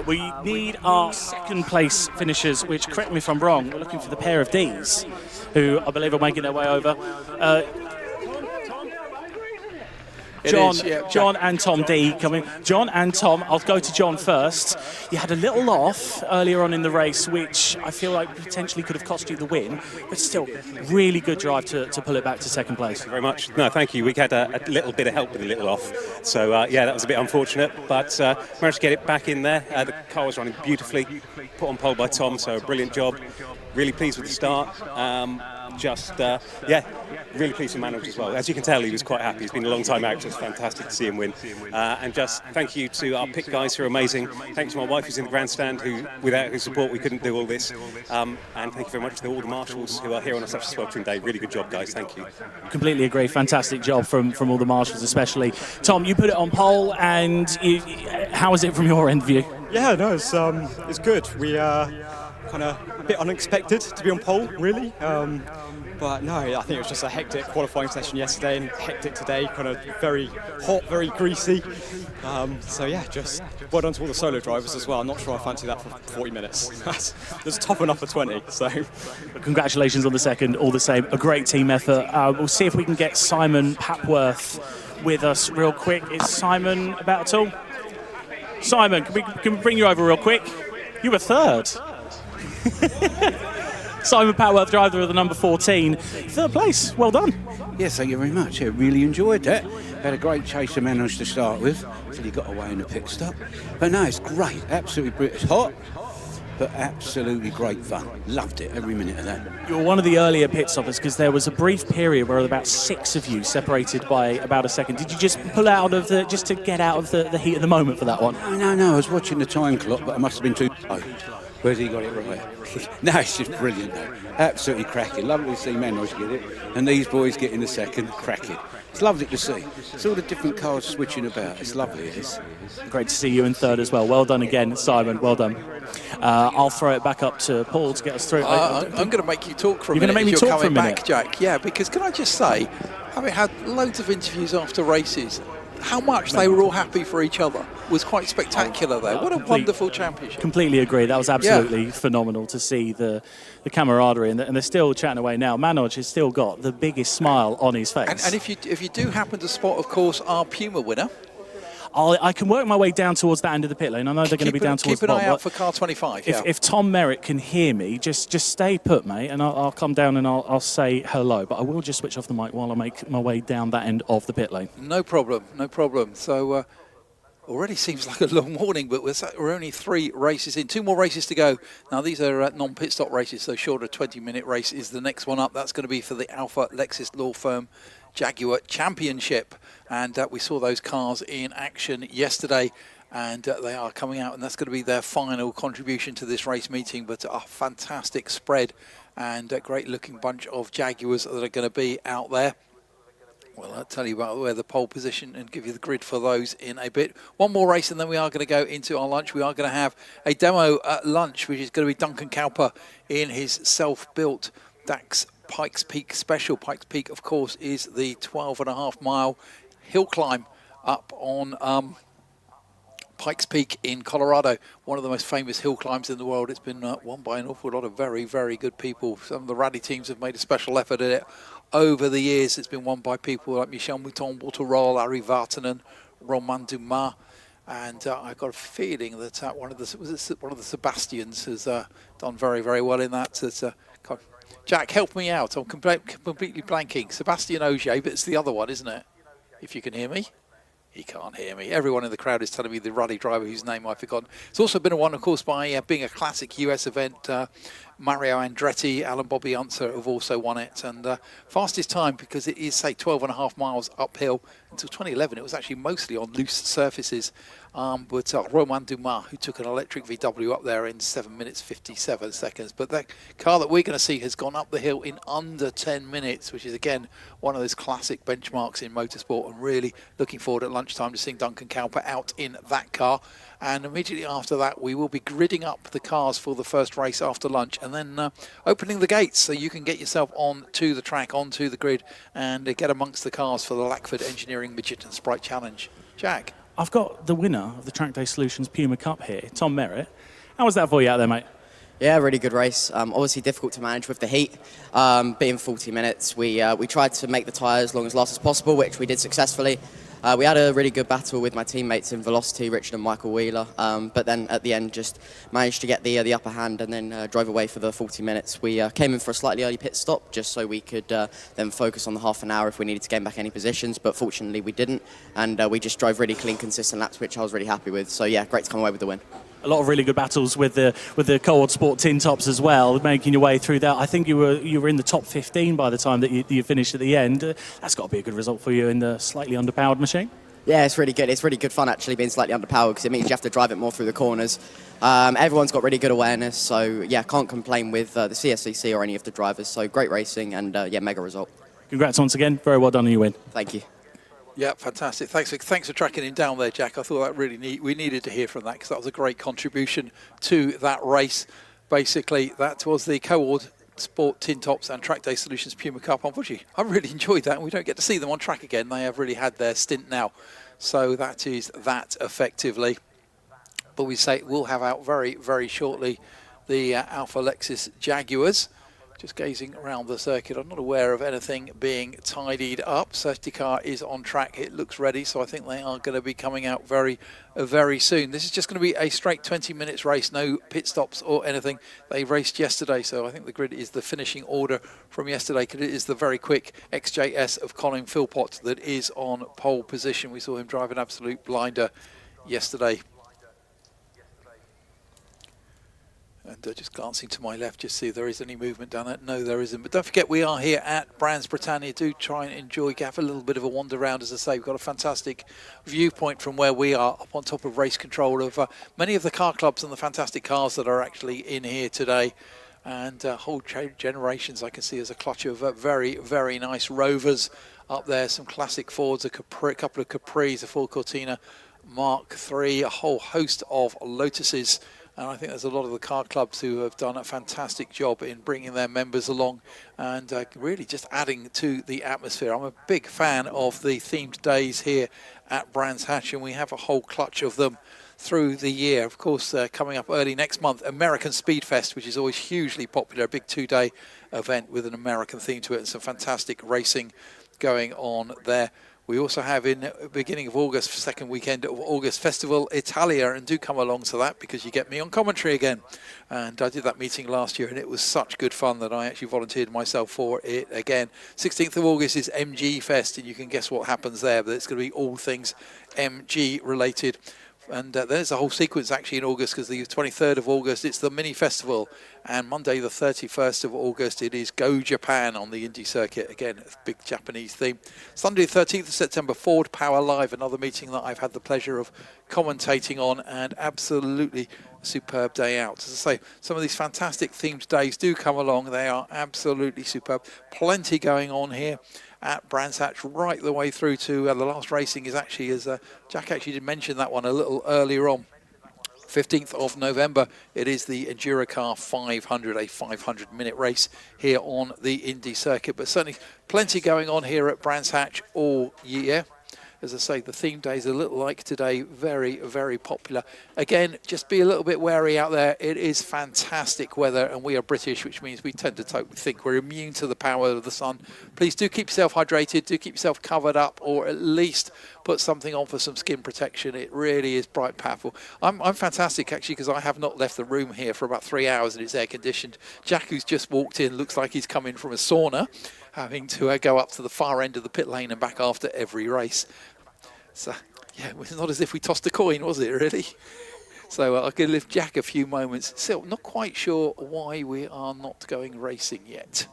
We need our second place finishers, which, correct me if I'm wrong, we're looking for the pair of Ds, who I believe are making their way over. John and Tom D coming. John and Tom, I'll go to John first. You had a little off earlier on in the race, which I feel like potentially could have cost you the win, but still, really good drive to pull it back to second place. Thank you very much. No, thank you. We had a little bit of help with a little off. So, yeah, that was a bit unfortunate, but managed to get it back in there. The car was running beautifully, put on pole by Tom, so brilliant job. Really pleased with the start. Yeah, really pleased with Manoj as well. As you can tell, he was quite happy. He's been a long time out, so it's fantastic to see him win. And just thank you to our pit guys who are amazing. Thanks to my wife who's in the grandstand, who, without whose support, we couldn't do all this. And thank you very much to all the marshals who are here on such a sweltering day. Really good job, guys. Thank you. Completely agree. Fantastic job from all the marshals, especially. Tom, you put it on pole, and how was it from your end view? Yeah, no, it's good. We kind of a bit unexpected to be on pole, really. But no, I think it was just a hectic qualifying session yesterday and hectic today, kind of very hot, very greasy. So yeah, just well done to all the solo drivers as well. I'm not sure I fancy that for 40 minutes. That's tough enough for 20, so. Congratulations on the second, all the same. A great team effort. We'll see if we can get Simon Papworth with us real quick. Is Simon about at all? Simon, can we bring you over real quick? You were third. Simon Papworth, driver of the number 14. Third place, well done. Yes, thank you very much. I really enjoyed that. Had a great chase of Manoj to start with, until he got away in the pit stop. But no, it's great, absolutely brilliant. It's hot, but absolutely great fun. Loved it, every minute of that. You were one of the earlier pit stoppers because there was a brief period where about 6 of you separated by about a second. Did you just pull out of just to get out of the heat of the moment for that one? No, I was watching the time clock, but I must have been too low. Where's he got it right? No, it's just brilliant though. Absolutely cracking. Lovely to see Manoj get it, and these boys getting the second, cracking. It's lovely to see. It's all the different cars switching about. It's lovely, it is. Great to see you in third as well. Well done again, Simon. Well done. I'll throw it back up to Paul to get us through. I'm going to make you talk for a minute. You're going to make me talk for a minute? Back, Jack. Yeah, because can I just say, having had loads of interviews after races, how much they were all happy for each other was quite spectacular there. What a wonderful championship. Completely agree. That was absolutely phenomenal to see the camaraderie, and they're still chatting away now. Manoj has still got the biggest smile on his face. And if you do happen to spot, of course, our Puma winner, I can work my way down towards that end of the pit lane. I know they're going to be down towards the bottom. Keep an eye out for car 25. If Tom Merritt can hear me, just stay put, mate, and I'll come down and I'll say hello. But I will just switch off the mic while I make my way down that end of the pit lane. No problem, no problem. So already seems like a long morning, but we're only 3 races in. 2 more races to go. Now, these are non-pit stop races, so short, a 20-minute race is the next one up. That's going to be for the Alpha Lexus Law Firm Jaguar Championship. And we saw those cars in action yesterday, and they are coming out, and that's going to be their final contribution to this race meeting. But a fantastic spread and a great-looking bunch of Jaguars that are going to be out there. Well, I'll tell you about where the pole position and give you the grid for those in a bit. One more race, and then we are going to go into our lunch. We are going to have a demo at lunch, which is going to be Duncan Cowper in his self-built DAX Pikes Peak Special. Pikes Peak, of course, is the 12.5-mile hill climb up on Pikes Peak in Colorado, one of the most famous hill climbs in the world. It's been won by an awful lot of very, very good people. Some of the rally teams have made a special effort at it over the years. It's been won by people like Michel Mouton, Walter Roll, Ari Vartanen, Romain Dumas, and I've got a feeling that one of the Sebastians has done very, very well in that. Jack, help me out. I'm completely blanking. Sebastien Ogier, but it's the other one, isn't it? If you can hear me. He can't hear me. Everyone in the crowd is telling me the rally driver whose name I've forgotten. It's also been a one, of course, by being a classic US event. Mario Andretti, Alan Bobby Unser have also won it. And fastest time, because it is, say, 12.5 miles uphill. Until 2011, it was actually mostly on loose surfaces. But Romain Dumas, who took an electric VW up there in 7 minutes, 57 seconds. But that car that we're going to see has gone up the hill in under 10 minutes, which is, again, one of those classic benchmarks in motorsport. And really looking forward at lunchtime to seeing Duncan Cowper out in that car. And immediately after that, we will be gridding up the cars for the first race after lunch, and then opening the gates so you can get yourself onto the track, onto the grid, and get amongst the cars for the Lackford Engineering Midget and Sprite Challenge. Jack? I've got the winner of the Track Day Solutions Puma Cup here, Tom Merritt. How was that for you out there, mate? Yeah, really good race. Obviously difficult to manage with the heat. Being 40 minutes, we tried to make the tyres as long as last as possible, which we did successfully. We had a really good battle with my teammates in Velocity, Richard and Michael Wheeler, but then at the end just managed to get the upper hand and then drove away for the 40 minutes. We came in for a slightly early pit stop just so we could then focus on the half an hour if we needed to gain back any positions, but fortunately we didn't, and we just drove really clean, consistent laps, which I was really happy with. So yeah, great to come away with the win. A lot of really good battles with the Cold Sport tin tops as well, making your way through that. I think you were in the top 15 by the time that you finished at the end. That's got to be a good result for you in the slightly underpowered machine. Yeah, it's really good. It's really good fun actually being slightly underpowered because it means you have to drive it more through the corners. Everyone's got really good awareness, so yeah, can't complain with the CSCC or any of the drivers. So great racing and yeah, mega result. Congrats once again. Very well done on your win. Thank you. Yeah, fantastic. Thanks for tracking him down there, Jack. I thought that really we needed to hear from that because that was a great contribution to that race. Basically, that was the Coord Sport Tin Tops and Track Day Solutions Puma Cup. Unfortunately, I really enjoyed that, and we don't get to see them on track again. They have really had their stint now. So that is that effectively. But we say we'll have out very, very shortly the Alpha Lexus Jaguars. Just gazing around the circuit, I'm not aware of anything being tidied up. Safety car is on track, it looks ready, so I think they are going to be coming out very, very soon. This is just going to be a straight 20 minutes race, no pit stops or anything. They raced yesterday, so I think the grid is the finishing order from yesterday, because it is the very quick XJS of Colin Philpott that is on pole position. We saw him drive an absolute blinder yesterday. And just glancing to my left, just see if there is any movement down there. No, there isn't. But don't forget, we are here at Brands Britannia. Do try and enjoy, have a little bit of a wander around. As I say, we've got a fantastic viewpoint from where we are, up on top of race control of many of the car clubs and the fantastic cars that are actually in here today. And whole generations, I can see, as a clutch of very, very nice Rovers up there. Some classic Fords, a couple of Capris, a Ford Cortina Mark III, a whole host of Lotuses. And I think there's a lot of the car clubs who have done a fantastic job in bringing their members along and really just adding to the atmosphere. I'm a big fan of the themed days here at Brands Hatch, and we have a whole clutch of them through the year. Of course, coming up early next month, American Speed Fest, which is always hugely popular, a big 2-day event with an American theme to it and some fantastic racing going on there. We also have in the beginning of August, second weekend of August, Festival Italia, and do come along to that because you get me on commentary again. And I did that meeting last year and it was such good fun that I actually volunteered myself for it again. 16th of August is MG Fest, and you can guess what happens there, but it's going to be all things MG related. And there's a whole sequence actually in August, because the 23rd of August it's the mini festival, and Monday the 31st of August it is Go Japan on the Indy Circuit, again a big Japanese theme. Sunday the 13th of September, Ford Power Live, another meeting that I've had the pleasure of commentating on, and absolutely a superb day out. As I say, some of these fantastic themed days do come along, they are absolutely superb. Plenty going on here at Brands Hatch right the way through to the last racing is actually, as Jack actually did mention that one a little earlier on, 15th of November, it is the Enduracar 500, a 500-minute race here on the Indy Circuit. But certainly plenty going on here at Brands Hatch all year. As I say, the theme days a little like today, very, very popular. Again, just be a little bit wary out there. It is fantastic weather, and we are British, which means we tend to think we're immune to the power of the sun. Please do keep yourself hydrated, do keep yourself covered up, or at least put something on for some skin protection. It really is bright, powerful. I'm fantastic, actually, because I have not left the room here for about 3 hours, and it's air-conditioned. Jack, who's just walked in, looks like he's coming from a sauna, having to go up to the far end of the pit lane and back after every race. So, yeah, it was not as if we tossed a coin, was it, really? So I could lift Jack a few moments. Still, not quite sure why we are not going racing yet.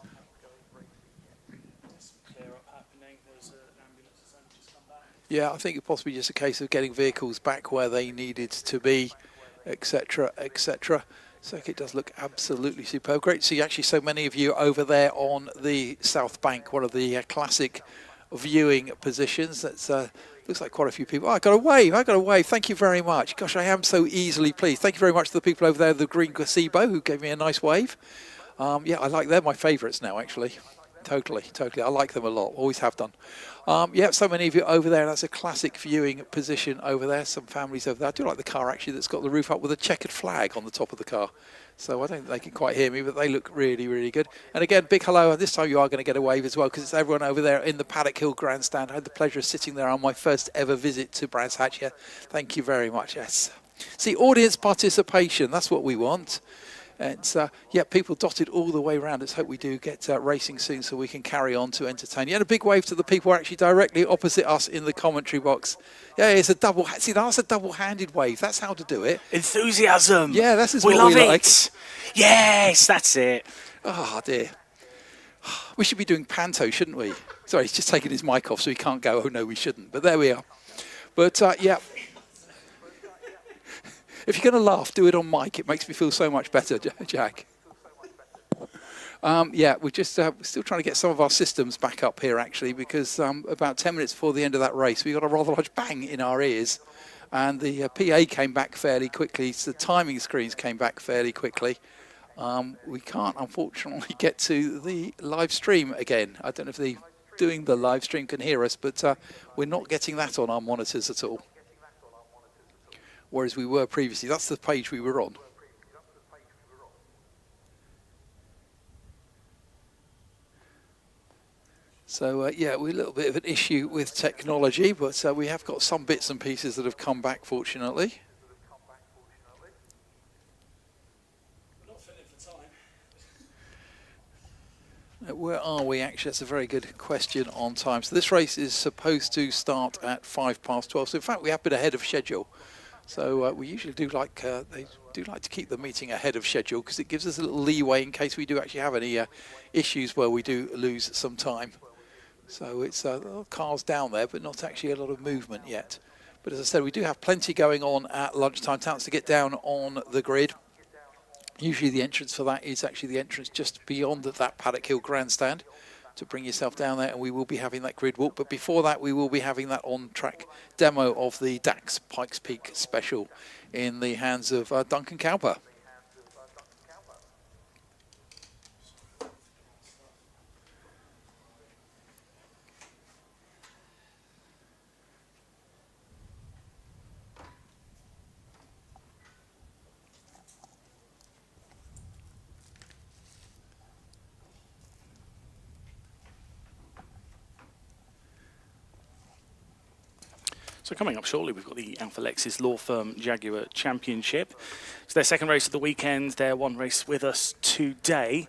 Yeah, I think it's possibly just a case of getting vehicles back where they needed to be, etc., etc. Circuit does look absolutely superb. Great to see actually so many of you over there on the South Bank, one of the classic viewing positions. That's looks like quite a few people. Oh, I got a wave. Thank you very much. Gosh, I am so easily pleased. Thank you very much to the people over there, the green gazebo, who gave me a nice wave. Yeah, I like, they're my favourites now, actually. Totally. I like them a lot. Always have done. Yeah, so many of you over there. That's a classic viewing position over there. Some families over there. I do like the car, actually, that's got the roof up with a checkered flag on the top of the car. So I don't think they can quite hear me, but they look really, really good. And again, big hello. This time you are going to get a wave as well, because it's everyone over there in the Paddock Hill Grandstand. I had the pleasure of sitting there on my first ever visit to Brands Hatch here. Thank you very much. Yes. See, audience participation. That's what we want. And yeah, people dotted all the way around. Let's hope we do get racing soon so we can carry on to entertain you. And a big wave to the people actually directly opposite us in the commentary box. Yeah, it's a double. See, that's a double-handed wave. That's how to do it. Enthusiasm. Yeah, that's we what love we it. like. Yes, that's it. Oh dear. We should be doing panto, shouldn't we? Sorry, he's just taking his mic off, so he can't go. Oh no, we shouldn't. But there we are. But yeah. If you're going to laugh, do it on mic. It makes me feel so much better, Jack. Yeah, we're just still trying to get some of our systems back up here, actually, because about 10 minutes before the end of that race, we got a rather large bang in our ears. And the PA came back fairly quickly. So the timing screens came back fairly quickly. We can't, unfortunately, get to the live stream again. I don't know if the doing the live stream can hear us, but we're not getting that on our monitors at all. Whereas we were previously. That's the page we were on. So yeah, we're a little bit of an issue with technology, but we have got some bits and pieces that have come back, fortunately. Where are we actually? That's a very good question on time. So this race is supposed to start at 12:05. So in fact, we have been ahead of schedule. So we usually do like they do like to keep the meeting ahead of schedule because it gives us a little leeway in case we do actually have any issues where we do lose some time. So it's cars down there, but not actually a lot of movement yet. But as I said, we do have plenty going on at lunchtime. Chance to get down on the grid. Usually the entrance for that is actually the entrance just beyond that Paddock Hill Grandstand to bring yourself down there, and we will be having that grid walk. But before that, we will be having that on-track demo of the DAX Pikes Peak Special in the hands of Duncan Cowper. So coming up shortly, we've got the Alpha Lexus Law Firm Jaguar Championship. It's their second race of the weekend. They're one race with us today.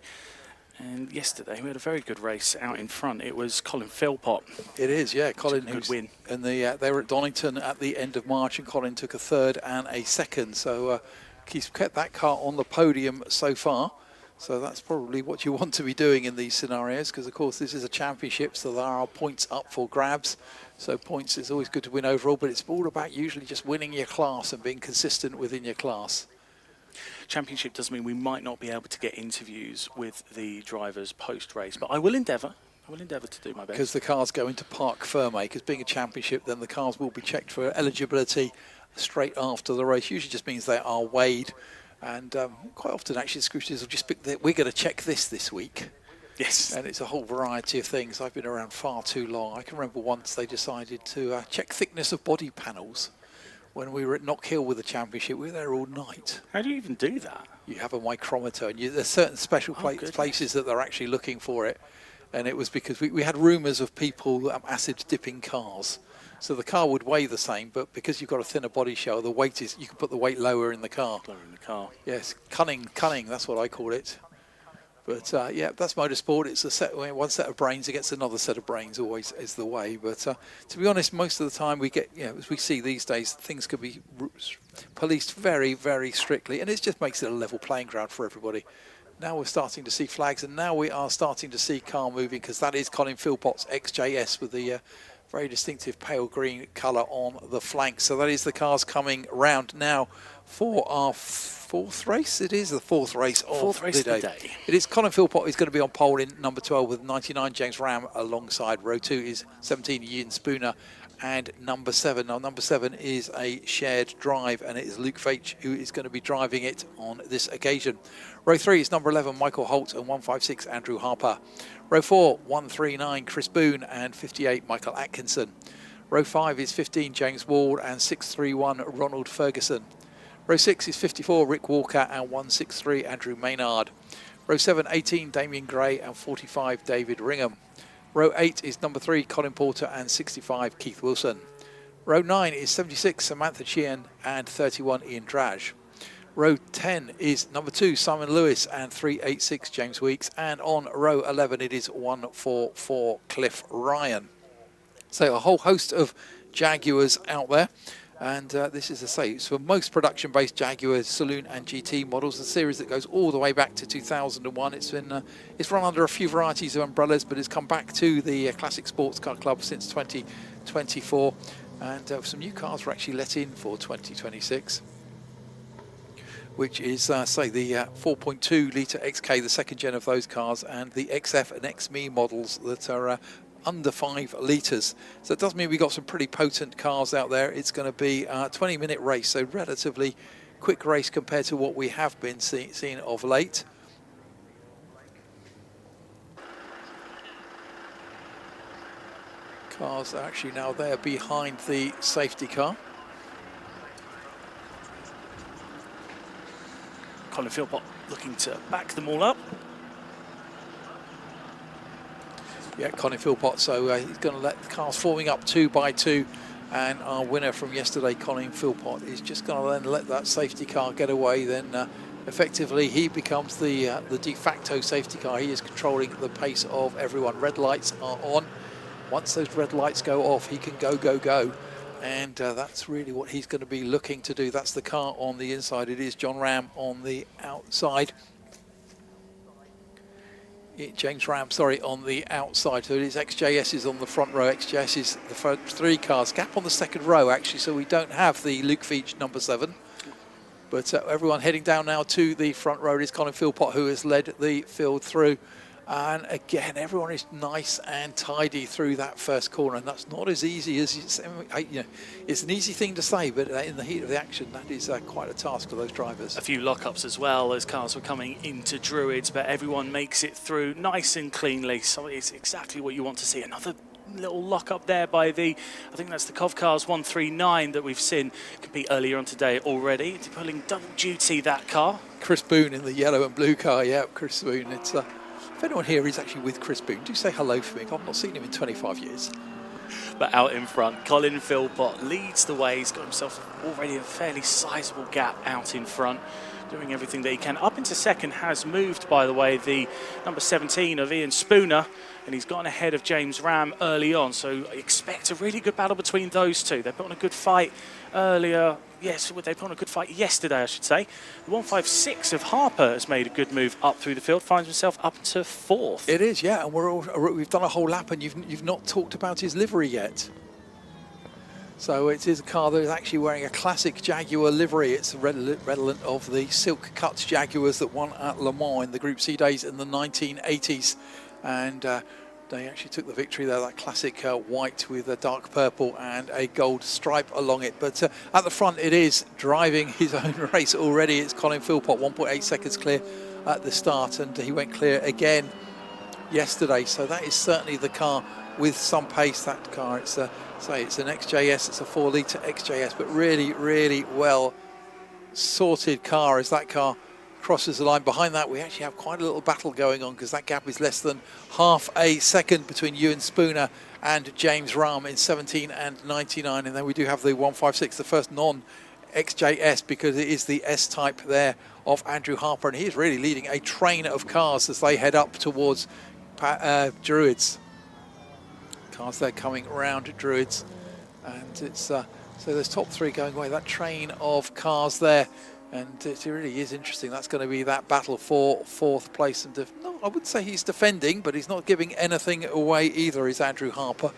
And yesterday we had a very good race out in front. It was Colin Philpott. It is, yeah. Colin, good win. And they were at Donington at the end of March, and Colin took a third and a second. So he's kept that car on the podium so far. So that's probably what you want to be doing in these scenarios, because of course this is a championship, so there are points up for grabs. So points is always good to win overall, but it's all about usually just winning your class and being consistent within your class. Championship does mean we might not be able to get interviews with the drivers post-race, but I will endeavour. I will endeavour to do my best. Because the cars go into Parc Ferme, because being a championship, then the cars will be checked for eligibility straight after the race. Usually just means they are weighed. And quite often, actually, the scrutineers will just pick we're going to check this week. Yes. And it's a whole variety of things. I've been around far too long. I can remember once they decided to check thickness of body panels when we were at Knock Hill with the championship. We were there all night. How do you even do that? You have a micrometer, and there's certain special places that they're actually looking for it. And it was because we had rumours of people acid dipping cars. So the car would weigh the same, but because you've got a thinner body shell, the weight is, you can put the weight lower in the car. Lower in the car. Yes, cunning, that's what I call it. But yeah, that's motorsport. It's one set of brains against another set of brains always is the way. But to be honest, most of the time we get, as we see these days, things could be policed very, very strictly, and it just makes it a level playing ground for everybody. Now we're starting to see flags, and now we are starting to see car moving, because that is Colin Philpott's XJS with the very distinctive pale green colour on the flank. So that is the cars coming round now for our fourth race. It is the fourth race of the day. It is Colin Philpott is going to be on pole in number 12 with 99 James Ram alongside. Row 2 is 17 Ian Spooner and number 7. Now, number 7 is a shared drive, and it is Luke Veitch who is going to be driving it on this occasion. Row 3 is number 11, Michael Holt, and 156, Andrew Harper. Row 4, 139, Chris Boone, and 58, Michael Atkinson. Row 5 is 15, James Ward, and 631, Ronald Ferguson. Row 6 is 54, Rick Walker, and 163, Andrew Maynard. Row 7, 18, Damien Gray, and 45, David Ringham. Row 8 is number 3, Colin Porter, and 65, Keith Wilson. Row 9 is 76, Samantha Sheehan, and 31, Ian Drage. Row 10 is number 2, Simon Lewis, and 386, James Weeks. And on row 11, it is 144, Cliff Ryan. So a whole host of Jaguars out there. And this is, it's for most production-based Jaguar Saloon and GT models, a series that goes all the way back to 2001. It's been it's run under a few varieties of umbrellas, but it's come back to the Classic Sports Car Club since 2024. And some new cars were actually let in for 2026, which is, the 4.2 litre XK, the second gen of those cars, and the XF and XME models that are under 5 litres. So it does mean we've got some pretty potent cars out there. It's going to be a 20-minute race, so relatively quick race compared to what we have been seeing of late. Cars are actually now there behind the safety car. Colin Philpott looking to back them all up. Yeah, Colin Philpott, so he's going to let the cars forming up 2 by 2, and our winner from yesterday, Colin Philpott, is just going to then let that safety car get away. Then effectively he becomes the de facto safety car. He is controlling the pace of everyone. Red lights are on. Once those red lights go off, he can go. And that's really what he's going to be looking to do. That's the car on the inside. It is John Ram on the outside. James Ram, sorry, on the outside. So it is XJS is on the front row. XJS is the front 3 cars. Gap on the second row, actually, so we don't have the Luke Veitch number 7. But everyone heading down now to the front row. It is Colin Philpott who has led the field through. And again, everyone is nice and tidy through that first corner, and that's not as easy as it's an easy thing to say, but in the heat of the action, that is quite a task for those drivers. A few lockups as well as cars were coming into Druids, but everyone makes it through nice and cleanly. So it's exactly what you want to see. Another little lockup there by I think that's the Cov Cars 139 that we've seen compete earlier on today already. It's pulling double duty, that car. Chris Boone in the yellow and blue car, yeah, Chris Boone. It's if anyone here is actually with Chris Boone, do say hello for me. I've not seen him in 25 years. But out in front, Colin Philpott leads the way. He's got himself already a fairly sizable gap out in front, doing everything that he can. Up into second has moved, by the way, the number 17 of Ian Spooner, and he's gotten ahead of James Ram early on. So expect a really good battle between those two. They put on a good fight earlier. Yes, they put on a good fight yesterday, I should say. The 156 of Harper has made a good move up through the field, finds himself up to 4th. It is, yeah, and we've done a whole lap, and you've not talked about his livery yet. So it is a car that is actually wearing a classic Jaguar livery. It's redolent of the silk cut Jaguars that won at Le Mans in the Group C days in the 1980s. And they actually took the victory there, that classic white with a dark purple and a gold stripe along it. But at the front, it is driving his own race already. It's Colin Philpott, 1.8 seconds clear at the start, and he went clear again yesterday. So that is certainly the car with some pace. That car, it's an XJS, it's a 4 litre XJS, but really, really well sorted car as that car crosses the line. Behind that, we actually have quite a little battle going on because that gap is less than half a second between Ewan Spooner and James Ram in 17 and 99. And then we do have the 156, the first non-XJS, because it is the S-type there of Andrew Harper. And he is really leading a train of cars as they head up towards Druids. Cars there coming around Druids. And it's so there's top 3 going away. That train of cars there. And it really is interesting. That's going to be that battle for 4th place. And no, I wouldn't say he's defending, but he's not giving anything away either, is Andrew Harper.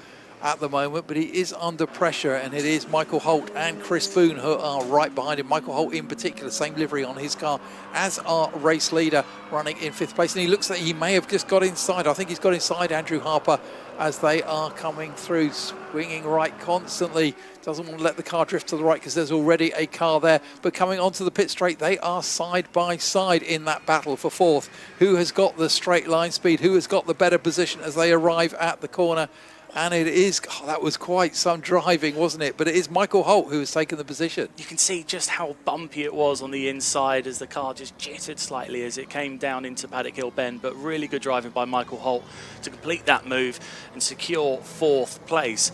at the moment, but he is under pressure, and it is Michael Holt and Chris Boone who are right behind him. Michael Holt in particular, same livery on his car as our race leader, running in 5th place, and he looks like he may have just got inside. I think he's got inside Andrew Harper as they are coming through, swinging right constantly. Doesn't want to let the car drift to the right because there's already a car there, but coming onto the pit straight, they are side by side in that battle for 4th. Who has got the straight line speed? Who has got the better position as they arrive at the corner? And it is, that was quite some driving, wasn't it? But it is Michael Holt who has taken the position. You can see just how bumpy it was on the inside as the car just jittered slightly as it came down into Paddock Hill Bend, but really good driving by Michael Holt to complete that move and secure 4th place.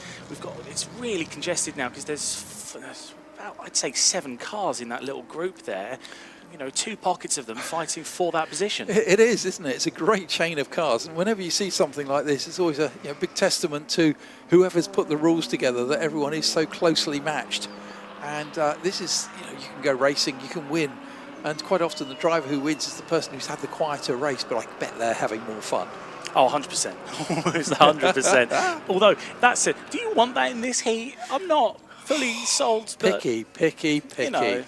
It's really congested now because there's about, I'd say, 7 cars in that little group there. You know, 2 pockets of them fighting for that position. It is, isn't it? It's a great chain of cars, and whenever you see something like this, it's always a big testament to whoever's put the rules together, that everyone is so closely matched. And this is, you can go racing, you can win, and quite often the driver who wins is the person who's had the quieter race, but I bet they're having more fun. Oh, 100%. Almost 100%. Although, that said, do you want that in this heat? I'm not fully sold. Picky. You know,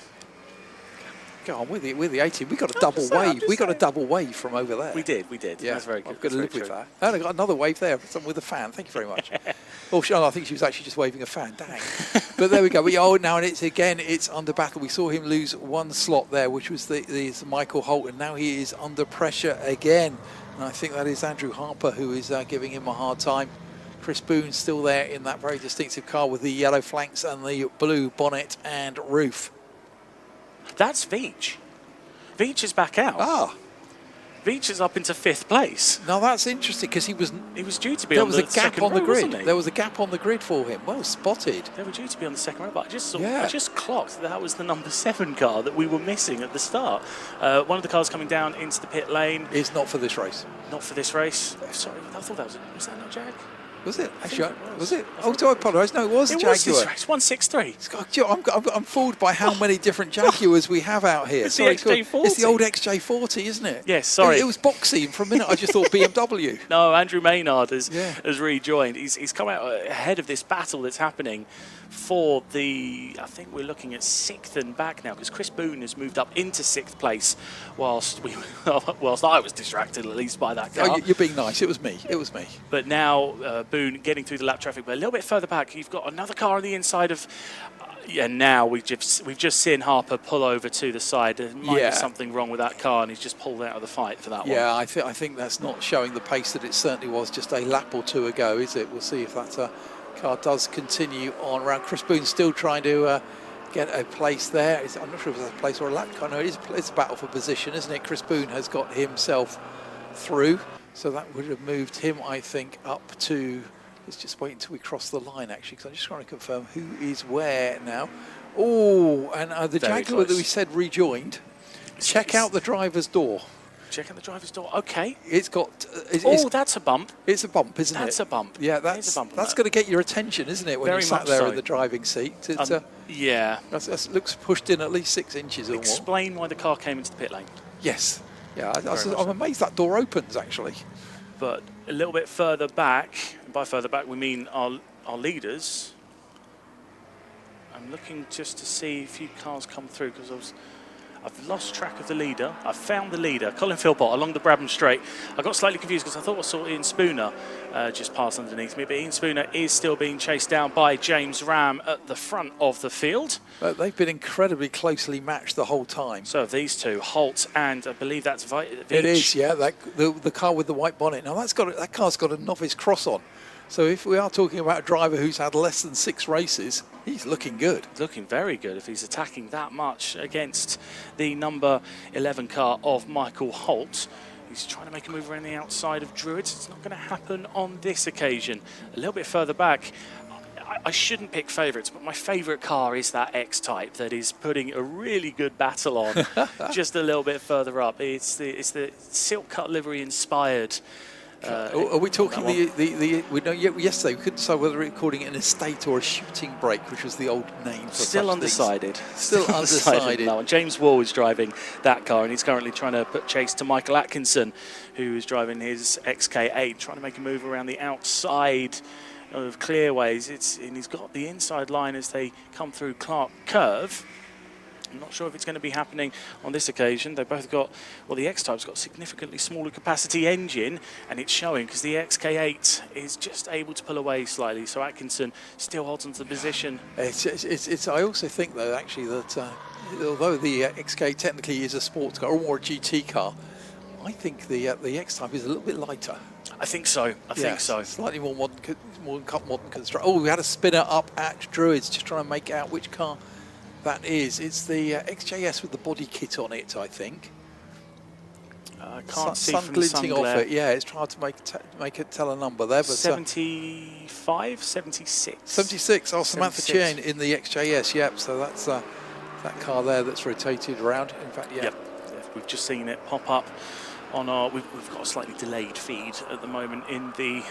go on with the 18. We got a double wave. We got a double wave from over there. We did. Yeah, That's very good. I've got to live with that. And I got another wave there, someone with a fan. Thank you very much. Oh, I think she was actually just waving a fan. Dang. But there we go. Now it's under battle. We saw him lose 1 slot there, which was the Michael Holt, and now he is under pressure again. And I think that is Andrew Harper who is giving him a hard time. Chris Boone still there in that very distinctive car with the yellow flanks and the blue bonnet and roof. That's Veach. Veach is back out. Ah. Veach is up into 5th place. Now that's interesting because he was due to be on the second row. There was a gap on the grid. Wasn't he? There was a gap on the grid for him. Well spotted. They were due to be on the second row, but I just clocked that was the number 7 car that we were missing at the start. One of the cars coming down into the pit lane. It's not for this race. Not for this race. Sorry, I thought that was that not Jag? Was it? Actually, was it? Oh, do I apologise? No, it was a Jaguar. It was this race, 163. I'm fooled by how many different Jaguars we have out here. It's the XJ40. It's the old XJ40, isn't it? Yes, sorry. It was boxy, and for a minute I just thought BMW. No, Andrew Maynard has rejoined. He's come out ahead of this battle that's happening for I think we're looking at 6th and back now, because Chris Boone has moved up into 6th place whilst I was distracted at least by that car. Oh, you're being nice. It was me. But now Boone getting through the lap traffic, but a little bit further back, you've got another car on the inside of. Now we've just seen Harper pull over to the side. There might be something wrong with that car, and he's just pulled out of the fight for that one. Yeah, I think that's not showing the pace that it certainly was just a lap or 2 ago, is it? We'll see if that car does continue on around. Chris Boone still trying to get a place there. I'm not sure if it's a place or a lap car. No, it's a battle for position, isn't it? Chris Boone has got himself through, so that would have moved him, I think, up to. Let's just wait until we cross the line, actually, because I'm just trying to confirm who is where now. Oh, and the Jaguar that we said rejoined. Check out the driver's door. Check out the driver's door. Okay. It's got. That's a bump. It's a bump, isn't it? That's a bump. Yeah, that's going to get your attention, isn't it? When Very you sat much there so. in the driving seat. Yeah. That looks pushed in at least 6 inches or more. Explain why the car came into the pit lane. Yes. Yeah, I'm amazed that door opens, actually. But a little bit further back, and by further back we mean our leaders. I'm looking just to see a few cars come through, because I've lost track of the leader. I've found the leader, Colin Philpott, along the Brabham Straight. I got slightly confused because I thought I saw Ian Spooner just pass underneath me, but Ian Spooner is still being chased down by James Ram at the front of the field. They've been incredibly closely matched the whole time. So have these two, Holt and I believe that's Veach. It is, yeah, the car with the white bonnet. Now that car's got a novice cross on. So if we are talking about a driver who's had less than 6 races, he's looking good. Looking very good if he's attacking that much against the number 11 car of Michael Holt. He's trying to make a move around the outside of Druids. It's not going to happen on this occasion. A little bit further back, I shouldn't pick favourites, but my favourite car is that X-Type that is putting a really good battle on just a little bit further up. It's the silk cut livery inspired. Are we talking we know yesterday we couldn't decide whether we were calling it an estate or a shooting brake, which was the old name for Still such undecided. Things. Still undecided. No. James Wall is driving that car, and he's currently trying to put chase to Michael Atkinson, who is driving his XK8, trying to make a move around the outside of clearways. And he's got the inside line as they come through Clark Curve. I'm not sure if it's going to be happening on this occasion. They've both got, well, the X-Type's got a significantly smaller capacity engine, and it's showing because the XK8 is just able to pull away slightly. So Atkinson still holds onto the position. I also think, though, actually, that although the XK technically is a sports car or more a GT car, I think the X-Type is a little bit lighter. I think so. I think so. Slightly more modern construction. Oh, we had a spinner up at Druids, just trying to make out which car that is. It's the XJS with the body kit on it, I think. I can't see sun from the glinting sun off glare. it. Yeah, it's hard to make it tell a number there. But 75, 76. 76. Oh, Samantha 76. Chien in the XJS. Yep. So that's that car there that's rotated around. In fact, yeah. Yep. We've just seen it pop up on our. We've got a slightly delayed feed at the moment in the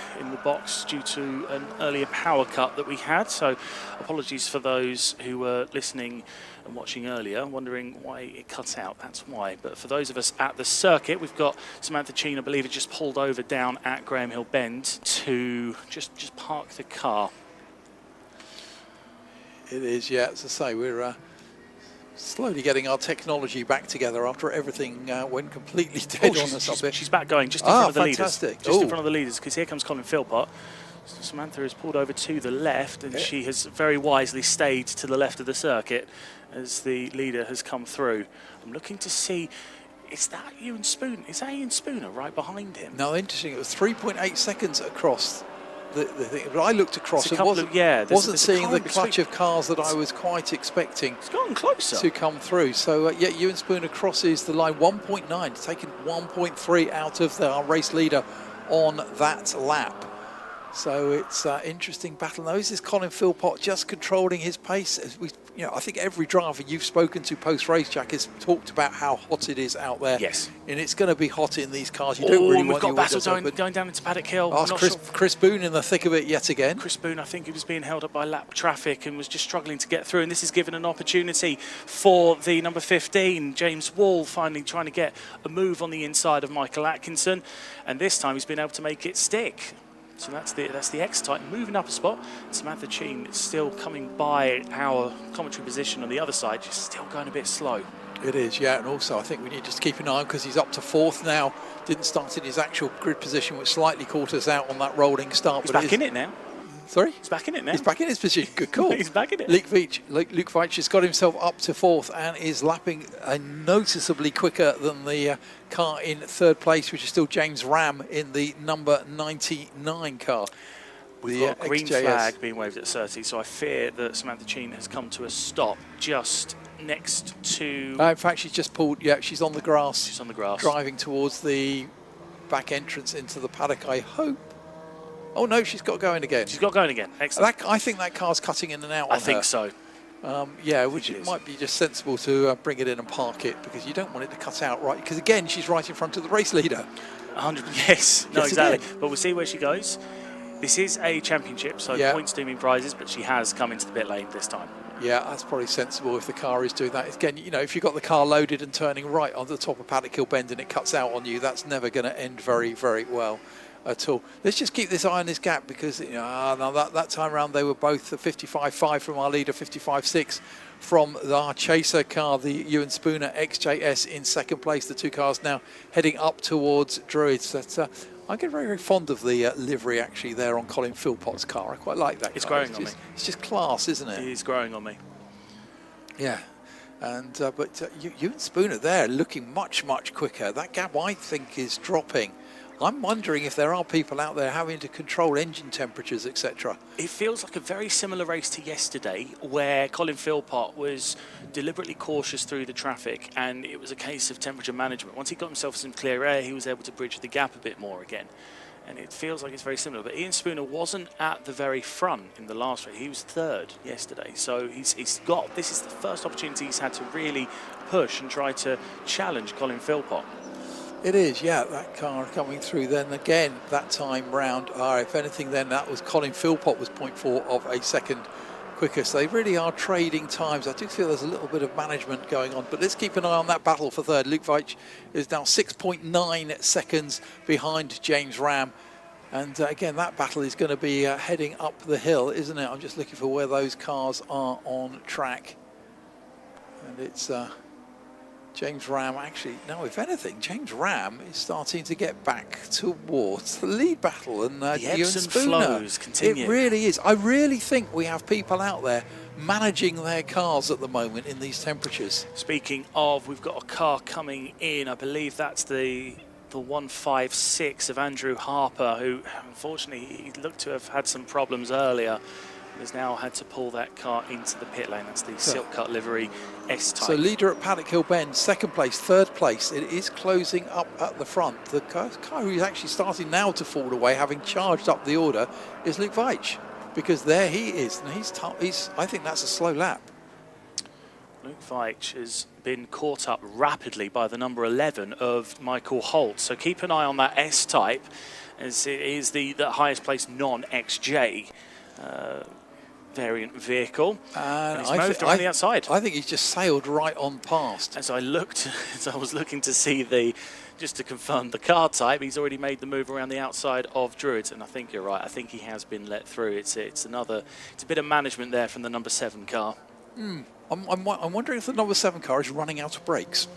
box due to an earlier power cut that we had. So apologies for those who were listening and watching earlier, wondering why it cut out. That's why. But for those of us at the circuit, we've got Samantha Chien, I believe, it just pulled over down at Graham Hill Bend to just park the car. It is. Yeah. As I say, we're slowly getting our technology back together after everything went completely dead on us up here. She's back going just in front of the fantastic. leaders. Just in front of the leaders, because here comes Colin Philpott. So Samantha has pulled over to the left, and she has very wisely stayed to the left of the circuit as the leader has come through. I'm looking to see, is that Ian Spooner? Is that Ian Spooner right behind him? No, interesting. It was 3.8 seconds across the thing. But I looked across and wasn't seeing the clutch of cars that I was quite expecting. It's gotten closer to come through. So yeah, Ewan Spooner crosses the line 1.9, taking 1.3 out of our race leader on that lap. So it's an interesting battle. Now, is this Colin Philpott just controlling his pace? As we, I think every driver you've spoken to post-race, Jack, has talked about how hot it is out there. Yes. And it's going to be hot in these cars. You don't really want we've got battle going down into Paddock Hill. Chris Boone in the thick of it yet again. Chris Boone, I think he was being held up by lap traffic and was just struggling to get through. And this is given an opportunity for the number 15, James Wall, finally trying to get a move on the inside of Michael Atkinson. And this time he's been able to make it stick. So that's the X-Type moving up a spot. Samantha Chien is still coming by our commentary position on the other side, just still going a bit slow. It is, yeah, and also I think we need to just keep an eye on because he's up to fourth now. Didn't start in his actual grid position, which slightly caught us out on that rolling start. He's back in it now. Sorry? He's back in it now. He's back in his position. Good call. He's back in it. Luke Veitch has got himself up to fourth and is lapping noticeably quicker than the car in third place, which is still James Ram in the number 99 car. We've got a green flag being waved at 30, so I fear that Samantha Chien has come to a stop just next to... in fact, she's just pulled, yeah, she's on the grass. She's on the grass. Driving towards the back entrance into the paddock, I hope. Oh no, she's got going again. She's got going again. Excellent. I think that car's cutting in and out. I think so. Yeah, which it might be just sensible to bring it in and park it because you don't want it to cut out right. Because again, she's right in front of the race leader. 100. Yes. No, Yes, exactly. But we'll see where she goes. This is a championship, so points do mean prizes. But she has come into the pit lane this time. Yeah, that's probably sensible if the car is doing that. Again, if you've got the car loaded and turning right on the top of Paddock Hill Bend and it cuts out on you, that's never going to end very, very well at all. Let's just keep this eye on this gap because now that time around they were both 55.5 from our leader, 55.6 from our chaser car, the Ewan Spooner XJS in second place. The two cars now heading up towards Druids. I get very, very fond of the livery actually there on Colin Philpott's car. I quite like that. It's growing on me. It's just class, isn't it? It is growing on me. Yeah. And but Ewan Spooner there looking much, much quicker. That gap I think is dropping. I'm wondering if there are people out there having to control engine temperatures, etc. It feels like a very similar race to yesterday where Colin Philpott was deliberately cautious through the traffic and it was a case of temperature management. Once he got himself some clear air, he was able to bridge the gap a bit more again. And it feels like it's very similar. But Ian Spooner wasn't at the very front in the last race. He was third yesterday. So this is the first opportunity he's had to really push and try to challenge Colin Philpott. It is, yeah, that car coming through then again that time round. If anything then that was Colin Philpott was 0.4 of a second quicker. So they really are trading times. I do feel there's a little bit of management going on, but let's keep an eye on that battle for third. Luke Veitch is now 6.9 seconds behind James Ram. And again, that battle is going to be heading up the hill, isn't it? I'm just looking for where those cars are on track. And it's James Ram, actually, no, if anything, James Ram is starting to get back towards the lead battle. And the Ewan ebbs and Spooner, flows continue. it really is. I really think we have people out there managing their cars at the moment in these temperatures. Speaking of, we've got a car coming in. I believe that's the 156 of Andrew Harper, who unfortunately he looked to have had some problems earlier. Has now had to pull that car into the pit lane. That's the silk cut livery S-Type. So leader at Paddock Hill Bend, second place, third place. It is closing up at the front. The car who's actually starting now to fall away, having charged up the order, is Luke Veitch, because there he is, and he's I think that's a slow lap. Luke Veitch has been caught up rapidly by the number 11 of Michael Holt. So keep an eye on that S-Type, as it is the highest placed non-XJ variant vehicle. And he's moved around the outside. I think he's just sailed right on past. As I was looking to see just to confirm the car type, he's already made the move around the outside of Druids, and I think you're right. I think he has been let through. It's a bit of management there from the number 7 car. I'm wondering if the number 7 car is running out of brakes.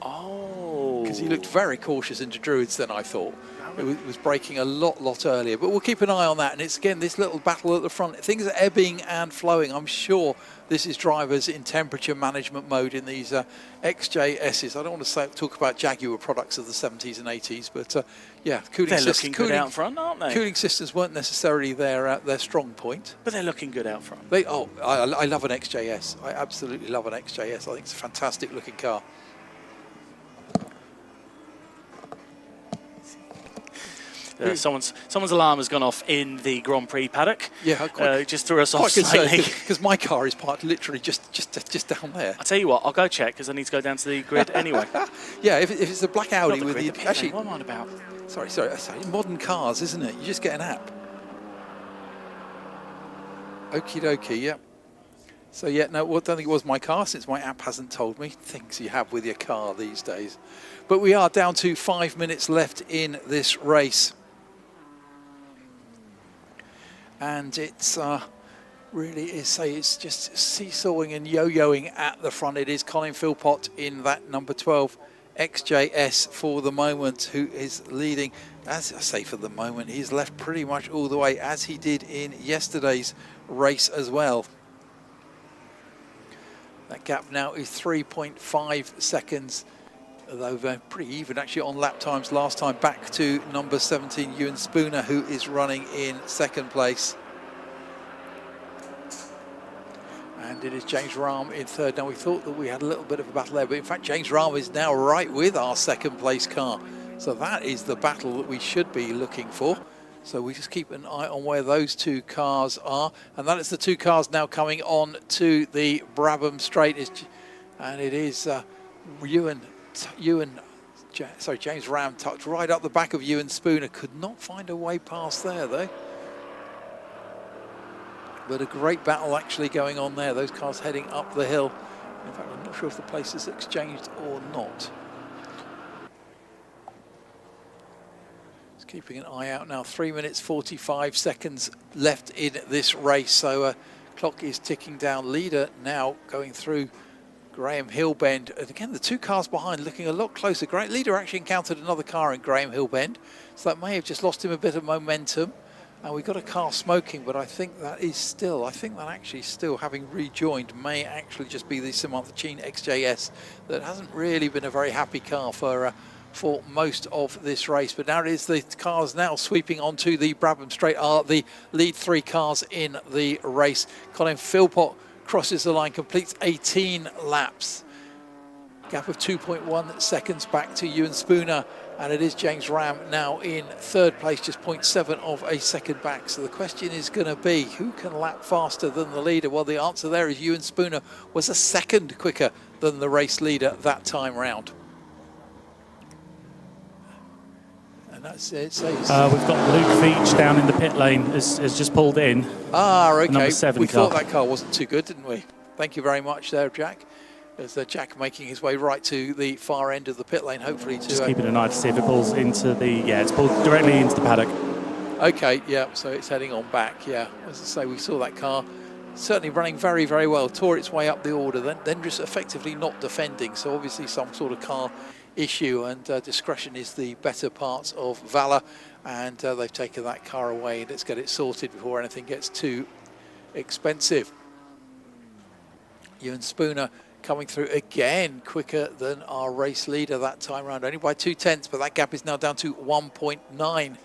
Oh. Because he looked very cautious into Druids then, I thought. It was braking a lot earlier. But we'll keep an eye on that. And it's, again, this little battle at the front. Things are ebbing and flowing. I'm sure this is drivers in temperature management mode in these XJSs. I don't want to talk about Jaguar products of the 70s and 80s, but yeah, they're looking good out front, aren't they? Cooling systems weren't necessarily their strong point. But they're looking good out front. I love an XJS. I absolutely love an XJS. I think it's a fantastic looking car. Someone's alarm has gone off in the Grand Prix paddock. Yeah, just threw us off slightly. Because my car is parked literally just down there. I'll tell you what, I'll go check because I need to go down to the grid anyway. Yeah, if it's a black Audi with the actually, what am I about? Sorry, modern cars, isn't it? You just get an app. Okie dokie, yeah. So yeah, no, I don't think it was my car since my app hasn't told me things you have with your car these days. But we are down to 5 minutes left in this race. And it's really it's just seesawing and yo-yoing at the front. It is Colin Philpott in that number 12 XJS for the moment, who is leading. As I say, for the moment, he's left pretty much all the way, as he did in yesterday's race as well. That gap now is 3.5 seconds, although they're pretty even actually on lap times last time. Back to number 17, Ewan Spooner, who is running in second place. And it is James Rahm in third. Now, we thought that we had a little bit of a battle there, but in fact, James Rahm is now right with our second place car. So that is the battle that we should be looking for. So we just keep an eye on where those two cars are. And that is the two cars now coming on to the Brabham Straight. And it is James Ram tucked right up the back of Ewan Spooner. Could not find a way past there, though. But a great battle actually going on there. Those cars heading up the hill. In fact, I'm not sure if the place is exchanged or not. Keeping an eye out now. 3 minutes 45 seconds left in this race, so clock is ticking down. Leader now going through Graham Hill Bend, and again the two cars behind looking a lot closer. Great Leader actually encountered another car in Graham Hill Bend, so that may have just lost him a bit of momentum. And we've got a car smoking, but I think that actually still having rejoined may actually just be the Samantha Cheen XJS that hasn't really been a very happy car for most of this race. But now it is the cars now sweeping onto the Brabham Straight, are the lead three cars in the race. Colin Philpott crosses the line, completes 18 laps. Gap of 2.1 seconds back to Ewan Spooner, and it is James Ram now in third place, just 0.7 of a second back. So the question is going to be, who can lap faster than the leader? Well, the answer there is Ewan Spooner was a second quicker than the race leader that time round. And that's it. We've got Luke Veitch down in the pit lane, has just pulled in. Okay. Number 7 we car. thought that car wasn't too good, didn't we? Thank you very much there, Jack. As Jack making his way right to the far end of the pit lane, hopefully to... Just keeping an eye to see if it pulls into the... Yeah, it's pulled directly into the paddock. Okay, yeah, so it's heading on back, yeah. As I say, we saw that car certainly running very, very well, tore its way up the order, then just effectively not defending. So obviously some sort of car issue, and discretion is the better part of valour, and they've taken that car away. Let's get it sorted before anything gets too expensive. Ewan Spooner coming through again, quicker than our race leader that time round, only by 0.2, but that gap is now down to 1.9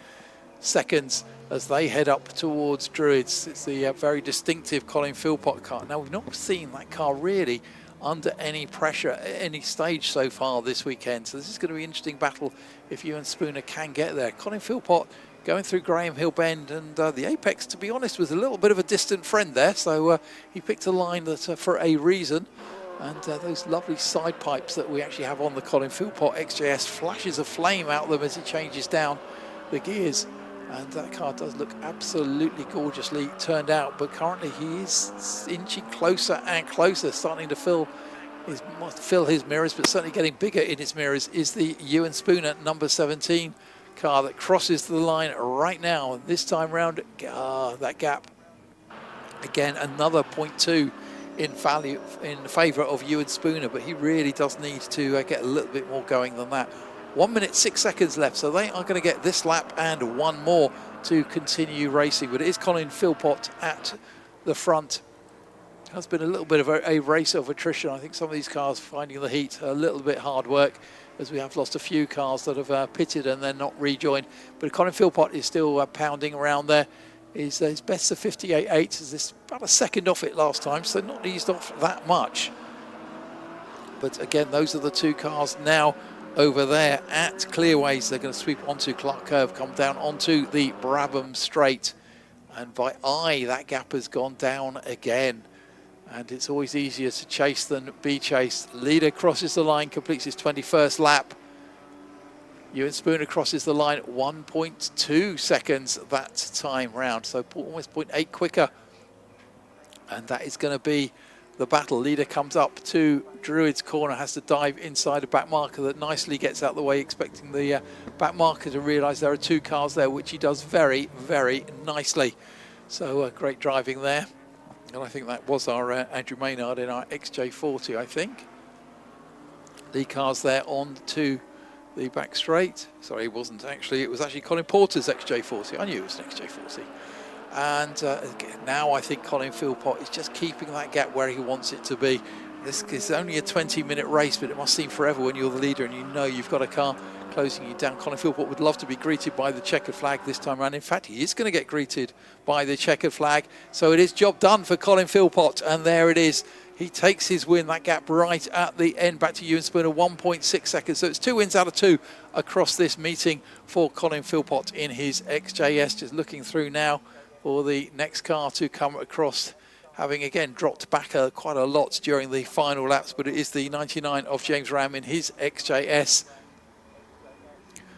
seconds as they head up towards Druids. It's the very distinctive Colin Philpott car. Now, we've not seen that car really under any pressure at any stage so far this weekend, so this is going to be an interesting battle if Ewan Spooner can get there. Colin Philpott going through Graham Hill Bend, and the apex, to be honest, was a little bit of a distant friend there, so he picked a line that for a reason. And those lovely side pipes that we actually have on the Colin Philpott XJS, flashes of flame out of them as he changes down the gears. And that car does look absolutely gorgeously turned out, but currently he is inching closer and closer, starting to fill his mirrors, but certainly getting bigger in his mirrors is the Ewan Spooner number 17 car that crosses the line right now. And this time round, that gap, again, another 0.2 in value in favour of Ewan Spooner, but he really does need to get a little bit more going than that. 1 minute 6 seconds left, so they are going to get this lap and one more to continue racing. But it is Colin Philpott at the front. It has been a little bit of a race of attrition. I think some of these cars finding the heat a little bit hard work, as we have lost a few cars that have pitted and then not rejoined. But Colin Philpott is still pounding around there. His best of 58.8, is this about a second off it last time, so not eased off that much. But again, those are the two cars now over there at Clearways. They're going to sweep onto Clark Curve, come down onto the Brabham Straight. And by eye, that gap has gone down again. And it's always easier to chase than be chased. Leader crosses the line, completes his 21st lap. Ewan Spooner crosses the line 1.2 seconds that time round, so almost 0.8 quicker. And that is going to be the battle. Leader comes up to Druid's corner, has to dive inside a back marker that nicely gets out the way, expecting the back marker to realise there are two cars there, which he does very, very nicely. So great driving there. And I think that was our Andrew Maynard in our XJ40, I think. The cars there on to the back straight. Sorry, it wasn't actually. It was actually Colin Porter's XJ40. I knew it was an XJ40. And now I think Colin Philpott is just keeping that gap where he wants it to be. This is only a 20-minute race, but it must seem forever when you're the leader and you know you've got a car closing you down. Colin Philpott would love to be greeted by the checkered flag this time around. In fact, he is going to get greeted by the checkered flag. So it is job done for Colin Philpott, and there it is. He takes his win, that gap right at the end, back to Ewan Spooner, 1.6 seconds. So it's 2 wins out of 2 across this meeting for Colin Philpott in his XJS. Just looking through now for the next car to come across, having again dropped back quite a lot during the final laps, but it is the 99 of James Ram in his XJS.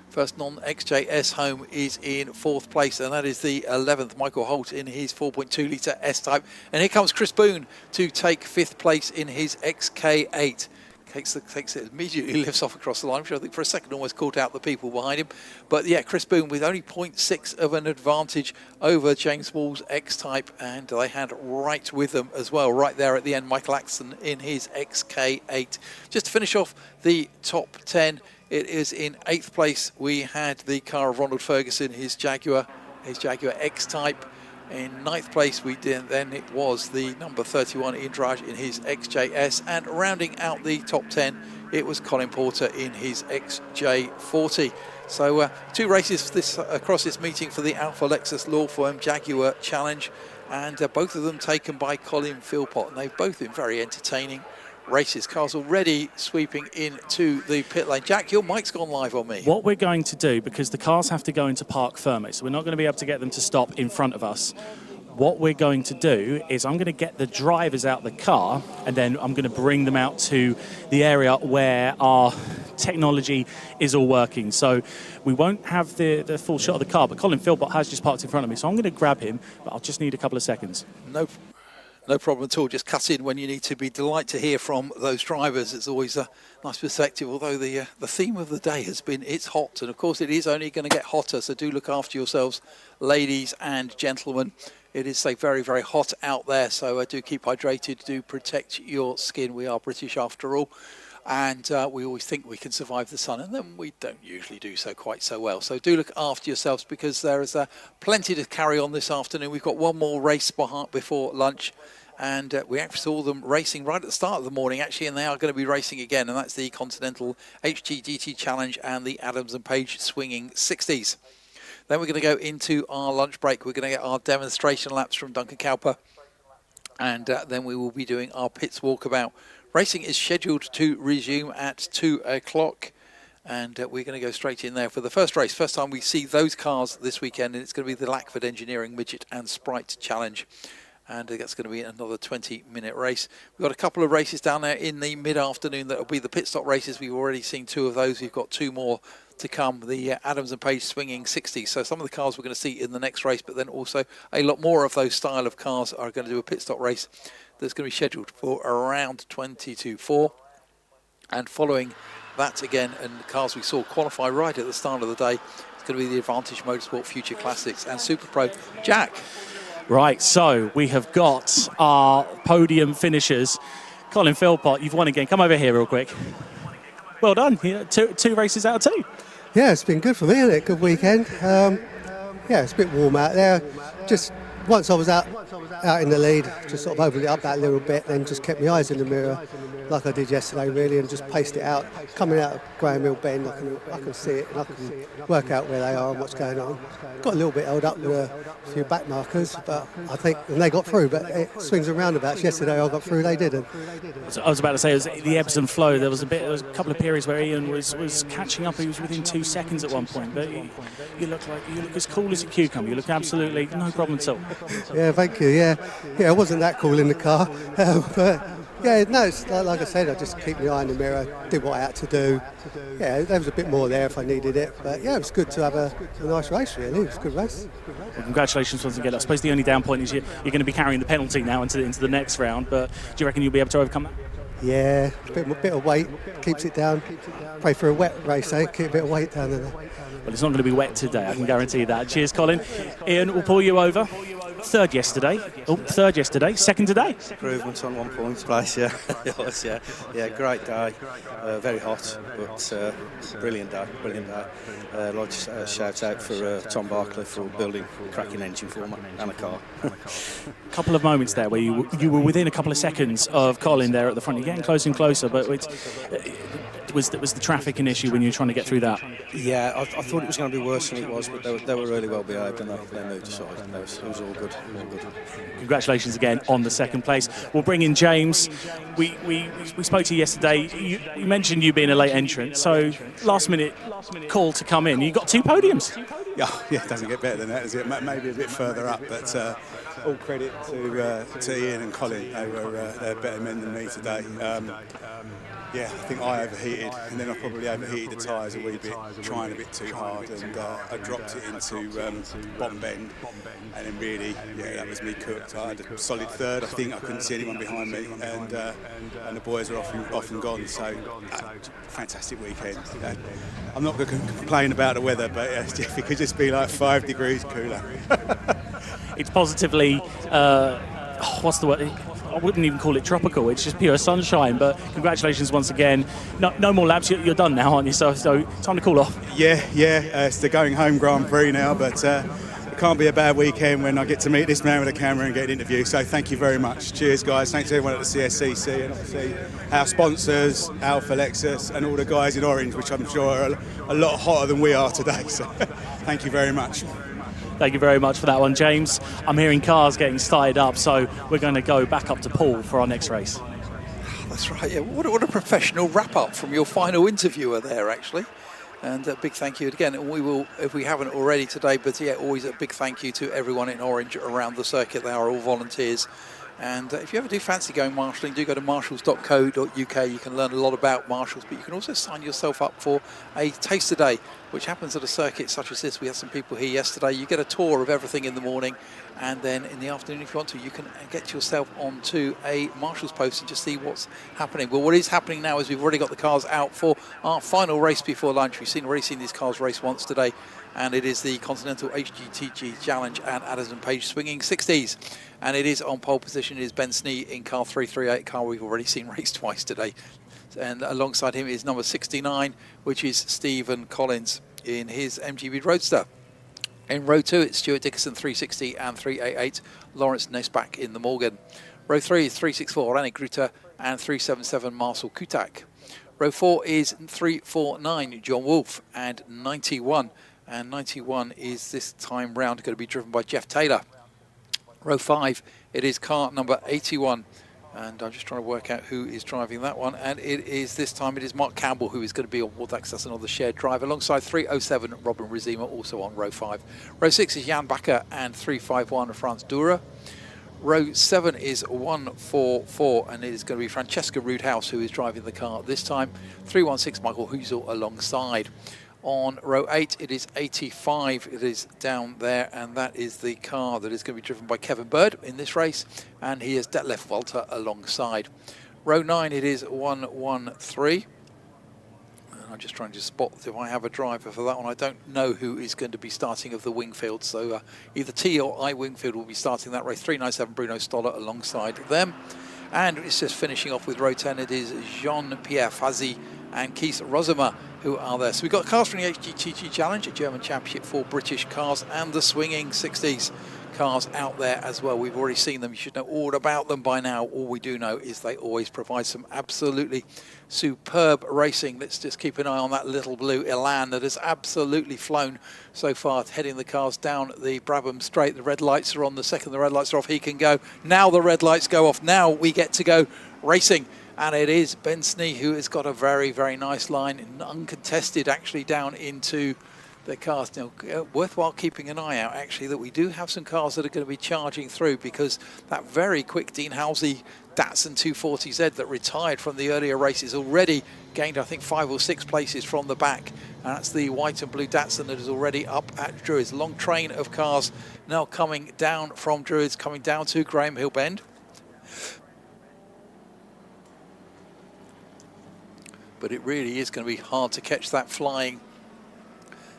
First non-XJS home is in 4th place, and that is the 11th, Michael Holt in his 4.2 litre S-Type. And here comes Chris Boone to take 5th place in his XK8. Takes it, immediately lifts off across the line, which I think for a second almost caught out the people behind him. But yeah, Chris Boone with only 0.6 of an advantage over James Wall's X-Type, and they had right with them as well, right there at the end, Michael Axton in his XK8. Just to finish off the top 10, it is in 8th place. We had the car of Ronald Ferguson, his Jaguar X-Type. In 9th place, then it was the number 31 Ian Drage in his XJS, and rounding out the top 10, it was Colin Porter in his XJ40. So 2 races across this meeting for the Alpha Lexus Law Firm Jaguar Challenge, and both of them taken by Colin Philpott, and they've both been very entertaining races. Cars already sweeping into the pit lane. Jack, your mic's gone live on me. What we're going to do, because the cars have to go into park firmly, so we're not going to be able to get them to stop in front of us. What we're going to do is I'm going to get the drivers out the car, and then I'm going to bring them out to the area where our technology is all working. So we won't have the full shot of the car, but Colin Philpott has just parked in front of me, so I'm going to grab him, but I'll just need a couple of seconds. No problem at all. Just cut in when you need to be. Delight to hear from those drivers. It's always a nice perspective, although the theme of the day has been it's hot. And, of course, it is only going to get hotter, so do look after yourselves, ladies and gentlemen. It is, say, very, very hot out there, so do keep hydrated. Do protect your skin. We are British after all. And we always think we can survive the sun, and then we don't usually do so quite so well. So do look after yourselves, because there is plenty to carry on this afternoon. We've got one more race before lunch, and we actually saw them racing right at the start of the morning, actually, and they are going to be racing again, and that's the Continental HGDT Challenge and the Adams and Page Swinging 60s. Then we're going to go into our lunch break. We're going to get our demonstration laps from Duncan Cowper, and then we will be doing our pits walkabout. Racing is scheduled to resume at 2 o'clock, and we're going to go straight in there for the first race. First time we see those cars this weekend, and it's going to be the Lackford Engineering Midget and Sprite Challenge, and that's going to be another 20-minute race. We've got a couple of races down there in the mid-afternoon that will be the pit stop races. We've already seen 2 of those. We've got 2 more to come, the Adams and Page Swinging 60. So some of the cars we're going to see in the next race, but then also a lot more of those style of cars are going to do a pit stop race that's going to be scheduled for around 20 to 4. And following that again, and the cars we saw qualify right at the start of the day, it's going to be the Advantage Motorsport Future Classics and Super Pro. Jack. Right, so we have got our podium finishers. Colin Philpott, you've won again. Come over here real quick. Well done. Two races out of 2. Yeah, it's been good for me, isn't it? Good weekend. Yeah, it's a bit warm out there. Just once I was out in the lead, just sort of opened it up that little bit, then just kept my eyes in the mirror like I did yesterday, really, and just paced it out. Coming out of Graham Hill Bend, I can see it, and I can work out where they are and what's going on. Got a little bit held up with a few back markers, but I think, and they got through, but it swings and roundabouts. Yesterday I got through, they didn't. I was about to say, it was the ebbs and flow. There was a couple of periods where Ian was catching up. He was within 2 seconds at one point, but you look as cool as a cucumber. You look absolutely no problem at all. Yeah, thank you. Yeah, it wasn't that cool in the car, but yeah, no, it's like I said, I just keep my eye in the mirror, did what I had to do. Yeah, there was a bit more there if I needed it, but yeah, it was good to have a nice race, really. It was a good race. Well, congratulations once again. I suppose the only down point is you're going to be carrying the penalty now into the next round, but do you reckon you'll be able to overcome that? Yeah, a bit of weight keeps it down. Pray for a wet race, eh? Keep a bit of weight down there. Well, it's not going to be wet today, I can guarantee you that. Cheers, Colin. Ian, we'll pull you over. Third yesterday, second today. Improvement on 1 point place, yeah. It was, yeah. Yeah, great day. Very hot, but brilliant day. I'd like to shout out for Tom Barclay for building a cracking engine for me and a car. A couple of moments there where you were within a couple of seconds of Colin there at the front. You're getting closer and closer, but was the traffic an issue when you were trying to get through that? Yeah, I thought it was going to be worse than it was, but they were really well behaved and they moved aside. It was all good. Congratulations again on the second place. We'll bring in James. We spoke to you yesterday. You mentioned you being a late entrant, so last minute call to come in. You got 2 podiums. Yeah, it doesn't get better than that, does it? Maybe a bit further up, but all credit to Ian and Colin. They're better men than me today. Yeah, I think I overheated, and then I probably overheated the tyres a wee bit, trying a bit too hard, and I dropped it into bottom bend, and then really, yeah, that was me cooked. I had a solid third. I think I couldn't see anyone behind me, and the boys are off and gone. So, fantastic weekend. I'm not going to complain about the weather, but if it could just be like 5 degrees cooler. It's positively, what's the word? I wouldn't even call it tropical. It's just pure sunshine. But congratulations once again. No more laps. You're done now, aren't you? So time to cool off. Yeah. It's the going home Grand Prix now, but it can't be a bad weekend when I get to meet this man with a camera and get an interview. So thank you very much. Cheers, guys. Thanks to everyone at the CSCC and obviously our sponsors, Alpha Lexus, and all the guys in orange, which I'm sure are a lot hotter than we are today. So thank you very much. Thank you very much for that one, James. I'm hearing cars getting started up, so we're going to go back up to Paul for our next race. That's right, yeah. What a professional wrap-up from your final interviewer there, actually. And a big thank you again. And we will, if we haven't already today, but yeah, always a big thank you to everyone in orange around the circuit. They are all volunteers And if you ever do fancy going marshalling, do go to marshals.co.uk. You can learn a lot about marshals, but you can also sign yourself up for a taster day, which happens at a circuit such as this. We had some people here yesterday. You get a tour of everything in the morning, and then in the afternoon, if you want to, you can get yourself onto a marshal's post and just see what's happening. Well, what is happening now is we've already got the cars out for our final race before lunch. We've already seen these cars race once today, and it is the Continental HGTG Challenge and Addison Page swinging 60s. And it is on pole position is Ben Snee in car 338, car we've already seen race twice today. And alongside him is number 69, which is Stephen Collins in his MGB Roadster. In row 2, it's Stuart Dickerson 360 and 388, Lawrence Nesbach in the Morgan. Row 3 is 364, Randy Gruter, and 377, Marcel Kutak. Row 4 is 349, John Wolfe, and 91. And 91 is this time round going to be driven by Jeff Taylor. Row 5, it is car number 81. And I'm just trying to work out who is driving that one. And it is, this time, it is Mark Campbell who is going to be on board that, because that's another shared drive. Alongside 307, Robin Rizima, also on row 5. Row 6 is Jan Bakker and 351, Franz Dura. Row 7 is 144, and it is going to be Francesca Roodhouse who is driving the car this time. 316, Michael Husel alongside. On row 8, it is 85. It is down there, and that is the car that is going to be driven by Kevin Bird in this race, and he is Detlef Walter alongside. Row 9, it is 113. And I'm just trying to spot if I have a driver for that one. I don't know who is going to be starting of the Wingfield, so either T or I Wingfield will be starting that race. 397, Bruno Stoller alongside them. And it's just finishing off with row 10. It is Jean-Pierre Fazi and Keith Rosimer who are there. So we've got cars from the HGTG Challenge, a German championship for British cars, and the swinging 60s cars out there as well. We've already seen them. You should know all about them by now. All we do know is they always provide some absolutely superb racing. Let's just keep an eye on that little blue Elan that has absolutely flown so far, heading the cars down the Brabham Straight. The red lights are on. The second the red lights are off, he can go. Now the red lights go off. Now we get to go racing. And it is Ben Snee who has got a very, very nice line, uncontested actually, down into the cars. Now, worthwhile keeping an eye out, actually, that we do have some cars that are going to be charging through, because that very quick Dean Halsey Datsun 240Z that retired from the earlier races already gained, I think, 5 or 6 places from the back. And that's the white and blue Datsun that is already up at Druids. Long train of cars now coming down from Druids, coming down to Graham Hill Bend. But it really is going to be hard to catch that flying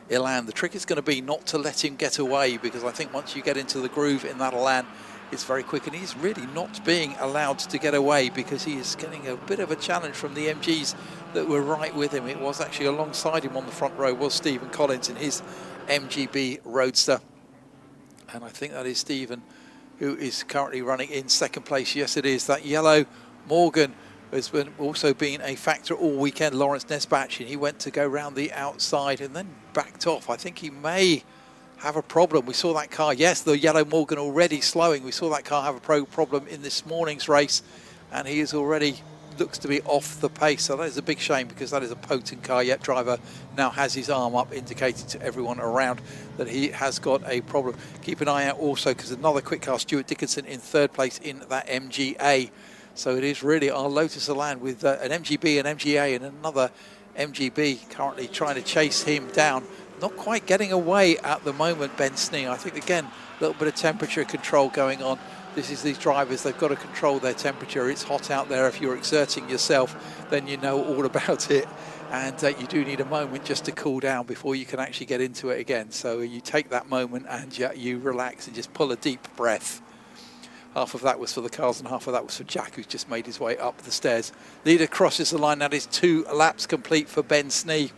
Elan. The trick is going to be not to let him get away, because I think once you get into the groove in that Elan, it's very quick, and he's really not being allowed to get away, because he is getting a bit of a challenge from the MGs that were right with him. It was actually alongside him on the front row was Stephen Collins in his MGB Roadster. And I think that is Stephen who is currently running in second place. Yes, it is. That yellow Morgan has also been a factor all weekend. Lawrence Nesbach, and he went to go round the outside and then backed off. I think he may have a problem. We saw that car, yes, the yellow Morgan already slowing. We saw that car have a problem in this morning's race, and he is already looks to be off the pace. So that is a big shame, because that is a potent car. Yet driver now has his arm up, indicating to everyone around that he has got a problem. Keep an eye out also, because another quick car, Stuart Dickinson in third place in that MGA. So it is really our Lotus Elan with an MGB, an MGA, and another MGB currently trying to chase him down. Not quite getting away at the moment, Ben Snee. I think, again, a little bit of temperature control going on. This is these drivers, they've got to control their temperature. It's hot out there. If you're exerting yourself, then you know all about it. And you do need a moment just to cool down before you can actually get into it again. So you take that moment and you relax and just pull a deep breath. Half of that was for the cars and half of that was for Jack, who's just made his way up the stairs. Leader crosses the line. That is 2 laps complete for Ben Snee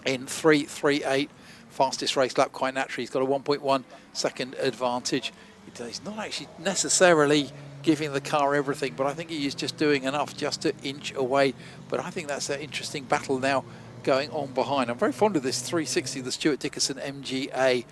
in 3:38. Fastest race lap, quite naturally. He's got a 1.1 second advantage. He's not actually necessarily giving the car everything, but I think he is just doing enough just to inch away. But I think that's an interesting battle now going on behind. I'm very fond of this 360, the Stuart Dickinson MGA.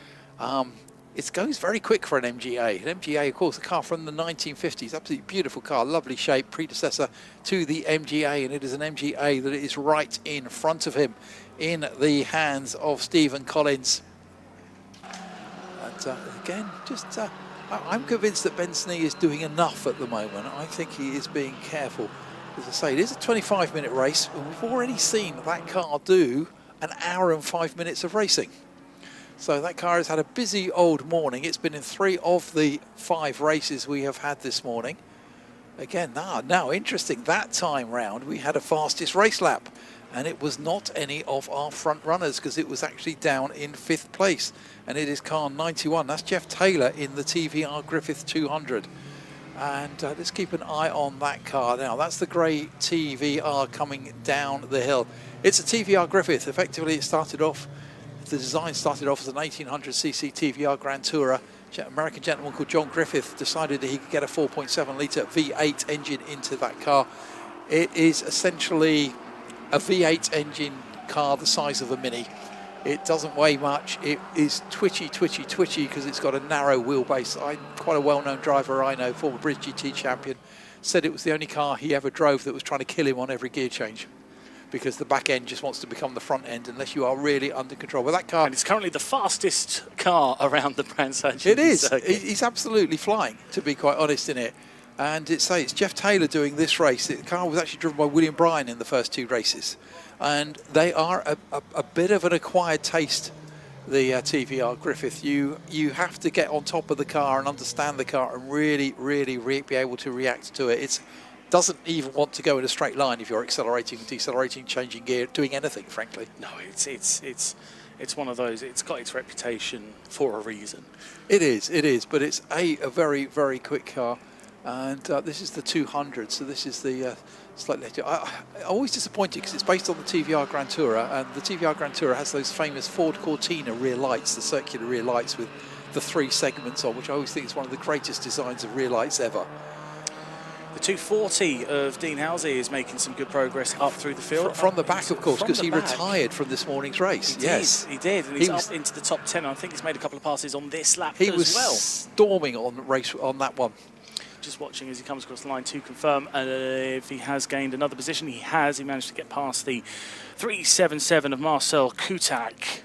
It goes very quick for an MGA. An MGA, of course, a car from the 1950s. Absolutely beautiful car, lovely shape, predecessor to the MGA. And it is an MGA that is right in front of him in the hands of Stephen Collins. And again, just I'm convinced that Ben Snee is doing enough at the moment. I think he is being careful. As I say, it is a 25-minute race, and we've already seen that car do an hour and 5 minutes of racing. So that car has had a busy old morning. It's been in 3 of the 5 races we have had this morning. Again, now interesting, that time round we had a fastest race lap, and it was not any of our front runners because it was actually down in 5th place, and it is car 91. That's Jeff Taylor in the TVR Griffith 200. And let's keep an eye on that car now. That's the grey TVR coming down the hill. It's a TVR Griffith. Effectively, the design started off as an 1800cc TVR Grand Tourer. American gentleman called John Griffith decided that he could get a 4.7 litre V8 engine into that car. It is essentially a V8 engine car the size of a Mini. It doesn't weigh much. It is twitchy because it's got a narrow wheelbase. Quite a well-known driver I know, former British GT champion, said it was the only car he ever drove that was trying to kill him on every gear change, because the back end just wants to become the front end unless you are really under control. But that car... And it's currently the fastest car around the Brands Hatch It is. Circuit. He's absolutely flying, to be quite honest, in it. And it's Jeff Taylor doing this race. The car was actually driven by William Bryan in the first 2 races. And they are a bit of an acquired taste, the TVR Griffith. You have to get on top of the car and understand the car and really be able to react to it. It doesn't even want to go in a straight line if you're accelerating, decelerating, changing gear, doing anything, frankly. No, it's one of those. It's got its reputation for a reason. It is, but it's a very quick car. And this is the 200, so this is the slightly later. I'm always disappointed because it's based on the TVR Grand Tourer, and the TVR Grand Tourer has those famous Ford Cortina rear lights, the circular rear lights with the 3 segments on, which I always think is one of the greatest designs of rear lights ever. The 240 of Dean Halsey is making some good progress up through the field. From the back, of course, because he retired from this morning's race. He did. And he's up into the top 10. I think he's made a couple of passes on this lap as well. He was storming on that one. Just watching as he comes across the line to confirm if he has gained another position. He has. He managed to get past the 377 of Marcel Kutak.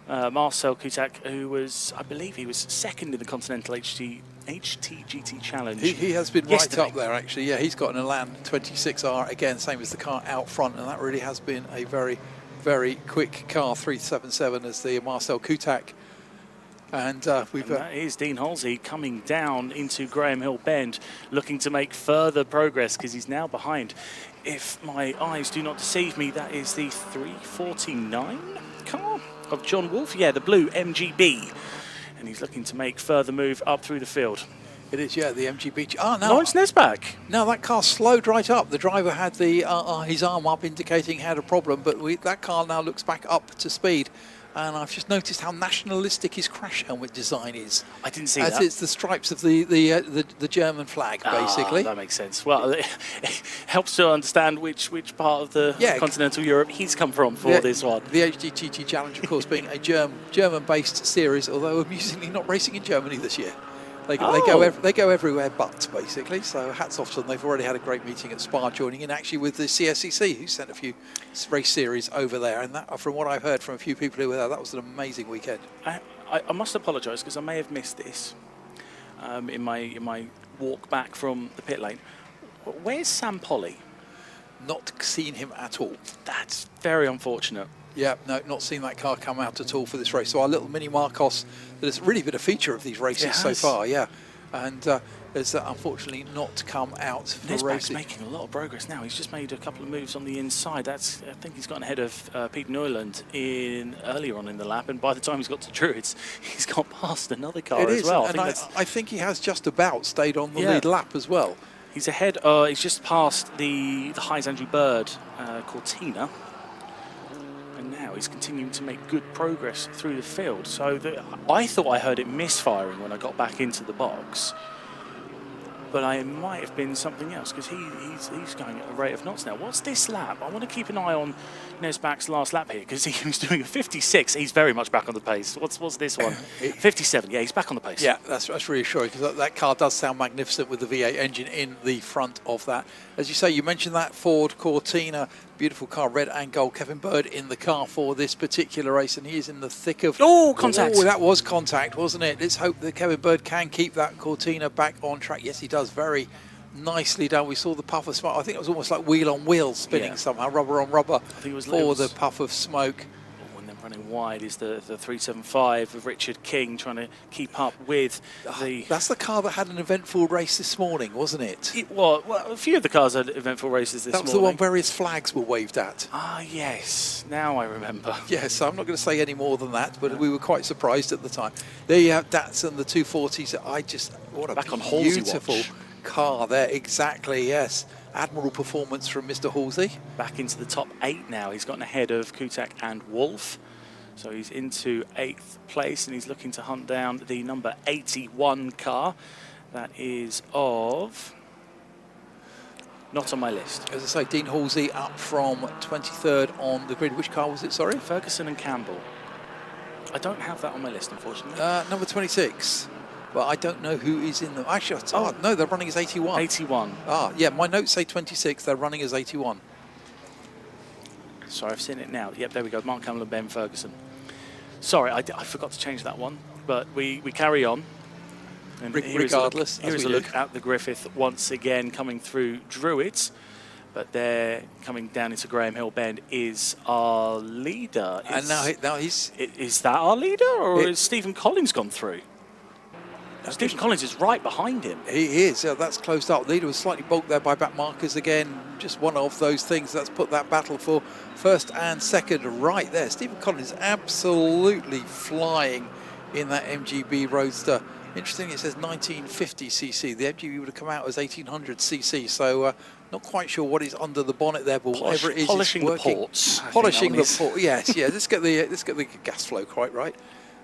Marcel Kutak, who was, I believe he was second in the Continental HTGT Challenge. He has been yesterday. right up there, actually. Yeah, he's got an Elan 26R, again, same as the car out front, and that really has been a very quick car, 377 as the Marcel Kutak. And that is Dean Halsey coming down into Graham Hill Bend, looking to make further progress because he's now behind. If my eyes do not deceive me, that is the 349 car of John Wolfe. Yeah, the blue MGB. And he's looking to make further move up through the field. It is, yeah, the MGB. Oh, no. Lawrence Nesback. No, that car slowed right up. The driver had his arm up, indicating he had a problem, but that car now looks back up to speed. And I've just noticed how nationalistic his crash helmet design is. I didn't see that. It's the stripes of the German flag, basically. That makes sense. Well, it helps to understand which part of the continental Europe he's come from for this one. The HDTT Challenge, of course, being a German-based series, although amusingly not racing in Germany this year. They go everywhere but, basically, so hats off to them. They've already had a great meeting at Spa, joining in actually with the CSCC, who sent a few race series over there, and that, from what I've heard from a few people who were there, that was an amazing weekend. I must apologise because I may have missed this in my walk back from the pit lane. Where's Sam Polly? Not seen him at all. That's very unfortunate. Yeah, no, not seen that car come out at all for this race. So our little Mini Marcos that has really been a feature of these races so far, yeah. And has unfortunately not come out for racing. Making a lot of progress now. He's just made a couple of moves on the inside. I think he's gotten ahead of Pete Neuland earlier on in the lap, and by the time he's got to Druids, he's got past another car as well. And I think he has just about stayed on the lead lap as well. He's ahead. He's just passed the Highs Andrew Bird Cortina. And now he's continuing to make good progress through the field. So I thought I heard it misfiring when I got back into the box, but it might have been something else because he's going at a rate of knots now. What's this lap? I want to keep an eye on Nesback's last lap here because he was doing a 56. He's very much back on the pace. What's this one? 57. Yeah, he's back on the pace. Yeah, that's reassuring because that car does sound magnificent with the V8 engine in the front of that. As you say, you mentioned that Ford Cortina Beautiful car, red and gold. Kevin Bird in the car for this particular race, and he is in the thick of... Oh, contact. Oh, that was contact, wasn't it? Let's hope that Kevin Bird can keep that Cortina back on track. Yes, he does. Very nicely done. We saw the puff of smoke. I think it was almost like wheel on wheel spinning somehow, rubber on rubber, for the puff of smoke. Running wide is the 375 of Richard King, trying to keep up with the... That's the car that had an eventful race this morning, wasn't it? It was. Well, a few of the cars had eventful races this morning. That was the one various flags were waved at. Ah, yes. Now I remember. Yes, I'm not going to say any more than that, but we were quite surprised at the time. There you have Datsun, the 240s. What a Back on beautiful Halsey car there. Exactly, yes. Admirable performance from Mr. Halsey. Back into the top 8 now. He's gotten ahead of Kutak and Wolf. So he's into 8th place, and he's looking to hunt down the number 81 car. That is of... Not on my list. As I say, Dean Halsey up from 23rd on the grid. Which car was it, sorry? Ferguson and Campbell. I don't have that on my list, unfortunately. Number 26. Well, I don't know who is in them. Actually, no, they're running as 81. 81. Ah, yeah, my notes say 26. They're running as 81. Sorry, I've seen it now. Yep, there we go. Mark Campbell and Ben Ferguson. Sorry, I forgot to change that one, but we carry on. And regardless, here's a look at the Griffith once again coming through Druids, but there coming down into Graham Hill Bend is our leader. And now he's... Is that our leader, or is Stephen Collins gone through? Stephen Collins is right behind him. He is. That's closed up. Leader was slightly bulked there by back markers again. Just one of those things that's put that battle for first and second right there. Stephen Collins absolutely flying in that MGB Roadster. Interesting, it says 1950cc. The MGB would have come out as 1800cc. So not quite sure what is under the bonnet there, but whatever it is, polishing it's working. The ports. Polishing the ports. Yes, yeah. Let's get the gas flow quite right.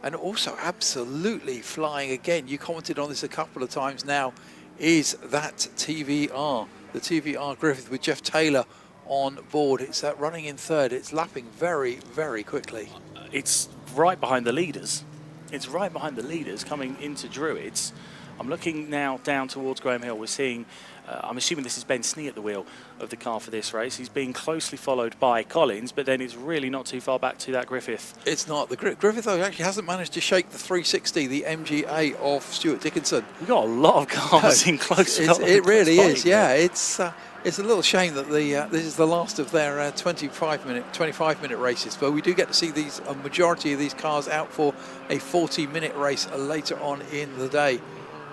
And also absolutely flying again. You commented on this a couple of times now. Is that TVR, the TVR Griffith with Jeff Taylor on board? It's running in third. It's lapping very, very quickly. It's right behind the leaders. It's right behind the leaders coming into Druids. I'm looking now down towards Graham Hill. We're seeing, I'm assuming this is Ben Snee at the wheel of the car for this race. He's being closely followed by Collins, but then it's really not too far back to that Griffith. It's not. The Griffith, though, actually hasn't managed to shake the 360, the MGA of Stuart Dickinson. We've got a lot of cars in close. It really is, yeah. It's a little shame that this is the last of their 25-minute races, but we do get to see a majority of these cars out for a 40-minute race later on in the day.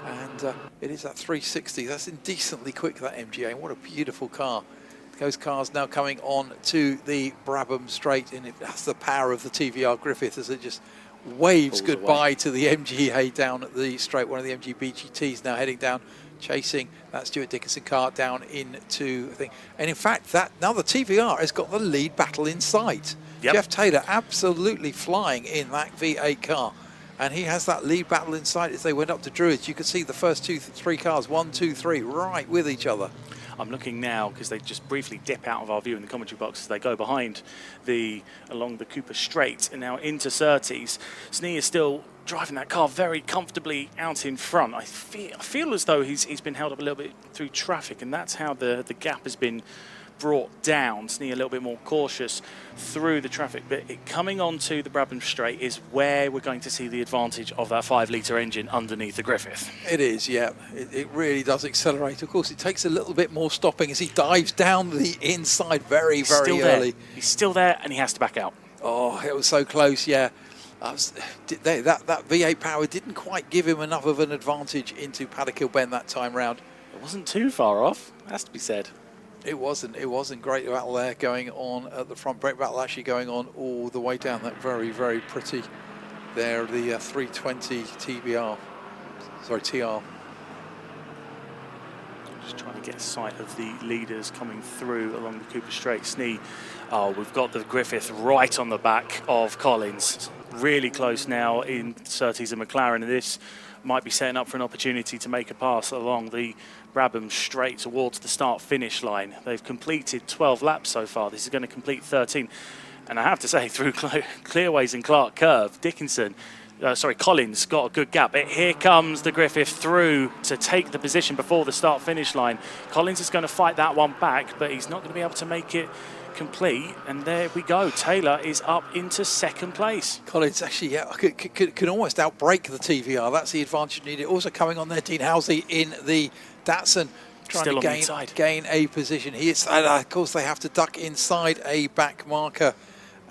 And it is that 360. That's indecently quick, that MGA. What a beautiful car. Those cars now coming on to the Brabham Straight, and that's the power of the TVR Griffith as it just waves goodbye to the MGA down at the straight. One of the MGB GTs now heading down, chasing that Stuart Dickinson car down into the thing. And in fact, now the TVR has got the lead battle in sight. Yep. Jeff Taylor absolutely flying in that V8 car. And he has that lead battle in sight as they went up to Druids. You could see the first three cars, 1, 2, 3, right with each other. I'm looking now because they just briefly dip out of our view in the commentary box as they go behind along the Cooper Straight and now into Surtees. Snee is still driving that car very comfortably out in front. I feel as though he's been held up a little bit through traffic, and that's how the gap has been brought down. Snee a little bit more cautious through the traffic, but coming onto the Brabham Straight is where we're going to see the advantage of that 5-litre engine underneath the Griffith. It is, yeah. It really does accelerate. Of course, it takes a little bit more stopping as he dives down the inside very, very early. He's still there, and he has to back out. Oh, it was so close, yeah. That V8 power didn't quite give him enough of an advantage into Paddock Hill Bend that time round. It wasn't too far off, has to be said. It wasn't great battle there going on at the front. Brake battle actually going on all the way down. That very, very pretty there, the 320 TBR. Sorry, TR. Just trying to get a sight of the leaders coming through along the Cooper Straight. Snee, we've got the Griffith right on the back of Collins. Really close now in Surtees and McLaren, and this might be setting up for an opportunity to make a pass along the Brabham Straight towards the start-finish line. They've completed 12 laps so far. This is going to complete 13. And I have to say, through Clearways and Clark Curve, Collins got a good gap. Here comes the Griffith through to take the position before the start-finish line. Collins is going to fight that one back, but he's not going to be able to make it complete, and there we go. Taylor is up into second place. Collins actually can almost outbrake the TVR. That's the advantage needed. Also coming on there, Dean Halsey in the Datsun, trying Still on the to inside. gain a position. And of course, they have to duck inside a back marker.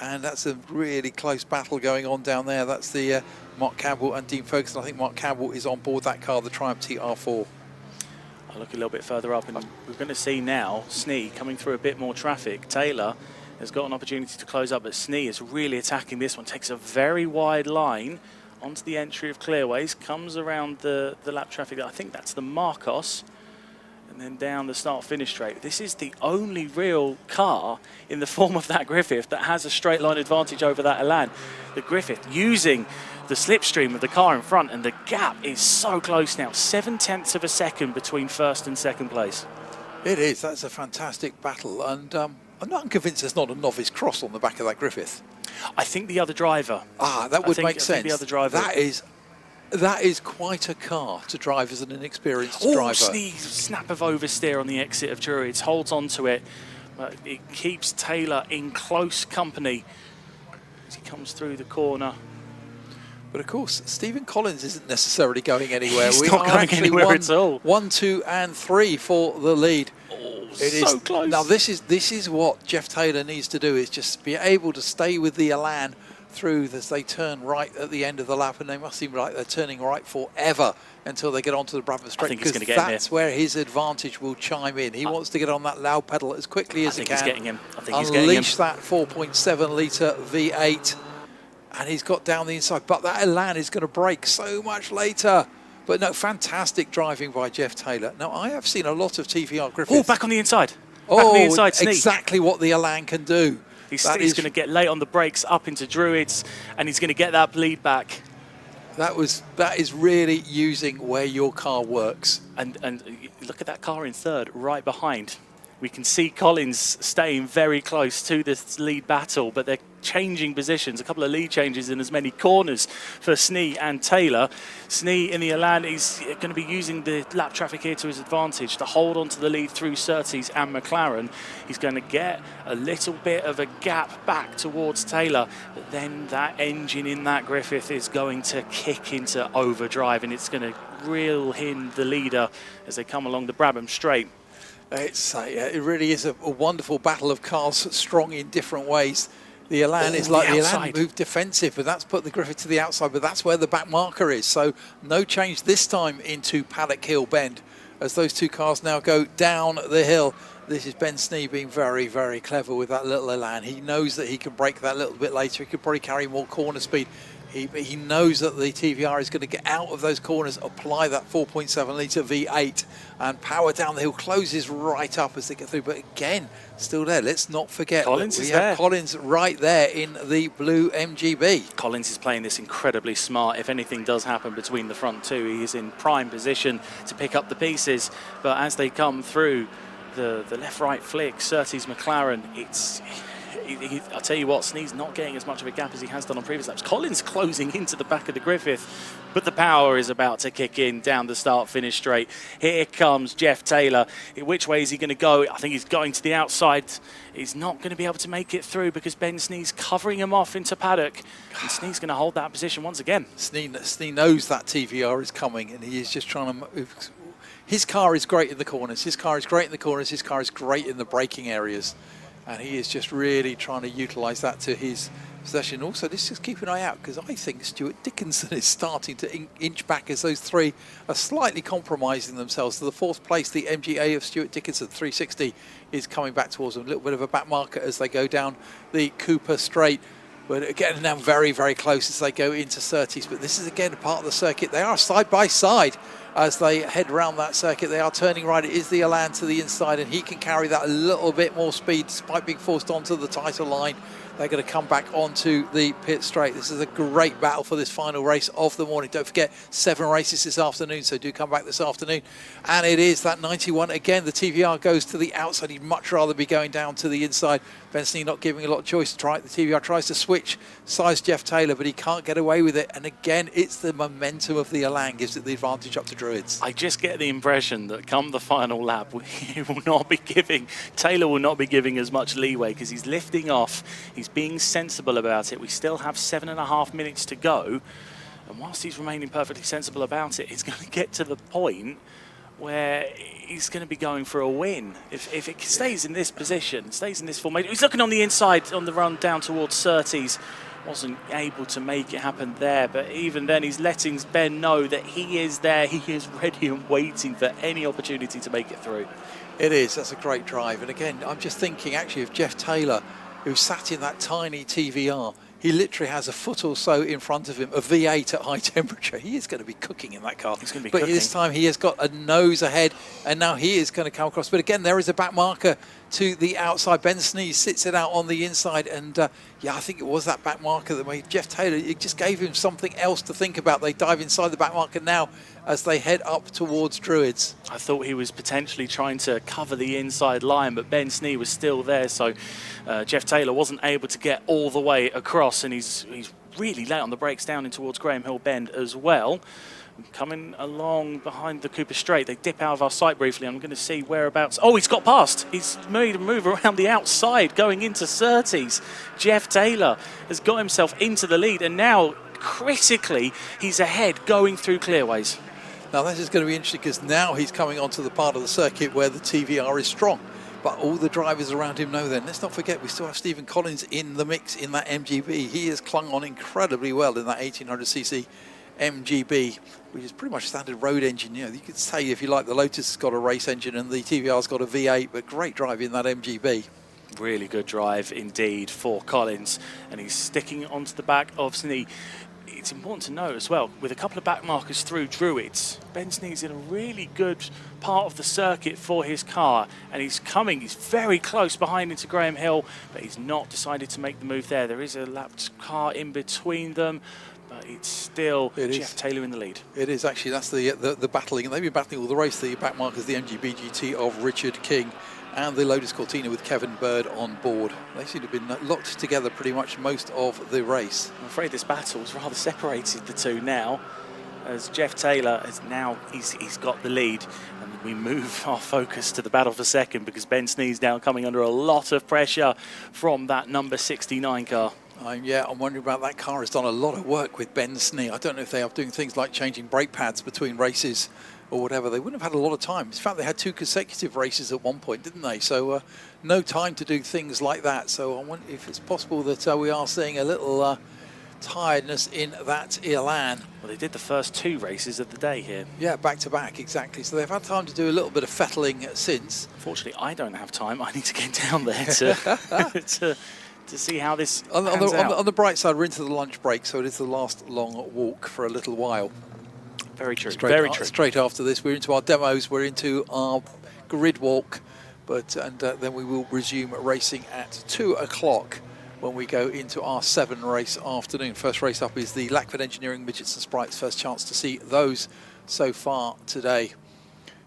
And that's a really close battle going on down there. That's the Mark Campbell and Dean Ferguson. I think Mark Campbell is on board that car, the Triumph TR4. I'll look a little bit further up, and we're going to see now Snee coming through a bit more traffic. Taylor has got an opportunity to close up, but Snee is really attacking this one. Takes a very wide line onto the entry of Clearways, comes around the lap traffic. I think that's the Marcos, and then down the start-finish straight. This is the only real car in the form of that Griffith that has a straight line advantage over that Elan. The Griffith using the slipstream of the car in front, and the gap is so close now. 0.7 of a second between first and second place. It is. That's a fantastic battle. And I'm not convinced there's not a novice cross on the back of that Griffith. I think the other driver. That would make sense. The other driver. That is quite a car to drive as an inexperienced driver. Sneeze, snap of oversteer on the exit of Druids, holds on to it, but it keeps Taylor in close company as he comes through the corner. But of course, Stephen Collins isn't necessarily going anywhere. He's not going anywhere at all. 1, 2, and 3 for the lead. So close. Now this is what Jeff Taylor needs to do, is just be able to stay with the Elan through as they turn right at the end of the lap, and they must seem like they're turning right forever until they get onto the Bradford Straight, because that's where his advantage will chime in. He wants to get on that loud pedal as quickly as he can. I think he's getting him. Unleash that 4.7 litre V8, and he's got down the inside. But that Elan is going to brake so much later. But no, fantastic driving by Jeff Taylor. Now, I have seen a lot of TVR Griffiths. Oh, back on the inside. Back on the inside, Sneak. Exactly what the Elan can do. He's going to get late on the brakes up into Druids, and he's going to get that bleed back. That is really using where your car works. And look at that car in third, right behind. We can see Collins staying very close to this lead battle, but they're changing positions. A couple of lead changes in as many corners for Snee and Taylor. Snee in the Elan is going to be using the lap traffic here to his advantage to hold on to the lead through Surtees and McLaren. He's going to get a little bit of a gap back towards Taylor, but then that engine in that Griffith is going to kick into overdrive, and it's going to reel in the leader as they come along the Brabham Straight. It really is a wonderful battle of cars, strong in different ways. The Elan is like the Elan moved defensive, but that's put the Griffith to the outside, but that's where the back marker is. So no change this time into Paddock Hill Bend as those two cars now go down the hill. This is Ben Snee being very, very clever with that little Elan. He knows that he can brake that little bit later. He could probably carry more corner speed. He knows that the TVR is going to get out of those corners, apply that 4.7 litre V8 and power down the hill, closes right up as they get through. But again, still there. Let's not forget Collins we is have there. Collins right there in the blue MGB. Collins is playing this incredibly smart. If anything does happen between the front two, he is in prime position to pick up the pieces. But as they come through the left-right flick, Surtees McLaren, I'll tell you what, Snee's not getting as much of a gap as he has done on previous laps. Collins closing into the back of the Griffith, but the power is about to kick in down the start-finish straight. Here comes Jeff Taylor. Which way is he going to go? I think he's going to the outside. He's not going to be able to make it through because Ben Snee's covering him off into Paddock, and Snee's going to hold that position once again. Snee knows that TVR is coming, and he is just trying to move. His car is great in the corners. His car is great in the corners. His car is great in the braking areas. And he is just really trying to utilise that to his possession. Also, let's just keep an eye out, because I think Stuart Dickinson is starting to inch back as those three are slightly compromising themselves. To the fourth place, the MGA of Stuart Dickinson, 360, is coming back towards them. A little bit of a back marker as they go down the Cooper Straight. But again, now very, very close as they go into Surtees. But this is, again, part of the circuit. They are side by side as they head around that circuit. They are turning right. It is the Elan to the inside, and he can carry that a little bit more speed despite being forced onto the title line. They're going to come back onto the pit straight. This is a great battle for this final race of the morning. Don't forget, 7 races this afternoon, so do come back this afternoon. And it is that 91. Again, the TVR goes to the outside. He'd much rather be going down to the inside. Ben Snee not giving a lot of choice to try it. The TVR tries to switch size Jeff Taylor, but he can't get away with it. And again, it's the momentum of the Elan gives it the advantage up to Druids. I just get the impression that come the final lap, Taylor will not be giving as much leeway because he's lifting off. He's being sensible about it. We still have 7.5 minutes to go. And whilst he's remaining perfectly sensible about it, he's going to get to the point where he's going to be going for a win. If it stays in this position, stays in this formation. He's looking on the inside on the run down towards Surtees. Wasn't able to make it happen there, but even then he's letting Ben know that he is there, he is ready and waiting for any opportunity to make it through. It is, that's a great drive. And again, I'm just thinking actually of Jeff Taylor, who sat in that tiny TVR. He literally has a foot or so in front of him, a V8 at high temperature. He is going to be cooking in that car. He's going to be but cooking. This time he has got a nose ahead, and now he is going to come across. But again, there is a back marker to the outside. Ben Sneeze sits it out on the inside, and yeah, I think it was that back marker that made Jeff Taylor. It just gave him something else to think about. They dive inside the back marker now as they head up towards Druids. I thought he was potentially trying to cover the inside line, but Ben Snee was still there, so Jeff Taylor wasn't able to get all the way across, and he's really late on the brakes down in towards Graham Hill Bend as well. Coming along behind the Cooper Straight, they dip out of our sight briefly. I'm going to see whereabouts. Oh, he's got past. He's made a move around the outside, going into Surtees. Jeff Taylor has got himself into the lead, and now, critically, he's ahead going through clearways. Now this is going to be interesting because now he's coming onto the part of the circuit where the TVR is strong. But all the drivers around him know then. Let's not forget, we still have Stephen Collins in the mix in that MGB. He has clung on incredibly well in that 1800cc MGB, which is pretty much standard road engine. You know, you could say, if you like, the Lotus has got a race engine and the TVR's got a V8, but great drive in that MGB. Really good drive indeed for Collins, and he's sticking onto the back of Snee. It's important to note as well, with a couple of back markers through Druids, Ben Snee's in a really good part of the circuit for his car, and he's very close behind into Graham Hill, but he's not decided to make the move there. There is a lapped car in between them, but it's still Jeff Taylor in the lead. It is actually, that's the battling, and they've been battling all the race, the back markers, the MGB GT of Richard King and the Lotus Cortina with Kevin Bird on board. They seem to have been locked together pretty much most of the race. I'm afraid this battle's rather separated the two now, as Jeff Taylor has now, he's got the lead, and we move our focus to the battle for second because Ben Snee's now coming under a lot of pressure from that number 69 car. Yeah, I'm wondering about that car. Has done a lot of work with Ben Snee. I don't know if they are doing things like changing brake pads between races or whatever. They wouldn't have had a lot of time. In fact, they had 2 consecutive races at one point, didn't they? So no time to do things like that. So I wonder if it's possible that we are seeing a little tiredness in that Elan. Well, they did the first 2 races of the day here. Yeah, back to back, exactly. So they've had time to do a little bit of fettling since. Fortunately, I don't have time. I need to get down there to to see how this on the bright side, we're into the lunch break, so it is the last long walk for a little while. Very true. Very true. Straight after this, we're into our demos, we're into our grid walk, then we will resume racing at 2 o'clock when we go into our 7 race afternoon. First race up is the Lackford Engineering Midgets and Sprites. First chance to see those so far today.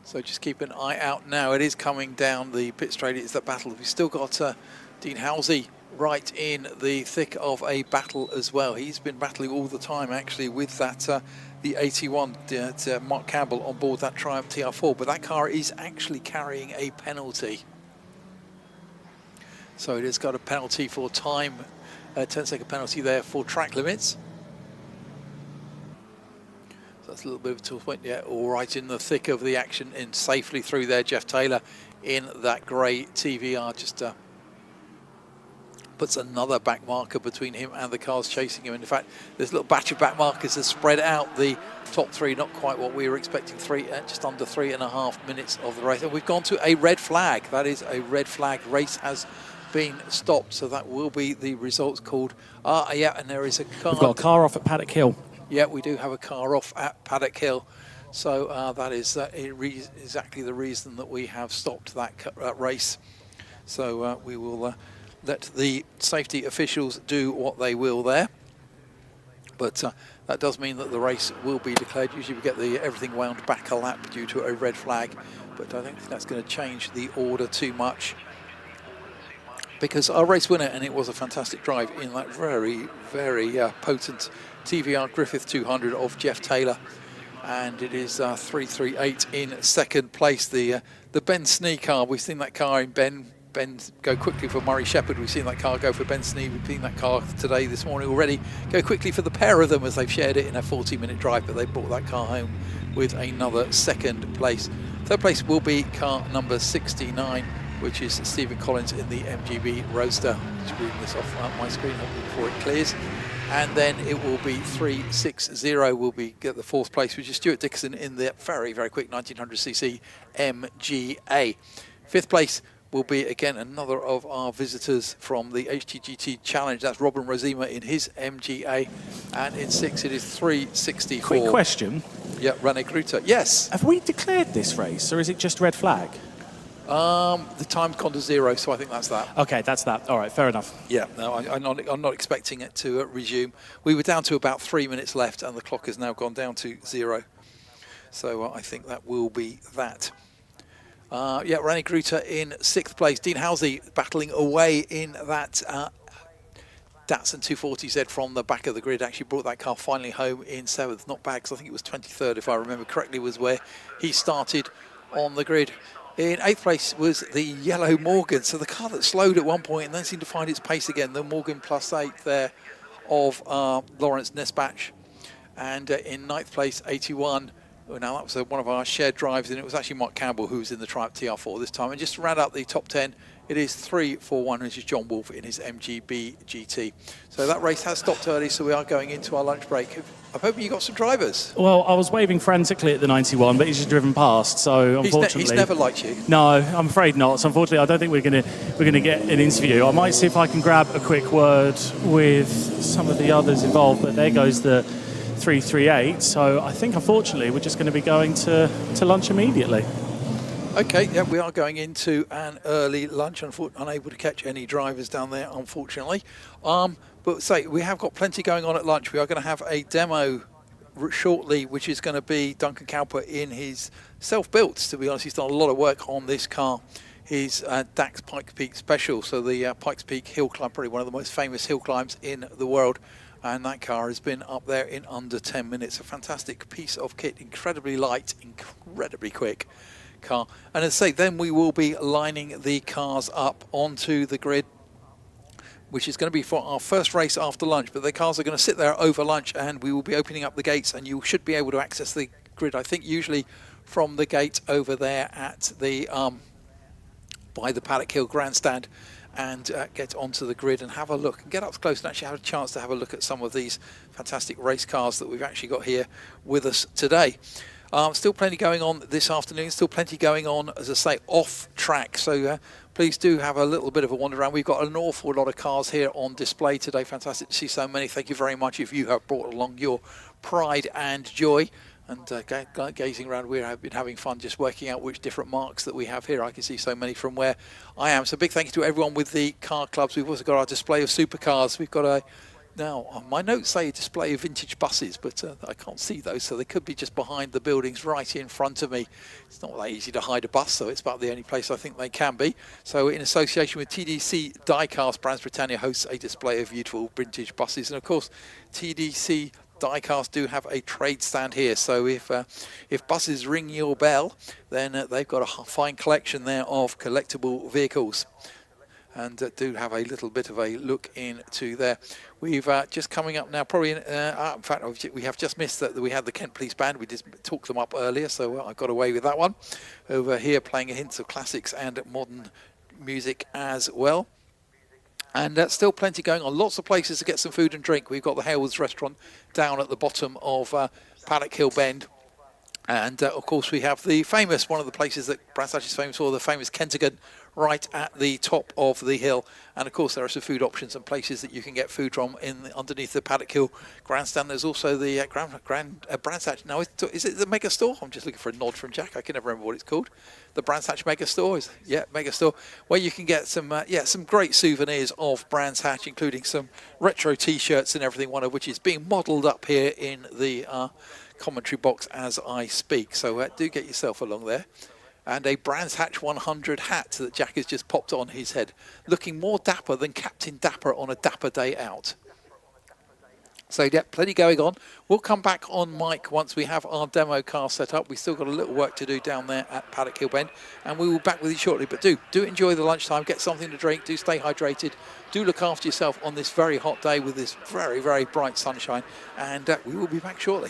So just keep an eye out now. It is coming down the pit straight. It's that battle. We've still got Dean Halsey right in the thick of a battle as well. He's been battling all the time actually with that the 81 Mark Campbell on board that Triumph TR4, but that car is actually carrying a penalty. So it has got a penalty for time, 10-second penalty there for track limits. So that's a little bit of a tough point. Yeah, all right in the thick of the action and safely through there. Jeff Taylor in that grey TVR just puts another back marker between him and the cars chasing him. And in fact, there's a little batch of back markers that spread out the top 3, not quite what we were expecting, just under 3.5 minutes of the race. And we've gone to a red flag. That is a red flag. Race has been stopped, so that will be the results called. Yeah, and there is a car. We've got a car off at Paddock Hill. Yeah, we do have a car off at Paddock Hill. So that is exactly the reason that we have stopped that race. So we will let the safety officials do what they will there. But that does mean that the race will be declared. Usually we get everything wound back a lap due to a red flag, but I don't think that's going to change the order too much, because our race winner, and it was a fantastic drive in that very, very potent TVR Griffith 200 of Jeff Taylor, and it is 338 in second place. The Ben Snee car, we've seen that car in Ben go quickly for Murray Shepherd. We've seen that car go for Ben Snee. We've seen that car today, this morning already, go quickly for the pair of them as they've shared it in a 40-minute drive, but they brought that car home with another second place. Third place will be car number 69, which is Stephen Collins in the MGB Roadster. Just reading this off my screen before it clears. And then it will be 360 will be get the fourth place, which is Stuart Dickinson in the very, very quick 1900cc MGA. Fifth place will be, again, another of our visitors from the HTGT Challenge. That's Robin Rosima in his MGA. And in sixth, it is 364. Quick question. Yeah, Rene Gruter. Yes. Have we declared this race, or is it just red flag? The time's gone to 0, so I think that's that. Okay, that's that. All right, fair enough. Yeah, no, I'm not expecting it to resume. We were down to about 3 minutes left, and the clock has now gone down to 0. So I think that will be that. Yeah, Rene Gruter in sixth place. Dean Halsey battling away in that Datsun 240Z from the back of the grid. Actually brought that car finally home in seventh. Not bad, because I think it was 23rd, if I remember correctly, was where he started on the grid. In eighth place was the yellow Morgan. So the car that slowed at one point and then seemed to find its pace again. The Morgan +8 there of Lawrence Nesbach. And in ninth place, 81. Well, now that was one of our shared drives, and it was actually Mark Campbell who was in the Triumph TR4 this time. And just to round out the top 10, it is 341, which is John Wolfe in his MGB GT. So that race has stopped early, so we are going into our lunch break. I'm hoping you got some drivers. Well, I was waving frantically at the 91, but he's just driven past. So unfortunately, he's never liked you. No, I'm afraid not. So unfortunately, I don't think we're going to get an interview. I might see if I can grab a quick word with some of the others involved. But there goes the 338. So I think unfortunately we're just going to be going to lunch immediately. Okay, yeah, we are going into an early lunch. Unable to catch any drivers down there, unfortunately. But say we have got plenty going on at lunch. We are going to have a demo shortly, which is going to be Duncan Cowper in his self-built. To be honest, he's done a lot of work on this car. His Dax Pikes Peak Special, so the Pikes Peak hill climb, probably one of the most famous hill climbs in the world. And that car has been up there in under 10 minutes. A fantastic piece of kit, incredibly light, incredibly quick car. And as I say, then we will be lining the cars up onto the grid, which is going to be for our first race after lunch. But the cars are going to sit there over lunch, and we will be opening up the gates, and you should be able to access the grid, I think, usually from the gate over there at the by the Paddock Hill Grandstand, and get onto the grid and have a look and get up close and actually have a chance to have a look at some of these fantastic race cars that we've actually got here with us today. Still plenty going on this afternoon, still plenty going on, as I say, off track. So please do have a little bit of a wander around. We've got an awful lot of cars here on display today. Fantastic to see so many. Thank you very much if you have brought along your pride and joy. And gazing around, we've been having fun just working out which different marks that we have here. I can see so many from where I am. So big thank you to everyone with the car clubs. We've also got our display of supercars. We've got now my notes say a display of vintage buses, but I can't see those, so they could be just behind the buildings right in front of me. It's not that easy to hide a bus, so it's about the only place I think they can be. So in association with TDC Diecast, Brands Britannia hosts a display of beautiful vintage buses. And of course, TDC Diecast do have a trade stand here, so if buses ring your bell, then they've got a fine collection there of collectible vehicles, and do have a little bit of a look into there. We've just coming up now, probably in fact we have just missed that we had the Kent Police Band. We just talked them up earlier, so I got away with that one. Over here playing a hint of classics and modern music as well. And still plenty going on. Lots of places to get some food and drink. We've got the Haywoods restaurant down at the bottom of Paddock Hill Bend. And of course we have the famous, one of the places that Brands Hatch is famous for, the famous Kentagon, right at the top of the hill. And of course there are some food options and places that you can get food from underneath the Paddock Hill Grandstand. There's also the Brands Hatch. Now, is it the Mega Store? I'm just looking for a nod from Jack. I can never remember what it's called. The Brands Hatch Mega Store Mega Store, where you can get some some great souvenirs of Brands Hatch, including some retro T-shirts and everything. One of which is being modelled up here in the commentary box as I speak. So do get yourself along there. And a Brands Hatch 100 hat that Jack has just popped on his head, looking more dapper than Captain Dapper on a dapper day out. So, yeah, plenty going on. We'll come back on mic once we have our demo car set up. We've still got a little work to do down there at Paddock Hill Bend, and we will be back with you shortly. But do enjoy the lunchtime, get something to drink, do stay hydrated, do look after yourself on this very hot day with this very, very bright sunshine, and we will be back shortly.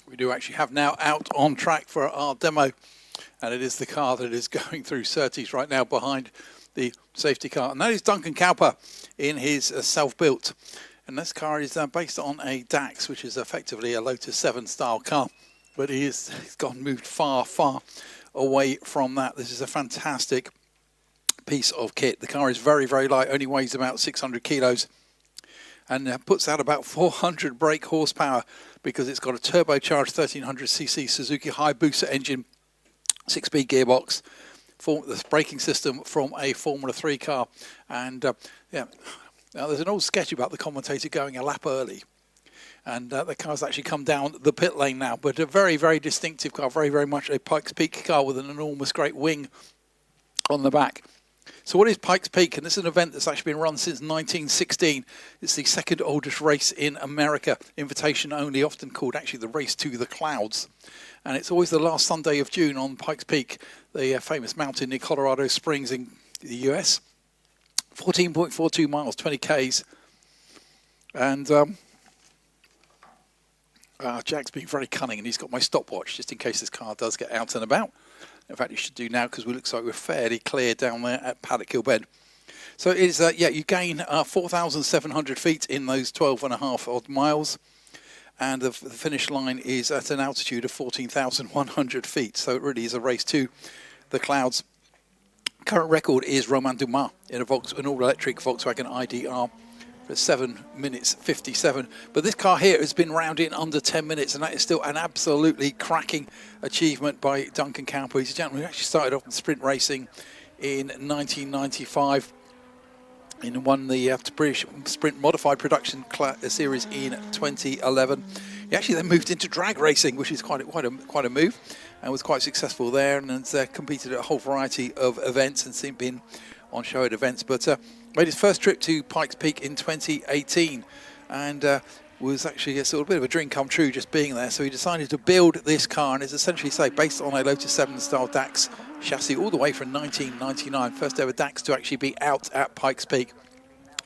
We do actually have now out on track for our demo, and it is the car that is going through Surtees right now behind the safety car, and that is Duncan Cowper in his self-built. And this car is based on a DAX, which is effectively a Lotus 7 style car, but he's moved far away from that. This is a fantastic piece of kit. The car is very, very light, only weighs about 600 kilos, and puts out about 400 brake horsepower because it's got a turbocharged 1300cc Suzuki Hayabusa engine, 6-speed gearbox, the braking system from a Formula 3 car. And yeah, now there's an old sketch about the commentator going a lap early, and the car's actually come down the pit lane now, but a very, very distinctive car, very, very much a Pikes Peak car with an enormous great wing on the back. So what is Pikes Peak? And this is an event that's actually been run since 1916. It's the second oldest race in America, invitation only, often called actually the Race to the Clouds. And it's always the last Sunday of June on Pikes Peak, the famous mountain near Colorado Springs in the US. 14.42 miles, 20 Ks. And Jack's being very cunning, and he's got my stopwatch just in case this car does get out and about. In fact, he should do now because we looks like we're fairly clear down there at Paddock Hill Bend. So it is, yeah, you gain 4,700 feet in those 12.5 odd miles. And the finish line is at an altitude of 14,100 feet. So it really is a race to the clouds. Current record is Romain Dumas in an all-electric Volkswagen IDR for 7 minutes 57. But this car here has been round in under 10 minutes, and that is still an absolutely cracking achievement by Duncan Cowper. He's a gentleman who actually started off in sprint racing in 1995 and won the British Sprint Modified Production Series in 2011. He actually then moved into drag racing, which is quite a move, and was quite successful there, and has competed at a whole variety of events and been on show at events. But made his first trip to Pikes Peak in 2018, and was actually a sort of bit of a dream come true just being there. So he decided to build this car, and it's essentially based on a Lotus 7 style DAX chassis all the way from 1999. First ever DAX to actually be out at Pikes Peak.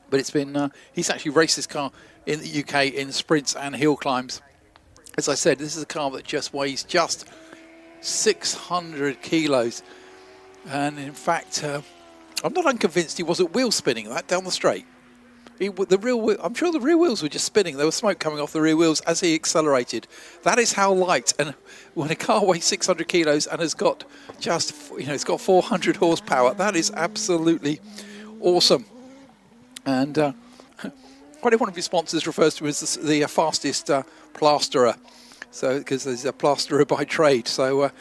But it's been, he's actually raced this car in the UK in sprints and hill climbs. As I said, this is a car that just weighs just 600 kilos. And in fact, I'm not unconvinced he wasn't wheel spinning that down the straight. I'm sure the rear wheels were just spinning. There was smoke coming off the rear wheels as he accelerated. That is how light. And when a car weighs 600 kilos and has got just, it's got 400 horsepower, that is absolutely awesome. And one of his sponsors refers to him as the fastest plasterer. So, because he's a plasterer by trade. So,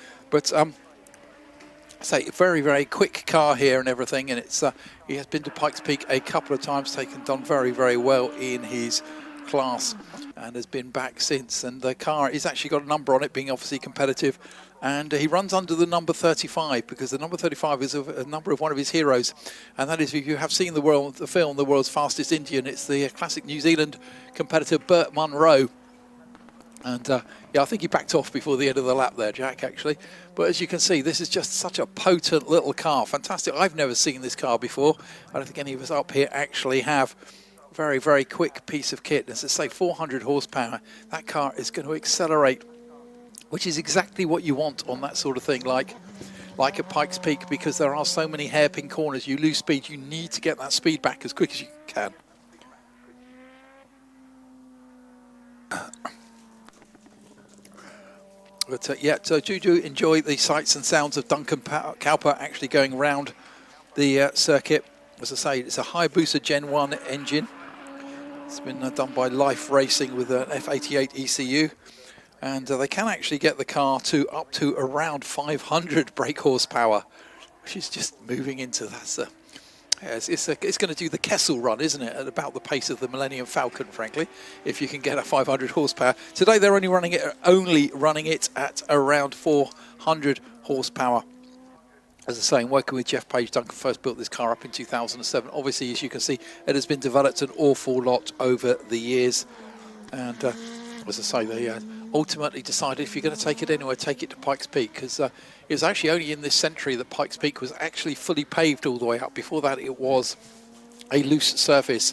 say very, very quick car here and everything, and it's he has been to Pikes Peak a couple of times, done very, very well in his class, and has been back since. And the car is actually got a number on it, being obviously competitive, and he runs under the number 35 because the number 35 is a number of one of his heroes, and that is, if you have seen the film The World's Fastest Indian, it's the classic New Zealand competitor Burt Munro. And yeah, I think he backed off before the end of the lap there, Jack, actually. But as you can see, this is just such a potent little car. Fantastic. I've never seen this car before. I don't think any of us up here actually have. Very, very quick piece of kit. As I say, 400 horsepower. That car is going to accelerate, which is exactly what you want on that sort of thing, like at Pikes Peak, because there are so many hairpin corners. You lose speed. You need to get that speed back as quick as you can. But yeah, so do enjoy the sights and sounds of Duncan Cowper actually going around the circuit. As I say, it's a Hayabusa Gen 1 engine. It's been done by Life Racing with an F88 ECU. And they can actually get the car up to around 500 brake horsepower, which is just moving into that. It's going to do the Kessel run, isn't it, at about the pace of the Millennium Falcon, frankly, if you can get a 500 horsepower. Today they're only running it at around 400 horsepower. As I say, working with Jeff Page, Duncan first built this car up in 2007. Obviously, as you can see, it has been developed an awful lot over the years. And as I say, they ultimately decided if you're going to take it anywhere, take it to Pikes Peak, because it was actually only in this century that Pikes Peak was actually fully paved all the way up. Before that, it was a loose surface,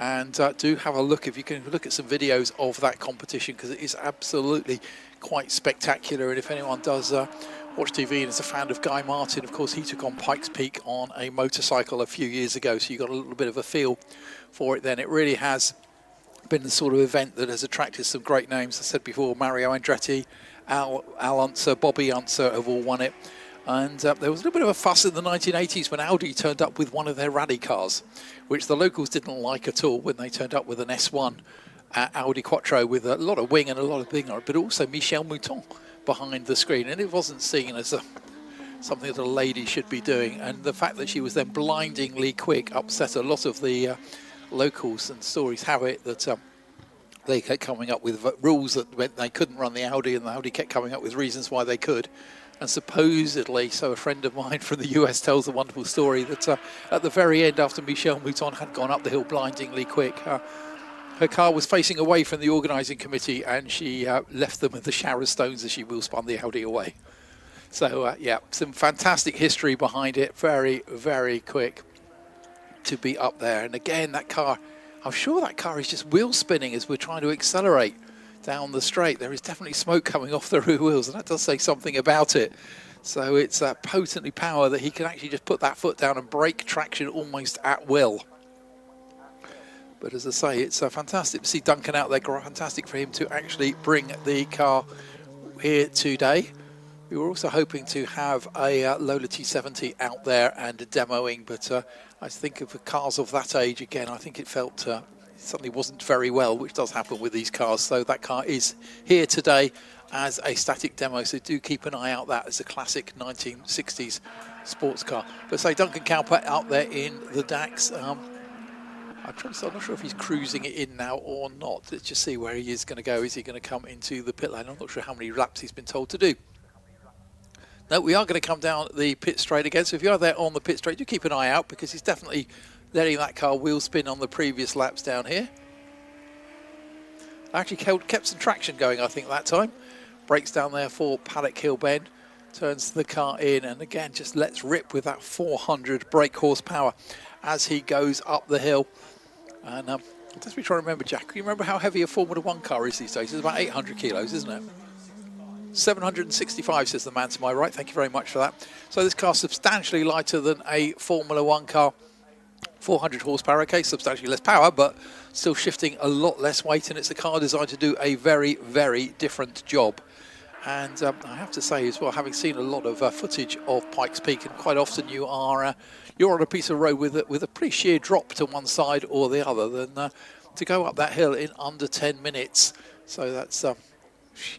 And do have a look, if you can look at some videos of that competition, because it is absolutely quite spectacular. And if anyone does watch TV and is a fan of Guy Martin, of course, he took on Pikes Peak on a motorcycle a few years ago, so you got a little bit of a feel for it then. It really has been the sort of event that has attracted some great names. I said before, Mario Andretti, Al Unser, Bobby Unser have all won it. And there was a little bit of a fuss in the 1980s when Audi turned up with one of their rally cars, which the locals didn't like at all when they turned up with an S1 Audi Quattro with a lot of wing and a lot of thing on it, but also Michel Mouton behind the screen. And it wasn't seen as something that a lady should be doing. And the fact that she was then blindingly quick upset a lot of the locals, and stories have it that they kept coming up with rules that meant they couldn't run the Audi, and the Audi kept coming up with reasons why they could. And supposedly, so a friend of mine from the US tells a wonderful story that at the very end, after Michel Mouton had gone up the hill blindingly quick, her car was facing away from the organising committee, and she left them with the shower of stones as she wheel spun the Audi away. So yeah, some fantastic history behind it. Very, very quick to be up there. And again, that car, I'm sure that car is just wheel spinning as we're trying to accelerate down the straight. There is definitely smoke coming off the rear wheels, and that does say something about it. So it's potently power that he can actually just put that foot down and break traction almost at will. But as I say, it's fantastic to see Duncan out there. Fantastic for him to actually bring the car here today. We were also hoping to have a Lola T70 out there and demoing, but I think of cars of that age, again, I think it felt suddenly wasn't very well, which does happen with these cars. So that car is here today as a static demo, so do keep an eye out. That is a classic 1960s sports car. But say Duncan Cowper out there in the DAX. I'm not sure if he's cruising it in now or not. Let's just see where he is going to go. Is he going to come into the pit lane? I'm not sure how many laps he's been told to do. No, we are going to come down the pit straight again. So if you are there on the pit straight, do keep an eye out, because he's definitely letting that car wheel spin on the previous laps down here. Actually kept some traction going, I think, that time. Brakes down there for Paddock Hill Bend. Turns the car in, and again, just lets rip with that 400 brake horsepower as he goes up the hill. And let's be trying to remember, Jack, can you remember how heavy a Formula One car is these days? It's about 800 kilos, isn't it? 765, says the man to my right. Thank you very much for that. So this car's substantially lighter than a Formula One car. 400 horsepower, okay, substantially less power, but still shifting a lot less weight, and it's a car designed to do a very, very different job. And I have to say as well, having seen a lot of footage of Pikes Peak, and quite often you're on a piece of road with a pretty sheer drop to one side or the other, then to go up that hill in under 10 minutes. So that's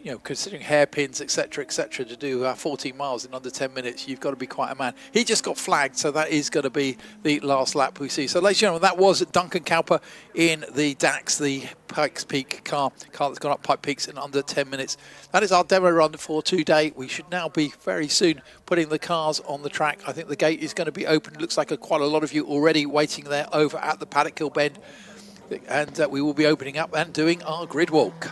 you know, considering hairpins, etc., to do 14 miles in under 10 minutes, you've got to be quite a man. He just got flagged, so that is going to be the last lap we see. So, ladies and gentlemen, that was Duncan Cowper in the DAX, the Pikes Peak car that's gone up Pikes Peaks in under 10 minutes. That is our demo run for today. We should now be very soon putting the cars on the track. I think the gate is going to be open. It looks like quite a lot of you already waiting there over at the Paddock Hill Bend. And we will be opening up and doing our grid walk.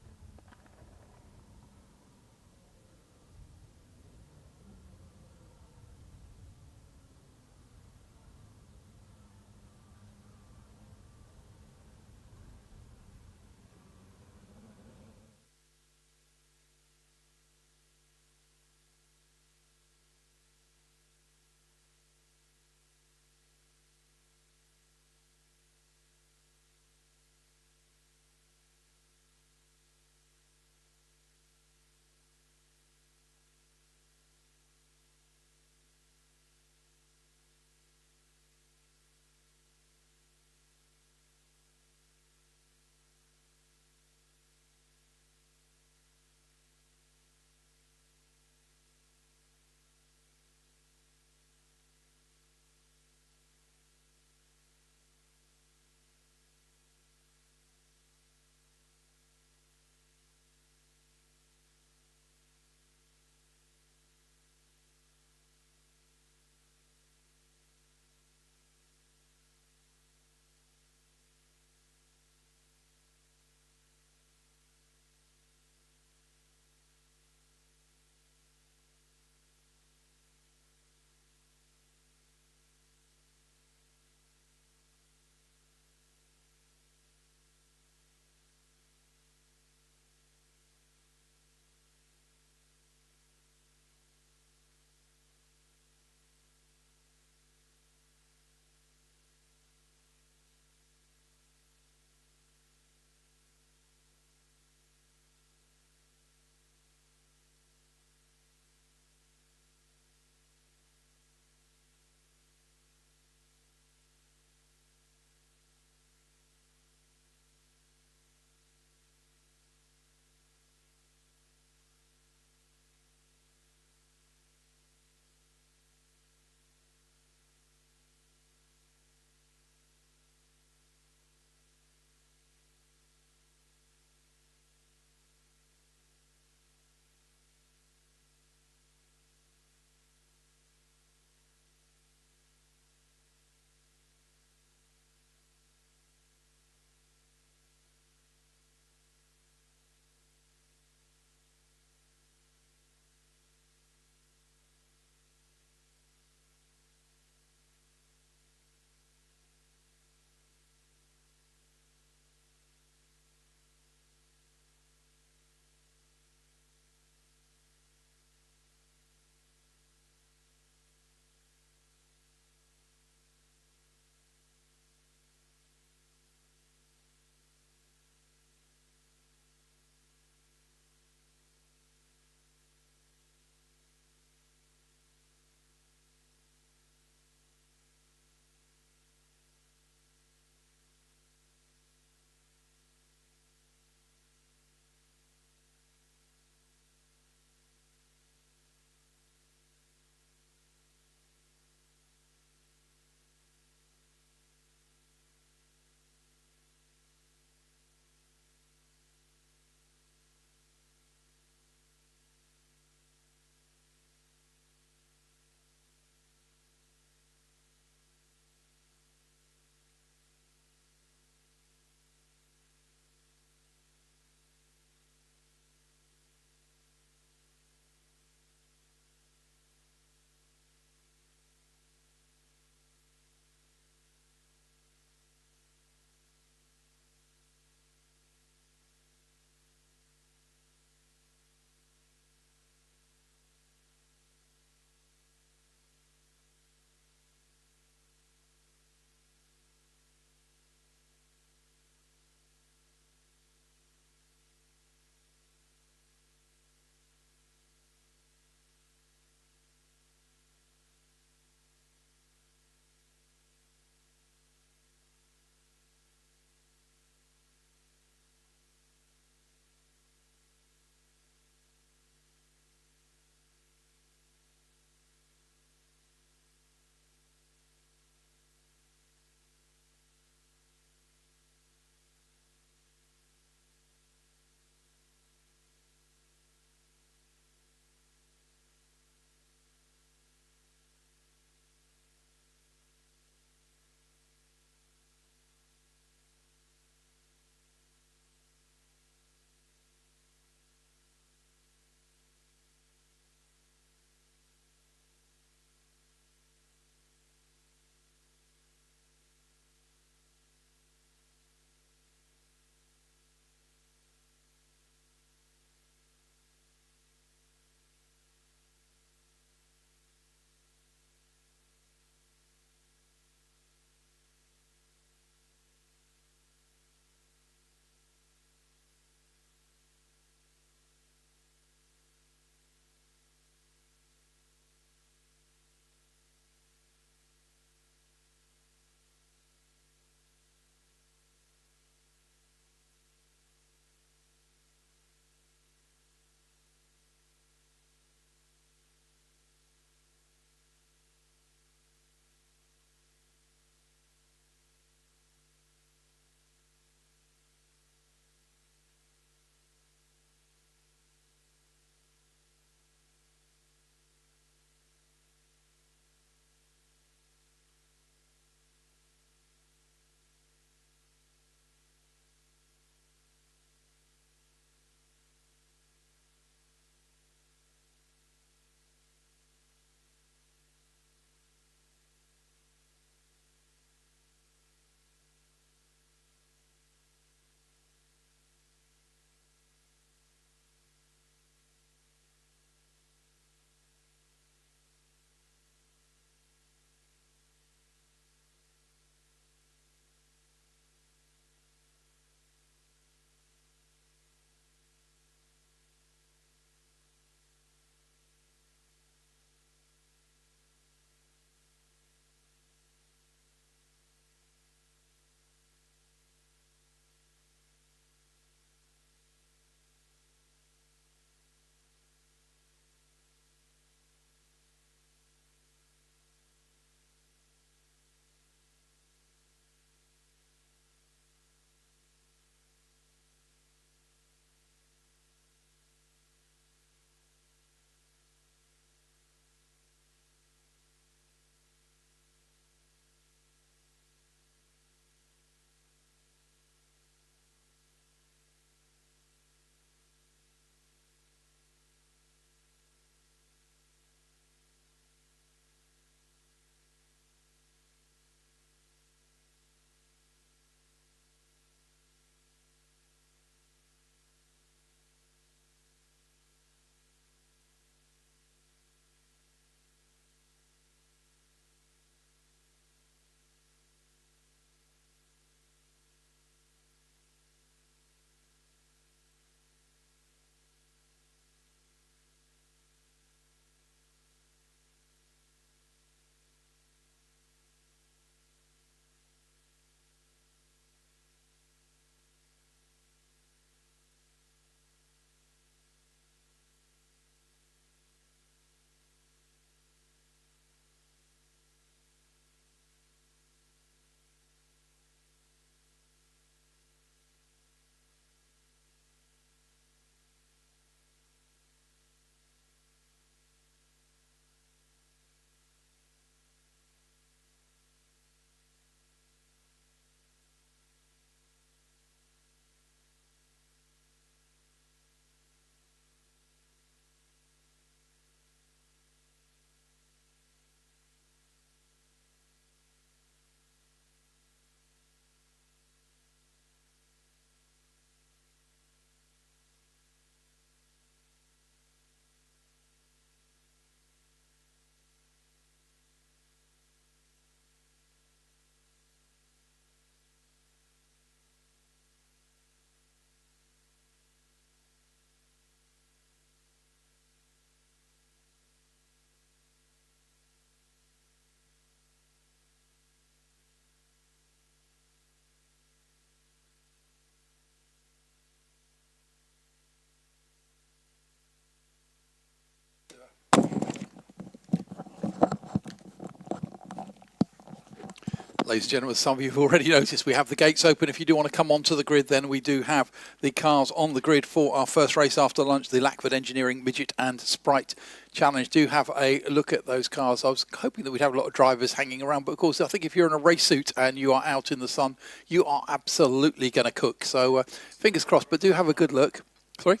Ladies and gentlemen, some of you have already noticed we have the gates open. If you do want to come onto the grid, then we do have the cars on the grid for our first race after lunch, the Lackford Engineering Midget and Sprite Challenge. Do have a look at those cars. I was hoping that we'd have a lot of drivers hanging around, but of course, I think if you're in a race suit and you are out in the sun, you are absolutely going to cook. So fingers crossed, but do have a good look. Sorry?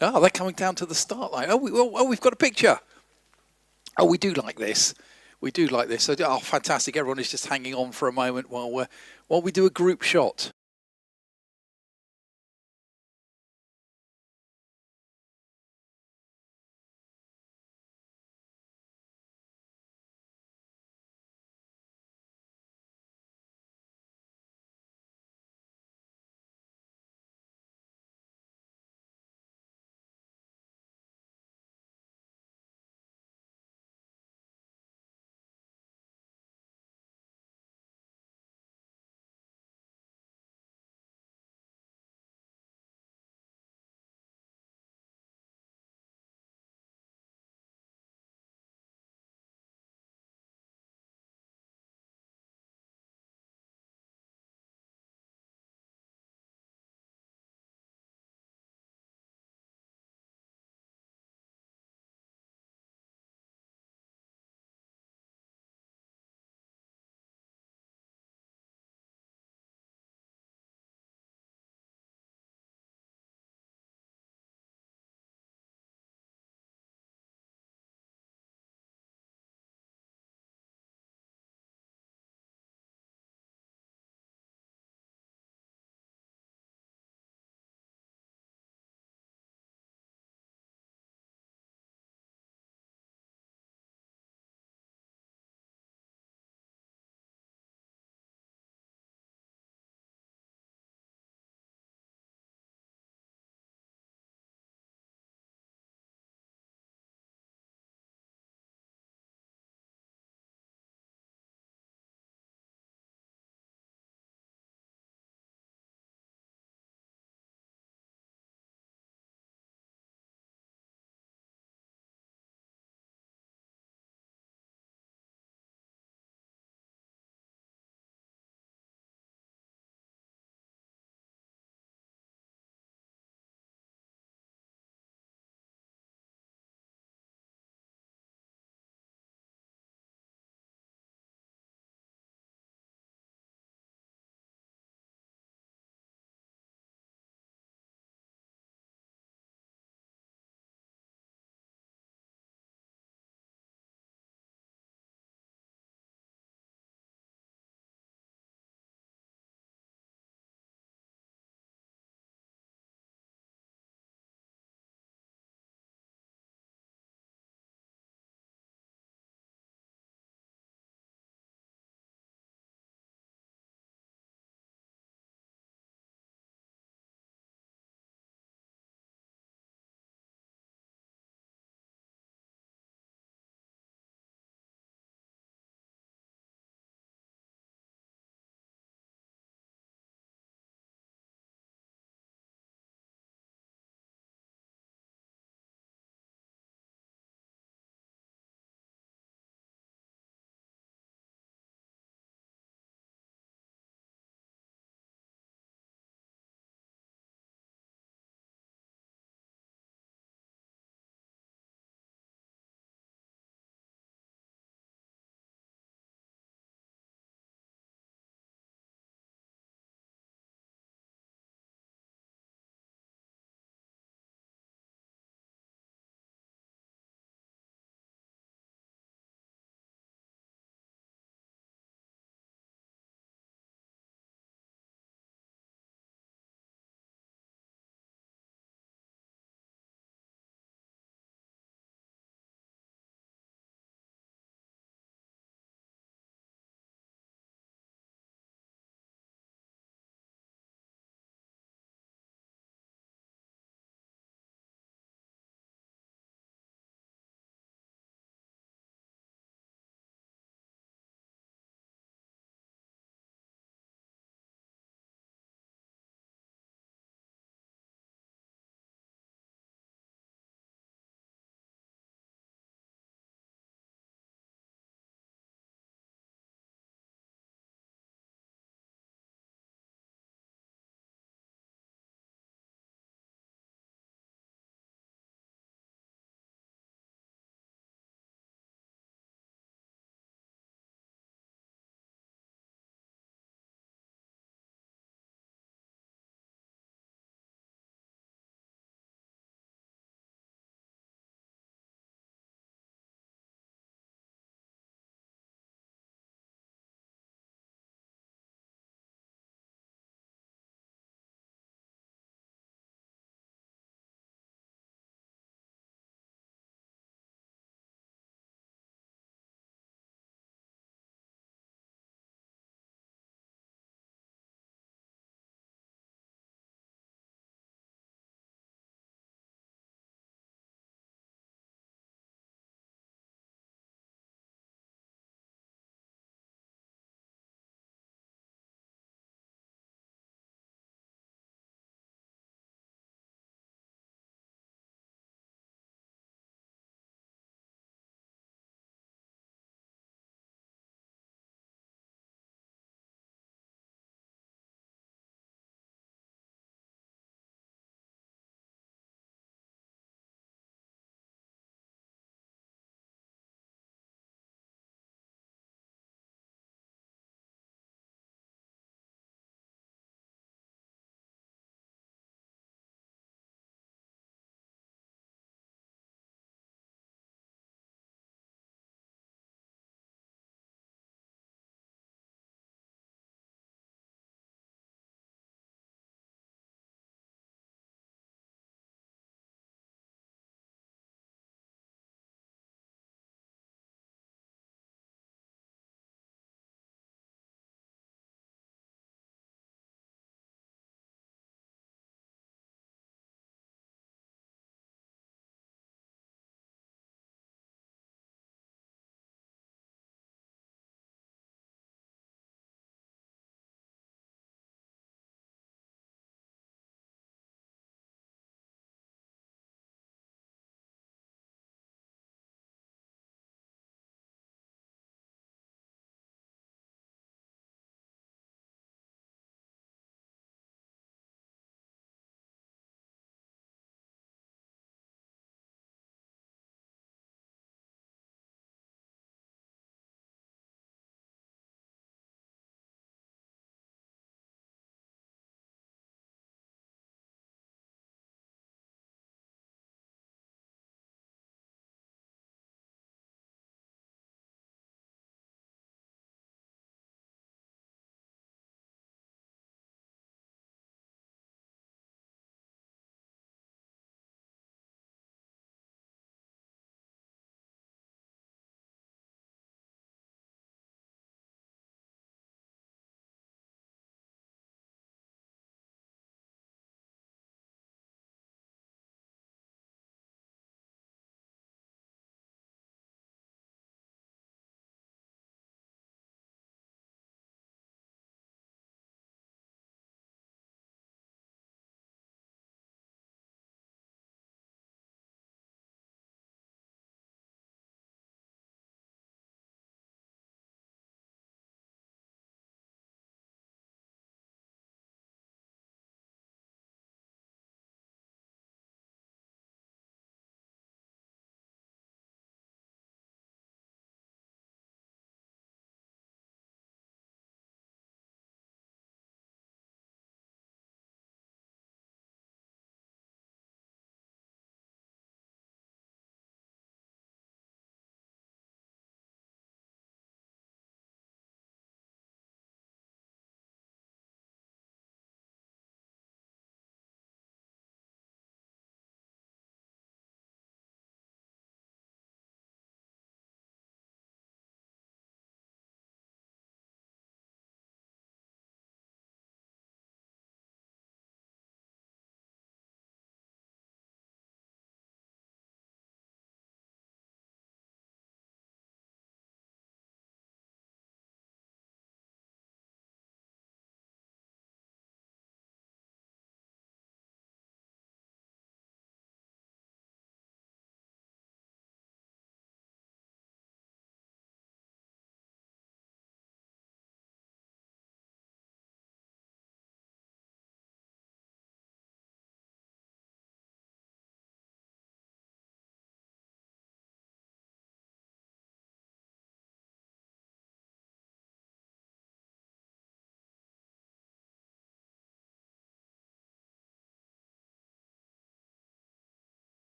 Oh, they're coming down to the start line. We've got a picture. Oh, we do like this. We do like this. So, oh, fantastic. Everyone is just hanging on for a moment while we do a group shot.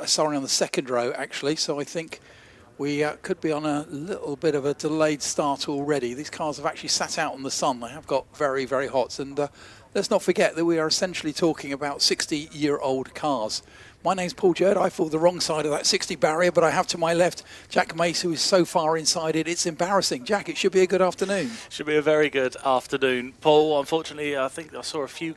Sorry, on the second row, actually. So I think we could be on a little bit of a delayed start already. These cars have actually sat out in the sun. They have got very, very hot. And let's not forget that we are essentially talking about 60-year-old cars. My name's Paul Jerd. I fall the wrong side of that 60 barrier, but I have to my left Jack Mace, who is so far inside it, it's embarrassing. Jack, it should be a good afternoon. Should be a very good afternoon. Paul, unfortunately, I think I saw a few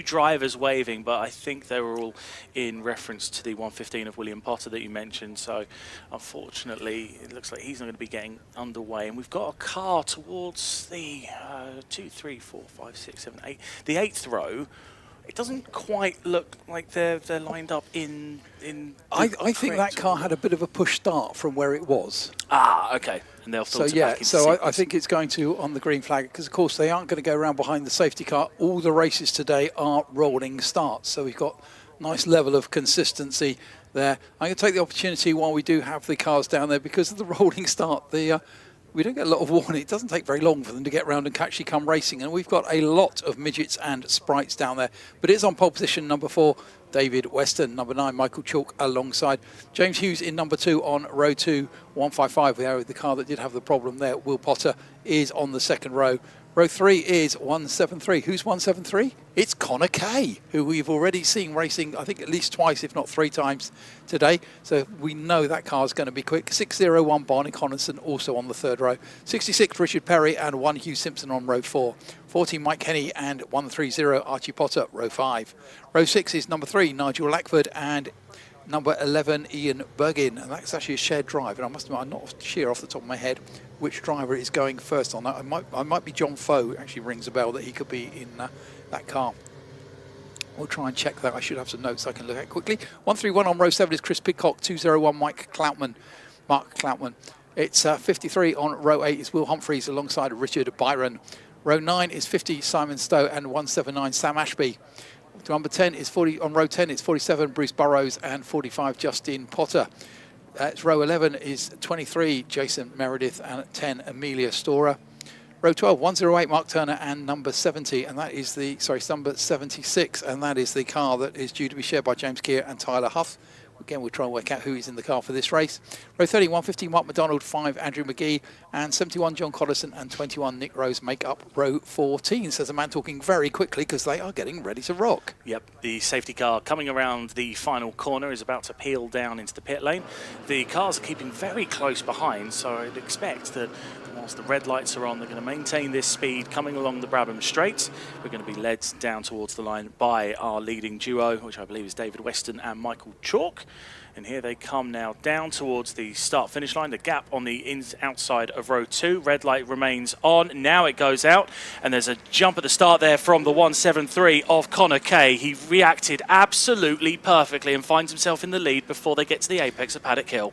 drivers waving, but I think they were all in reference to the 115 of William Potter that you mentioned. So, unfortunately, it looks like he's not going to be getting underway. And we've got a car towards the 2, 3, 4, 5, 6, 7, 8, the 8th row. It doesn't quite look like they're lined up in. I think that car had a bit of a push start from where it was. Ah, okay. And they'll filter back into sequence. I think it's going to on the green flag, because of course they aren't going to go around behind the safety car. All the races today are rolling starts, so we've got nice level of consistency there. I'm going to take the opportunity while we do have the cars down there, because of the rolling start. We don't get a lot of warning. It doesn't take very long for them to get around and actually come racing. And we've got a lot of midgets and sprites down there. But it's on pole position, number 4, David Weston. Number 9, Michael Chalk alongside. James Hughes in number 2 on row 2, 155. The car that did have the problem there, Will Potter, is on the second row. Row 3 is 173. Who's 173? It's Connor Kay, who we've already seen racing, I think, at least twice, if not 3 times today. So we know that car is going to be quick. 601 Barney Connaughton also on the third row. 66 Richard Perry and 1 Hugh Simpson on row 4. 14 Mike Kenny and 130 Archie Potter, row 5. Row 6 is number 3 Nigel Lackford and number 11 Ian Bergin, and that's actually a shared drive. And I must admit, I'm not sure off the top of my head which driver is going first on that. I might be John Foe. Actually rings a bell that he could be in that car. We'll try and check that. I should have some notes I can look at quickly. 131 on row 7 is Chris Pidcock. 201 Mark Cloutman. It's 53 on row 8 is Will Humphreys alongside Richard Byron. Row 9 is 50 Simon Stowe and 179 Sam Ashby. Number 10 is 40 on row 10. It's 47 Bruce Burrows and 45 Justin Potter. Row 11 is 23 Jason Meredith and 10 Amelia Storer. Row 12 108 Mark Turner and number 70, and that is number 76, and that is the car that is due to be shared by James Keir and Tyler Huff. Again, we'll try and work out who is in the car for this race. Row 30, 150, Mark McDonald, 5, Andrew McGee, and 71, John Collison, and 21, Nick Rose make up row 14. Says a man talking very quickly because they are getting ready to rock. Yep, the safety car coming around the final corner is about to peel down into the pit lane. The cars are keeping very close behind, so I'd expect that whilst the red lights are on, they're going to maintain this speed coming along the Brabham Straight. We're going to be led down towards the line by our leading duo, which I believe is David Weston and Michael Chalk. And here they come now down towards the start-finish line. The gap on the outside of row 2. Red light remains on. Now it goes out. And there's a jump at the start there from the 173 of Connor Kay. He reacted absolutely perfectly and finds himself in the lead before they get to the apex of Paddock Hill.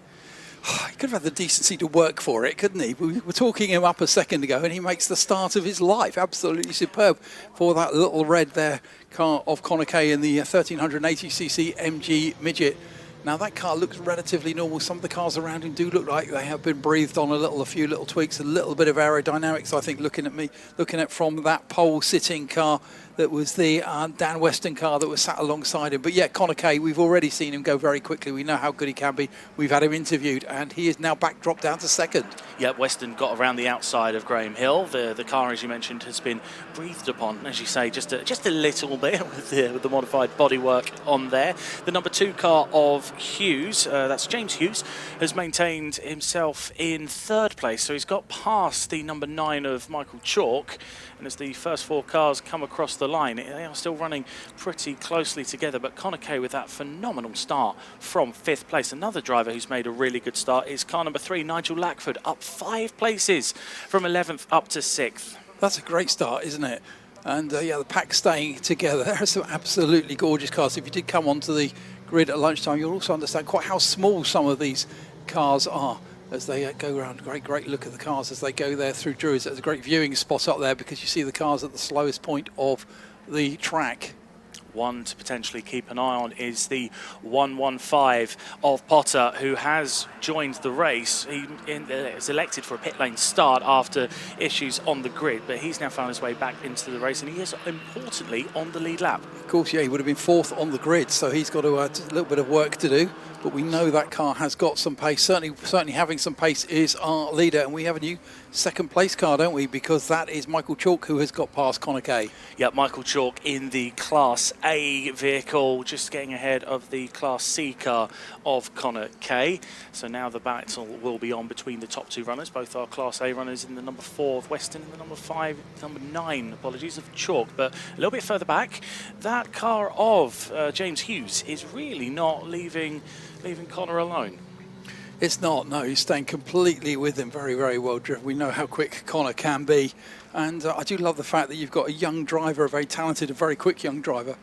He could have had the decency to work for it, couldn't he? We were talking him up a second ago, and he makes the start of his life. Absolutely superb for that little red there car of Connor Kay in the 1380cc MG Midget. Now that car looks relatively normal. Some of the cars around him do look like they have been breathed on a few little tweaks, a little bit of aerodynamics. I think looking at from that pole sitting car that was the Dan Weston car that was sat alongside him. But yeah, Connor Kay, we've already seen him go very quickly. We know how good he can be. We've had him interviewed, and he is now dropped down to second. Yeah, Weston got around the outside of Graham Hill. The car, as you mentioned, has been breathed upon, as you say, just a little bit with the modified bodywork on there. The number 2 car of Hughes, that's James Hughes, has maintained himself in 3rd place. So he's got past the number 9 of Michael Chalk. And as the first 4 cars come across the line, they are still running pretty closely together. But Connor Kay with that phenomenal start from 5th place. Another driver who's made a really good start is car number 3, Nigel Lackford, up 5 places from 11th up to 6th. That's a great start, isn't it? And yeah, the pack staying together. There are some absolutely gorgeous cars. If you did come onto the grid at lunchtime, you'll also understand quite how small some of these cars are as they go around. Great look at the cars as they go there through Druids. There's a great viewing spot up there because you see the cars at the slowest point of the track. One to potentially keep an eye on is the 115 of Potter, who has joined the race. He is elected for a pit lane start after issues on the grid, but he's now found his way back into the race, and he is importantly on the lead lap. Of course, yeah, he would have been fourth on the grid, so he's got a little bit of work to do. But we know that car has got some pace. Certainly having some pace is our leader, and we have a new second place car, don't we? Because that is Michael Chalk, who has got past Connor Kay. Yeah, Michael Chalk in the Class A vehicle, just getting ahead of the Class C car of Connor Kay. So now the battle will be on between the top two runners. Both are Class A runners in the number 4 of Weston and the number 9, apologies, of Chalk. But a little bit further back, that car of James Hughes is really not leaving Connor alone. It's not, no, he's staying completely with him. Very, very well driven. We know how quick Connor can be. And I do love the fact that you've got a young driver, a very talented, a very quick young driver,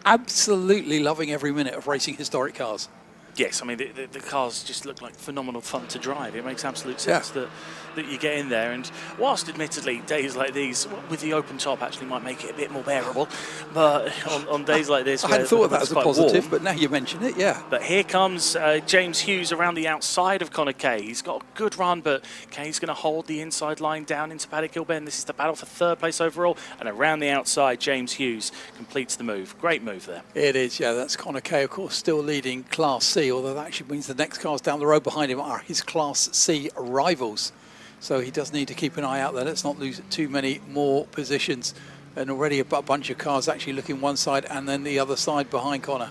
absolutely loving every minute of racing historic cars. Yes, I mean, the cars just look like phenomenal fun to drive. It makes absolute sense that you get in there. And whilst admittedly days like these, with the open top, actually might make it a bit more bearable. But on days like this, I hadn't thought of that as a positive, warm, but now you mention it, yeah. But here comes James Hughes around the outside of Connor Kay. He's got a good run, but Kay's going to hold the inside line down into Paddock Hill Bend. This is the battle for third place overall. And around the outside, James Hughes completes the move. Great move there. It is, yeah. That's Connor Kay, of course, still leading Class C, although that actually means the next cars down the road behind him are his Class C rivals. So he does need to keep an eye out there. Let's not lose too many more positions. And already a bunch of cars actually looking one side and then the other side behind Connor.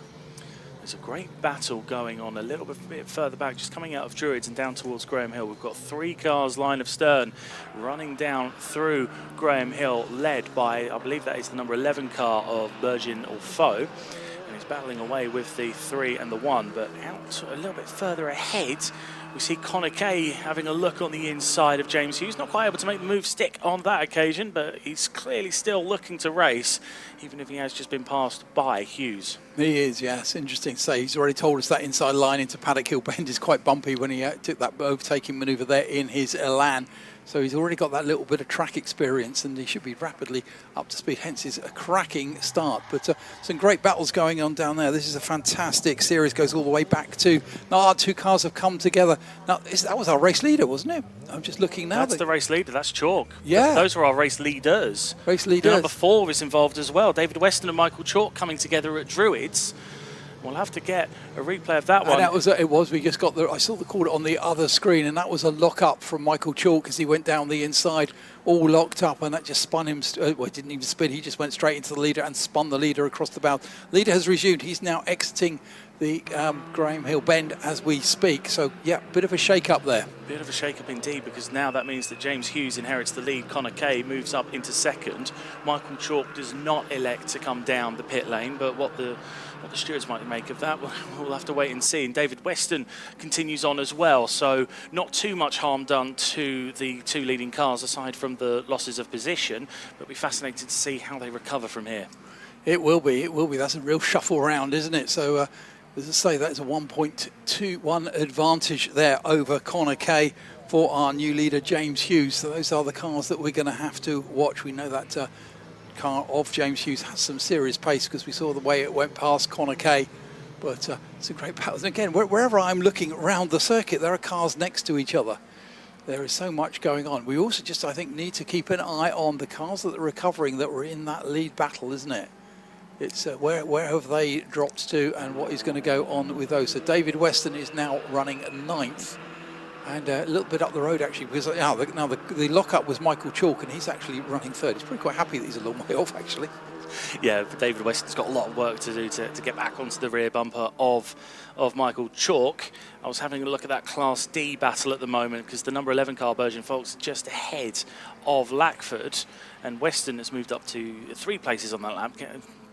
There's a great battle going on a little bit further back, just coming out of Druids and down towards Graham Hill. We've got 3 cars line of stern running down through Graham Hill, led by, I believe that is the number 11 car of Virgin or Foe. And he's battling away with the 3 and the 1, but out a little bit further ahead, we see Connor Kay having a look on the inside of James Hughes. Not quite able to make the move stick on that occasion, but he's clearly still looking to race, even if he has just been passed by Hughes. He is, yes. Interesting to say. He's already told us that inside line into Paddock Hill Bend is quite bumpy when he took that overtaking manoeuvre there in his Elan. So he's already got that little bit of track experience, and he should be rapidly up to speed, hence his cracking start. But some great battles going on down there. This is a fantastic series, goes all the way back to, now our 2 cars have come together. Now, that was our race leader, wasn't it? I'm just looking now. That's the race leader, that's Chalk. Yeah. Those are our race leaders. Race leaders. The number 4 is involved as well. David Weston and Michael Chalk coming together at Druids. We'll have to get a replay of that one. And that was it. Was we just got I saw the call on the other screen, and that was a lock up from Michael Chalk as he went down the inside, all locked up, and that just spun him. Well, he didn't even spin. He just went straight into the leader and spun the leader across the bow. Leader has resumed. He's now exiting the Graham Hill Bend as we speak. So yeah, bit of a shake up there. Bit of a shake up indeed, because now that means that James Hughes inherits the lead. Connor Kay moves up into second. Michael Chalk does not elect to come down the pit lane, but what the stewards might make of that, we'll have to wait and see. And David Weston continues on as well, so not too much harm done to the 2 leading cars aside from the losses of position, but it'll be fascinating to see how they recover from here. It will be. That's a real shuffle round, isn't it? So as I say, that's a 1.21 advantage there over Connor Kay for our new leader James Hughes. So those are the cars that we're going to have to watch. We know that car of James Hughes has some serious pace, because we saw the way it went past Connor Kay. But it's a great battle. And again, wherever I'm looking around the circuit, there are cars next to each other. There is so much going on. We also just, I think, need to keep an eye on the cars that are recovering that were in that lead battle, isn't it? It's where have they dropped to, and what is going to go on with those. So David Weston is now running 9th. And a little bit up the road, actually, because now the lock-up was Michael Chalk, and he's actually running 3rd. He's probably quite happy that he's a long way off, actually. Yeah, David Weston's got a lot of work to do to get back onto the rear bumper of Michael Chalk. I was having a look at that Class D battle at the moment, because the number 11 car, Virgin Folks, just ahead of Lackford, and Weston has moved up to 3 places on that lap,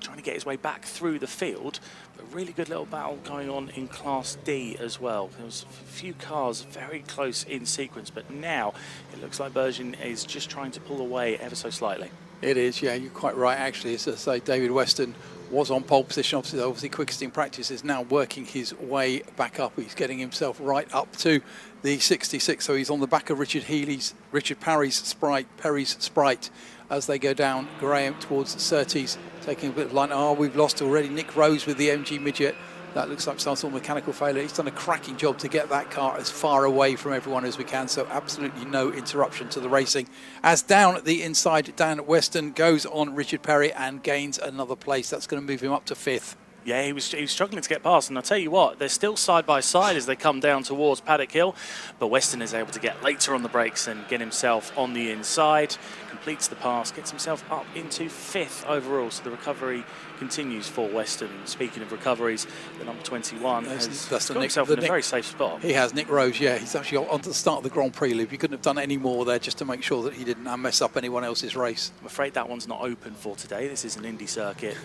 trying to get his way back through the field. But a really good little battle going on in Class D as well. There was a few cars very close in sequence, but now it looks like Virgin is just trying to pull away ever so slightly. It is, yeah, you're quite right, actually. As I say, David Weston was on pole position. Obviously quickest in practice, is now working his way back up. He's getting himself right up to the 66. So he's on the back of Richard Perry's Sprite as they go down Graham towards the Surtees, taking a bit of line. Oh, we've lost already. Nick Rose with the MG Midget. That looks like some sort of mechanical failure. He's done a cracking job to get that car as far away from everyone as we can, so absolutely no interruption to the racing. As down at the inside, Dan Weston goes on Richard Perry and gains another place. That's going to move him up to 5th. Yeah, he was struggling to get past, and I'll tell you what, they're still side by side as they come down towards Paddock Hill, but Weston is able to get later on the brakes and get himself on the inside, completes the pass, gets himself up into 5th overall, so the recovery continues for Weston. Speaking of recoveries, the number 21 has got himself in a very safe spot. He has, Nick Rose, yeah, he's actually on to the start of the Grand Prix loop. He couldn't have done any more there just to make sure that he didn't mess up anyone else's race. I'm afraid that one's not open for today. This is an Indy Circuit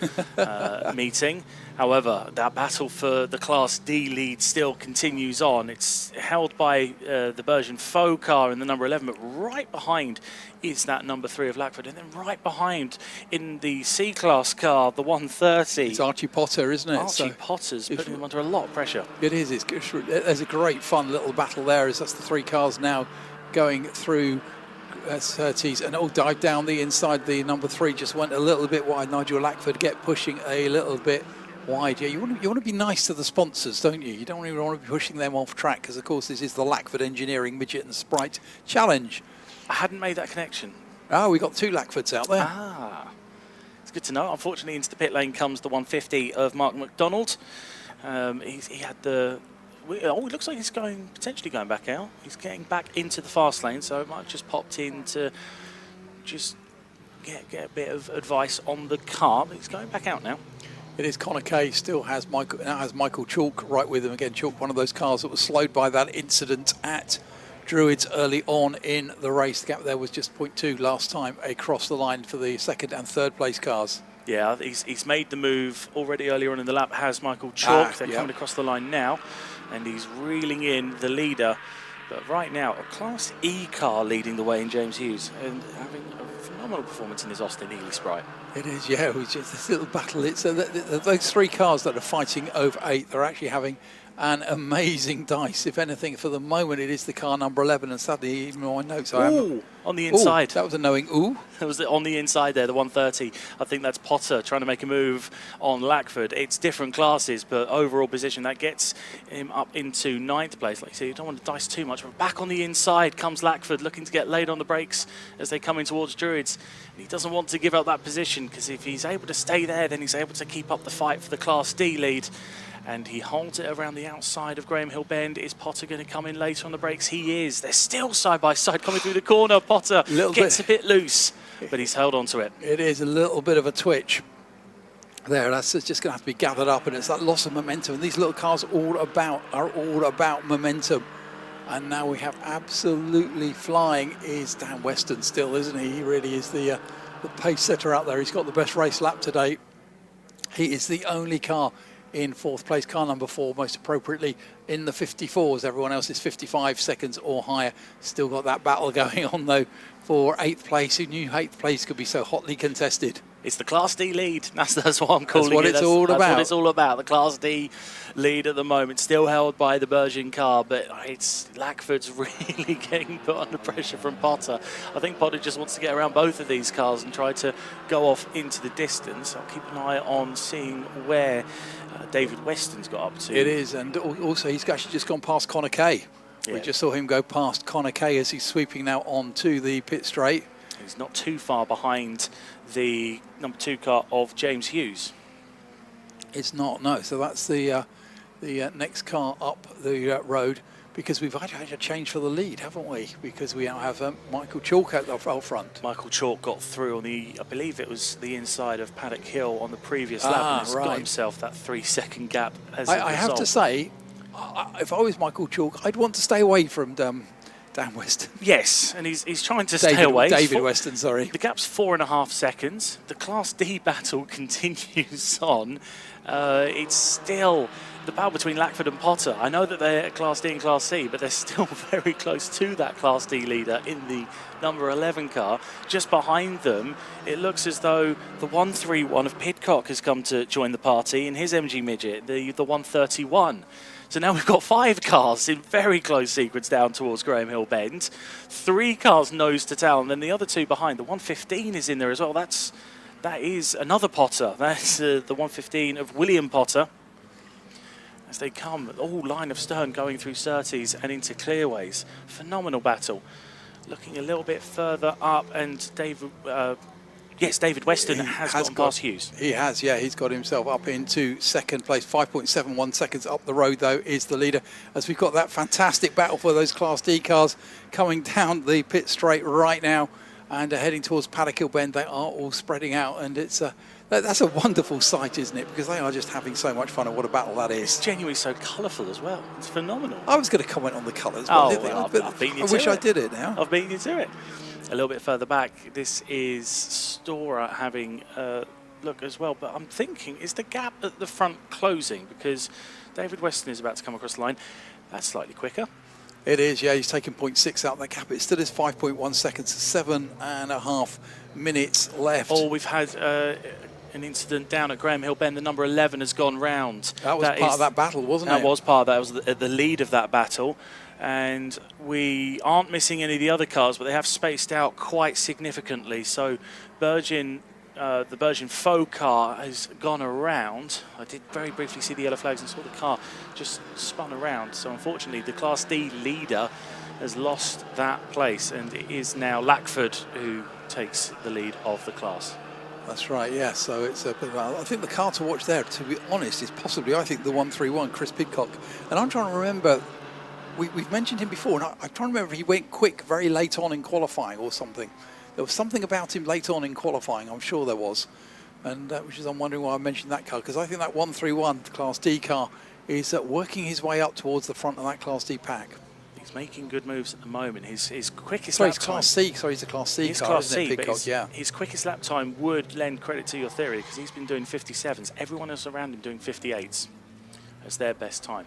meeting. However, that battle for the Class D lead still continues on. It's held by the Bergen Faux car in the number 11, but right behind is that number 3 of Lackford, and then right behind in the C-Class car, the 130. It's Archie Potter, isn't it? Archie Potter's putting him under a lot of pressure. It is. There's a great fun little battle there, as that's the 3 cars now going through Surtees, and dive down the inside. The number 3 just went a little bit wide. Nigel Lackford pushing a little bit wide. Yeah, you want to be nice to the sponsors, don't you? You don't really want to be pushing them off track, because of course this is the Lackford Engineering Midget and Sprite Challenge. I hadn't made that connection. Oh, we got 2 Lackfords out there. Ah, it's good to know. Unfortunately, into the pit lane comes the 150 of Mark McDonald. He had the. Oh, it looks like he's potentially going back out. He's getting back into the fast lane, so it might have just popped in to just get a bit of advice on the car. But he's going back out now. It is Connor Kay, still has Michael Chalk right with him. Again, Chalk, one of those cars that was slowed by that incident at Druids early on in the race. The gap there was just 0.2 last time across the line for the 2nd and 3rd place cars. Yeah, he's made the move already earlier on in the lap, has Michael Chalk. They're coming across the line now, and he's reeling in the leader. But right now, a Class E car leading the way in James Hughes and having a phenomenal performance in his Austin Ely Sprite. It is, yeah. It was just this little battle. It's those 3 cars that are fighting over 8. They're actually having an amazing dice. If anything, for the moment, it is the car number 11. And sadly, even my notes, on the inside. That was a knowing ooh. That was on the inside there, the 130. I think that's Potter trying to make a move on Lackford. It's different classes, but overall position, that gets him up into 9th place. Like you say, you don't want to dice too much. But back on the inside comes Lackford, looking to get laid on the brakes as they come in towards Druids. And he doesn't want to give up that position, because if he's able to stay there, then he's able to keep up the fight for the Class D lead. And he holds it around the outside of Graham Hill Bend. Is Potter going to come in later on the brakes? He is. They're still side by side coming through the corner. Potter gets a bit loose, but he's held on to it. It is a little bit of a twitch there. That's just going to have to be gathered up, and it's that loss of momentum. And these little cars are all about momentum. And now we have absolutely flying is Dan Weston still, isn't he? He really is the pace setter out there. He's got the best race lap today. He is the only car in 4th place, car number 4, most appropriately in the 54s. Everyone else is 55 seconds or higher. Still got that battle going on, though, for 8th place. Who knew 8th place could be so hotly contested? It's the Class D lead. That's what I'm calling it. That's what it's all about. The Class D lead at the moment, still held by the Bergen car, but it's Lackford's really getting put under pressure from Potter. I think Potter just wants to get around both of these cars and try to go off into the distance. I'll keep an eye on seeing where David Weston's got up to. It is, and also he's actually just gone past Connor Kay. Yeah. We just saw him go past Connor Kay as he's sweeping now onto the pit straight. He's not too far behind the number 2 car of James Hughes. It's not, no. So that's the next car up the road, because we've had a change for the lead, haven't we? Because we now have Michael Chalk out the front. Michael Chalk got through on I believe it was the inside of Paddock Hill on the previous lap, and has got himself that 3-second gap as a result. I have to say, if I was Michael Chalk, I'd want to stay away from Dan Dan Weston. Yes, and he's trying to stay away. David Weston, sorry. The gap's 4.5 seconds. The Class D battle continues on. It's still the battle between Lackford and Potter. I know that they're Class D and Class C, but they're still very close to that Class D leader in the number 11 car. Just behind them, it looks as though the 131 of Pidcock has come to join the party in his MG Midget, the 131. So now we've got 5 cars in very close sequence down towards Graham Hill Bend. 3 cars nose to tail, and then the other 2 behind. The 115 is in there as well. That is another Potter. That's the 115 of William Potter. As they come, all line of stern going through Surtees and into clearways. Phenomenal battle. Looking a little bit further up, and David Weston has gotten past Hughes. He has, yeah. He's got himself up into second place. 5.71 seconds up the road, though, is the leader. As we've got that fantastic battle for those Class D cars coming down the pit straight right now and heading towards Paddock Hill Bend. They are all spreading out, and that's a wonderful sight, isn't it? Because they are just having so much fun, and what a battle that is. It's genuinely so colourful as well. It's phenomenal. I was going to comment on the colours, but I've wish I did it now. I've beaten you to it. A little bit further back, this is Storer having a look as well. But I'm thinking, is the gap at the front closing? Because David Weston is about to come across the line. That's slightly quicker. It is, yeah. He's taken 0.6 out of that gap. It still is 5.1 seconds, 7.5 minutes left. Oh, we've had an incident down at Graham Hill Bend. The number 11 has gone round. That was part of that battle, wasn't it? That was part of that. It was the lead of that battle. And we aren't missing any of the other cars, but they have spaced out quite significantly. So the Bergin faux car has gone around. I did very briefly see the yellow flags and saw the car just spun around. So unfortunately, the Class D leader has lost that place, and it is now Lackford who takes the lead of the class. That's right, yeah. So it's I think the car to watch there, to be honest, is possibly, I think, the 131, Chris Pidcock. And I'm trying to remember, we've mentioned him before, and I'm trying to remember if he went quick very late on in qualifying or something. There was something about him late on in qualifying, I'm sure there was. And which is, I'm wondering why I mentioned that car, because I think that 131 Class D car is working his way up towards the front of that Class D pack. He's making good moves at the moment. His quickest lap time... Class C. Sorry, he's a Class C he's car, Class isn't C, it, Pidcock? Yeah. His quickest lap time would lend credit to your theory, because he's been doing 57s. Everyone else around him doing 58s. That's their best time.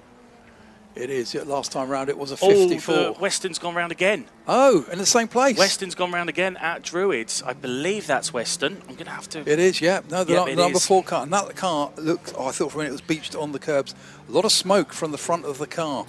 It is. Last time round it was a 54. Oh, Weston's gone round again. Oh, in the same place. Weston's gone round again at Druids. I believe that's Weston. I'm going to have to... It is, yeah. No, the number 4 car. And that car looked, I thought for a minute it was beached on the curbs. A lot of smoke from the front of the car.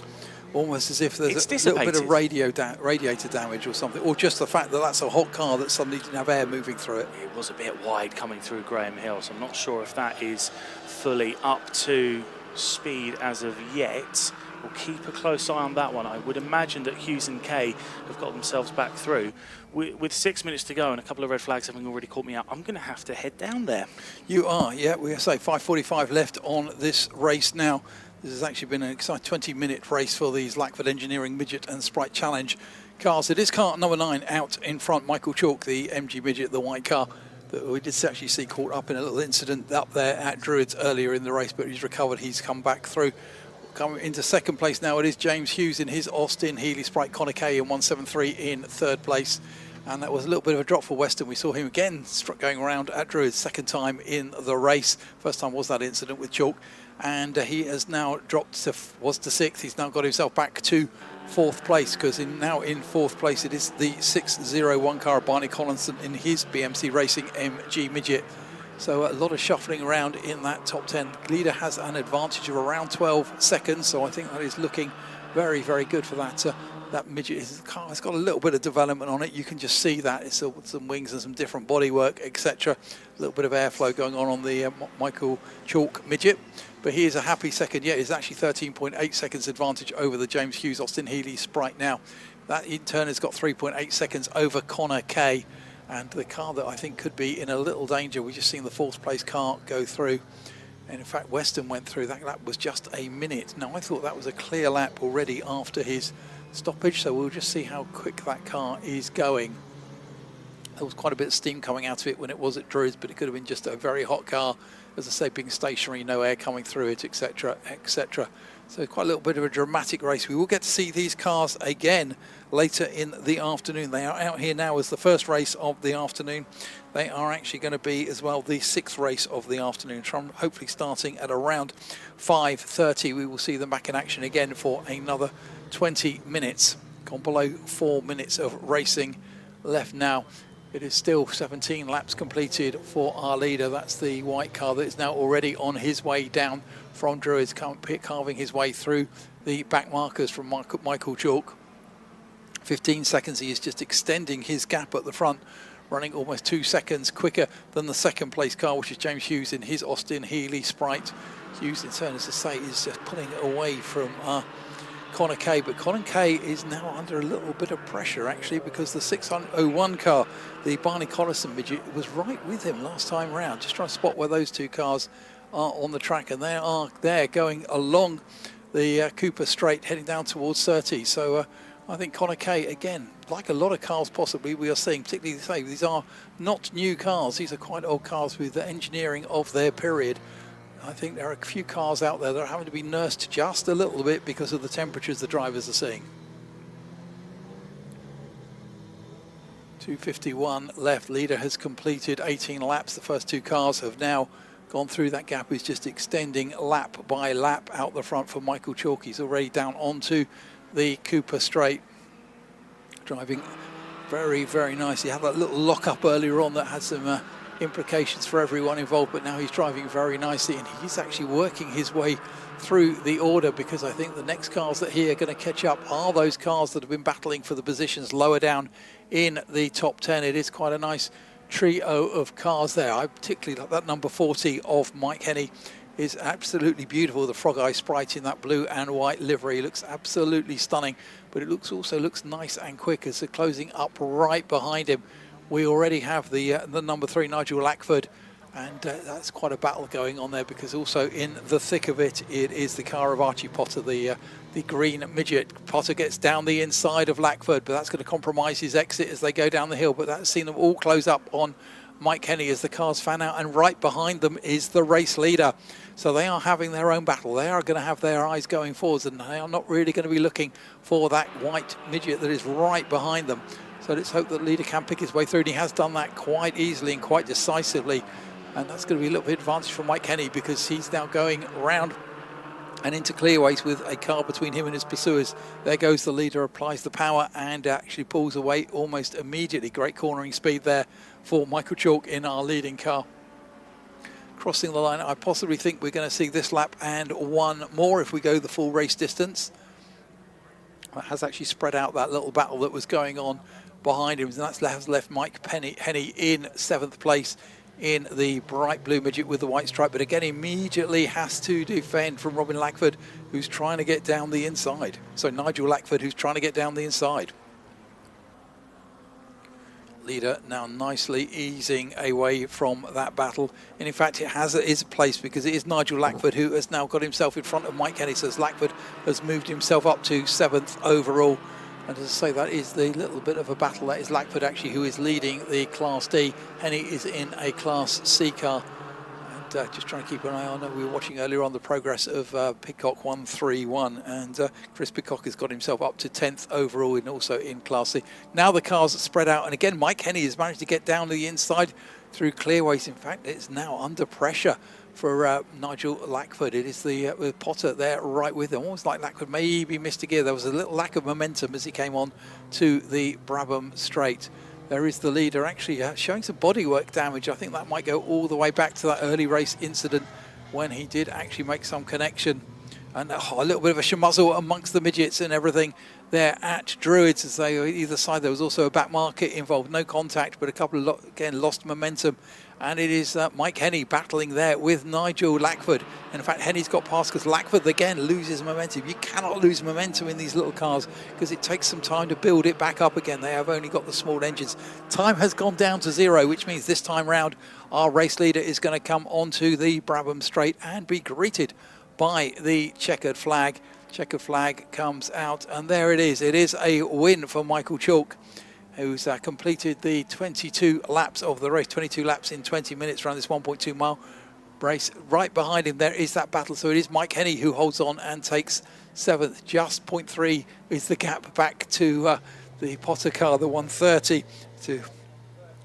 Almost as if there's a little bit of radiator damage or something. Or just the fact that that's a hot car that suddenly didn't have air moving through it. It was a bit wide coming through Graham Hill, so I'm not sure if that is fully up to speed as of yet. We'll keep a close eye on that one. I would imagine that Hughes and Kay have got themselves back through. With 6 minutes to go and a couple of red flags having already caught me out, I'm going to have to head down there. You are, yeah. We say 5:45 left on this race now. This has actually been an exciting 20-minute race for these Lackford Engineering Midget and Sprite Challenge cars. It is car number 9 out in front. Michael Chalk, the MG Midget, the white car, that we did actually see caught up in a little incident up there at Druids earlier in the race, but he's recovered. He's come back through. Coming into second place now, it is James Hughes in his Austin Healey Sprite Connor Kay in 173 in third place. And that was a little bit of a drop for Weston. We saw him again going around at Druids, second time in the race. First time was that incident with Chalk. And he has now dropped to 6th. He's now got himself back to 4th place, because now in 4th place it is the 601 car, Barney Collinson in his BMC Racing MG Midget. So a lot of shuffling around in that top 10. Leader has an advantage of around 12 seconds, so I think that is looking very, very good for that. That midget car has got a little bit of development on it. You can just see that. It's some wings and some different bodywork, etc. A little bit of airflow going on the Michael Chalk midget. But he is a happy second. Yeah, he's actually 13.8 seconds advantage over the James Hughes Austin Healey Sprite now. That in turn has got 3.8 seconds over Connor Kay. And the car that I think could be in a little danger, we've just seen the 4th place car go through. And in fact, Weston went through. That lap was just a minute. Now, I thought that was a clear lap already after his stoppage, so we'll just see how quick that car is going. There was quite a bit of steam coming out of it when it was at Druids, but it could have been just a very hot car. As I say, being stationary, no air coming through it, etc., etc. So quite a little bit of a dramatic race. We will get to see these cars again later in the afternoon. They are out here now as the first race of the afternoon. They are actually going to be as well the 6th race of the afternoon, hopefully starting at around 5:30. We will see them back in action again for another 20 minutes. Gone below 4 minutes of racing left now. It is still 17 laps completed for our leader. That's the white car that is now already on his way down from Druids, carving his way through the back markers from Michael Chalk. 15 seconds, he is just extending his gap at the front, running almost 2 seconds quicker than the second place car, which is James Hughes in his Austin Healey Sprite. Hughes, in turn, as I say, is just pulling it away from Connor Kay, but Connor Kay is now under a little bit of pressure actually, because the 601 car, the Barney Collison midget, was right with him last time round. Just trying to spot where those two cars are on the track, and they are there going along the Cooper Straight, heading down towards 30. So I think Connor Kay, again, like a lot of cars possibly we are seeing, particularly these are not new cars, these are quite old cars with the engineering of their period. I think there are a few cars out there that are having to be nursed just a little bit because of the temperatures the drivers are seeing. 2:51 left. Leader has completed 18 laps. The first two cars have now gone through. That gap is just extending lap by lap out the front for Michael Chalk. He's already down onto the Cooper Straight, driving very, very nicely. He had that little lock up earlier on that had some implications for everyone involved, but now he's driving very nicely, and he's actually working his way through the order, because I think the next cars that he are going to catch up are those cars that have been battling for the positions lower down in the top 10. It is quite a nice trio of cars there. I particularly like that number 40 of Mike Henney. Is absolutely beautiful. The Frog Eye Sprite in that blue and white livery looks absolutely stunning, but it also looks nice and quick as they're closing up right behind him. We already have the number 3 Nigel Lackford, and that's quite a battle going on there, because also in the thick of it, it is the car of Archie Potter, the green midget. Potter gets down the inside of Lackford, but that's going to compromise his exit as they go down the hill. But that's seen them all close up on Mike Henney as the cars fan out, and right behind them is the race leader. So they are having their own battle. They are going to have their eyes going forwards, and they are not really going to be looking for that white midget that is right behind them. So let's hope that the leader can pick his way through, and he has done that quite easily and quite decisively. And that's going to be a little bit advantage for Mike Henney, because he's now going around and into clearways with a car between him and his pursuers. There goes the leader, applies the power and actually pulls away almost immediately. Great cornering speed there for Michael Chalk in our leading car. Crossing the line, I possibly think we're going to see this lap and one more if we go the full race distance. That has actually spread out that little battle that was going on behind him, and that's left Mike Henney in 7th place in the bright blue midget with the white stripe, but again immediately has to defend from Robin Lackford, who's trying to get down the inside. So Nigel Lackford, who's trying to get down the inside. Leader now nicely easing away from that battle, and in fact it is a place, because it is Nigel Lackford who has now got himself in front of Mike Henney. So Lackford has moved himself up to 7th overall. And as I say, that is the little bit of a battle. That is Lackford actually who is leading the Class D. Henney is in a Class C car. And just trying to keep an eye on it. We were watching earlier on the progress of Pidcock 131. And Chris Pidcock has got himself up to 10th overall and also in Class C. Now the cars are spread out. And again, Mike Henney has managed to get down to the inside through clearways. In fact, it's now under pressure for Nigel Lackford. It is the with Potter there right with him. Almost like Lackford maybe missed a gear. There was a little lack of momentum as he came on to the Brabham Straight. There is the leader actually showing some bodywork damage. I think that might go all the way back to that early race incident when he did actually make some connection. And a little bit of a schmuzzle amongst the midgets and everything there at Druids as they either side. There was also a back market involved. No contact, but a couple of, again, lost momentum. And it is Mike Henney battling there with Nigel Lackford. And in fact, Henney's got past because Lackford, again, loses momentum. You cannot lose momentum in these little cars because it takes some time to build it back up again. They have only got the small engines. Time has gone down to 0, which means this time round, our race leader is going to come onto the Brabham Straight and be greeted by the checkered flag. Checkered flag comes out, and there it is. It is a win for Michael Chalk, who's completed the 22 laps of the race, 22 laps in 20 minutes around this 1.2 mile. race. Right behind him there is that battle. So it is Mike Henney who holds on and takes 7th. Just 0.3 is the gap back to the Potter car, the 130.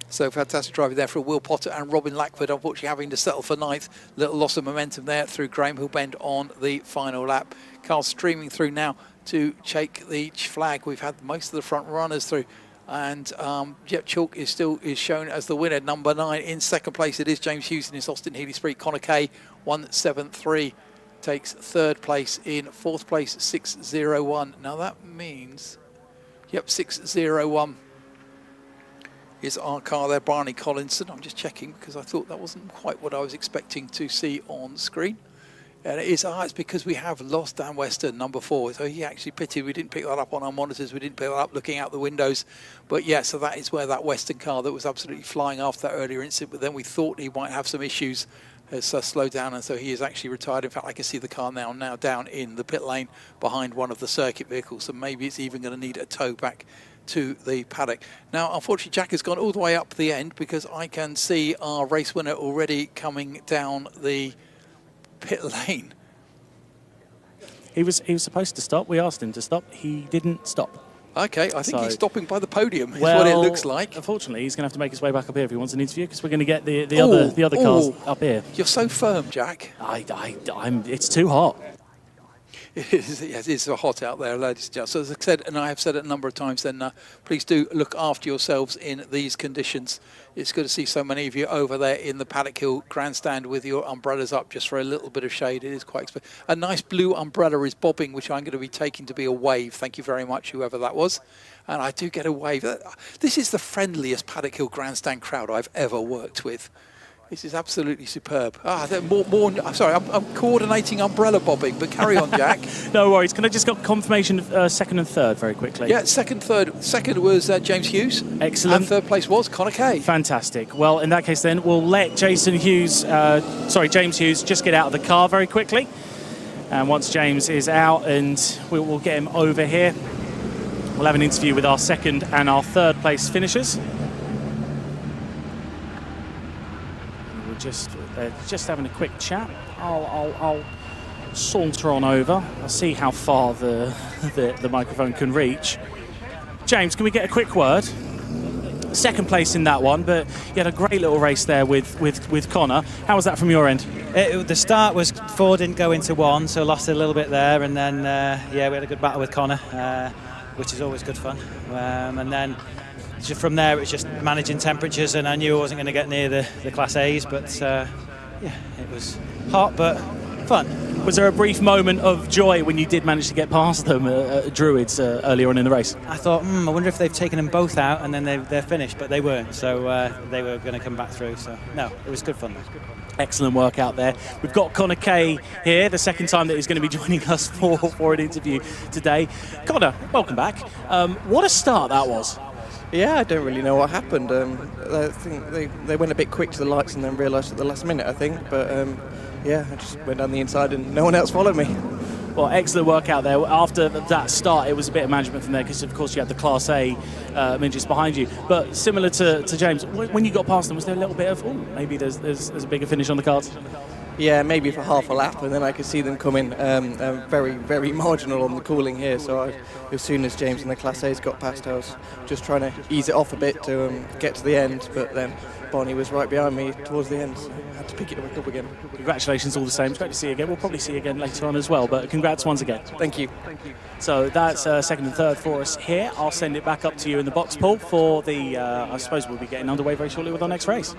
So fantastic driving there for Will Potter and Robin Lackford, unfortunately having to settle for 9th. Little loss of momentum there through Graham Hill Bend on the final lap. Cars streaming through now to check the flag. We've had most of the front runners through. And Chalk is shown as the winner. Number 9 in 2nd place. It is James Hughes in his Austin Healey Spree. Connor Kay 173 takes 3rd place. In 4th place 601. Now that means 601 is our car there. Barney Collinson. I'm just checking because I thought that wasn't quite what I was expecting to see on screen. And it is, it's because we have lost Dan Weston, number 4. So he actually pitted. We didn't pick that up on our monitors. We didn't pick that up looking out the windows. But yeah, so that is where that Weston car that was absolutely flying after that earlier incident. But then we thought he might have some issues has slowed down. And so he is actually retired. In fact, I can see the car now down in the pit lane behind one of the circuit vehicles. So maybe it's even going to need a tow back to the paddock. Now, unfortunately, Jack has gone all the way up the end because I can see our race winner already coming down the pit lane. He was supposed to stop. We asked him to stop. He didn't stop. Okay, I think he's stopping by the podium, is well, what it looks like. Unfortunately, he's going to have to make his way back up here if he wants an interview, because we're going to get the other cars up here. You're so firm, Jack. It's too hot. It is hot out there, ladies and gentlemen. So as I said, and I have said it a number of times, then please do look after yourselves in these conditions. It's good to see so many of you over there in the Paddock Hill grandstand with your umbrellas up just for a little bit of shade. It is quite expensive. A nice blue umbrella is bobbing, which I'm going to be taking to be a wave. Thank you very much, whoever that was. And I do get a wave. This is the friendliest Paddock Hill grandstand crowd I've ever worked with. This is absolutely superb. I'm sorry, I'm coordinating umbrella bobbing, but carry on, Jack. No worries. Can I just get confirmation of 2nd and 3rd very quickly? Yeah, 2nd, 3rd. 2nd was James Hughes. Excellent. And 3rd place was Connor Kay. Fantastic. Well, in that case then, we'll let James Hughes just get out of the car very quickly. And once James is out, and we'll get him over here, we'll have an interview with our 2nd and our 3rd place finishers. Just having a quick chat. I'll saunter on over. I'll see how far the microphone can reach. James, can we get a quick word? 2nd place in that one, but you had a great little race there with Connor. How was that from your end? The start was 4 didn't go into 1, so lost a little bit there, and then we had a good battle with Connor, which is always good fun. And then from there, it was just managing temperatures, and I knew I wasn't going to get near the Class A's, but it was hot but fun. Was there a brief moment of joy when you did manage to get past them at Druids earlier on in the race? I thought, I wonder if they've taken them both out and then they're finished, but they weren't, so they were going to come back through. So, no, it was good fun though. Excellent work out there. We've got Connor Kay here, the 2nd time that he's going to be joining us for an interview today. Connor, welcome back. What a start that was. Yeah, I don't really know what happened. I think they went a bit quick to the lights and then realised at the last minute, I think. But I just went down the inside and no one else followed me. Well, excellent work out there. After that start, it was a bit of management from there because, of course, you had the Class A midgets behind you. But similar to James, when you got past them, was there a little bit of, maybe there's a bigger finish on the cards? Yeah, maybe for half a lap, and then I could see them coming very, very marginal on the cooling here. So as soon as James and the Class A's got past, I was just trying to ease it off a bit to get to the end. But then Barney was right behind me towards the end, so I had to pick it back up again. Congratulations all the same. It's great to see you again. We'll probably see you again later on as well, but congrats once again. Thank you. So that's 2nd and 3rd for us here. I'll send it back up to you in the box, Paul, for the, I suppose we'll be getting underway very shortly with our next race.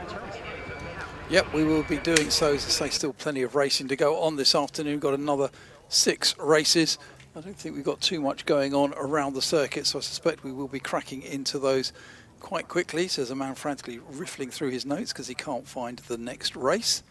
Yep, we will be doing so. As I say, still plenty of racing to go on this afternoon. We've got another 6 races. I don't think we've got too much going on around the circuit, so I suspect we will be cracking into those quite quickly. So there's a man frantically riffling through his notes because he can't find the next race.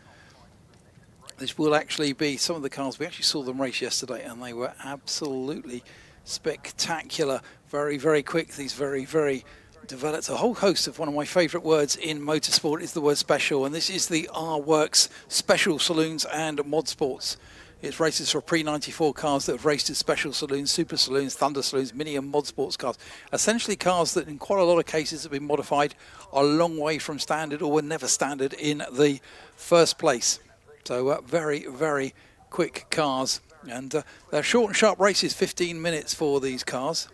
This will actually be some of the cars. We actually saw them race yesterday, and they were absolutely spectacular. Very, very quick. These very, very developed a whole host of one of my favourite words in motorsport is the word special, and this is the R-Works Special Saloons and Mod Sports. It's races for pre-94 cars that have raced at special saloons, super saloons, thunder saloons, mini and mod sports cars. Essentially cars that in quite a lot of cases have been modified, are a long way from standard or were never standard in the first place. So very, very quick cars. And they're short and sharp races, 15 minutes for these cars.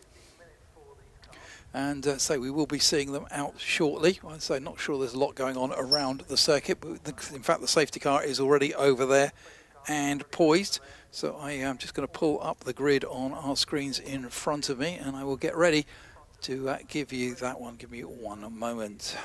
And so we will be seeing them out shortly. I'd say not sure there's a lot going on around the circuit, but in fact the safety car is already over there and poised. So I am just going to pull up the grid on our screens in front of me, and I will get ready to give you that one. Give me one moment.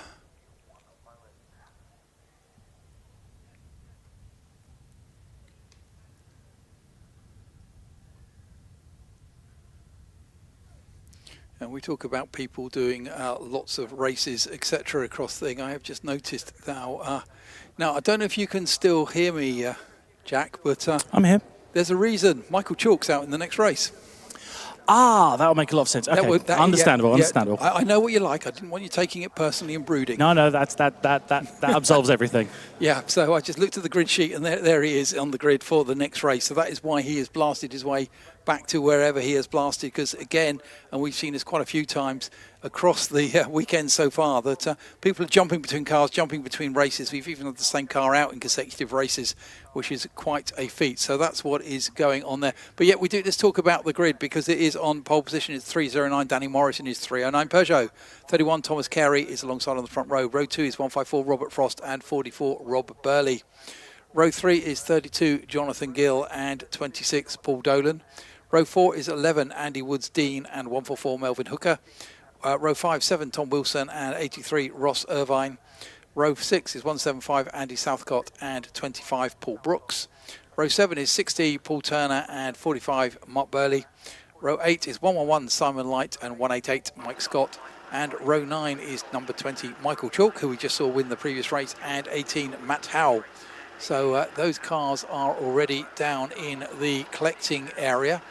And we talk about people doing lots of races, etc. across the thing. I have just noticed now. Now, I don't know if you can still hear me, Jack, but I'm here. There's a reason Michael Chalk's out in the next race. Ah, that'll make a lot of sense. Okay, understandable. Understandable. I know what you like. I didn't want you taking it personally and brooding. No, that absolves everything. Yeah, so I just looked at the grid sheet, and there he is on the grid for the next race. So that is why he has blasted his way back to wherever he has blasted, because again, and we've seen this quite a few times across the weekend so far, that people are jumping between cars, jumping between races. We've even had the same car out in consecutive races, which is quite a feat. So that's what is going on there. But yet let's talk about the grid, because it is on pole position. It's 309 Danny Morris in his 309 Peugeot. 31 Thomas Carey is alongside on the front row. Row 2 is 154 Robert Frost and 44 Rob Burley. Row 3 is 32 Jonathan Gill and 26 Paul Dolan. Row 4 is 11 Andy Woods Dean and 144 Melvin Hooker. Row 5, 7 Tom Wilson and 83 Ross Irvine. Row 6 is 175 Andy Southcott and 25 Paul Brooks. Row 7 is 60 Paul Turner and 45 Mark Burley. Row 8 is 111 Simon Light and 188 Mike Scott. And row 9 is number 20 Michael Chalk, who we just saw win the previous race, and 18 Matt Howell. So those cars are already down in the collecting area.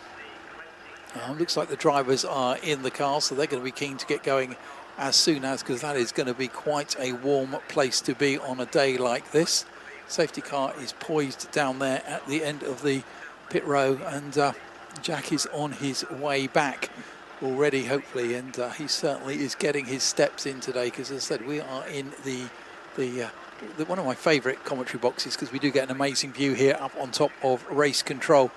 Looks like the drivers are in the car, so they're going to be keen to get going as soon as, because that is going to be quite a warm place to be on a day like this. Safety car is poised down there at the end of the pit row, and Jack is on his way back already, hopefully, and he certainly is getting his steps in today, because as I said, we are in the one of my favourite commentary boxes, because we do get an amazing view here up on top of race control.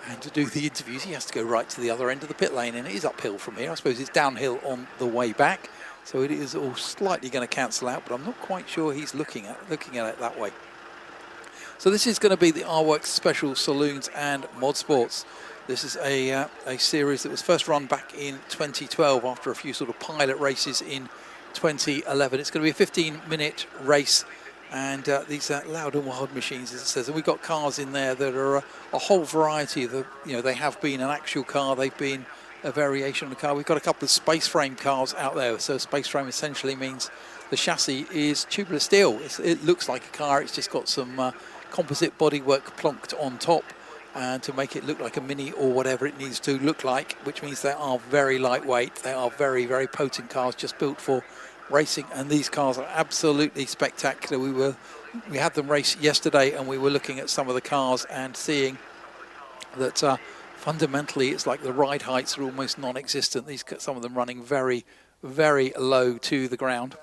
And to do the interviews, he has to go right to the other end of the pit lane, and it is uphill from here. I suppose it's downhill on the way back, so it is all slightly going to cancel out, but I'm not quite sure he's looking at it that way. So this is going to be the R-Works Special Saloons and Mod Sports. This is a series that was first run back in 2012 after a few sort of pilot races in 2011. It's going to be a 15-minute race. And these loud and wild machines, as it says, and we've got cars in there that are a whole variety of the, they have been an actual car, they've been a variation of the car. We've got a couple of space frame cars out there. So space frame essentially means the chassis is tubular steel. It looks like a car, it's just got some composite bodywork plonked on top to make it look like a Mini or whatever it needs to look like, which means they are very lightweight. They are very, very potent cars, just built for racing, and these cars are absolutely spectacular. We had them race yesterday, and we were looking at some of the cars and seeing that fundamentally it's like the ride heights are almost non-existent. Some of them running very, very low to the ground.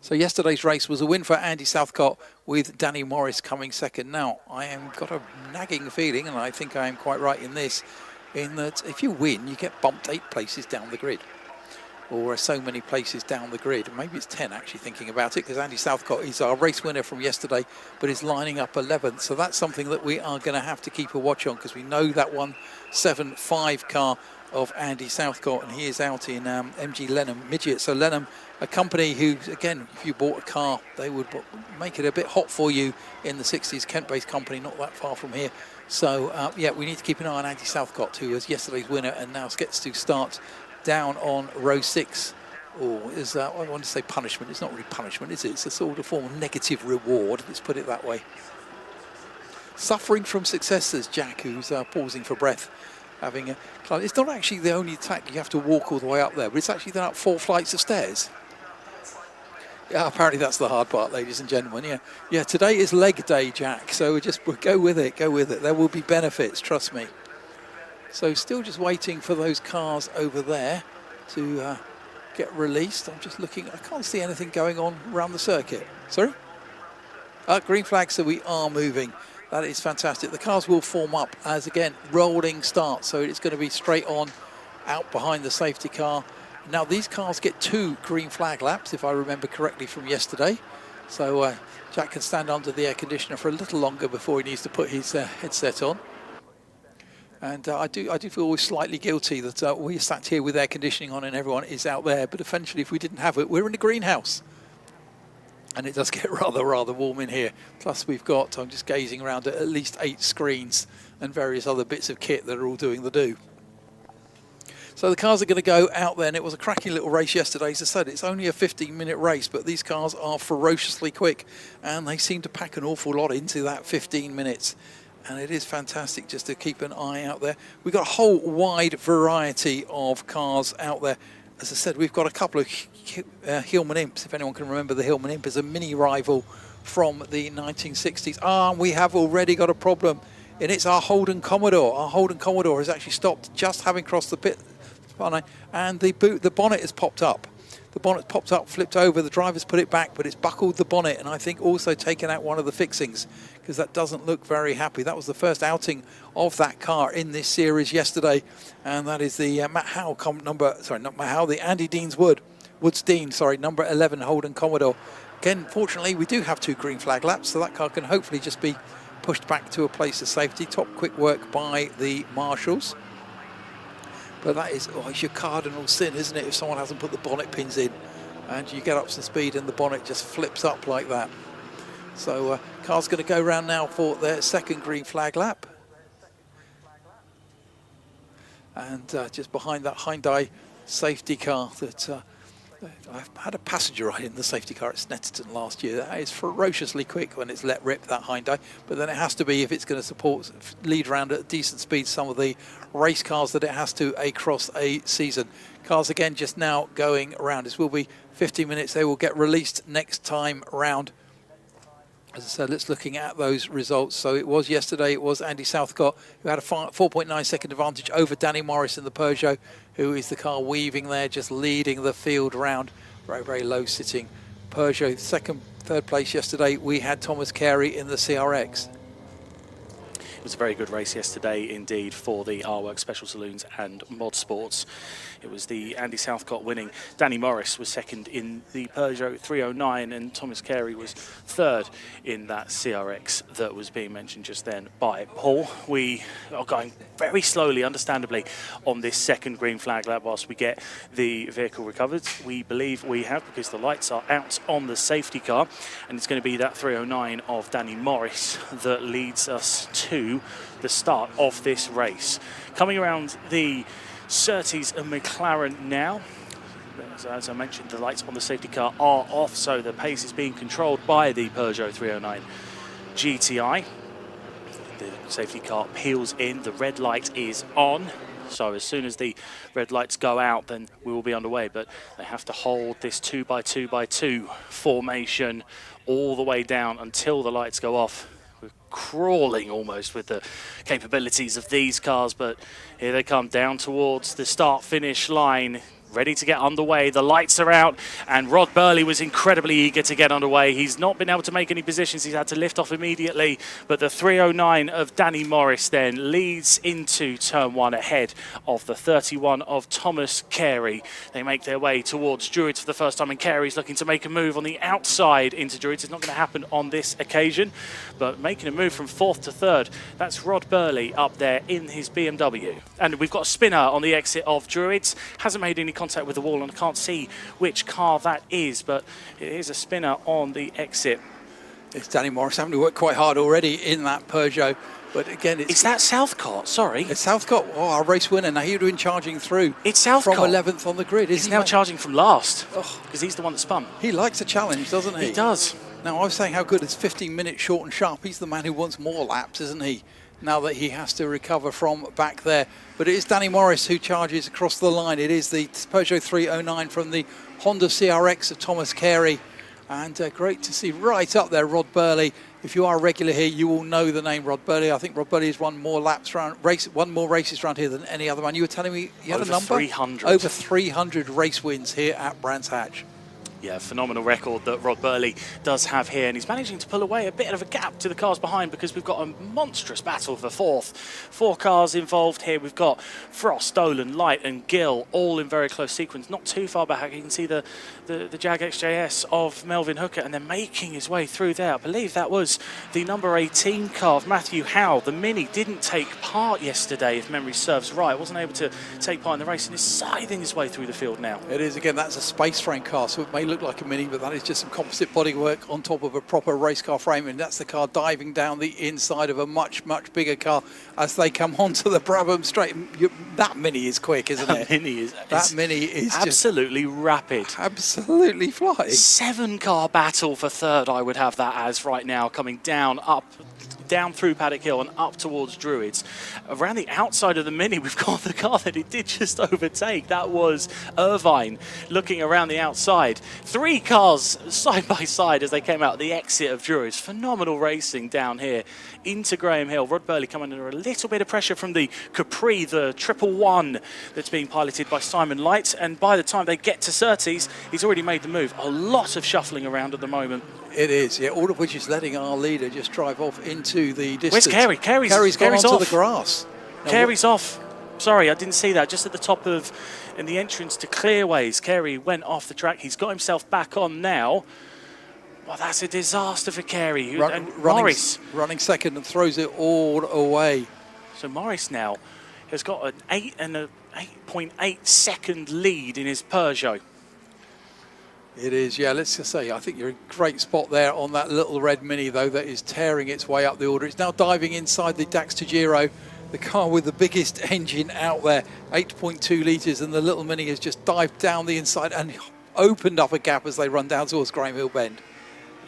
So yesterday's race was a win for Andy Southcott, with Danny Morris coming second. Now, I am got a nagging feeling, and I think I am quite right in this, in that if you win, you get bumped 8 places down the grid. Or so many places down the grid. Maybe it's 10 actually, thinking about it, because Andy Southcott is our race winner from yesterday, but is lining up 11th. So that's something that we are going to have to keep a watch on, because we know that 175 car of Andy Southcott, and he is out in MG Lenham Midget. So Lenham, a company who, again, if you bought a car, they would make it a bit hot for you in the 60s. Kent-based company, not that far from here. So yeah, we need to keep an eye on Andy Southcott, who was yesterday's winner and now gets to start down on row 6. Or is that, I want to say punishment, it's not really punishment, is it? It's a sort of form of negative reward, let's put it that way. Suffering from success, says Jack, who's pausing for breath. It's not actually the only track you have to walk all the way up there, but it's actually then up 4 flights of stairs. Yeah, apparently that's the hard part, ladies and gentlemen. Yeah, today is leg day, Jack, so we'll go with it, There will be benefits, trust me. So still just waiting for those cars over there to get released. I'm just looking, I can't see anything going on around the circuit. Sorry? Green flag, so we are moving. That is fantastic. The cars will form up as, again, rolling start. So it's going to be straight on out behind the safety car. Now, these cars get 2 green flag laps, if I remember correctly from yesterday. So Jack can stand under the air conditioner for a little longer before he needs to put his headset on. And I do feel slightly guilty that we sat here with air conditioning on and everyone is out there. But eventually, if we didn't have it, we're in the greenhouse. And it does get rather warm in here. Plus we've got, I'm just gazing around at least 8 screens and various other bits of kit that are all doing the do. So the cars are going to go out there, and it was a cracking little race yesterday. As I said, it's only a 15-minute race, but these cars are ferociously quick, and they seem to pack an awful lot into that 15 minutes. And it is fantastic just to keep an eye out there. We've got a whole wide variety of cars out there. As I said, we've got a couple of Hillman Imps. If anyone can remember the Hillman Imp as a mini rival from the 1960s. We have already got a problem, and it's our Holden Commodore. Our Holden Commodore has actually stopped just having crossed the pit, and the bonnet has popped up. The bonnet popped up, flipped over, the driver's put it back, but it's buckled the bonnet, and I think also taken out one of the fixings, because that doesn't look very happy. That was the first outing of that car in this series yesterday, and that is the Matt Howe the Andy Deans Woods Dean, number 11 Holden Commodore. Again, fortunately, we do have 2 green flag laps, so that car can hopefully just be pushed back to a place of safety. Top quick work by the marshals. But that is, it's your cardinal sin, isn't it, if someone hasn't put the bonnet pins in and you get up to speed and the bonnet just flips up like that. So car's going to go round now for their second green flag lap. And just behind that Hyundai safety car that I've had a passenger ride in the safety car at Snetterton last year. That is ferociously quick when it's let rip, that Hyundai. But then it has to be, if it's going to lead around at a decent speed, some of the race cars that it has to across a season. Cars again just now going around. This will be 15 minutes. They will get released next time round. As I said, let's looking at those results. So it was yesterday, it was Andy Southcott who had a 4.9 second advantage over Danny Morris in the Peugeot, who is the car weaving there, just leading the field round. Very low sitting Peugeot. Third place yesterday, we had Thomas Carey in the CRX. It was a very good race yesterday indeed for the R-Works Special Saloons and Mod Sports. It was the Andy Southcott winning. Danny Morris was second in the Peugeot 309, and Thomas Carey was third in that CRX that was being mentioned just then by Paul. We are going very slowly, understandably, on this second green flag lap whilst we get the vehicle recovered. We believe we have, because the lights are out on the safety car, and it's going to be that 309 of Danny Morris that leads us to the start of this race. Coming around the Surtees and McLaren now. As I mentioned, the lights on the safety car are off, so the pace is being controlled by the Peugeot 309 GTI. The safety car peels in, the red light is on, so as soon as the red lights go out, then we will be underway. But they have to hold this 2x2x2 formation all the way down until the lights go off. We're crawling almost with the capabilities of these cars, but here they come down towards the start-finish line, ready to get underway. The lights are out, and Rod Burley was incredibly eager to get underway. He's not been able to make any positions. He's had to lift off immediately, but the 309 of Danny Morris then leads into turn 1 ahead of the 31 of Thomas Carey. They make their way towards Druids for the first time, and Carey's looking to make a move on the outside into Druids. It's not going to happen on this occasion, but making a move from 4th to 3rd, that's Rod Burley up there in his BMW. And we've got a spinner on the exit of Druids. Hasn't made any contact with the wall, and I can't see which car that is, but it is a spinner on the exit. It's Danny Morris having to work quite hard already in that Peugeot, but again, it's that Southcott. Sorry, it's Southcott. Our race winner. Now he'd been charging through. It's Southcott from 11th on the grid. He's now charging from last because he's the one that spun. He likes a challenge, doesn't he? He does. Now I was saying how good it's 15 minutes short and sharp. He's the man who wants more laps, isn't he? Now that he has to recover from back there. But it is Danny Morris who charges across the line. It is the Peugeot 309 from the Honda CRX of Thomas Carey. And great to see right up there Rod Burley. If you are a regular here, you will know the name Rod Burley. I think Rod Burley has won more races around here than any other man. You were telling me you had a number? 300. Over 300 race wins here at Brands Hatch. Yeah, phenomenal record that Rod Burley does have here, and he's managing to pull away a bit of a gap to the cars behind because we've got a monstrous battle for fourth. 4 cars involved here. We've got Frost, Dolan, Light and Gill all in very close sequence. Not too far back, you can see the Jag XJS of Melvin Hooker, and they're making his way through there. I believe that was the number 18 car of Matthew Howe. The Mini didn't take part yesterday, if memory serves right. Wasn't able to take part in the race and is scything his way through the field now. It is, again, that's a space frame car, so it may look like a Mini, but that is just some composite bodywork on top of a proper race car frame, and that's the car diving down the inside of a much, much bigger car as they come onto the Brabham straight. That Mini is quick, isn't it? That Mini is absolutely rapid. Absolutely flying. 7-car battle for third, I would have that as right now, coming down through Paddock Hill and up towards Druids. Around the outside of the Mini, we've got the car that it did just overtake. That was Irvine looking around the outside. 3 cars side by side as they came out the exit of Druids. Phenomenal racing down here into Graham Hill. Rod Burley coming under a little bit of pressure from the Capri, the 111 that's being piloted by Simon Light. And by the time they get to Surtees, he's already made the move. A lot of shuffling around at the moment. It is, yeah, all of which is letting our leader just drive off into the distance. Where's Carey? Carey's gone onto off. the grass. Carey's off. Sorry, I didn't see that. Just at the top of, in the entrance to Clearways, Carey went off the track. He's got himself back on now. Well, that's a disaster for Carey. Morris running second and throws it all away. So Morris now has got an 8.8 second lead in his Peugeot. It is, yeah, let's just say, I think you're in a great spot there on that little red Mini, though, that is tearing its way up the order. It's now diving inside the Dax Giro, the car with the biggest engine out there, 8.2 litres, and the little Mini has just dived down the inside and opened up a gap as they run down towards Graham Hill Bend.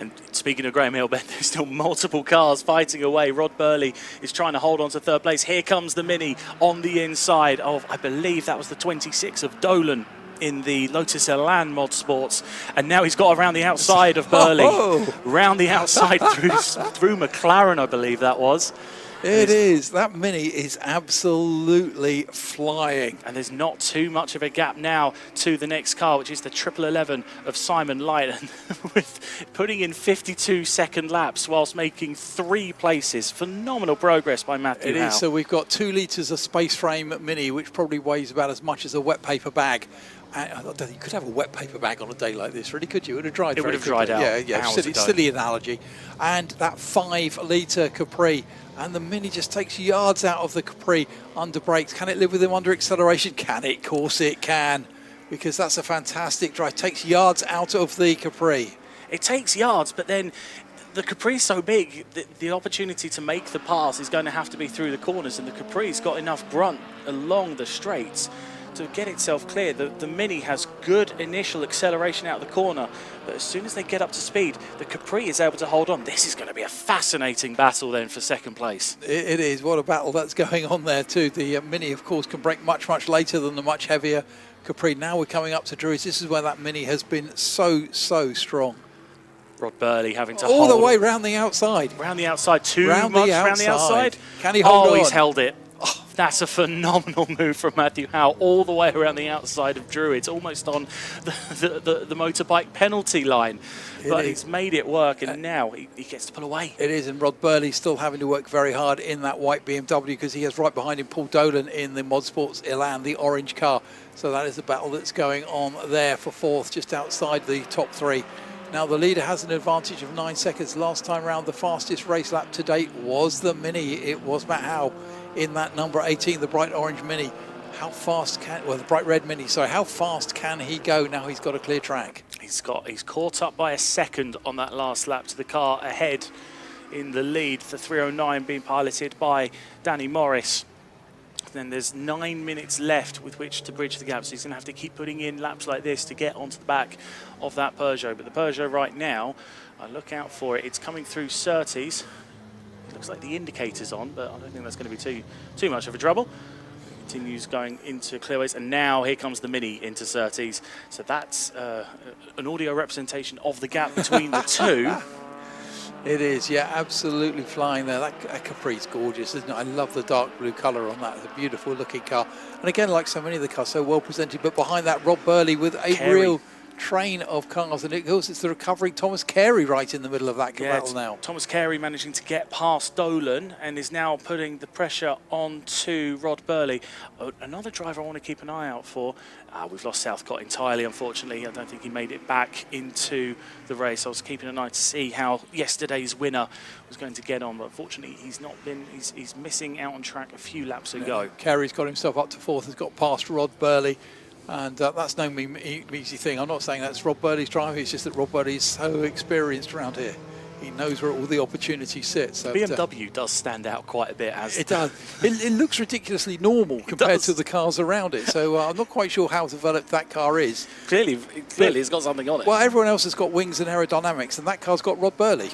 And speaking of Graham Hill Bend, there's still multiple cars fighting away. Rod Burley is trying to hold on to third place. Here comes the Mini on the inside of, I believe that was the 26 of Dolan in the Lotus Elan Mod Sports, and now he's got around the outside of Burley, round the outside through McLaren, I believe that was. It is. That Mini is absolutely flying. And there's not too much of a gap now to the next car, which is the 1111 of Simon Light, and with putting in 52-second laps whilst making 3 places. Phenomenal progress by Matthew Howe. It is. So we've got 2 litres of space frame Mini, which probably weighs about as much as a wet paper bag. I don't think you could have a wet paper bag on a day like this, really, could you? It would have dried very quickly. Dried out. Yeah, silly analogy. And that 5-litre Capri, and the Mini just takes yards out of the Capri under brakes. Can it live with him under acceleration? Can it? Of course it can, because that's a fantastic drive. Takes yards out of the Capri. It takes yards, but then the Capri's so big, the opportunity to make the pass is going to have to be through the corners, and the Capri's got enough grunt along the straights to get itself clear. The Mini has good initial acceleration out of the corner, but as soon as they get up to speed, the Capri is able to hold on. This is going to be a fascinating battle then for second place. It is. What a battle that's going on there too. The Mini, of course, can brake much, much later than the much heavier Capri. Now we're coming up to Druids. This is where that Mini has been so strong. Rod Burley having to all hold the way round the outside. Round the outside, round the outside. Can he hold on? He's held it. Oh, that's a phenomenal move from Matthew Howe, all the way around the outside of Druids, almost on the motorbike penalty line. But he's made it work, and now he gets to pull away. It is, and Rod Burley still having to work very hard in that white BMW, because he has right behind him Paul Dolan in the Mod Sports Elan, the orange car. So that is the battle that's going on there for fourth, just outside the top 3. Now the leader has an advantage of 9 seconds. Last time round, the fastest race lap to date was the Mini. It was Matt Howe in that number 18, the bright orange Mini. How fast the bright red Mini, sorry, how fast can he go now he's got a clear track? He's caught up by a second on that last lap to the car ahead in the lead, the 309 being piloted by Danny Morris. Then there's 9 minutes left with which to bridge the gap, so he's going to have to keep putting in laps like this to get onto the back of that Peugeot. But the Peugeot right now, I look out for it, it's coming through Surtees. It looks like the indicator's on, but I don't think that's going to be too much of a trouble. Continues going into Clearways, and now here comes the Mini into Surtees. So that's an audio representation of the gap between the two. It is, yeah, absolutely flying there. That Capri's gorgeous, isn't it? I love the dark blue colour on that. It's a beautiful looking car. And again, like so many of the cars, so well presented. But behind that, Rob Burley with a real train of cars, and it goes, it's the recovering Thomas Carey right in the middle of that battle now. Thomas Carey managing to get past Dolan and is now putting the pressure onto Rod Burley. Another driver I want to keep an eye out for. We've lost Southcott entirely, unfortunately. I don't think he made it back into the race. I was keeping an eye to see how yesterday's winner was going to get on, but unfortunately he's not been, he's missing out on track a few laps ago. Carey's got himself up to fourth, has got past Rod Burley. And that's no easy thing. I'm not saying that's Rob Burley's driving, it's just that Rob Burley is so experienced around here. He knows where all the opportunities sit. So BMW does stand out quite a bit. As it does. It looks ridiculously normal compared to the cars around it. So I'm not quite sure how developed that car is. Clearly it's got something on it. Well, everyone else has got wings and aerodynamics, and that car's got Rod Burley.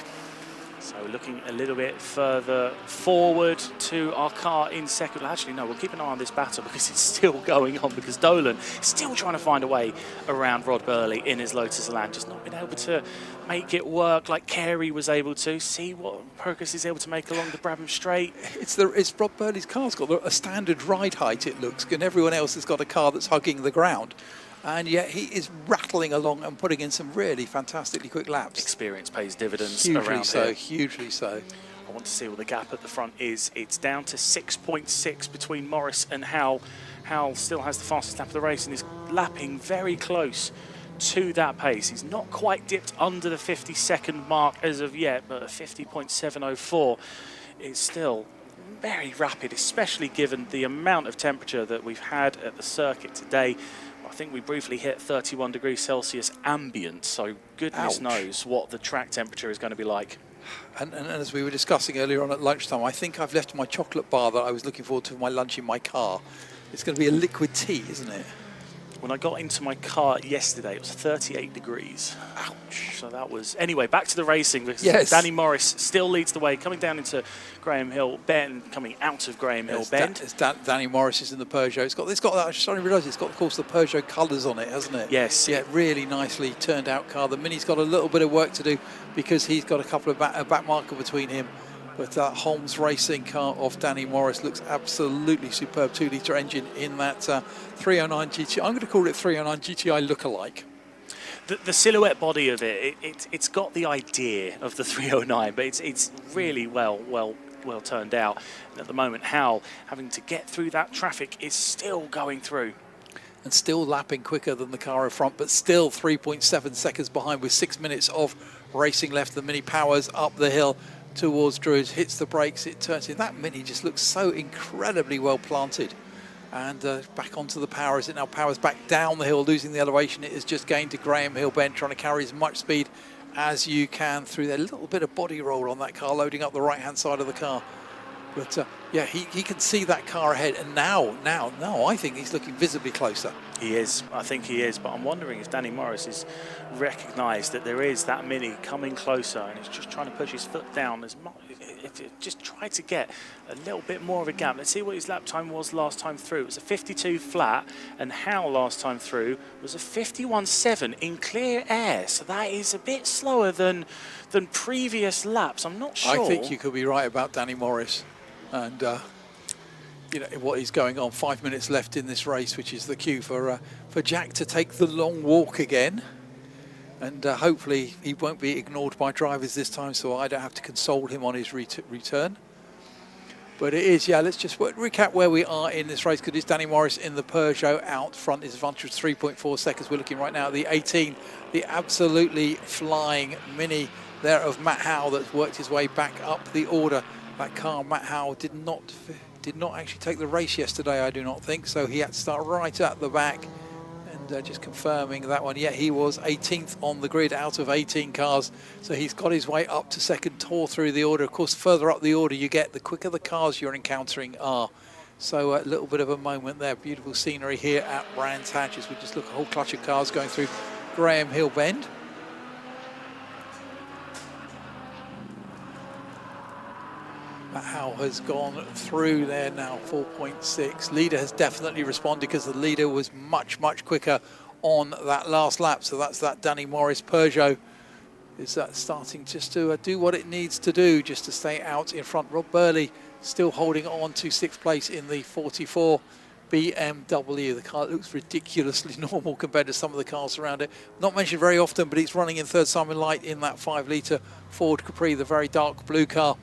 So looking a little bit further forward to our car in second. Actually, no, we'll keep an eye on this battle because it's still going on, because Dolan is still trying to find a way around Rod Burley in his Lotus Elan. Just not been able to make it work like Carey was able to. See what progress he's able to make along the Brabham Straight. It's Rod Burley's car's got a standard ride height, it looks, and everyone else has got a car that's hugging the ground. And yet he is rattling along and putting in some really fantastically quick laps. Experience pays dividends around here. Hugely so. I want to see what the gap at the front is. It's down to 6.6 between Morris and Howell. Howell still has the fastest lap of the race and is lapping very close to that pace. He's not quite dipped under the 50-second mark as of yet, but a 50.704 is still very rapid, especially given the amount of temperature that we've had at the circuit today. I think we briefly hit 31 degrees Celsius ambient, so goodness knows what the track temperature is going to be like. And as we were discussing earlier on at lunchtime, I think I've left my chocolate bar that I was looking forward to for my lunch in my car. It's going to be a liquid tea, isn't it? When I got into my car yesterday, it was 38 degrees. Ouch. So that was... Anyway, back to the racing. Because Danny Morris still leads the way, coming down into Graham Hill Bend, coming out of Graham Hill Bend. Danny Morris is in the Peugeot. It's got I suddenly realised it's got, of course, the Peugeot colours on it, hasn't it? Yes. Yeah, really nicely turned out car. The Mini's got a little bit of work to do because he's got a couple of back marker between him. But that Holmes Racing car of Danny Morris looks absolutely superb. 2-litre engine in that 309 GTI. I'm going to call it 309 GTI lookalike. The silhouette body of it's got the idea of the 309, but it's really well turned out. And at the moment, Howell, having to get through that traffic, is still going through. And still lapping quicker than the car in front, but still 3.7 seconds behind with 6 minutes of racing left. The Mini powers up the hill towards Druids, hits the brakes, it turns in. That Mini just looks so incredibly well planted. And back onto the power as it now powers back down the hill, losing the elevation. It has just gained to Graham Hill Bend, trying to carry as much speed as you can through there. A little bit of body roll on that car, loading up the right-hand side of the car. But yeah, he can see that car ahead. And now, I think he's looking visibly closer. He is, I think he is. But I'm wondering if Danny Morris has recognised that there is that Mini coming closer and he's just trying to push his foot down as much. Just try to get a little bit more of a gap. Let's see what his lap time was last time through. It was a 52 flat, and Howell last time through was a 51.7 in clear air. So that is a bit slower than previous laps. I'm not sure. I think you could be right about Danny Morris. And you know what is going on. 5 minutes left in this race, which is the cue for Jack to take the long walk again. And hopefully he won't be ignored by drivers this time, so I don't have to console him on his return. But it is, yeah, let's just recap where we are in this race, because it's Danny Morris in the Peugeot out front. His advantage was 3.4 seconds. We're looking right now at the 18, the absolutely flying Mini there of Matt Howell that's worked his way back up the order. That car, Matt Howell, did not actually take the race yesterday, I do not think, so he had to start right at the back. And just confirming that one, yeah, he was 18th on the grid out of 18 cars, so he's got his way up to second, tore through the order. Of course, further up the order you get, the quicker the cars you're encountering are. So a little bit of a moment there. Beautiful scenery here at Brands Hatch as we just look at a whole clutch of cars going through Graham Hill Bend. Matt Howell has gone through there now, 4.6. Leader has definitely responded because the leader was much quicker on that last lap. So that's that Danny Morris Peugeot. Is that starting just to do what it needs to do, just to stay out in front. Rob Burley still holding on to 6th place in the 44. BMW. The car looks ridiculously normal compared to some of the cars around it. Not mentioned very often, but it's running in third Simon Light in that 5-litre Ford Capri, the very dark blue car.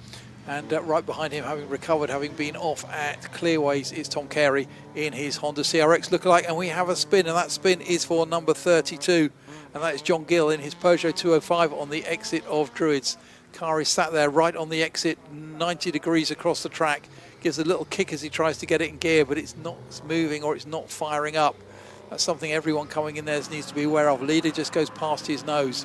And right behind him, having recovered, having been off at Clearways, is Tom Carey in his Honda CRX lookalike. And we have a spin, and that spin is for number 32. And that is John Gill in his Peugeot 205 on the exit of Druids. Car is sat there right on the exit, 90 degrees across the track. Gives a little kick as he tries to get it in gear, but it's not moving or it's not firing up. That's something everyone coming in there needs to be aware of. Leader just goes past his nose.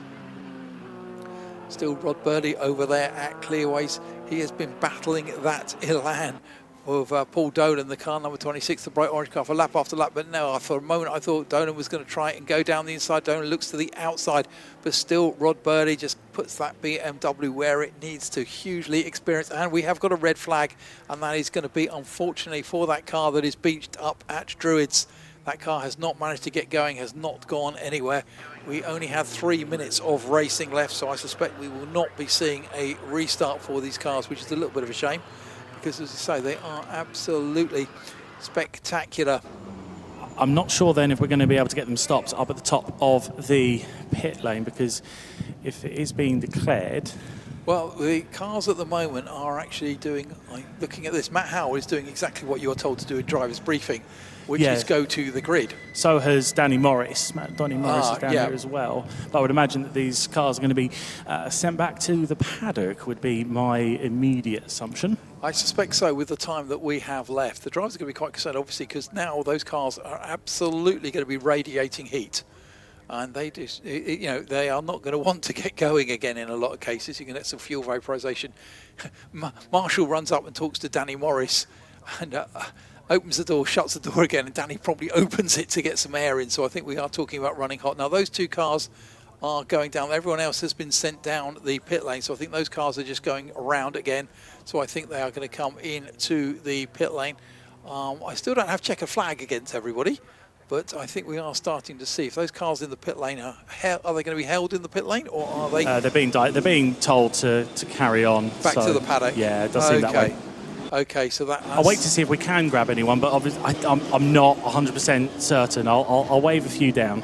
Still Rod Burley over there at Clearways. He has been battling that Elan of Paul Dolan, the car number 26, the bright orange car, for lap after lap. But no, for a moment I thought Dolan was going to try and go down the inside. Dolan looks to the outside, but still Rod Burley just puts that BMW where it needs to. Hugely experienced, and we have got a red flag, and that is going to be, unfortunately, for that car that is beached up at Druids. That car has not managed to get going, has not gone anywhere. We only have 3 minutes of racing left, so I suspect we will not be seeing a restart for these cars, which is a little bit of a shame, because as I say, they are absolutely spectacular. I'm not sure then if we're going to be able to get them stopped up at the top of the pit lane, because if it is being declared... Well, the cars at the moment are actually doing, looking at this, Matt Howell is doing exactly what you are told to do in driver's briefing, which is go to the grid. So has Danny Morris. Danny Morris is down yeah. here as well. But I would imagine that these cars are going to be sent back to the paddock, would be my immediate assumption. I suspect so, with the time that we have left. The drivers are going to be quite concerned, obviously, because now those cars are absolutely going to be radiating heat. And they just, you know, they are not going to want to get going again in a lot of cases. You can get some fuel vaporization. Marshall runs up and talks to Danny Morris and opens the door, shuts the door again, and Danny probably opens it to get some air in. So I think we are talking about running hot. Now, those two cars are going down. Everyone else has been sent down the pit lane. So I think those cars are just going around again. So I think they are going to come into the pit lane. I still don't have checkered flag against everybody, but I think we are starting to see if those cars in the pit lane are they going to be held in the pit lane, or are they? They're being told to carry on back to the paddock. Yeah, it does seem that way. Okay, so I'll wait to see if we can grab anyone, but obviously I'm not 100% certain. I'll wave a few down.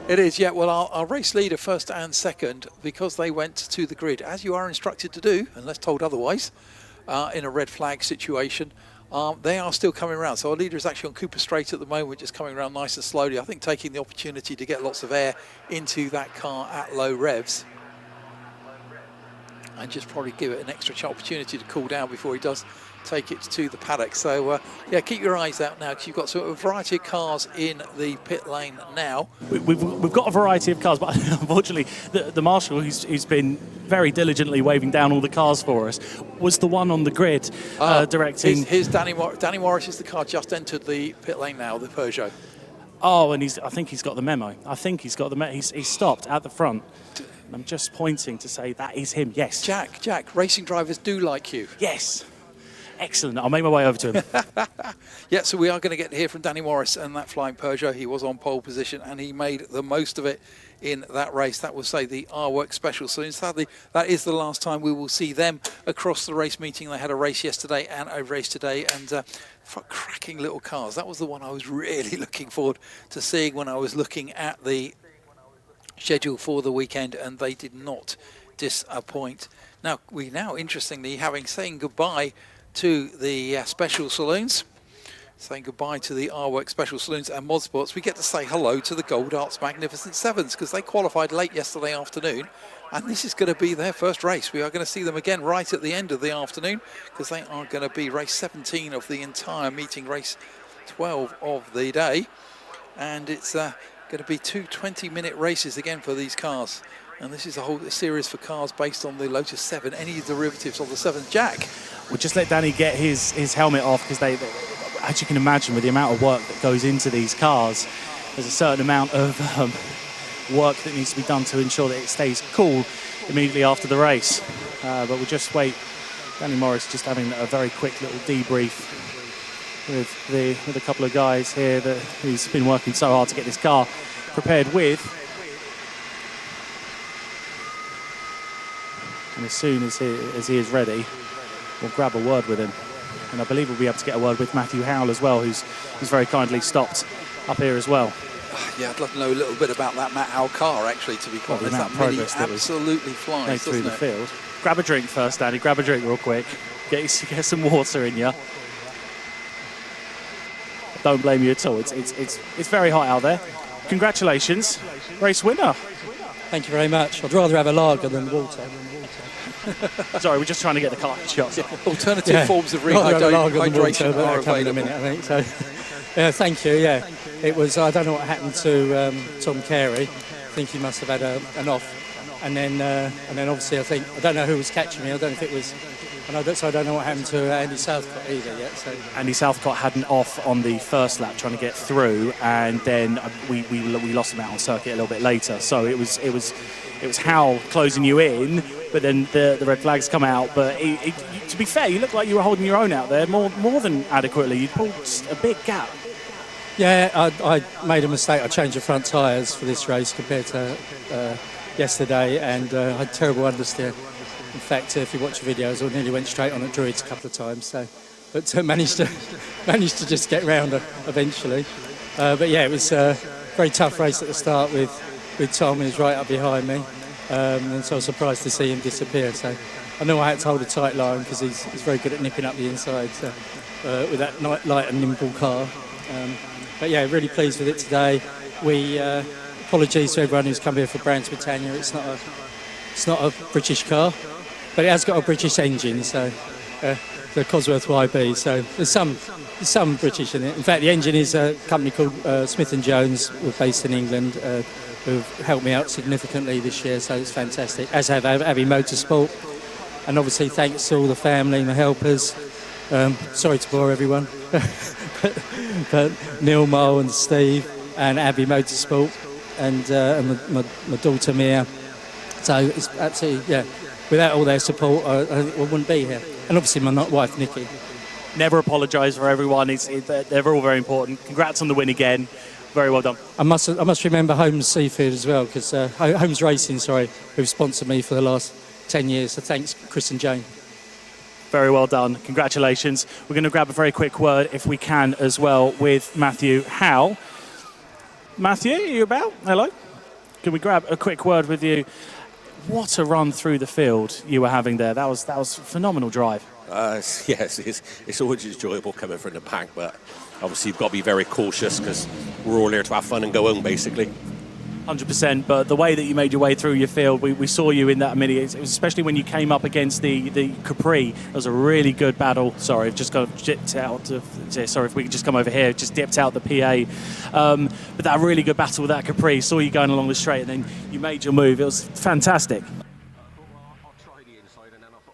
It is, yeah. Well, our race leader, first and second, because they went to the grid, as you are instructed to do, unless told otherwise, in a red flag situation. They are still coming around. So our leader is actually on Cooper Straight at the moment, just coming around nice and slowly. I think taking the opportunity to get lots of air into that car at low revs. And just probably give it an extra opportunity to cool down before he does take it to the paddock. So, yeah, keep your eyes out now, because you've got a variety of cars in the pit lane now. We've got a variety of cars, but unfortunately, the marshal, who's been very diligently waving down all the cars for us, was the one on the grid directing. Here's Danny Morris is the car just entered the pit lane now, the Peugeot. Oh, and I think he's got the memo. He's stopped at the front. I'm just pointing to say that is him. Yes. Jack, racing drivers do like you. Yes. Excellent. I'll make my way over to him. Yeah, so we are going to get to hear from Danny Morris and that flying Peugeot. He was on pole position and he made the most of it in that race. That will say the R-Work Special Saloon. Sadly, that is the last time we will see them across the race meeting. They had a race yesterday and a race today, and cracking little cars. That was the one I was really looking forward to seeing when I was looking at the schedule for the weekend, and they did not disappoint. Now, interestingly, saying goodbye to the special saloons, saying goodbye to the R-Work Special Saloons and Mod Sports, we get to say hello to the Gold Arts Magnificent Sevens, because they qualified late yesterday afternoon, and this is going to be their first race. We are going to see them again right at the end of the afternoon, because they are going to be race 17 of the entire meeting, race 12 of the day, and it's going to be two 20-minute races again for these cars. And this is a whole series for cars based on the Lotus 7, any derivatives of the 7. Jack? We'll just let Danny get his helmet off, because they, as you can imagine, with the amount of work that goes into these cars, there's a certain amount of work that needs to be done to ensure that it stays cool immediately after the race. But we'll just wait. Danny Morris just having a very quick little debrief with a couple of guys here that he's been working so hard to get this car prepared with. And as soon as he is ready, we'll grab a word with him. And I believe we'll be able to get a word with Matthew Howell as well, who's very kindly stopped up here as well. Yeah, I'd love to know a little bit about that Matt Howell car, actually, to be quite honest. That Mini absolutely flies, through the field. Grab a drink first, Danny. Grab a drink real quick. Get some water in you. Don't blame you at all. It's very hot out there. Congratulations, race winner. Thank you very much. I'd rather have a lager than water. Sorry, we're just trying to get the car shots. Alternative forms of rehydration are available. In a minute, I think. So, yeah, thank you. Yeah, it was. I don't know what happened to Tom Carey. I think he must have had an off, and then obviously I don't know who was catching me. I don't know if it was. So I don't know what happened to Andy Southcott either yet. So Andy Southcott had an off on the first lap trying to get through, and then we lost him out on circuit a little bit later. So it was Howell closing you in, but then the red flags come out. But to be fair, you looked like you were holding your own out there more than adequately. You pulled a big gap. Yeah, I made a mistake. I changed the front tyres for this race compared to yesterday, and I had terrible understeer. In fact, if you watch the videos, I nearly went straight on at Druids a couple of times. So, but managed to just get round eventually. But yeah, it was a very tough race at the start with Tom, who was right up behind me, and so I was surprised to see him disappear. So I know I had to hold a tight line because he's very good at nipping up the inside with that light and nimble car. But yeah, really pleased with it today. We apologies to everyone who's come here for Brands Britannia. It's not a British car, but it has got a British engine, so the Cosworth YB. So there's some British in it. In fact, the engine is a company called Smith & Jones, we're based in England, who've helped me out significantly this year. So it's fantastic. As have Abbey Motorsport, and obviously thanks to all the family and the helpers. Sorry to bore everyone, but Neil Mole and Steve and Abbey Motorsport and my daughter Mia. So it's absolutely, yeah, without all their support, I wouldn't be here. And obviously my wife, Nikki. Never apologise for everyone. They're all very important. Congrats on the win again. Very well done. I must remember Holmes Seafood as well, because Holmes Racing, who've sponsored me for the last 10 years. So thanks, Chris and Jane. Very well done. Congratulations. We're going to grab a very quick word, if we can, as well, with Matthew Howell. Matthew, are you about? Hello. Can we grab a quick word with you? What a run through the field you were having there. That was a phenomenal drive. Yes, it's always enjoyable coming from the pack, but obviously you've got to be very cautious because we're all here to have fun and go home, basically. 100%, but the way that you made your way through your field, we saw you in that Mini. It was especially when you came up against the Capri. It was a really good battle. Sorry, I've just got dipped out. Sorry, if we could just come over here. Just dipped out the PA. But that really good battle with that Capri. Saw you going along the straight, and then you made your move. It was fantastic.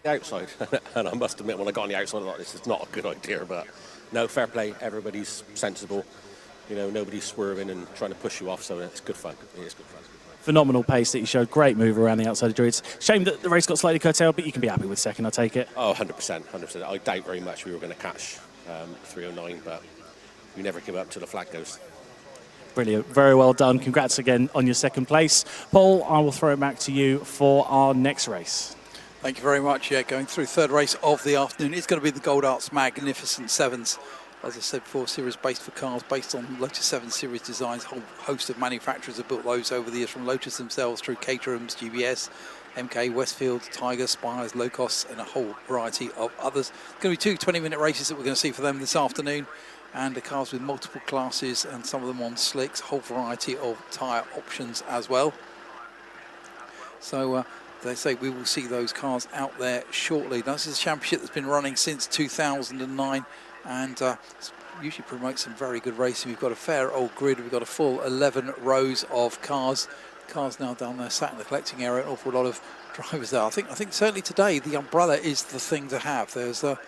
The outside, and I must admit, when I got on the outside, I thought this is not a good idea. But no, fair play. Everybody's sensible. You know, nobody's swerving and trying to push you off, so it's good fun. It is good fun. Phenomenal pace that you showed. Great move around the outside of Druids. Shame that the race got slightly curtailed, but you can be happy with second, I take it. Oh, 100%. I doubt very much we were going to catch 309, but we never give up till the flag goes. Brilliant. Very well done. Congrats again on your second place. Paul, I will throw it back to you for our next race. Thank you very much. Yeah, going through third race of the afternoon. It's going to be the Gold Arts Magnificent Sevens. As I said before, series based for cars, based on Lotus 7 series designs. A whole host of manufacturers have built those over the years, from Lotus themselves through Caterhams, GBS, MK, Westfield, Tiger, Spires, Locos, and a whole variety of others. Going to be 2 20-minute races that we're going to see for them this afternoon, and the cars with multiple classes and some of them on slicks, a whole variety of tyre options as well. So they say we will see those cars out there shortly. Now, this is a championship that's been running since 2009. And usually promotes some very good racing. We've got a fair old grid. We've got a full 11 rows of cars. Cars now down there sat in the collecting area. An awful lot of drivers there. I think certainly today the umbrella is the thing to have. There's a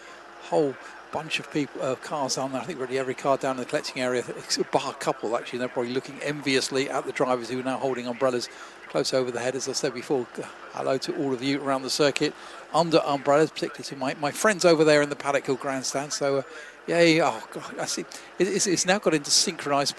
whole bunch of people, cars down there. I think really every car down in the collecting area, bar a couple actually. They're probably looking enviously at the drivers who are now holding umbrellas close over the head. As I said before, hello to all of you around the circuit under umbrellas, particularly to my friends over there in the Paddock Hill Grandstand. So, yeah, oh God, I see. It's now got into synchronised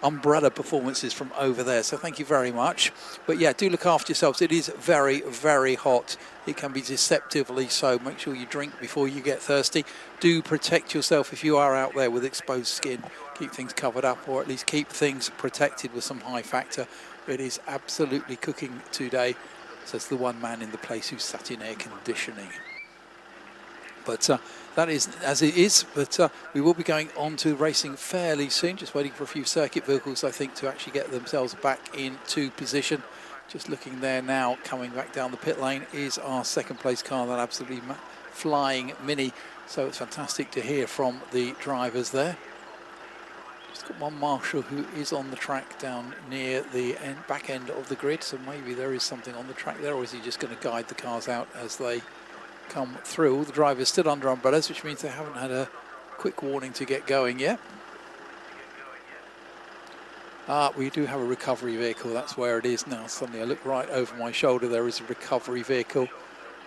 umbrella performances from over there. So thank you very much. But yeah, do look after yourselves. It is very, very hot. It can be deceptively so. Make sure you drink before you get thirsty. Do protect yourself if you are out there with exposed skin. Keep things covered up, or at least keep things protected with some high factor. It is absolutely cooking today, says the one man in the place who sat in air conditioning. But that is as it is, but we will be going on to racing fairly soon, just waiting for a few circuit vehicles, I think, to actually get themselves back into position. Just looking there now, coming back down the pit lane is our second place car, that absolutely flying Mini. So it's fantastic to hear from the drivers there. Just got one marshal who is on the track down near the back end of the grid, so maybe there is something on the track there, or is he just going to guide the cars out as they come through? All the drivers still under umbrellas, which means they haven't had a quick warning to get going yet. We do have a recovery vehicle, that's where it is now. Suddenly I look right over my shoulder, there is a recovery vehicle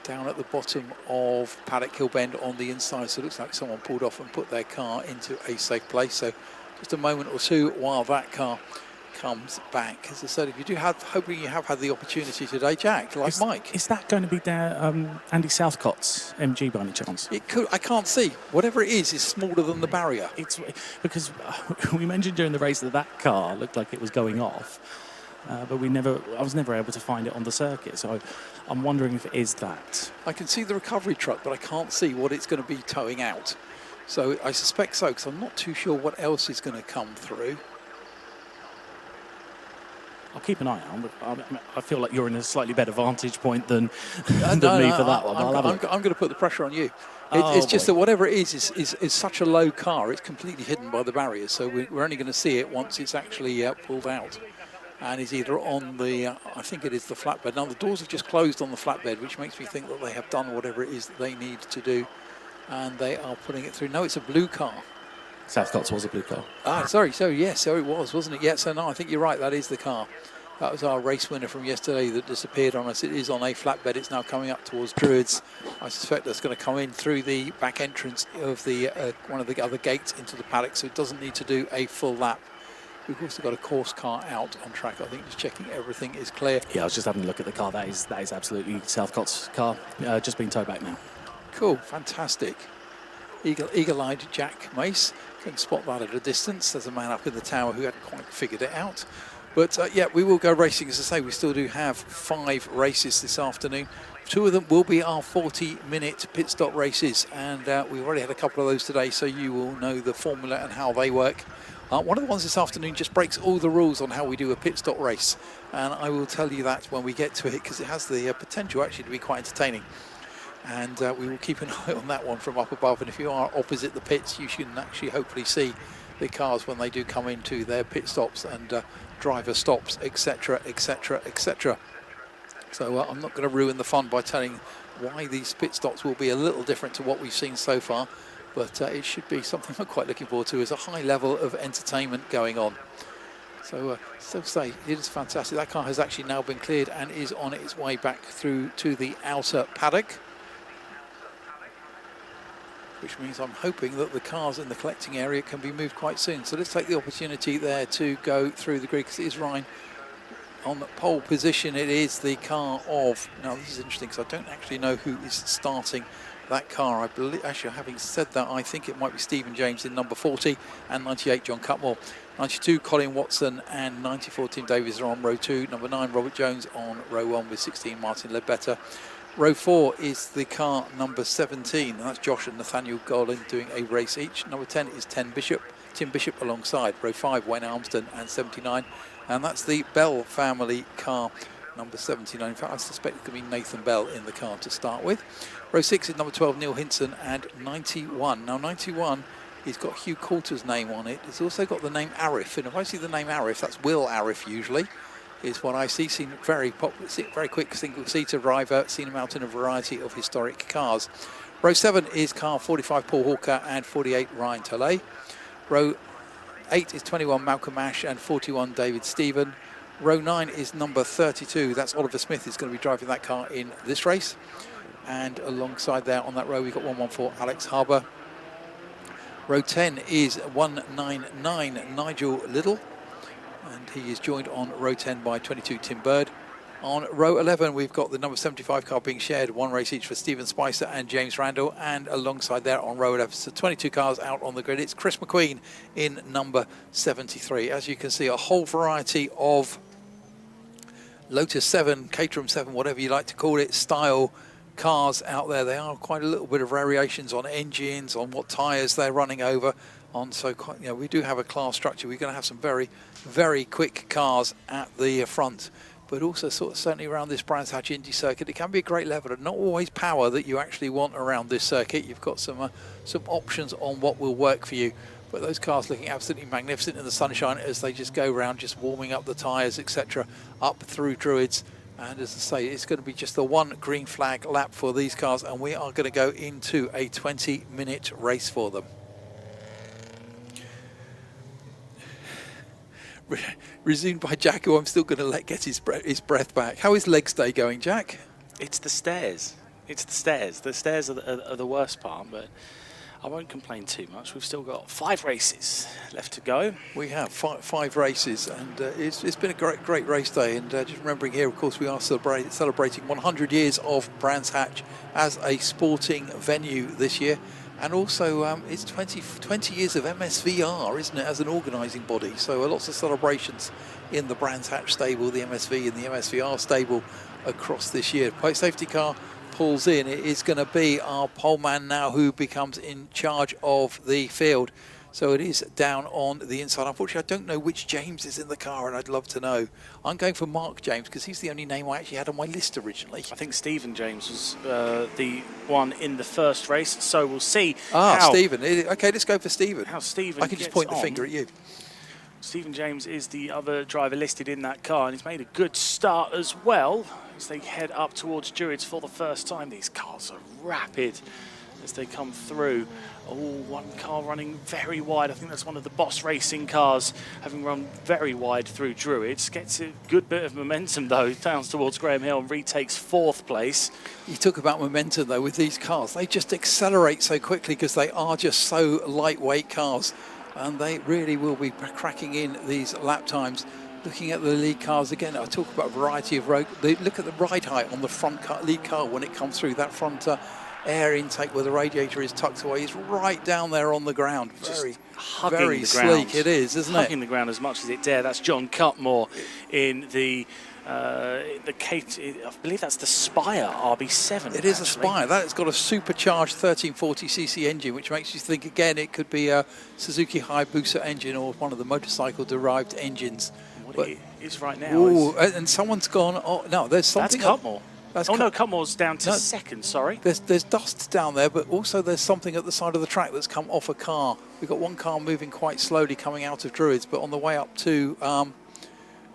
down at the bottom of Paddock Hill Bend on the inside, so it looks like someone pulled off and put their car into a safe place. So just a moment or two while that car comes back. As I said, if you do have, hoping you have had the opportunity today, Jack, like Mike. Is that going to be Andy Southcott's MG by any chance? It could. I can't see. Whatever it is smaller than the barrier. It's because we mentioned during the race that car looked like it was going off, but I was never able to find it on the circuit. So I'm wondering if it is that. I can see the recovery truck, but I can't see what it's going to be towing out. So I suspect so, because I'm not too sure what else is going to come through. I'll keep an eye on, but I feel like you're in a slightly better vantage point than, me for that one. I'm going to put the pressure on you. It's just that whatever it is such a low car, it's completely hidden by the barriers. So we're only going to see it once it's actually pulled out. And is either on the, I think it is the flatbed. Now the doors have just closed on the flatbed, which makes me think that they have done whatever it is that they need to do. And they are putting it through. No, it's a blue car. Southcott's was a blue car. Sorry. So yes, so it was, wasn't it? Yeah. So no, I think you're right. That is the car. That was our race winner from yesterday that disappeared on us. It is on a flatbed. It's now coming up towards Druids. I suspect that's going to come in through the back entrance of the one of the other gates into the paddock, so it doesn't need to do a full lap. We've also got a course car out on track. I think just checking everything is clear. Yeah, I was just having a look at the car. That is absolutely Southcott's car. Just being towed back now. Cool, fantastic. Eagle-eyed Jack Mace can spot that at a distance. There's a man up in the tower who hadn't quite figured it out. But yeah, we will go racing. As I say, we still do have 5 races this afternoon. 2 of them will be our 40-minute pit stop races, and we've already had a couple of those today, so you will know the formula and how they work. One of the ones this afternoon just breaks all the rules on how we do a pit stop race, and I will tell you that when we get to it, because it has the potential actually to be quite entertaining. And we will keep an eye on that one from up above, and if you are opposite the pits, you should actually hopefully see the cars when they do come into their pit stops and driver stops, etc, etc, etc. So I'm not going to ruin the fun by telling why these pit stops will be a little different to what we've seen so far, but it should be something I'm quite looking forward to. As a high level of entertainment going on. So still say it is fantastic. That car has actually now been cleared and is on its way back through to the outer paddock, which means I'm hoping that the cars in the collecting area can be moved quite soon. So let's take the opportunity there to go through the grid, because it is Ryan on the pole position. It is the car of, now this is interesting because I don't actually know who is starting that car. I believe, actually having said that, I think it might be Stephen James in number 40 and 98 John Cutmore. 92 Colin Watson and 94 Tim Davies are on row 2. Number 9 Robert Jones on row 1 with 16 Martin Ledbetter. Row 4 is the car number 17, and that's Josh and Nathaniel Golin doing a race each. Number 10 is Tim Bishop alongside. Row 5, Wayne Armston and 79, and that's the Bell family car, number 79. In fact, I suspect it could be Nathan Bell in the car to start with. Row 6 is number 12, Neil Hinson, and 91. Now 91, he's got Hugh Coulter's name on it. It's also got the name Arif, and if I see the name Arif, that's Will Arif usually, is what I see. Seen very popular, very quick single-seater driver, seen him out in a variety of historic cars. Row 7 is car 45 Paul Hawker and 48 Ryan Talley. Row 8 is 21 Malcolm Ash and 41 David Stephen. Row 9 is number 32, that's Oliver Smith, is going to be driving that car in this race. And alongside there on that row we've got 114 Alex Harbour. Row 10 is 199 Nigel Little. and he is joined on row 10 by 22 Tim Bird. On row 11, we've got the number 75 car being shared, one race each for Stephen Spicer and James Randall, and alongside there on row 11, so 22 cars out on the grid. It's Chris McQueen in number 73. As you can see, a whole variety of Lotus 7, Caterham 7, whatever you like to call it, style cars out there. They are quite a little bit of variations on engines, on what tyres they're running over on. So quite, you know, we do have a class structure. We're going to have some very, very quick cars at the front, but also certainly around this Brands Hatch Indy Circuit, it can be a great level, and not always power that you actually want around this circuit. You've got some options on what will work for you. But those cars looking absolutely magnificent in the sunshine as they just go around, just warming up the tyres, etc., up through Druids. And as I say, it's going to be just the one green flag lap for these cars, and we are going to go into a 20-minute race for them. Resumed by Jack, who I'm still going to let get his breath back. How is legs day going, Jack? It's the stairs. It's the stairs. The stairs are the worst part, but I won't complain too much. We've still got 5 races left to go. We have five races, and it's been a great race day. And just remembering here, of course, we are celebrating 100 years of Brands Hatch as a sporting venue this year. And also, it's 20 years of MSVR, isn't it, as an organising body? So lots of celebrations in the Brands Hatch stable, the MSV and the MSVR stable across this year. Plate safety car pulls in. It is going to be our poleman now who becomes in charge of the field. So it is down on the inside. Unfortunately, I don't know which James is in the car, and I'd love to know. I'm going for Mark James because he's the only name I actually had on my list originally. I think Stephen James was the one in the first race, so we'll see. Stephen. Okay, let's go for Stephen. How Stephen I can just point the finger at you. Stephen James is the other driver listed in that car, and he's made a good start as well as they head up towards Druids for the first time. These cars are rapid as they come through. Oh, one car running very wide. I think that's one of the Boss Racing cars, having run very wide through Druids. Gets a good bit of momentum, though, down towards Graham Hill and retakes 4th place. You talk about momentum, though, with these cars. They just accelerate so quickly because they are just so lightweight cars, and they really will be cracking in these lap times. Looking at the lead cars again, I talk about a variety of road. Look at the ride height on the front lead car when it comes through. That front air intake where the radiator is tucked away is right down there on the ground. Very sleek it is, isn't it? Hugging the ground as much as it dare. That's John Cutmore in the Kate, I believe that's the Spire RB7. It is a Spire. That's got a supercharged 1340cc engine, which makes you think again it could be a Suzuki Hayabusa engine or one of the motorcycle-derived engines. What it is right now. Ooh, and someone's gone. Oh no, there's something. That's Cutmore. No, Cutmore's down to 2nd. Sorry. There's dust down there, but also there's something at the side of the track that's come off a car. We've got one car moving quite slowly coming out of Druids, but on the way up to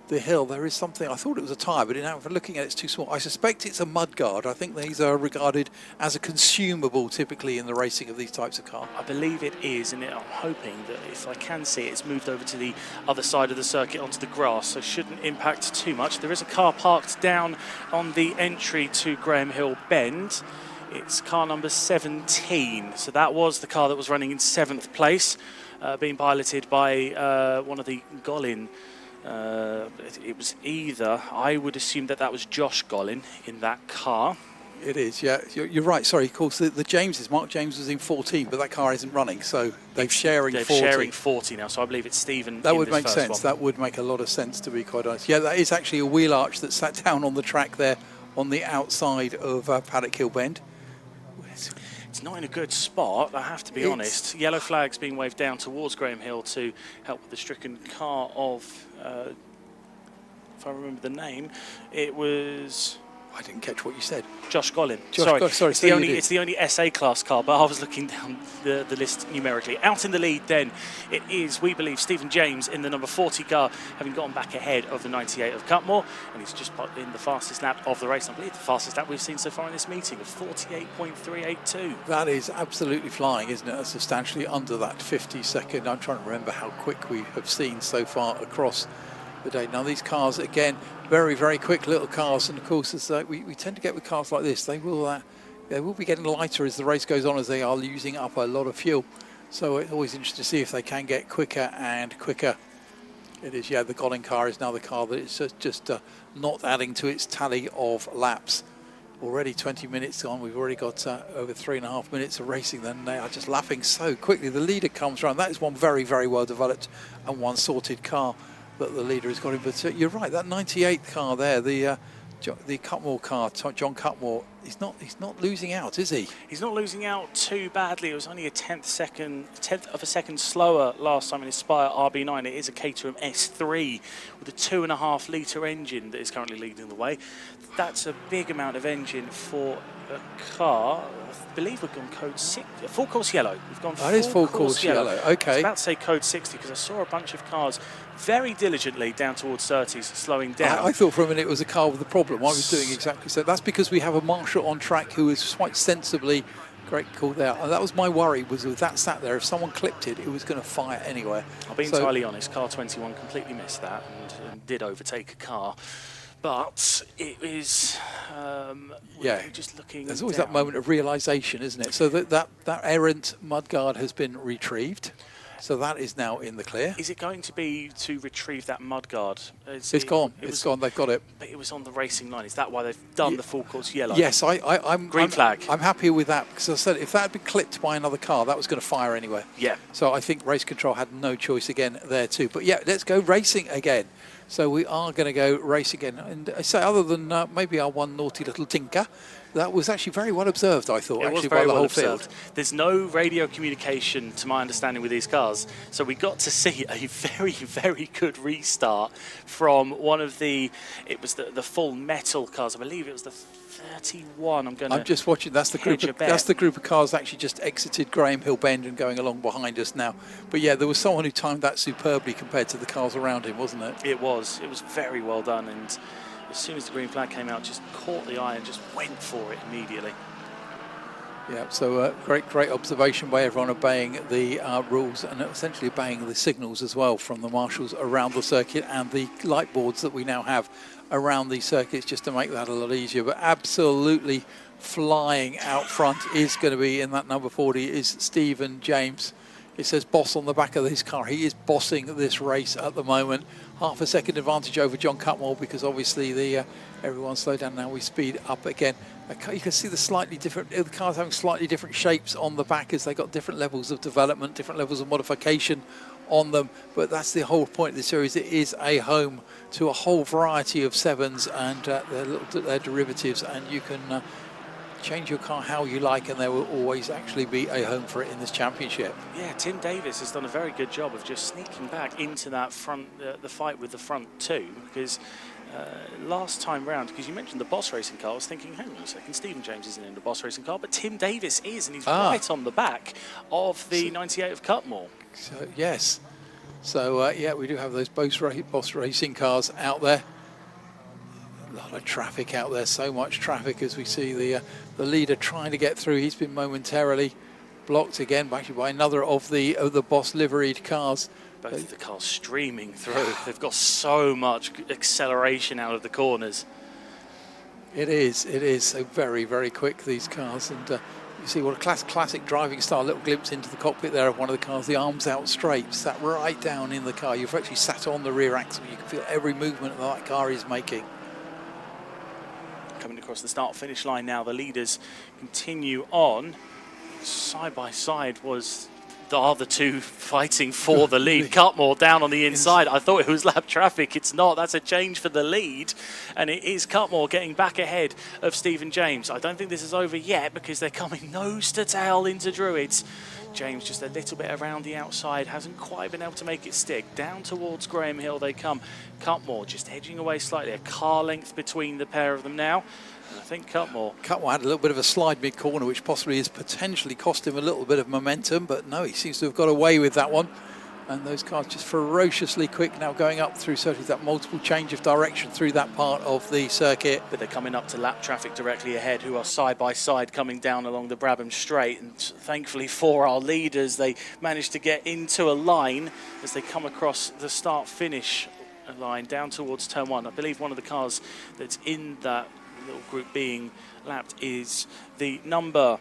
the hill, there is something. I thought it was a tyre, but in looking at it, it's too small. I suspect it's a mudguard. I think these are regarded as a consumable typically in the racing of these types of cars. I believe it is, and I'm hoping that if I can see it, it's moved over to the other side of the circuit onto the grass, so shouldn't impact too much. There is a car parked down on the entry to Graham Hill Bend. It's car number 17, so that was the car that was running in 7th place, being piloted by one of the Golin. It was either, I would assume that was Josh Golin in that car. It is, yeah. You're right. Sorry, of course, the Jameses. Mark James was in 14, but that car isn't running, so they're sharing 40. They're sharing 40 now, so I believe it's Stephen. That would make sense. That would make a lot of sense, to be quite honest. Yeah, that is actually a wheel arch that sat down on the track there on the outside of Paddock Hill Bend. It's not in a good spot, I have to be honest. Yellow flag's being waved down towards Graham Hill to help with the stricken car of, if I remember the name, it was... I didn't catch what you said. Josh Golin. Sorry. It's the only SA class car, but I was looking down the list numerically. Out in the lead then, it is, we believe, Stephen James in the number 40 car, having gotten back ahead of the 98 of Cutmore, and he's just put in the fastest lap of the race. I believe the fastest lap we've seen so far in this meeting of 48.382. That is absolutely flying, isn't it? That's substantially under that 50-second. I'm trying to remember how quick we have seen so far across the day. Now these cars, again, very, very quick little cars, and of course, as we tend to get with cars like this, they will be getting lighter as the race goes on, as they are using up a lot of fuel. So it's always interesting to see if they can get quicker and quicker It is, yeah. The Golling car is now the car that is just not adding to its tally of laps. Already 20 minutes on, we've already got over 3.5 minutes of racing. Then they are just lapping so quickly. The leader comes around. That is one very, very well developed and one sorted car that the leader has got in. But you're right, that 98 car there, the Cutmore car, John Cutmore, he's not losing out, is he? He's not losing out too badly. It was only a tenth of a second slower last time in his Spire RB9. It is a Caterham S3 with a 2.5 litre engine that is currently leading the way. That's a big amount of engine for a car. I believe we've gone code 6, full course yellow. We've gone full course yellow. Okay. I was about to say code 60 because I saw a bunch of cars very diligently down towards 30s slowing down. I thought for a minute it was a car with a problem. I was doing exactly so. That's because we have a marshal on track who is quite sensibly, great call there. And that was my worry, was with that sat there, if someone clipped it, it was going to fire anyway. I'll be entirely honest, car 21 completely missed that and did overtake a car. But it is, just looking There's always down. that moment of realisation, isn't it? So that errant mudguard has been retrieved. So that is now in the clear. Is it going to be to retrieve that mudguard? It's gone. It's gone. They've got it. But it was on the racing line. Is that why they've done the full course yellow? Yes, I'm green flag. I'm happy with that because I said if that had been clipped by another car, that was going to fire anyway. Yeah. So I think race control had no choice again there too. But yeah, let's go racing again. So we are going to go race again. And I say, other than maybe our one naughty little tinker, that was actually very well observed, I thought, It was actually, very by the well whole observed. field. There's no radio communication, to my understanding, with these cars. So we got to see a very, very good restart from one of the full metal cars. I believe it was the 31. I'm just watching. That's the group of cars that actually just exited Graham Hill Bend and going along behind us now. But yeah, there was someone who timed that superbly compared to the cars around him, wasn't it? It was very well done, and as soon as the green flag came out, just caught the eye and just went for it immediately. Yeah, so great observation by everyone, obeying the rules and essentially obeying the signals as well from the marshals around the circuit and the light boards that we now have around these circuits, just to make that a lot easier. But absolutely flying out front is going to be, in that number 40, is Stephen James. It says boss on the back of this car. He is bossing this race at the moment. Half a second advantage over John Cutmore because obviously everyone slowed down. Now we speed up again. You can see the cars having slightly different shapes on the back as they got different levels of development, different levels of modification on them. But that's the whole point of the series. It is a home to a whole variety of sevens and their derivatives, and you can change your car how you like, and there will always actually be a home for it in this championship. Yeah, Tim Davis has done a very good job of just sneaking back into that front, the fight with the front two, because last time round, because you mentioned the Boss Racing car, I was thinking, hang on a second, Stephen James isn't in the Boss Racing car, but Tim Davis is, and he's right on the back of the 98 of Cutmore. So, yes. So, yeah, we do have those Boss Racing cars out there. A lot of traffic out there, so much traffic as we see the leader trying to get through. He's been momentarily blocked again, actually by another of the Boss liveried cars. Both of the cars streaming through. They've got so much acceleration out of the corners. It is so very, very quick, these cars. And you see what a classic driving style, little glimpse into the cockpit there of one of the cars, the arms out straight, sat right down in the car. You've actually sat on the rear axle. You can feel every movement that car is making. Coming across the start-finish line now, the leaders continue on. Side by side are the two fighting for the lead. Cutmore down on the inside. I thought it was lap traffic. It's not. That's a change for the lead. And it is Cutmore getting back ahead of Stephen James. I don't think this is over yet because they're coming nose to tail into Druids. James just a little bit around the outside, hasn't quite been able to make it stick. Down towards Graham Hill they come. Cutmore just edging away slightly, a car length between the pair of them now. And I think Cutmore had a little bit of a slide mid-corner, which possibly has potentially cost him a little bit of momentum, but no, he seems to have got away with that one. And those cars just ferociously quick now, going up through certainly that multiple change of direction through that part of the circuit. But they're coming up to lap traffic directly ahead, who are side by side coming down along the Brabham Straight. And thankfully for our leaders, they managed to get into a line as they come across the start-finish line down towards turn one. I believe one of the cars that's in that little group being lapped is the number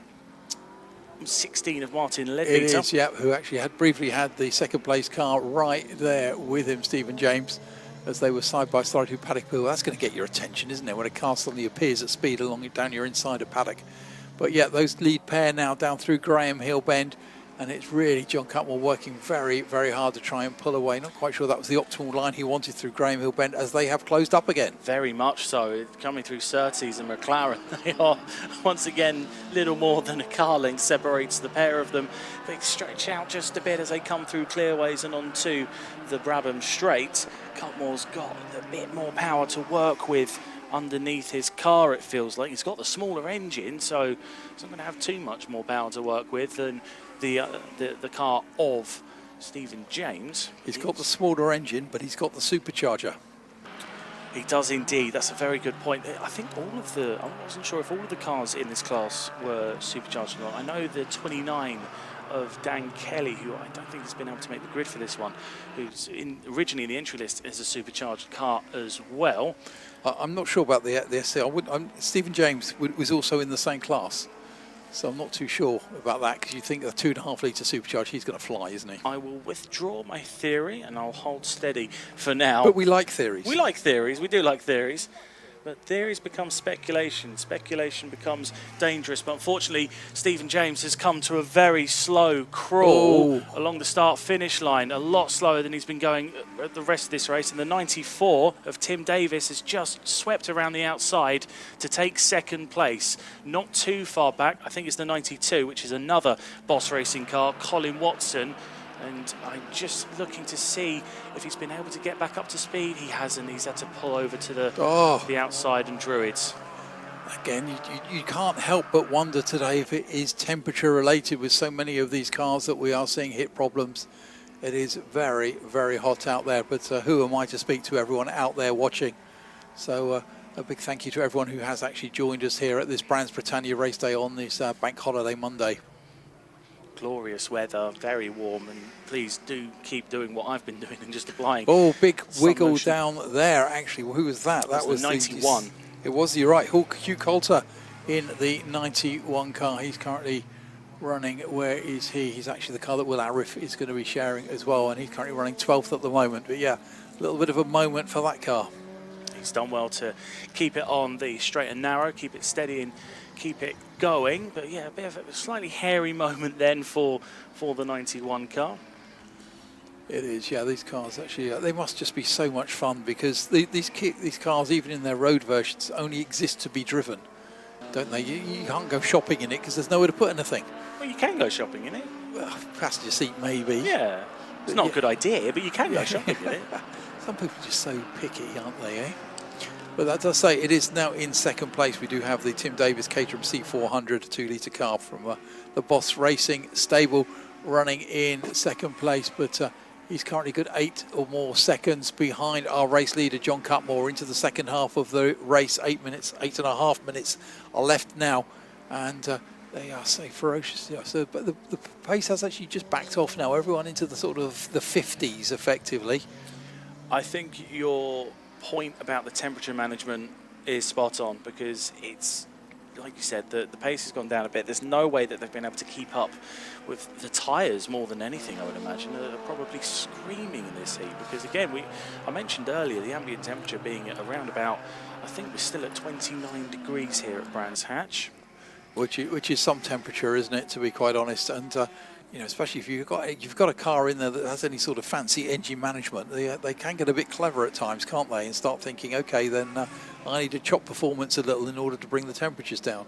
16 of Martin It Ledbeater. is, yeah, who actually briefly had the second place car right there with him, Stephen James, as they were side by side through Paddock Hill. That's going to get your attention, isn't it, when a car suddenly appears at speed down your inside of Paddock. But yeah, those lead pair now down through Graham Hill Bend, and it's really John Cutmore working very, very hard to try and pull away. Not quite sure that was the optimal line he wanted through Graham Hill Bend, as they have closed up again. Very much so. Coming through Surtees and McLaren, they are once again little more than a car length separates the pair of them. They stretch out just a bit as they come through Clearways and onto the Brabham Straight. Cutmore's got a bit more power to work with underneath his car, it feels like. He's got the smaller engine, so he's not going to have too much more power to work with than the car of Stephen James. He's got the smaller engine, but he's got the supercharger. He does indeed. That's a very good point. I think I wasn't sure if all of the cars in this class were supercharged or not. I know the 29 of Dan Kelly, who I don't think has been able to make the grid for this one, who's originally in the entry list as a supercharged car as well. I'm not sure about the SC. Stephen James was also in the same class, so I'm not too sure about that, because you think a 2.5 litre supercharge, he's going to fly, isn't he? I will withdraw my theory and I'll hold steady for now. But we like theories. We like theories. We do like theories. But theories become speculation. Speculation becomes dangerous. But unfortunately, Stephen James has come to a very slow crawl along the start-finish line, a lot slower than he's been going at the rest of this race. And the 94 of Tim Davis has just swept around the outside to take second place. Not too far back. I think it's the 92, which is another Boss Racing car, Colin Watson. And I'm just looking to see if he's been able to get back up to speed. He hasn't. He's had to pull over to the outside and Druids. Again, you can't help but wonder today if it is temperature related with so many of these cars that we are seeing hit problems. It is very, very hot out there. But who am I to speak to everyone out there watching? So a big thank you to everyone who has actually joined us here at this Brands Britannia race day on this Bank Holiday Monday. Glorious weather, very warm, and please do keep doing what I've been doing and just applying. Oh, big wiggle down there, actually. Who was that? That was the 91. It was, you're right, Hugh Coulter in the 91 car. He's currently running, where is he? He's actually the car that Will Arif is going to be sharing as well, and he's currently running 12th at the moment. But yeah, a little bit of a moment for that car. He's done well to keep it on the straight and narrow, keep it steady and keep it going. But yeah, a bit of a slightly hairy moment then for the 91 car. It is, yeah. These cars actually, they must just be so much fun, because these cars, even in their road versions, only exist to be driven, don't they? You can't go shopping in it because there's nowhere to put anything. Well, you can go shopping in it. Well, passenger seat maybe. Yeah, it's not a good idea, but you can go shopping in it. Some people are just so picky, aren't they, eh? But that does say it is now in second place. We do have the Tim Davis Caterham C400 2-litre car from the Boss Racing stable running in second place, but he's currently good 8 or more seconds behind our race leader John Cutmore into the second half of the race. 8.5 minutes are left now, and they are so ferocious. Yeah, so, but the pace has actually just backed off now. Everyone into the sort of the 50s effectively. I think your point about the temperature management is spot on, because it's, like you said, the pace has gone down a bit. There's no way that they've been able to keep up with the tyres more than anything, I would imagine. They're probably screaming in this heat, because again, I mentioned earlier the ambient temperature being at around about, I think we're still at 29 degrees here at Brands Hatch. Which is some temperature, isn't it, to be quite honest? And you know, especially if you've got a car in there that has any sort of fancy engine management, they can get a bit clever at times, can't they? And start thinking, okay, then I need to chop performance a little in order to bring the temperatures down.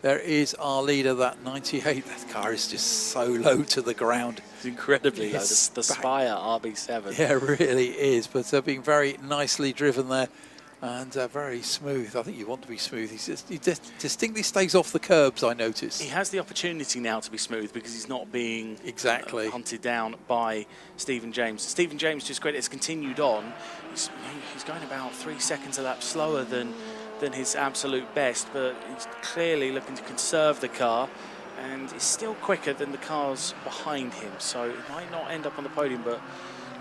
There is our leader, that 98. That car is just so low to the ground. It's incredibly low. The Spire RB7. Yeah, it really is. But being very nicely driven there. And very smooth. I think you want to be smooth. He distinctly stays off the curbs, I noticed. He has the opportunity now to be smooth because he's not being hunted down by Stephen James. Stephen James, just great, has continued on. He's going about 3 seconds a lap slower than his absolute best, but he's clearly looking to conserve the car, and is still quicker than the cars behind him. So it might not end up on the podium, but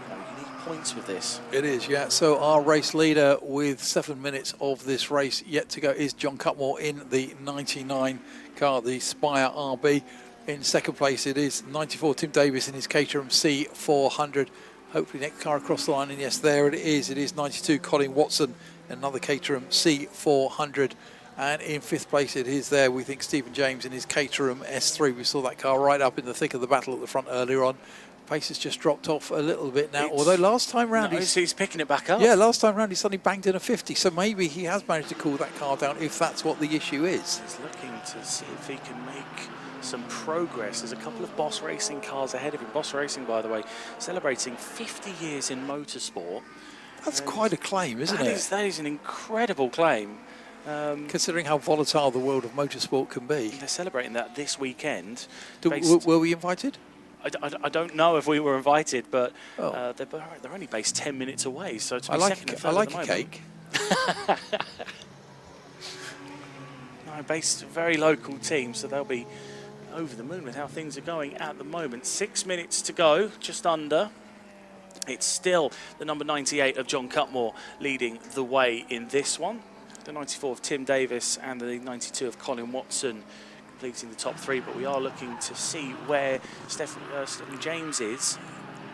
you need points with this. It is, yeah. So our race leader with 7 minutes of this race yet to go is John Cutmore in the 99 car, the Spire RB. In second place, it is 94 Tim Davis in his Caterham C400. Hopefully next car across the line, and yes, there it is. It is 92 Colin Watson, another Caterham C400. And in fifth place, it is there, we think, Stephen James in his Caterham S3. We saw that car right up in the thick of the battle at the front earlier on. Pace has just dropped off a little bit now, although last time round he's picking it back up. Yeah, last time round he suddenly banged in a 50, so maybe he has managed to cool that car down if that's what the issue is. He's looking to see if he can make some progress. There's a couple of Boss Racing cars ahead of him. Boss Racing, by the way, celebrating 50 years in motorsport. That's quite a claim, isn't it? That is an incredible claim. Considering how volatile the world of motorsport can be. They're celebrating that this weekend. Were we invited? I don't know if we were invited, but they're only based 10 minutes away, so to be second and third I like at a the cake. No, based very local team, so they'll be over the moon with how things are going at the moment. 6 minutes to go, just under. It's still the number 98 of John Cutmore leading the way in this one. The 94 of Tim Davis and the 92 of Colin Watson completing the top three, but we are looking to see where Stephen James is.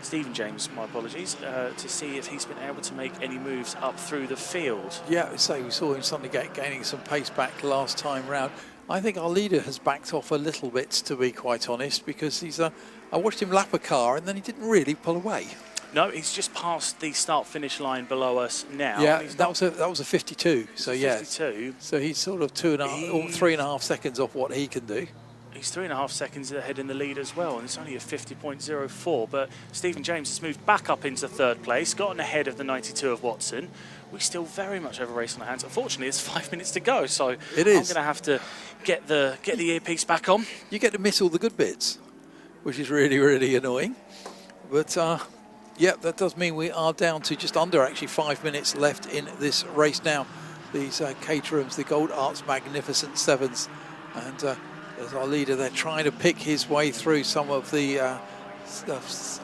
Stephen James, my apologies, to see if he's been able to make any moves up through the field. Yeah, so we saw him suddenly gaining some pace back last time round. I think our leader has backed off a little bit, to be quite honest, because he's. I watched him lap a car and then he didn't really pull away. No, he's just past the start-finish line below us now. Yeah, that was a 52. So yeah, 52. So he's sort of 3.5 seconds off what he can do. He's 3.5 seconds ahead in the lead as well, and it's only a 50.04. But Stephen James has moved back up into third place, gotten ahead of the 92 of Watson. We still very much have a race on our hands. Unfortunately, it's 5 minutes to go, so it is. I'm going to have to get the earpiece back on. You get to miss all the good bits, which is really, really annoying. But yeah, that does mean we are down to just under actually 5 minutes left in this race now. These Caterhams, the Gold Arts Magnificent Sevens, and as our leader, they're trying to pick his way through some of the, I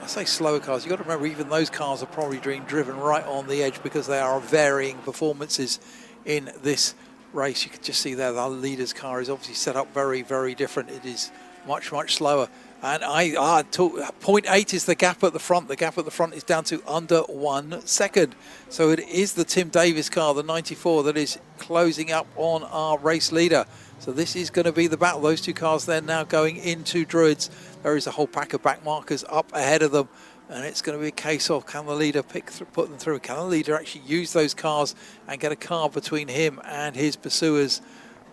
say slower cars. You've got to remember, even those cars are probably being driven right on the edge because they are varying performances in this race. You can just see there, our leader's car is obviously set up very, very different. It is much, much slower. And 0.8 is the gap at the front. The gap at the front is down to under 1 second. So it is the Tim Davis car, the 94, that is closing up on our race leader. So this is going to be the battle. Those two cars then now going into Druids. There is a whole pack of back markers up ahead of them. And it's going to be a case of, can the leader put them through? Can the leader actually use those cars and get a car between him and his pursuers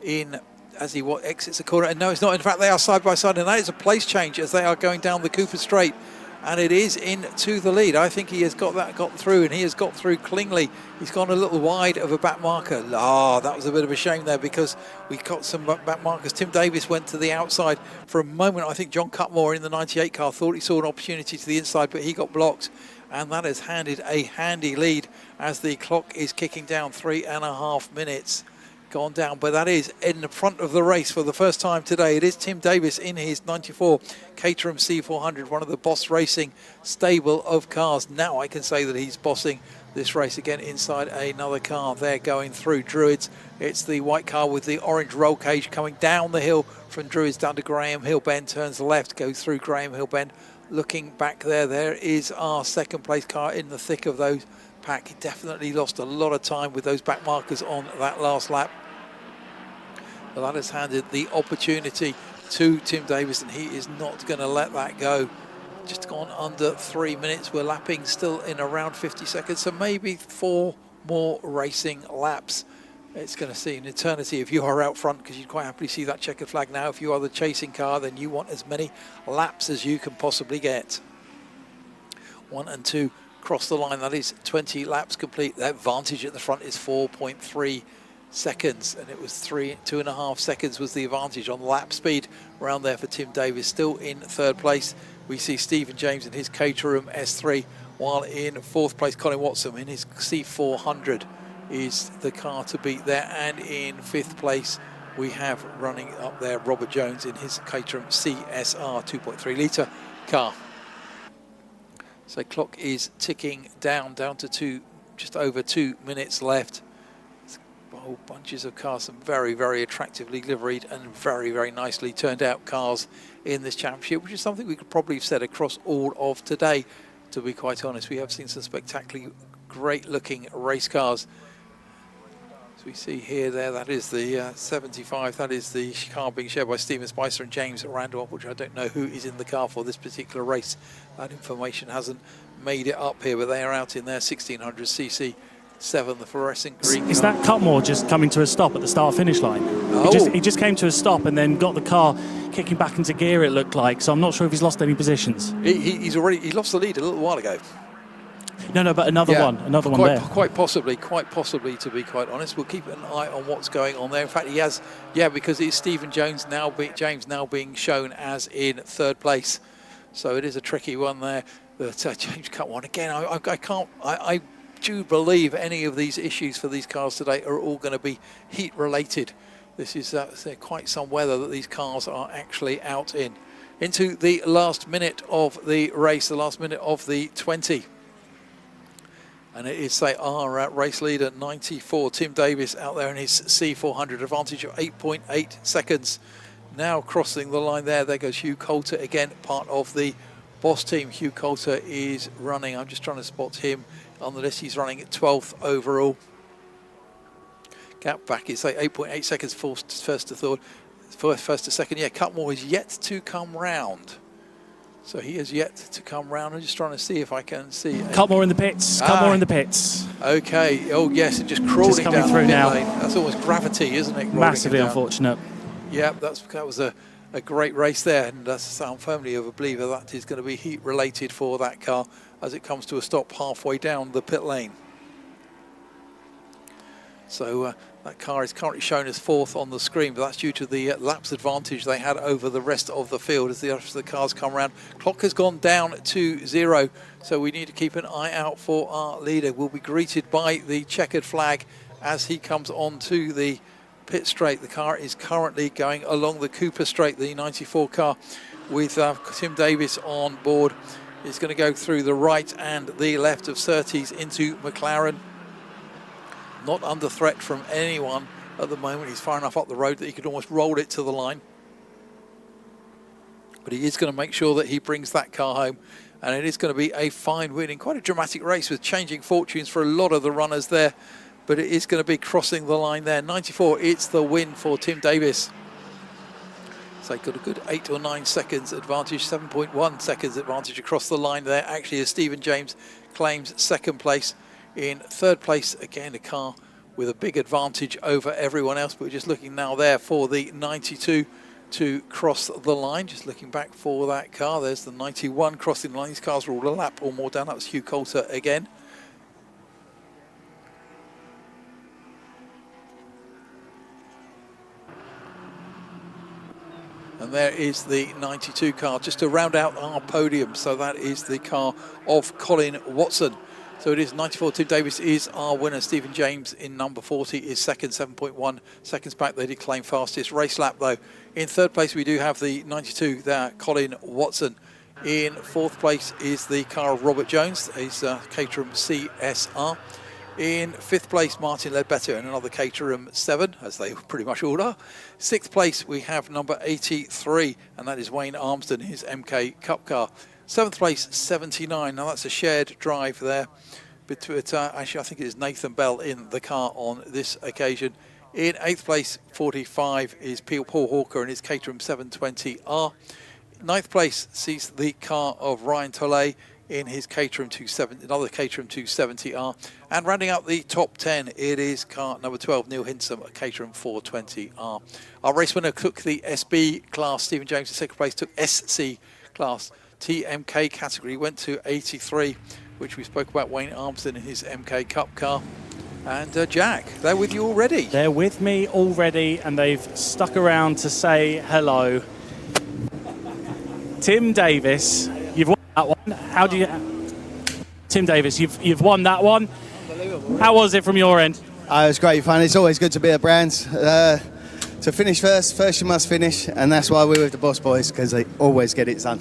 in as he exits the corner? And no, it's not. In fact, they are side by side, and that is a place change as they are going down the Cooper Straight. And it is into the lead. I think he has got through, and he has got through cleanly. He's gone a little wide of a back marker. That was a bit of a shame there because we got some back markers. Tim Davis went to the outside for a moment. I think John Cutmore in the 98 car thought he saw an opportunity to the inside, but he got blocked. And that has handed a handy lead as the clock is kicking down. 3.5 minutes gone down, but that is in the front of the race for the first time today. It is Tim Davis in his 94 Caterham C400, one of the Boss Racing stable of cars. Now I can say that he's bossing this race again inside another car. They're going through Druids. It's the white car with the orange roll cage coming down the hill from Druids down to Graham Hill Bend, turns left, goes through Graham Hill Bend. Looking back there is our second place car in the thick of those pack. He definitely lost a lot of time with those back markers on that last lap. But that has handed the opportunity to Tim Davis, and he is not going to let that go. Just gone under 3 minutes. We're lapping still in around 50 seconds, so maybe 4 more racing laps. It's going to see an eternity if you are out front, because you'd quite happily see that checkered flag now. If you are the chasing car, then you want as many laps as you can possibly get. 1 and 2 cross the line. That is 20 laps complete. The advantage at the front is 4.3 seconds, and it was 2.5 seconds was the advantage on lap speed around there for Tim Davis. Still in third place, we see Stephen James in his Caterham S3, while in fourth place Colin Watson in his C400 is the car to beat there. And in fifth place we have running up there Robert Jones in his Caterham CSR 2.3 litre car. So clock is ticking down to just over 2 minutes left. whole bunches of cars, some very, very attractively liveried and very, very nicely turned out cars in this championship, which is something we could probably have said across all of today, to be quite honest. We have seen some spectacularly great looking race cars. As we see here, that is the 75. That is the car being shared by Stephen Spicer and James Randolph, which I don't know who is in the car for this particular race. That information hasn't made it up here, but they are out in their 1600cc 7, the fluorescent green. Is that Cutmore just coming to a stop at the start-finish line? Oh. He just came to a stop and then got the car kicking back into gear, it looked like. So I'm not sure if he's lost any positions. He lost the lead a little while ago. No, but another one there. Quite possibly, to be quite honest. We'll keep an eye on what's going on there. In fact, he has, because it's Stephen James now being shown as in 3rd place. So it is a tricky one there. But James cut one again. I do believe any of these issues for these cars today are all going to be heat related. This is quite some weather that these cars are actually out in. Into the last minute of the race, the last minute of the 20. And it is, our race leader, 94, Tim Davis, out there in his C400, advantage of 8.8 seconds. Now crossing the line there goes Hugh Coulter again, part of the Boss team. Hugh Coulter is running, I'm just trying to spot him on the list, he's running at 12th overall. Gap back is 8.8 seconds first to third, first to second. Yeah, Cutmore is yet to come round. So he is yet to come round. I'm just trying to see if I can see. Cutmore in the pits. Cutmore in the pits. Okay. Oh yes, and just crawling coming down through the pit now. lane. That's almost gravity, isn't it? Massively unfortunate. Yeah, that was a great race there, and I'm firmly of a believer that is going to be heat related for that car as it comes to a stop halfway down the pit lane. So that car is currently shown as 4th on the screen, but that's due to the laps advantage they had over the rest of the field as the rest of the cars come around. Clock has gone down to 0, so we need to keep an eye out for our leader. We'll be greeted by the checkered flag as he comes onto the pit straight. The car is currently going along the Cooper straight, the 94 car, with Tim Davis on board. He's going to go through the right and the left of Surtees into McLaren. Not under threat from anyone at the moment. He's far enough up the road that he could almost roll it to the line. But he is going to make sure that he brings that car home. And it is going to be a fine win in quite a dramatic race with changing fortunes for a lot of the runners there. But it is going to be crossing the line there. 94, it's the win for Tim Davis. So got a good 8 or 9 seconds advantage, 7.1 seconds advantage across the line there. Actually, as Stephen James claims 2nd place. In 3rd place, again, a car with a big advantage over everyone else. But we're just looking now there for the 92 to cross the line. Just looking back for that car. There's the 91 crossing the line. These cars are all a lap or more down. That was Hugh Coulter again. And there is the 92 car just to round out our podium. So that is the car of Colin Watson. So it is 94. Tim Davis is our winner. Stephen James in number 40 is 2nd, 7.1 seconds back. They did claim fastest race lap though. In 3rd place we do have the 92 there, Colin Watson. In 4th place is the car of Robert Jones, his Caterham CSR. In 5th place, Martin Ledbetter in another Caterham 7, as they pretty much all are. 6th place we have number 83, and that is Wayne Armston, his MK Cup car. 7th place, 79. Now that's a shared drive there. But actually, I think it is Nathan Bell in the car on this occasion. In 8th place, 45, is Paul Hawker and his Caterham 720R. 9th place sees the car of Ryan Tolley in his Caterham 270, another Caterham 270R. And rounding out the top 10, it is car number 12, Neil Hinsom, a Caterham 420R. Our race winner took the SB class. Stephen James in 2nd place took SC class. TMK category went to 83, which we spoke about Wayne Armston in his MK Cup car. And Jack, they're with you already. They're with me already, and they've stuck around to say hello. Tim Davis, you've won that one. How do you... Tim Davis, you've won that one. Unbelievable. How was it from your end? It was great fun. It's always good to be at Brands. To finish first you must finish, and that's why we're with the Boss Boys, because they always get it done.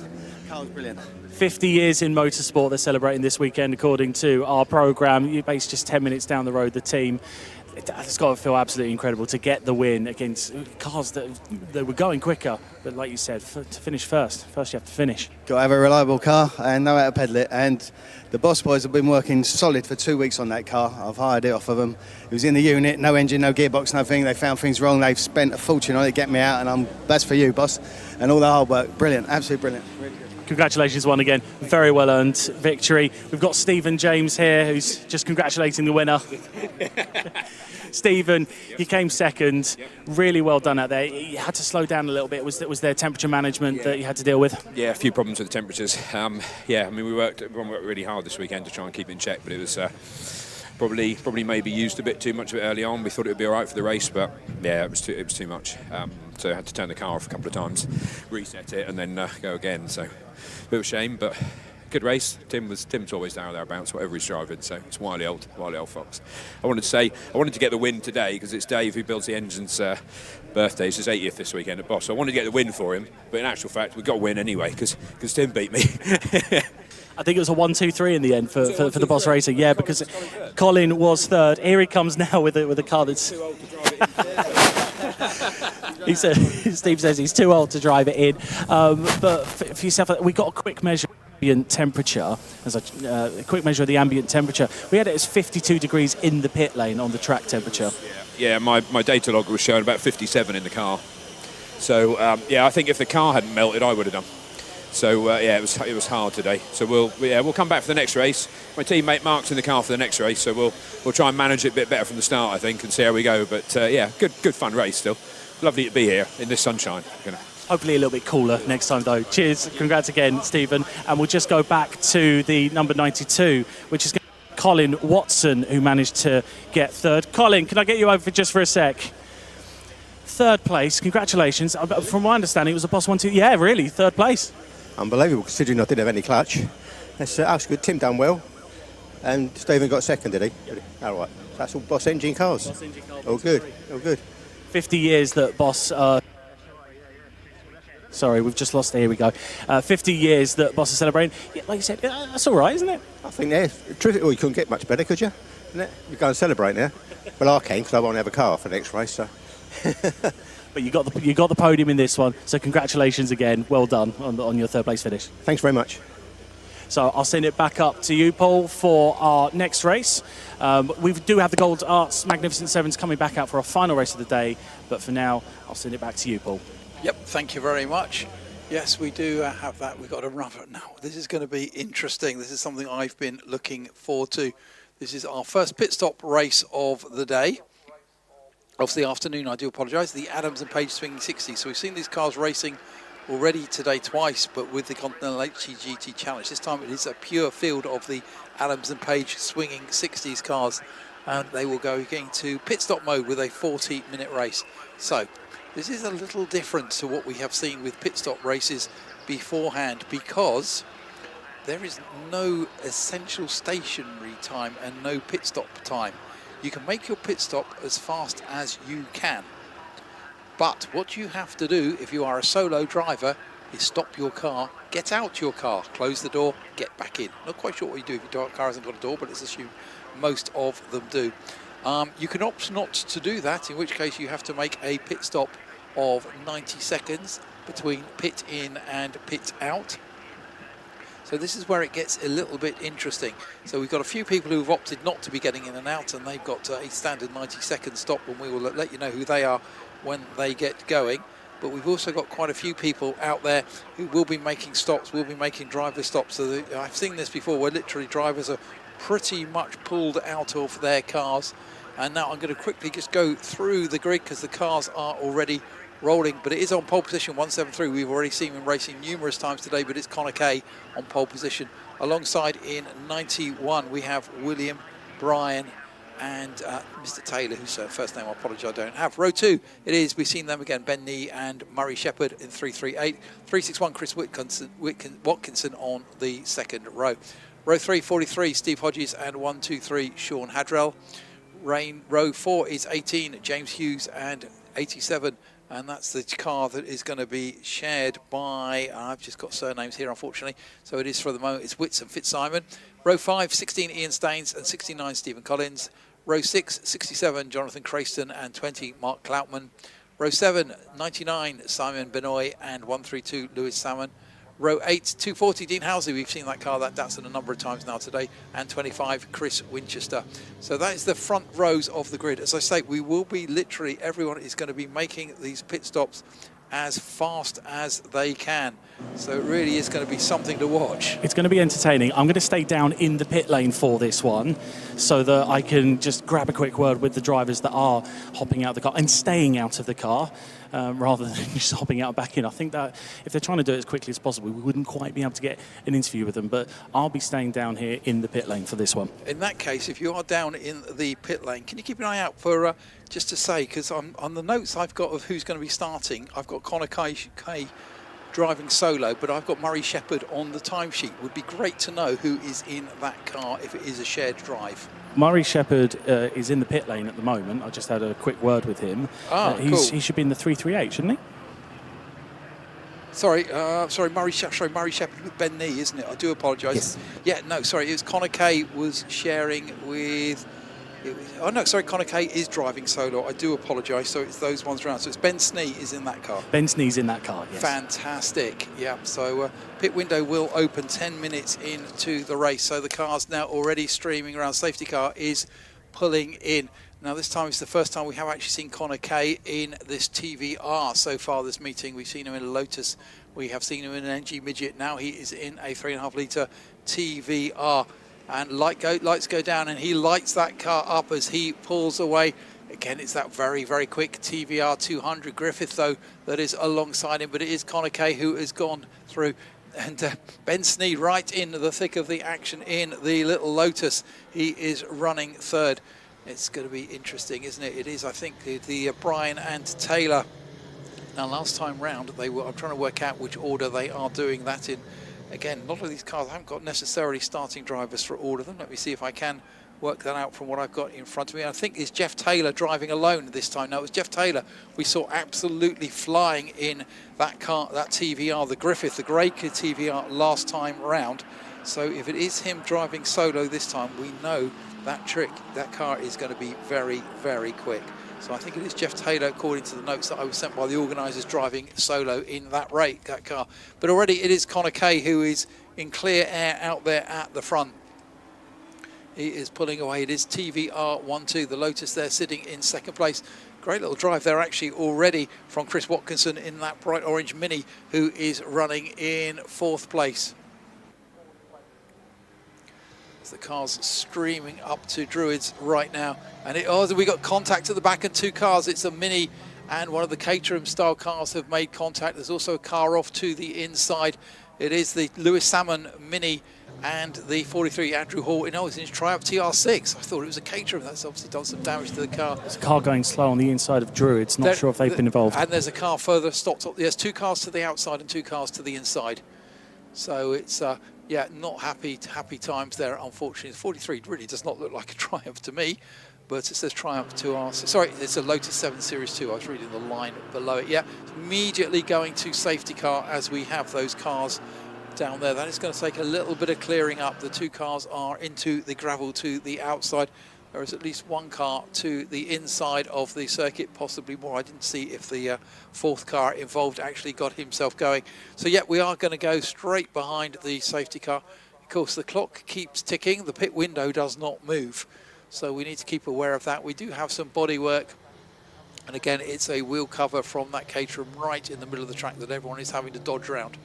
Car was brilliant. 50 years in motorsport they're celebrating this weekend, according to our programme. You're based just 10 minutes down the road, the team. it's got to feel absolutely incredible to get the win against cars that were going quicker. But like you said, to finish first you have to finish. Got to have a reliable car and know how to pedal it. And the Boss boys have been working solid for 2 weeks on that car. I've hired it off of them. It was in the unit, no engine, no gearbox, nothing. They found things wrong. They've spent a fortune on it to get me out, and that's for you, boss. And all the hard work, brilliant, absolutely brilliant. Really good. Congratulations once again, very well earned victory. We've got Stephen James here, who's just congratulating the winner. Stephen, you came second, really well done out there. You had to slow down a little bit. Was there temperature management that you had to deal with? Yeah, a few problems with the temperatures. We worked really hard this weekend to try and keep it in check, but it was probably maybe used a bit too much of it early on. We thought it would be all right for the race, but yeah, it was too much. So I had to turn the car off a couple of times, reset it, and then go again. So a bit of a shame, but good race. Tim's always there or thereabouts, whatever he's driving. So it's wily old fox. I wanted to get the win today because it's Dave who builds the engine's birthday. It's his 80th this weekend at Boss. So I wanted to get the win for him, but in actual fact, we got a win anyway because Tim beat me. I think it was a 1-2-3 in the end for the Boss Racing. Yeah, because Colin was third. Here he comes now with a car that's. Steve says he's too old to drive it in. But for yourself, we got a quick measure of ambient temperature. As a quick measure of the ambient temperature, we had it as 52 degrees in the pit lane on the track temperature. Yeah, my data log was showing about 57 in the car. So I think if the car hadn't melted, I would have done. So it was hard today. So we'll come back for the next race. My teammate Mark's in the car for the next race, so we'll try and manage it a bit better from the start, I think, and see how we go. But good fun race still. Lovely to be here in this sunshine. Hopefully a little bit cooler next time though. Cheers, congrats again, Stephen. And we'll just go back to the number 92, which is Colin Watson, who managed to get third. Colin, can I get you over just for a sec? Third place, congratulations. From my understanding, it was a Boss 1-2. Yeah, really, third place. Unbelievable, considering I didn't have any clutch. That's good. Tim done well, and Stephen got second, did he? All right. That's all Boss engine cars. All good. 50 years that Boss. Sorry, we've just lost it. Here we go. 50 years that Boss is celebrating. Yeah, like you said, that's all right, isn't it? I think terrific. Well, you couldn't get much better, could you? Isn't it? You go and celebrate now. Well, I can because I won't have a car for the next race. So. But you got the podium in this one, so congratulations again. Well done on your third place finish. Thanks very much. So I'll send it back up to you, Paul, for our next race. We do have the Gold Arts Magnificent Sevens coming back out for our final race of the day, but for now, I'll send it back to you, Paul. Yep, thank you very much. Yes, we do have that. We've got a run now. This is going to be interesting. This is something I've been looking forward to. This is our first pit stop race of the day. Of the afternoon, I do apologise, the Adams and Page Swinging 60. So we've seen these cars racing already today twice, but with the Continental HGGT Challenge. This time it is a pure field of the Adams and Page Swinging 60s cars, and they will go into pit stop mode with a 40-minute race. So this is a little different to what we have seen with pit stop races beforehand, because there is no essential stationary time and no pit stop time. You can make your pit stop as fast as you can. But what you have to do if you are a solo driver is stop your car, get out your car, close the door, get back in. Not quite sure what you do if your car hasn't got a door, but let's assume most of them do. You can opt not to do that, in which case you have to make a pit stop of 90 seconds between pit in and pit out. So this is where it gets a little bit interesting. So we've got a few people who've opted not to be getting in and out, and they've got a standard 90-second stop, and we will let you know who they are when they get going. But we've also got quite a few people out there who will be making stops, will be making driver stops. So I've seen this before, where literally drivers are pretty much pulled out of their cars. And now I'm going to quickly just go through the grid because the cars are already rolling, but it is on pole position 173. We've already seen him racing numerous times today, but it's Connor Kay on pole position. Alongside in 91 we have William, Brian and Mr. Taylor, whose first name I apologise I don't have. Row 2 it is, we've seen them again, Ben Nee and Murray Shepherd in 338. 361 Chris Watkinson on the second row. Row 3, 43 Steve Hodges and 123 Sean Hadrell. Row 4 is 18 James Hughes and 87, and that's the car that is going to be shared by, I've just got surnames here unfortunately, so it is for the moment, it's Witts and Fitzsimon. Row 5, 16 Ian Staines and 69 Stephen Collins. Row 6, 67, Jonathan Crayston, and 20, Mark Cloutman. Row 7, 99, Simon Benoit, and 132, Lewis Salmon. Row 8, 240, Dean Housley. We've seen that car, that Datsun, a number of times now today. And 25, Chris Winchester. So that is the front rows of the grid. As I say, we will be literally, everyone is going to be making these pit stops as fast as they can. So it really is going to be something to watch. It's going to be entertaining. I'm going to stay down in the pit lane for this one so that I can just grab a quick word with the drivers that are hopping out of the car and staying out of the car rather than just hopping out and back in. I think that if they're trying to do it as quickly as possible, we wouldn't quite be able to get an interview with them, but I'll be staying down here in the pit lane for this one. In that case, if you are down in the pit lane, can you keep an eye out for, just to say, because on the notes I've got of who's going to be starting, I've got Connor Kay driving solo, but I've got Murray Shepherd on the timesheet. Would be great to know who is in that car if it is a shared drive. Murray Shepherd is in the pit lane at the moment. I just had a quick word with him. Cool. He should be in the 338, shouldn't he? Sorry, Murray Shepherd with Ben Nee, isn't it? I do apologise. Yes. Yeah, no, sorry, it was Connor Kay was sharing with... Connor Kay is driving solo. I do apologise. So it's those ones around. So it's Ben Snee is in that car. Ben Snee's in that car, yes. Fantastic. Yeah, so pit window will open 10 minutes into the race. So the car's now already streaming around. Safety car is pulling in. Now this time it's the first time we have actually seen Connor Kay in this TVR so far this meeting. We've seen him in a Lotus. We have seen him in an NG Midget. Now he is in a 3.5 litre TVR. And lights go down, and he lights that car up as he pulls away. Again, it's that very, very quick TVR 200. Griffith, though, that is alongside him, but it is Connor Kay who has gone through. And Ben Snee right in the thick of the action in the little Lotus. He is running third. It's going to be interesting, isn't it? It is, I think, the Bryan and Taylor. Now, last time round, I'm trying to work out which order they are doing that in. Again, a lot of these cars haven't got necessarily starting drivers for all of them. Let me see if I can work that out from what I've got in front of me. I think it's Jeff Taylor driving alone this time. No, it was Jeff Taylor we saw absolutely flying in that car, that TVR, the Griffith, the grey TVR last time round. So if it is him driving solo this time, we know that car is going to be very, very quick. So I think it is Jeff Taylor, according to the notes that I was sent by the organisers, driving solo in that car. But already it is Connor Kay who is in clear air out there at the front. He is pulling away. It is TVR 1-2, the Lotus there sitting in second place. Great little drive there actually already from Chris Watkinson in that bright orange Mini, who is running in fourth place. The car's streaming up to Druids right now, and we got contact at the back and two cars. It's a Mini and one of the Caterham style cars have made contact. There's also a car off to the inside. It is the Lewis Salmon Mini and the 43 Andrew Hall. It's in his Triumph TR6. I thought it was a Caterham. That's obviously done some damage to the car. There's a car going slow on the inside of Druids. Not sure if they've been involved. And there's a car further stopped up. There's two cars to the outside and two cars to the inside. So it's not happy times there, unfortunately. The 43 really does not look like a Triumph to me, but it says Triumph 2R. Sorry, it's a Lotus 7 Series 2. I was reading the line below it. Yeah, immediately going to safety car as we have those cars down there. That is going to take a little bit of clearing up. The two cars are into the gravel to the outside. There is at least one car to the inside of the circuit, possibly more. I didn't see if the fourth car involved actually got himself going. So yeah, we are going to go straight behind the safety car. Of course, the clock keeps ticking. The pit window does not move. So we need to keep aware of that. We do have some body work. And again, it's a wheel cover from that Caterham right in the middle of the track that everyone is having to dodge around.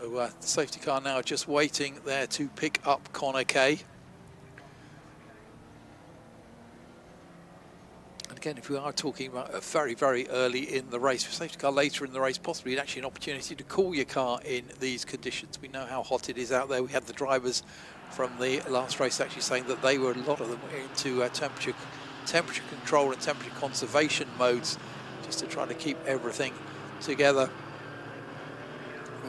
The safety car now just waiting there to pick up Connor Kay. And again, if we are talking about very, very early in the race, for safety car later in the race, possibly actually an opportunity to cool your car in these conditions. We know how hot it is out there. We had the drivers from the last race actually saying that a lot of them were into temperature control and temperature conservation modes, just to try to keep everything together.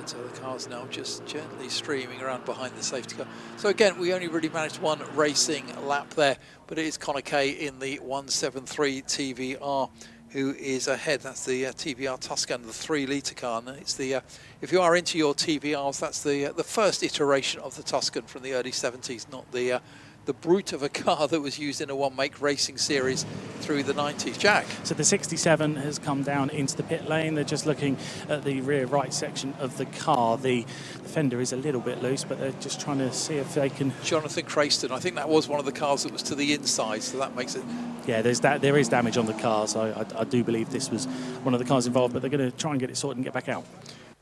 So the car's now just gently streaming around behind the safety car. So again, we only really managed one racing lap there, but it is Connor Kay in the 173 TVR who is ahead. That's the TVR Tuscan, the 3-litre car. And it's the if you are into your TVRs, that's the first iteration of the Tuscan from the early 70s, not the brute of a car that was used in a one-make racing series through the 90s. Jack? So the 67 has come down into the pit lane. They're just looking at the rear right section of the car. The fender is a little bit loose, but they're just trying to see if they can... Jonathan Crayston, I think that was one of the cars that was to the inside, so that makes it... Yeah, there is damage on the car, so I do believe this was one of the cars involved, but they're going to try and get it sorted and get back out.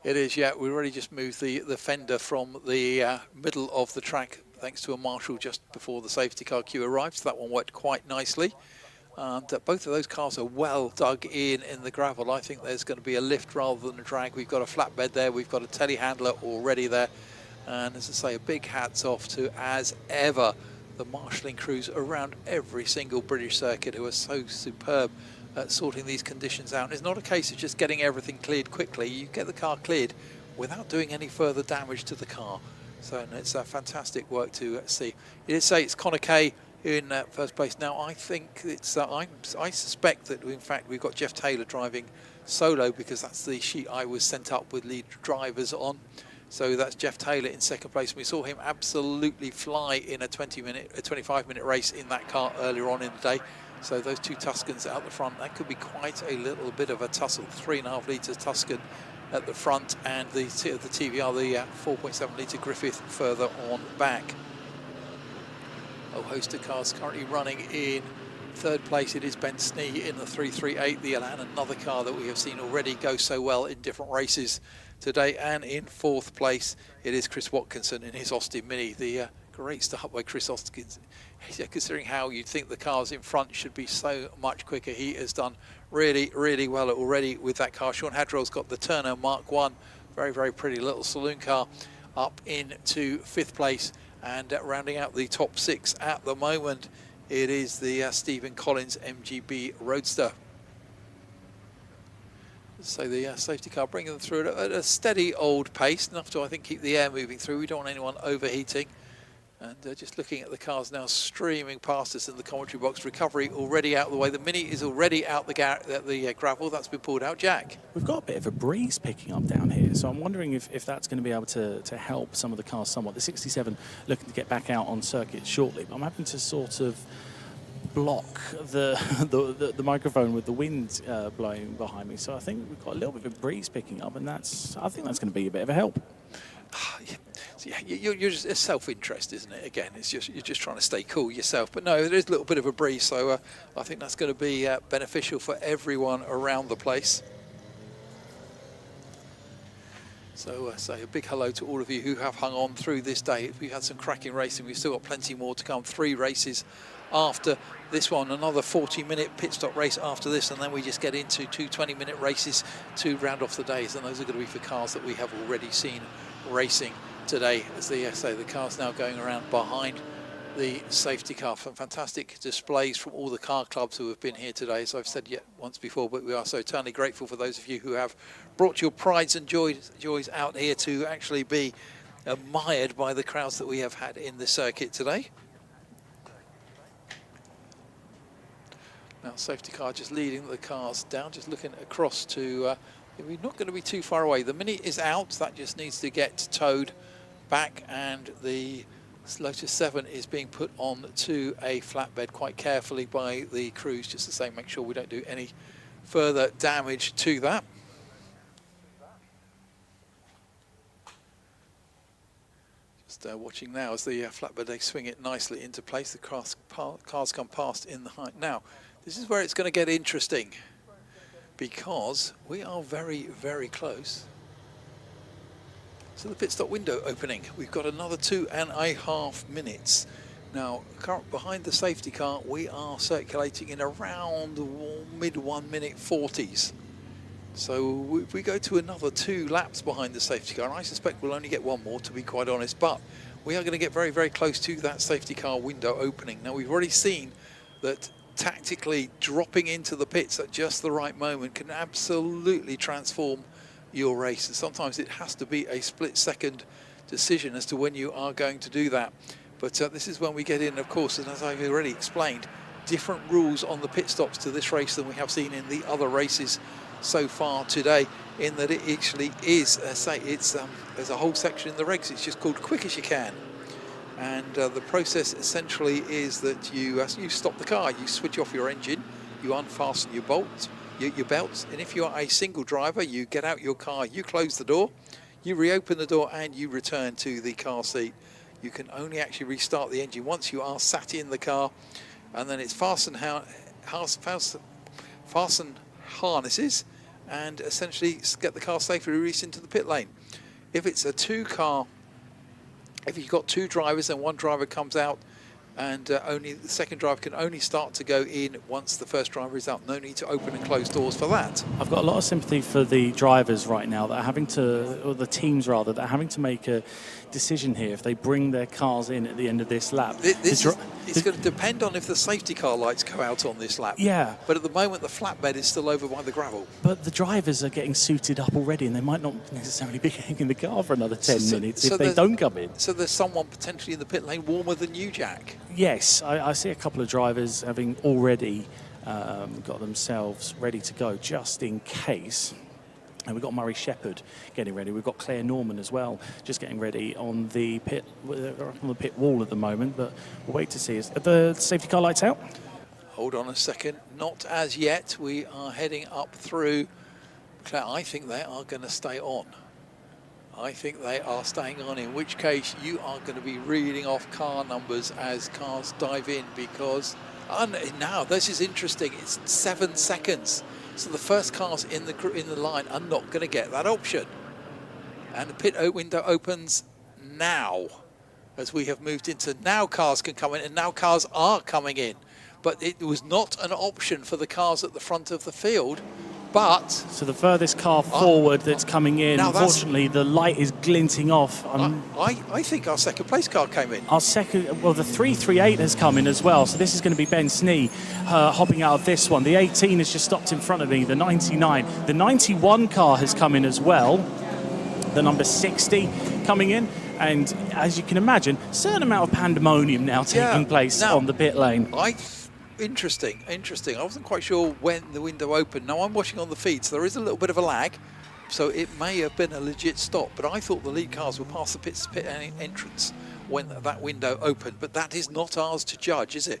It is, yeah. We already just moved the fender from the middle of the track thanks to a marshal just before the safety car queue arrived, so that one worked quite nicely. And both of those cars are well dug in the gravel. I think there's going to be a lift rather than a drag. We've got a flatbed there, we've got a telehandler already there. And as I say, a big hats off to, as ever, the marshalling crews around every single British circuit who are so superb at sorting these conditions out. And it's not a case of just getting everything cleared quickly. You get the car cleared without doing any further damage to the car. So it's a fantastic work to see. You did say it's Connor Kay in first place. Now I think it's I suspect that in fact we've got Jeff Taylor driving solo, because that's the sheet I was sent up with lead drivers on. So that's Jeff Taylor in second place. We saw him absolutely fly in a 25-minute race in that car earlier on in the day. So those two Tuscans out the front, that could be quite a little bit of a tussle. 3.5 litres Tuscan at the front, and the TVR, the 4.7 litre Griffith further on back. A host of cars currently running in third place. It is Ben Snee in the 338, the Elan, another car that we have seen already go so well in different races today. And in fourth place, it is Chris Watkinson in his Austin Mini. The great start by Chris Austin, considering how you'd think the cars in front should be so much quicker. He has done really, really well already with that car. Sean Hadrell's got the Turner Mark 1, very, very pretty little saloon car, up into fifth place. And rounding out the top six at the moment, it is the Stephen Collins MGB Roadster. So the safety car bringing them through at a steady old pace, enough to, I think, keep the air moving through. We don't want anyone overheating. And just looking at the cars now streaming past us in the commentary box. Recovery already out of the way. The Mini is already out the gravel. That's been pulled out. Jack? We've got a bit of a breeze picking up down here, so I'm wondering if that's going to be able to help some of the cars somewhat. The 67 looking to get back out on circuit shortly, but I'm having to sort of block the microphone with the wind blowing behind me. So I think we've got a little bit of a breeze picking up, and I think that's going to be a bit of a help. Yeah, you're just, it's self-interest, isn't it? Again, it's just you're just trying to stay cool yourself. But no, there is a little bit of a breeze, so I think that's going to be beneficial for everyone around the place. So say a big hello to all of you who have hung on through this day. We've had some cracking racing. We've still got plenty more to come. 3 races after this one, another 40-minute pit stop race after this, and then we just get into 2 20-minute races to round off the days, and those are going to be for cars that we have already seen racing today. As the car's now going around behind the safety car. Some fantastic displays from all the car clubs who have been here today, as I've said yet once before, but we are so eternally grateful for those of you who have brought your prides and joys out here to actually be admired by the crowds that we have had in the circuit today. Now safety car just leading the cars down, just looking across to, we're not going to be too far away. The Mini is out, that just needs to get towed back, and the Lotus 7 is being put on to a flatbed quite carefully by the crews, just to say, make sure we don't do any further damage to that. Just watching now as the flatbed, they swing it nicely into place. The cars come past in the height. Now, this is where it's going to get interesting, because we are very, very close to the pit stop window opening. We've got another 2.5 minutes. Now, behind the safety car, we are circulating in around mid 1 minute 40s. So if we go to another 2 laps behind the safety car, and I suspect we'll only get 1 more, to be quite honest, but we are going to get very, very close to that safety car window opening. Now, we've already seen that tactically dropping into the pits at just the right moment can absolutely transform your race, and sometimes it has to be a split-second decision as to when you are going to do that. But this is when we get in, of course, and as I've already explained, different rules on the pit stops to this race than we have seen in the other races so far today, in that it actually is, there's a whole section in the regs, it's just called quick as you can. And the process essentially is that you stop the car, you switch off your engine, you unfasten your bolts, your belts, and if you are a single driver, you get out your car, you close the door, you reopen the door, and you return to the car seat. You can only actually restart the engine once you are sat in the car, and then it's fasten harnesses and essentially get the car safely released into the pit lane. If it's a two-car, if you've got two drivers and one driver comes out, and only the second driver can only start to go in once the first driver is out. No need to open and close doors for that. I've got a lot of sympathy for the drivers right now that are having to, or the teams rather, that are having to make a decision here if they bring their cars in at the end of this lap. It's going to depend on if the safety car lights go out on this lap. Yeah. But at the moment, the flatbed is still over by the gravel. But the drivers are getting suited up already, and they might not necessarily be getting in the car for another 10 minutes if they don't come in. So there's someone potentially in the pit lane warmer than you, Jack? Yes, I see a couple of drivers having already got themselves ready to go just in case. And we've got Murray Shepherd getting ready. We've got Claire Norman as well, just getting ready on the pit wall at the moment. But we'll wait to see. Are the safety car lights out? Hold on a second. Not as yet. We are heading up through. Claire, I think they are going to stay on. I think they are staying on, in which case you are going to be reading off car numbers as cars dive in, because now this is interesting. It's 7 seconds. So the first cars in the line are not going to get that option. And the pit window opens now, as we have moved into now cars can come in, and now cars are coming in. But it was not an option for the cars at the front of the field. But so the furthest car forward that's coming in, unfortunately, the light is glinting off. I think our second place car came in. Our second, well, the 338 has come in as well. So this is going to be Ben Snee hopping out of this one. The 18 has just stopped in front of me. The 99, the 91 car has come in as well. The number 60 coming in. And as you can imagine, a certain amount of pandemonium now taking place on the pit lane. Interesting. I wasn't quite sure when the window opened. Now I'm watching on the feed, so there is a little bit of a lag. So it may have been a legit stop, but I thought the lead cars were past the pit entrance when that window opened. But that is not ours to judge, is it?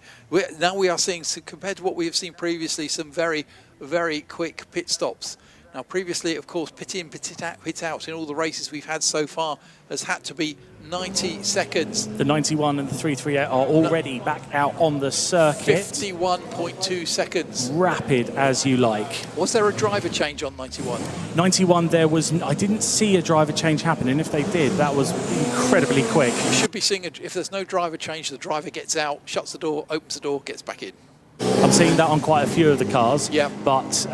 Now we are seeing, compared to what we have seen previously, some very, very quick pit stops. Now, previously, of course, pit in, pit out in all the races we've had so far has had to be 90 seconds. The 91 and the 338 are already back out on the circuit. 51.2 seconds. Rapid as you like. Was there a driver change on 91? 91, I didn't see a driver change happen, and if they did, that was incredibly quick. You should be seeing, if there's no driver change, the driver gets out, shuts the door, opens the door, gets back in. I'm seeing that on quite a few of the cars, yeah. But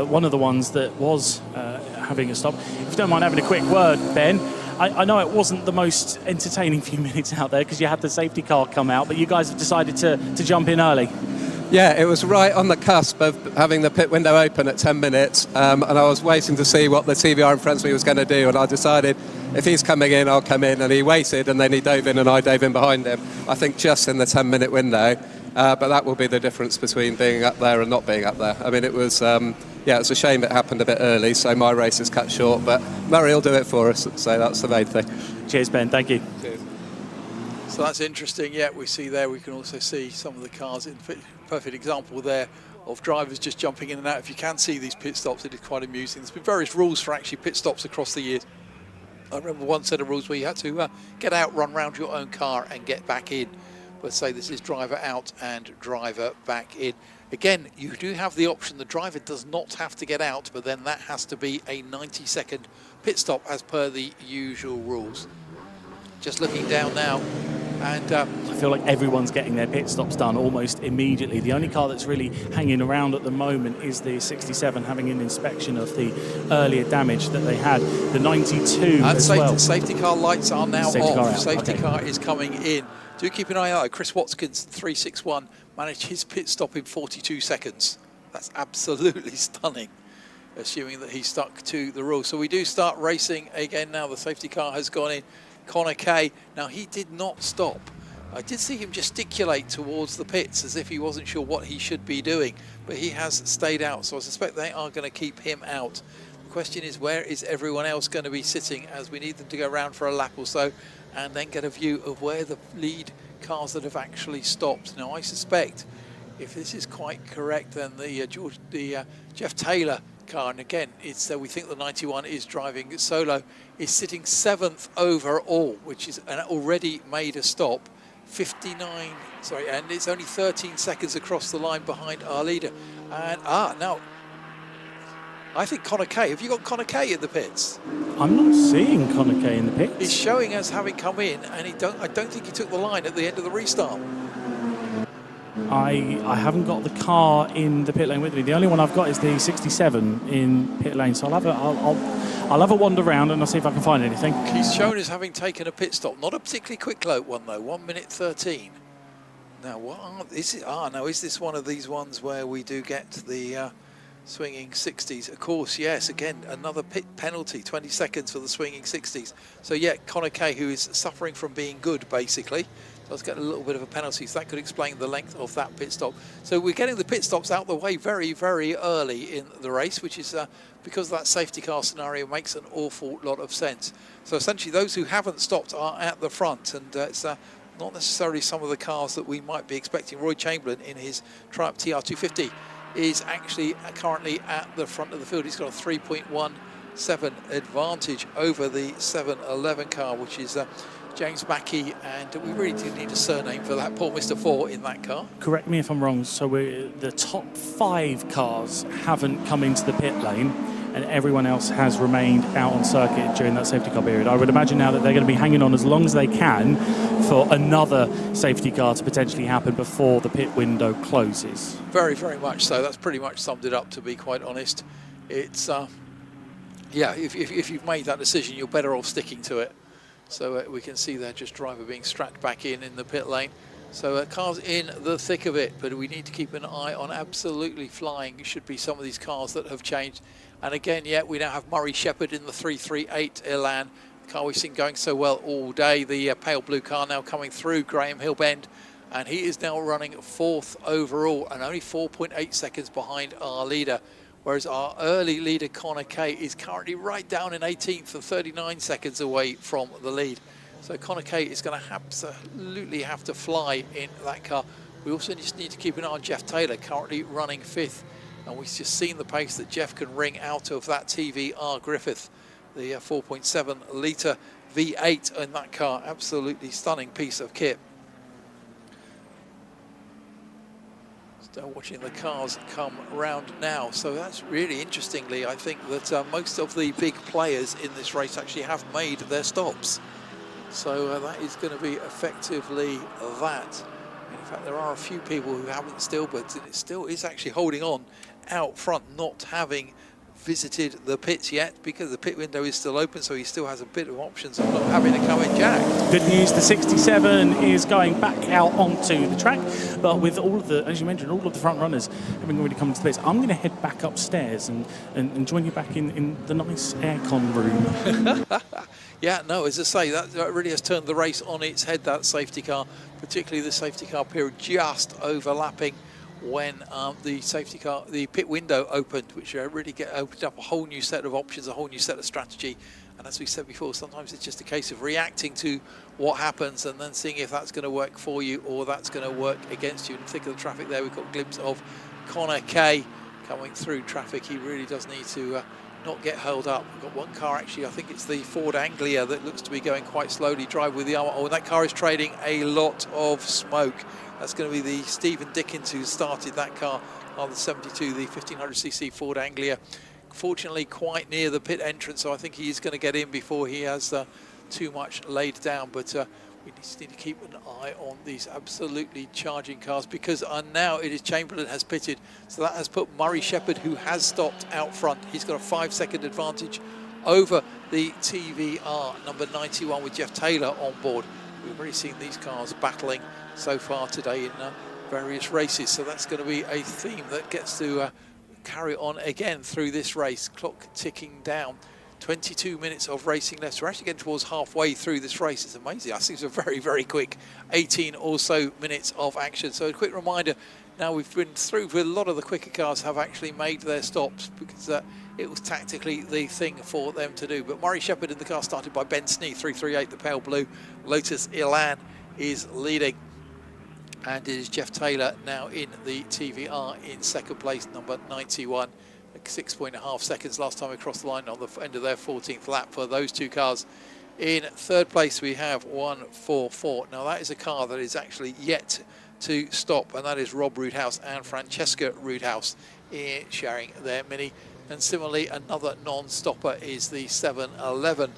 one of the ones that was having a stop. If you don't mind having a quick word, Ben, I know it wasn't the most entertaining few minutes out there because you had the safety car come out, but you guys have decided to jump in early. Yeah, it was right on the cusp of having the pit window open at 10 minutes, and I was waiting to see what the TVR in front of me was going to do, and I decided if he's coming in, I'll come in, and he waited, and then he dove in, and I dove in behind him, I think just in the 10-minute window. But that will be the difference between being up there and not being up there. I mean, it was, it's a shame it happened a bit early, so my race is cut short, but Murray will do it for us, so that's the main thing. Cheers, Ben. Thank you. Cheers. So that's interesting. Yeah, we see there, we can also see some of the cars, in perfect example there of drivers just jumping in and out. If you can see these pit stops, it is quite amusing. There's been various rules for actually pit stops across the years. I remember one set of rules where you had to get out, run round your own car and get back in. But say this is driver out and driver back in. Again, you do have the option, the driver does not have to get out, but then that has to be a 90-second pit stop as per the usual rules. Just looking down now, and I feel like everyone's getting their pit stops done almost immediately. The only car that's really hanging around at the moment is the 67, having an inspection of the earlier damage that they had. The 92 as well. Safety car lights are now off. Safety car is coming in. Do keep an eye out. Chris Watkins, 361, managed his pit stop in 42 seconds. That's absolutely stunning, assuming that he stuck to the rules. So we do start racing again now. The safety car has gone in. Connor Kay, now he did not stop. I did see him gesticulate towards the pits as if he wasn't sure what he should be doing, but he has stayed out, so I suspect they are going to keep him out. The question is, where is everyone else going to be sitting, as we need them to go around for a lap or so and then get a view of where the lead cars that have actually stopped. Now, I suspect, if this is quite correct, then the Jeff Taylor car, and again, it's we think the 91 is driving solo, is sitting 7th overall, which is already made a stop. 59, sorry, and it's only 13 seconds across the line behind our leader. And now I think Connor Kay. Have you got Connor Kay in the pits? I'm not seeing Connor Kay in the pits. He's showing us having come in, and I don't think he took the line at the end of the restart. I haven't got the car in the pit lane with me. The only one I've got is the 67 in pit lane, so I'll have a wander around and I'll see if I can find anything. He's shown as having taken a pit stop, not a particularly quick one though, 1 minute 13. Now, is this one of these ones where we do get the swinging 60s? Of course, yes. Again, another pit penalty, 20 seconds for the swinging 60s. So yeah, Connor Kay, who is suffering from being good, basically, does get a little bit of a penalty, so that could explain the length of that pit stop. So we're getting the pit stops out the way very, very early in the race, which is because of that safety car scenario makes an awful lot of sense. So essentially those who haven't stopped are at the front, and it's not necessarily some of the cars that we might be expecting. Roy Chamberlain in his Triumph TR250 is actually currently at the front of the field. He's got a 3.17 advantage over the 711 car, which is James Mackey, and we really do need a surname for that, poor Mr. 4 in that car. Correct me if I'm wrong, so the top 5 cars haven't come into the pit lane and everyone else has remained out on circuit during that safety car period. I would imagine now that they're going to be hanging on as long as they can for another safety car to potentially happen before the pit window closes. Very, very much so. That's pretty much summed it up, to be quite honest. It's, yeah, if you've made that decision, you're better off sticking to it. So we can see there just driver being strapped back in the pit lane. So cars in the thick of it, but we need to keep an eye on absolutely flying. It should be some of these cars that have changed. And again, yeah, we now have Murray Shepherd in the 338 Elan, the car we've seen going so well all day. The pale blue car now coming through Graham Hill Bend, and he is now running 4th overall and only 4.8 seconds behind our leader. Whereas our early leader, Connor Kay, is currently right down in 18th and 39 seconds away from the lead. So Connor Kay is going to absolutely have to fly in that car. We also just need to keep an eye on Jeff Taylor, currently running 5th. And we've just seen the pace that Jeff can wring out of that TVR Griffith, the 4.7 litre V8 in that car. Absolutely stunning piece of kit. Still watching the cars come round now. So that's really interestingly, I think that most of the big players in this race actually have made their stops. So that is going to be effectively that. In fact, there are a few people who haven't still, but it still is actually holding on out front, not having visited the pits yet, because the pit window is still open, so he still has a bit of options of not having to come in, Jack. Good news, the 67 is going back out onto the track, but with all of the, as you mentioned, all of the front runners having already come to the pits, I'm going to head back upstairs and join you back in the nice aircon room. Yeah, no, as I say, that really has turned the race on its head, that safety car, particularly the safety car period just overlapping when the pit window opened, which really opened up a whole new set of options, a whole new set of strategy. And as we said before, sometimes it's just a case of reacting to what happens and then seeing if that's going to work for you or that's going to work against you. In the thick of the traffic there, we've got a glimpse of Connor Kay coming through traffic. He really does need to not get held up. We've got one car, actually, I think it's the Ford Anglia that looks to be going quite slowly, drive with the armour. Oh, and that car is trading a lot of smoke. That's going to be the Stephen Dickens who started that car on the 72, the 1500cc Ford Anglia. Fortunately, quite near the pit entrance, so I think he is going to get in before he has too much laid down. But we just need to keep an eye on these absolutely charging cars, because now it is Chamberlain has pitted. So that has put Murray Shepherd, who has stopped, out front. He's got a 5-second advantage over the TVR number 91 with Jeff Taylor on board. We've already seen these cars battling so far today in various races, so that's going to be a theme that gets to carry on again through this race. Clock ticking down, 22 minutes of racing left. So we're actually getting towards halfway through this race. It's amazing. I think it's a very, very quick 18 or so minutes of action. So a quick reminder, now we've been through with a lot of the quicker cars have actually made their stops because it was tactically the thing for them to do. But Murray Shepherd in the car started by Ben Snee, 338, the pale blue. Lotus Elan is leading. And it is Jeff Taylor now in the TVR in second place, number 91. 6.5 seconds last time across the line on the end of their 14th lap for those two cars. In third place we have 144. Now that is a car that is actually yet to stop, and that is Rob Roodhouse and Francesca Roodhouse sharing their Mini. And similarly another non-stopper is the 711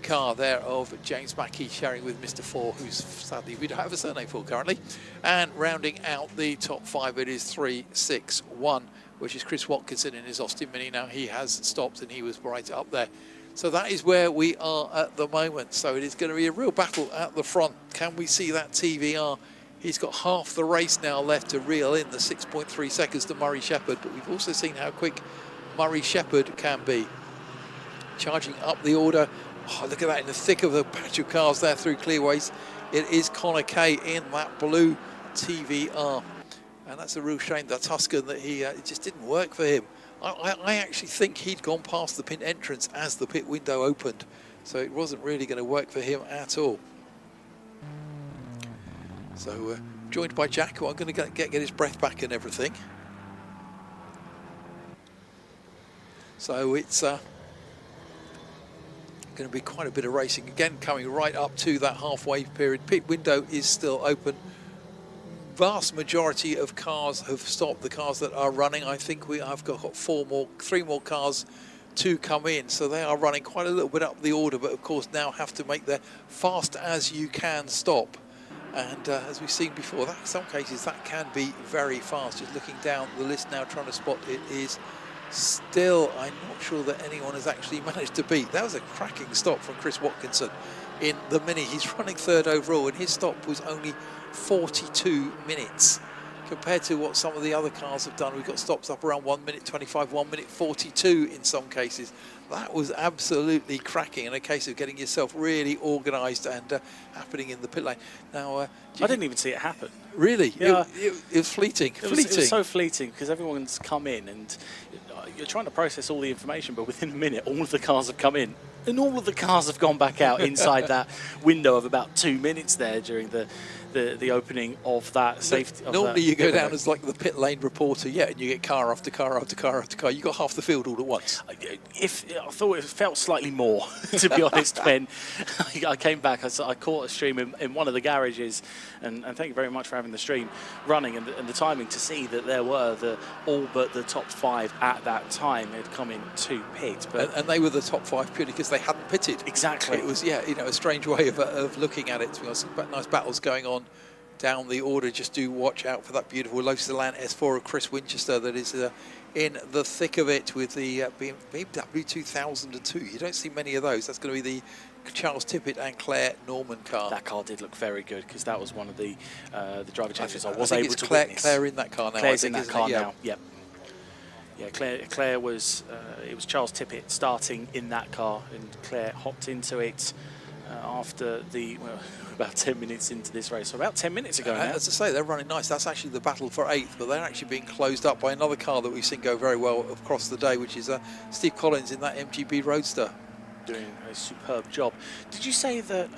car there of James Mackey sharing with Mr. Four, who's sadly we don't have a surname for currently. And rounding out the top five, it is 361, which is Chris Watkinson in his Austin Mini. Now he has stopped and he was right up there. So that is where we are at the moment. So it is going to be a real battle at the front. Can we see that TVR? He's got half the race now left to reel in the 6.3 seconds to Murray Shepherd, but we've also seen how quick Murray Shepherd can be. Charging up the order. Oh, look at that in the thick of the patch of cars there through Clearways. It is Connor Kay in that blue TVR. And that's a real shame, that Tuscan, that it just didn't work for him. I actually think he'd gone past the pit entrance as the pit window opened. So it wasn't really going to work for him at all. So joined by Jack, who I'm going to get his breath back and everything. So it's going to be quite a bit of racing. Again, coming right up to that halfway period. Pit window is still open. Vast majority of cars have stopped. The cars that are running, I think I've got three more cars to come in. So they are running quite a little bit up the order, but of course now have to make their fast as you can stop. And as we've seen before, that in some cases that can be very fast. Just looking down the list now, trying to spot it is still, I'm not sure that anyone has actually managed to beat. That was a cracking stop from Chris Watkinson in the Mini. He's running third overall, and his stop was only 42 minutes compared to what some of the other cars have done. We've got stops up around 1 minute 25, 1 minute 42 in some cases. That was absolutely cracking, in a case of getting yourself really organised and happening in the pit lane. Now, I didn't even see it happen. Really? Yeah. It was fleeting. It was so fleeting because everyone's come in and you're trying to process all the information, but within a minute, all of the cars have come in and all of the cars have gone back out inside that window of about 2 minutes there during the opening of that safety. Normally you go down as like the pit lane reporter, and you get car after car after car after car. You got half the field all at once. I thought it felt slightly more, to be honest, when I came back. I caught a stream in one of the garages, and thank you very much for having the stream running and the timing to see that there were all but the top five at that time had come in to pit. But and they were the top five purely because they hadn't pitted. Exactly. It was, a strange way of looking at it. To be honest, but nice battles going on down the order. Just do watch out for that beautiful Lotus Elan S4 of Chris Winchester that is in the thick of it with the BMW 2002. You don't see many of those. That's going to be the Charles Tippett and Claire Norman car. That car did look very good because that was one of the driver changes I was think able it's to Claire, witness. Claire in that car now. Claire's I in think, that car it? now. Yep. Yeah, Claire was. It was Charles Tippett starting in that car, and Claire hopped into it after about 10 minutes into this race. So about 10 minutes ago now. As I say, they're running nice. That's actually the battle for 8th, but they're actually being closed up by another car that we've seen go very well across the day, which is Steve Collins in that MGB Roadster. Doing a superb job. Did you say that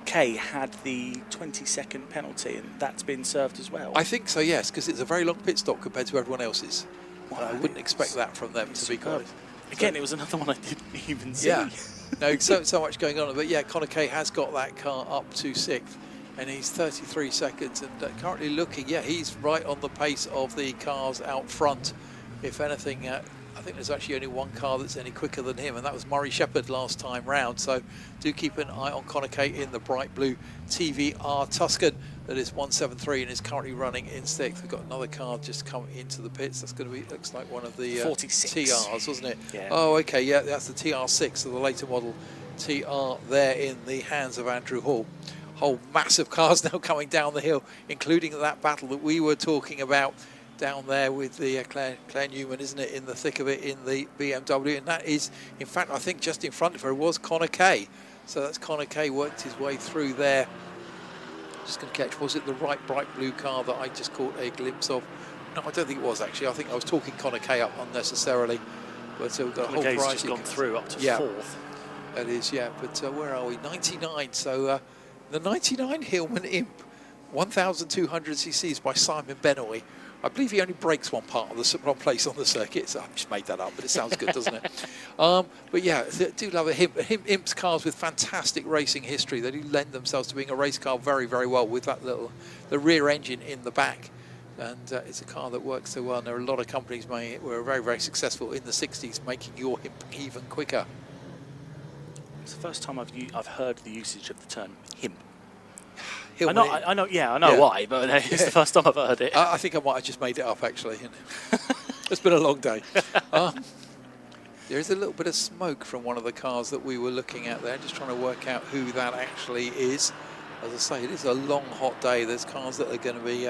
Kay had the 20-second penalty and that's been served as well? I think so, yes, because it's a very long pit stop compared to everyone else's. Well, I wouldn't expect that from them, to be honest. Again, it was another one I didn't even see. Yeah, no, so much going on. But yeah, Connor Kay has got that car up to 6th, and he's 33 seconds. And currently looking, he's right on the pace of the cars out front. If anything, I think there's actually only one car that's any quicker than him, and that was Murray Shepherd last time round. So do keep an eye on Connor Kay in the bright blue TVR Tuscan that is 173 and is currently running in 6th. We've got another car just come into the pits. That's going to be, looks like one of the 46 TRs, wasn't it? Yeah. Oh, okay, yeah, that's the TR6, so the later model TR there in the hands of Andrew Hall. Whole massive cars now coming down the hill, including that battle that we were talking about down there with the Claire Newman, isn't it, in the thick of it in the BMW, and that is, in fact, I think just in front of her was Connor Kay. So that's Connor Kay worked his way through there. Just going to catch, was it the bright blue car that I just caught a glimpse of? No, I don't think it was actually. I think I was talking Connor Kay up unnecessarily. But we've got a whole Kay's prize. just gone through up to fourth. That is, yeah. But where are we? 99. So the 99 Hillman Imp, 1,200 cc's by Simon Benoy. I believe he only breaks one place on the circuit, so I've just made that up, but it sounds good, doesn't it? But yeah, I do love it. Imp's cars with fantastic racing history. They do lend themselves to being a race car very, very well with that the rear engine in the back. And it's a car that works so well. And there are a lot of companies were very, very successful in the 60s, making your Imp even quicker. It's the first time I've heard the usage of the term Imp. I know why, but it's the first time I've heard it. I think I might have just made it up, actually. It's been a long day. There is a little bit of smoke from one of the cars that we were looking at there, just trying to work out who that actually is. As I say, it is a long, hot day. There's cars that are going to be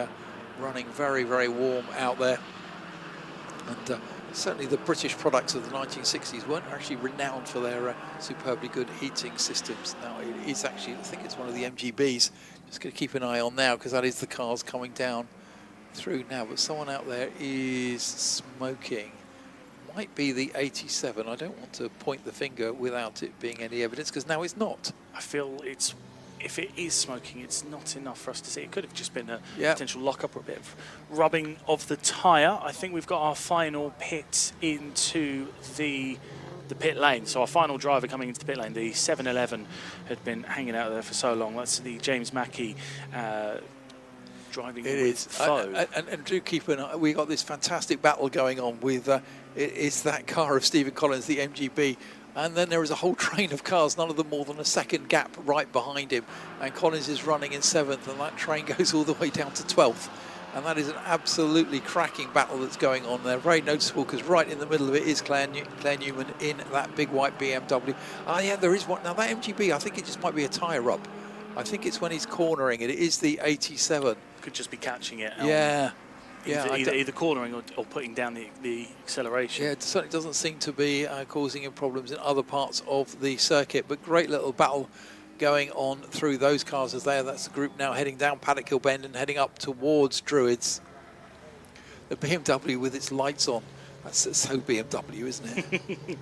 running very, very warm out there. And certainly the British products of the 1960s weren't actually renowned for their superbly good heating systems. Now, it is actually, I think it's one of the MGBs. Just going to keep an eye on now, because that is the cars coming down through now. But someone out there is smoking. Might be the 87. I don't want to point the finger without it being any evidence, because now it's not. I feel if it is smoking, it's not enough for us to see. It could have just been a potential lock-up or a bit of rubbing of the tyre. I think we've got our final pit into the pit lane. So our final driver coming into the pit lane, the 711, had been hanging out there for so long. That's the James Mackey driving with Foe. And do keep an eye. We got this fantastic battle going on with it's that car of Stephen Collins, the MGB. And then there is a whole train of cars, none of them more than a second gap right behind him. And Collins is running in 7th, and that train goes all the way down to 12th. And that is an absolutely cracking battle that's going on there. Very noticeable, because right in the middle of it is Claire Newman in that big white BMW. Oh, yeah, there is one. Now, that MGB, I think it just might be a tyre rub. I think it's when he's cornering it. It is the 87. Could just be catching it. Yeah. Either cornering or putting down the acceleration. Yeah, it certainly doesn't seem to be causing him problems in other parts of the circuit. But great little battle going on through those cars as there. That's the group now heading down Paddock Hill Bend and heading up towards Druids. The BMW with its lights on. That's so BMW, isn't it?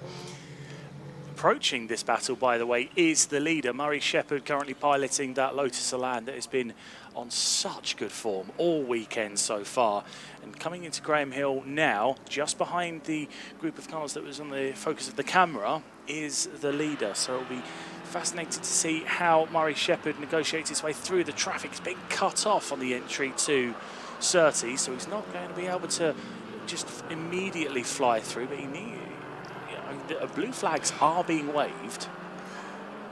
Approaching this battle, by the way, is the leader, Murray Shepherd, currently piloting that Lotus Elan that has been on such good form all weekend so far. And coming into Graham Hill now, just behind the group of cars that was on the focus of the camera, is the leader. So it'll be fascinating to see how Murray Shepherd negotiates his way through the traffic. He's been cut off on the entry to Surtees, so he's not going to be able to just immediately fly through, but he needs... blue flags are being waved.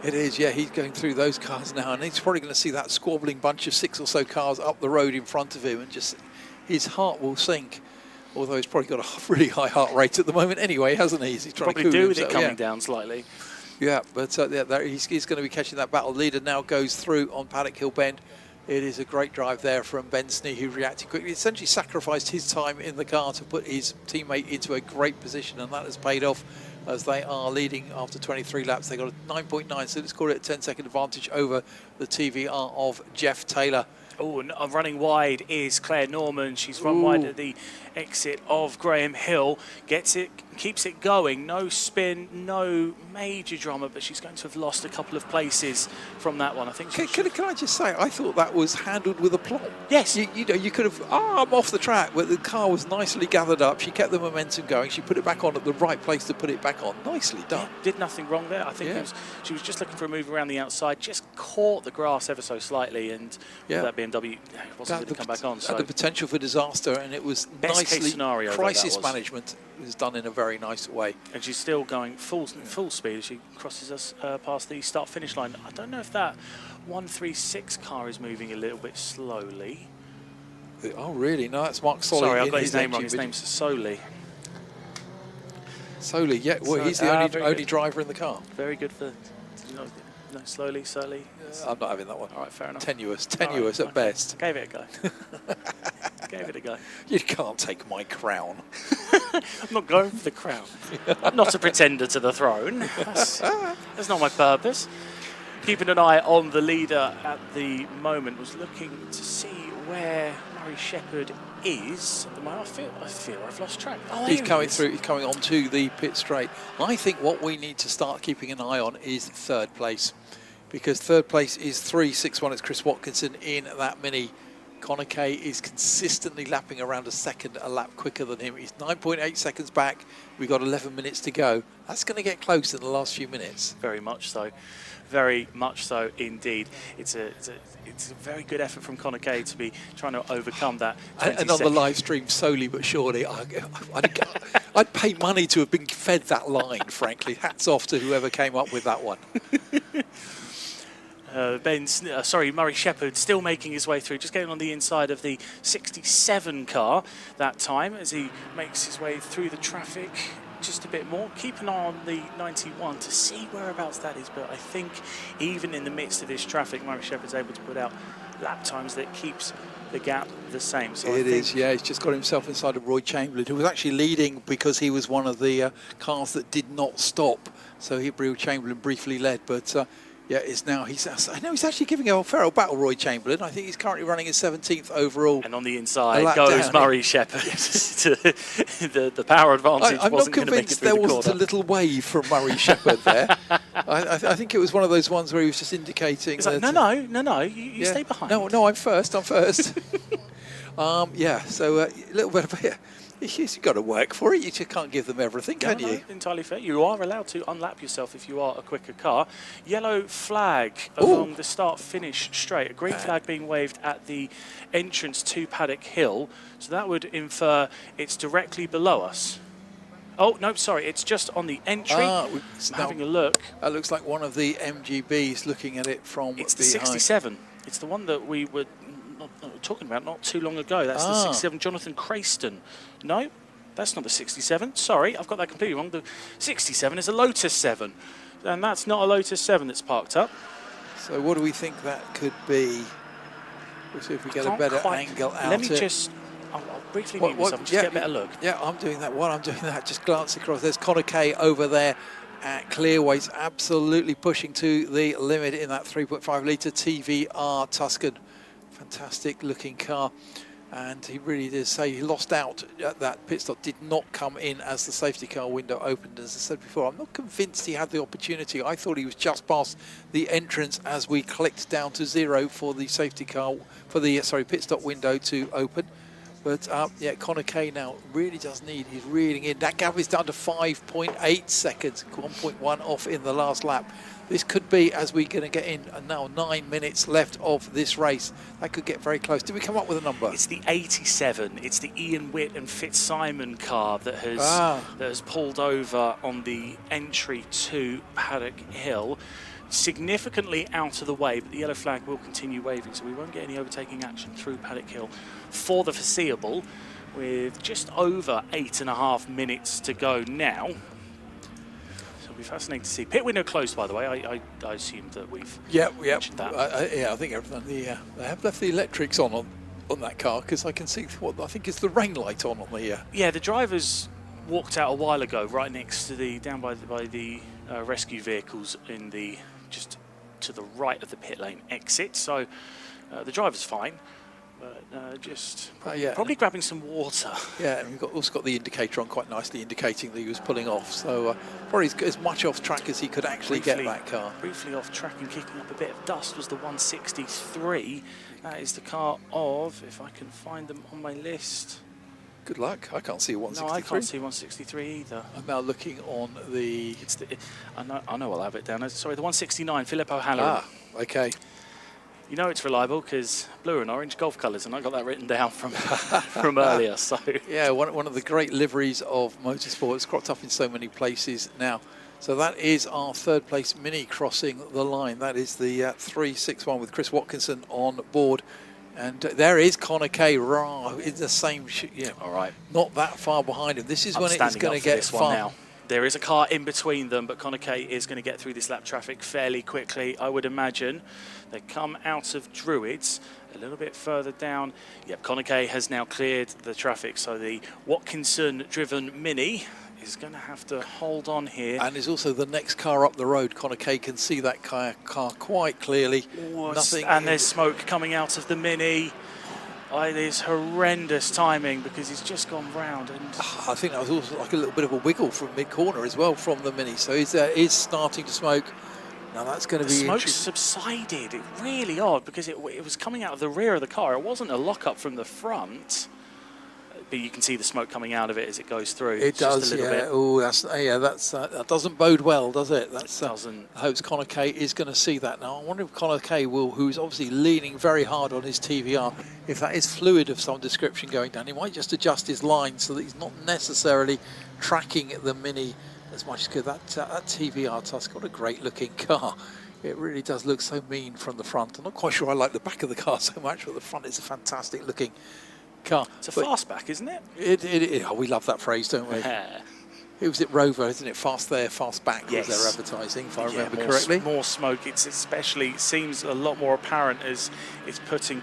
It is, yeah, he's going through those cars now, and he's probably going to see that squabbling bunch of 6 or so cars up the road in front of him, and just his heart will sink. Although he's probably got a really high heart rate at the moment anyway, hasn't he? He's trying probably to cool do with himself. it coming down slightly. Yeah, but he's going to be catching that battle. Leader now goes through on Paddock Hill Bend. It is a great drive there from Ben Snee, who reacted quickly. Essentially sacrificed his time in the car to put his teammate into a great position, and that has paid off as they are leading after 23 laps. They got a 9.9, so let's call it a 10-second advantage over the TVR of Jeff Taylor. Oh, and running wide is Claire Norman. She's run wide at the exit of Graham Hill. Gets it, keeps it going. No spin, no major drama, but she's going to have lost a couple of places from that one. I think. Can I just say, I thought that was handled with aplomb. Yes. You know, you could have, I'm off the track, but the car was nicely gathered up. She kept the momentum going. She put it back on at the right place to put it back on. Nicely done. Yeah, did nothing wrong there. I think she was just looking for a move around the outside, just caught the grass ever so slightly, and that BMW wasn't going to come back on. So had the potential for disaster, and it was best case scenario. Crisis management was done in a very nice way. And she's still going full speed as she crosses us past the start-finish line. I don't know if that 136 car is moving a little bit slowly. Oh, really? No, that's Mark Solly. Sorry, I've got his name wrong. His name's Solly. Solly, yeah. Well, he's the only driver in the car. Very good for... No, slowly. I'm not having that one. All right, fair enough. Tenuous at best. Gave it a go. gave it a go. You can't take my crown. I'm not going for the crown. I'm not a pretender to the throne. That's not my purpose. Keeping an eye on the leader at the moment, was looking to see where Murray Shepherd is at the moment. I feel I've lost track. Oh, He's coming through. He's coming onto the pit straight. I think what we need to start keeping an eye on is third place, because third place is 3.61. It's Chris Watkinson in that Mini. Connor Kay is consistently lapping around a second a lap quicker than him. He's 9.8 seconds back. We've got 11 minutes to go. That's going to get close in the last few minutes. Very much so. Very much so indeed. It's a very good effort from Connor Kay to be trying to overcome that. And on the live stream, slowly but surely, I'd pay money to have been fed that line, frankly. Hats off to whoever came up with that one. Murray Shepherd still making his way through, just getting on the inside of the 67 car that time as he makes his way through the traffic just a bit more. Keep an eye on the 91 to see whereabouts that is, but I think even in the midst of this traffic, Murray Shepherd's able to put out lap times that keeps the gap the same. So It is, yeah. He's just got himself inside of Roy Chamberlain, who was actually leading because he was one of the cars that did not stop. So Roy Chamberlain briefly led, but yeah, it's now I know he's actually giving a fair old battle, Roy Chamberlain. I think he's currently running in 17th overall. And on the inside goes Murray Shepherd. the power advantage I'm wasn't not going to make it convinced through there the wasn't corner. a little wave from Murray Shepherd there. I think it was one of those ones where he was just indicating. It's like, no, you stay behind. No, I'm first. Yeah, so a little bit of it. You've got to work for it. You just can't give them everything, can you? Entirely fair. You are allowed to unlap yourself if you are a quicker car. Yellow flag along the start-finish straight. A green flag being waved at the entrance to Paddock Hill. So that would infer it's directly below us. Oh, no, sorry. It's just on the entry. Having a look. That looks like one of the MGBs looking at it from It's the 67. It's the one that we were talking about not too long ago. That's the 67, Jonathan Crayston. No, that's not the 67. Sorry, I've got that completely wrong. The 67 is a Lotus 7, and that's not a Lotus 7 that's parked up. So what do we think that could be? We'll see if we get a better angle out. Let me just... I'll briefly mute myself and just get a better look. Yeah, I'm doing that. While I'm doing that, just glance across. There's Connor Kay over there at Clearways, absolutely pushing to the limit in that 3.5 litre TVR Tuscan. Fantastic looking car, and he really did say he lost out at that pit stop, did not come in as the safety car window opened. As I said before, I'm not convinced he had the opportunity. I thought he was just past the entrance as we clicked down to 0 for the safety car, for the pit stop window to open. But yeah, Connor Kay now really does need, he's reeling in. That gap is down to 5.8 seconds, 1.1 off in the last lap. This could be, as we're going to get in, now 9 minutes left of this race. That could get very close. Did we come up with a number? It's the 87. It's the Ian Witt and Fitzsimon car that has pulled over on the entry to Paddock Hill. Significantly out of the way, but the yellow flag will continue waving, so we won't get any overtaking action through Paddock Hill for the foreseeable, with just over 8.5 minutes to go now. So it'll be fascinating to see. Pit window closed, by the way. I assumed that we've mentioned that. I think everything. They have left the electrics on that car, because I can see what I think is the rain light on the. Yeah, the drivers walked out a while ago, right next to the down by the rescue vehicles in the just to the right of the pit lane exit. So the driver's fine, but just probably grabbing some water. Yeah, and we've also got the indicator on quite nicely, indicating that he was pulling off. So probably as much off track as he could actually get that car. Briefly off track and kicking up a bit of dust was the 163. That is the car of, if I can find them on my list. Good luck. I can't see a 163. No, I can't see 163 either. I'm now looking on the... I know I'll have it down. Sorry, the 169, Philip O'Halloran. Okay. You know it's reliable because blue and orange golf colours, and I got that written down from earlier. So yeah, one of the great liveries of motorsport. It's cropped up in so many places now. So that is our third place Mini crossing the line. That is the 361 with Chris Watkinson on board. And there is Connor Kay in the same, all right, not that far behind him. This is when it's going to get fun. There is a car in between them, but Connor Kay is going to get through this lap traffic fairly quickly, I would imagine. They come out of Druids a little bit further down. Yep, Connor Kay has now cleared the traffic, so the Watkinson-driven Mini is going to have to hold on here. And is also the next car up the road. Connor Kay can see that car quite clearly. And there's smoke coming out of the Mini. It is horrendous timing because he's just gone round. And I think that was also like a little bit of a wiggle from mid-corner as well from the Mini. So is starting to smoke. Now that's going to be smoke subsided. It's really odd because it was coming out of the rear of the car. It wasn't a lock-up from the front. But you can see the smoke coming out of it as it goes through. It does, just a little yeah. bit. Oh, that doesn't bode well, does it? Doesn't. I hope Connor Kay is going to see that now. I wonder if Connor Kay will, who's obviously leaning very hard on his TVR, if that is fluid of some description going down, he might just adjust his line so that he's not necessarily tracking the Mini as much as good. That TVR Tusk got a great-looking car. It really does look so mean from the front. I'm not quite sure I like the back of the car so much, but the front is a fantastic-looking car. It's a fastback, isn't it? We love that phrase, don't we? Who was it? Rover, isn't it? Fast there, fast back was their advertising, if I remember correctly. More smoke. It seems a lot more apparent as it's putting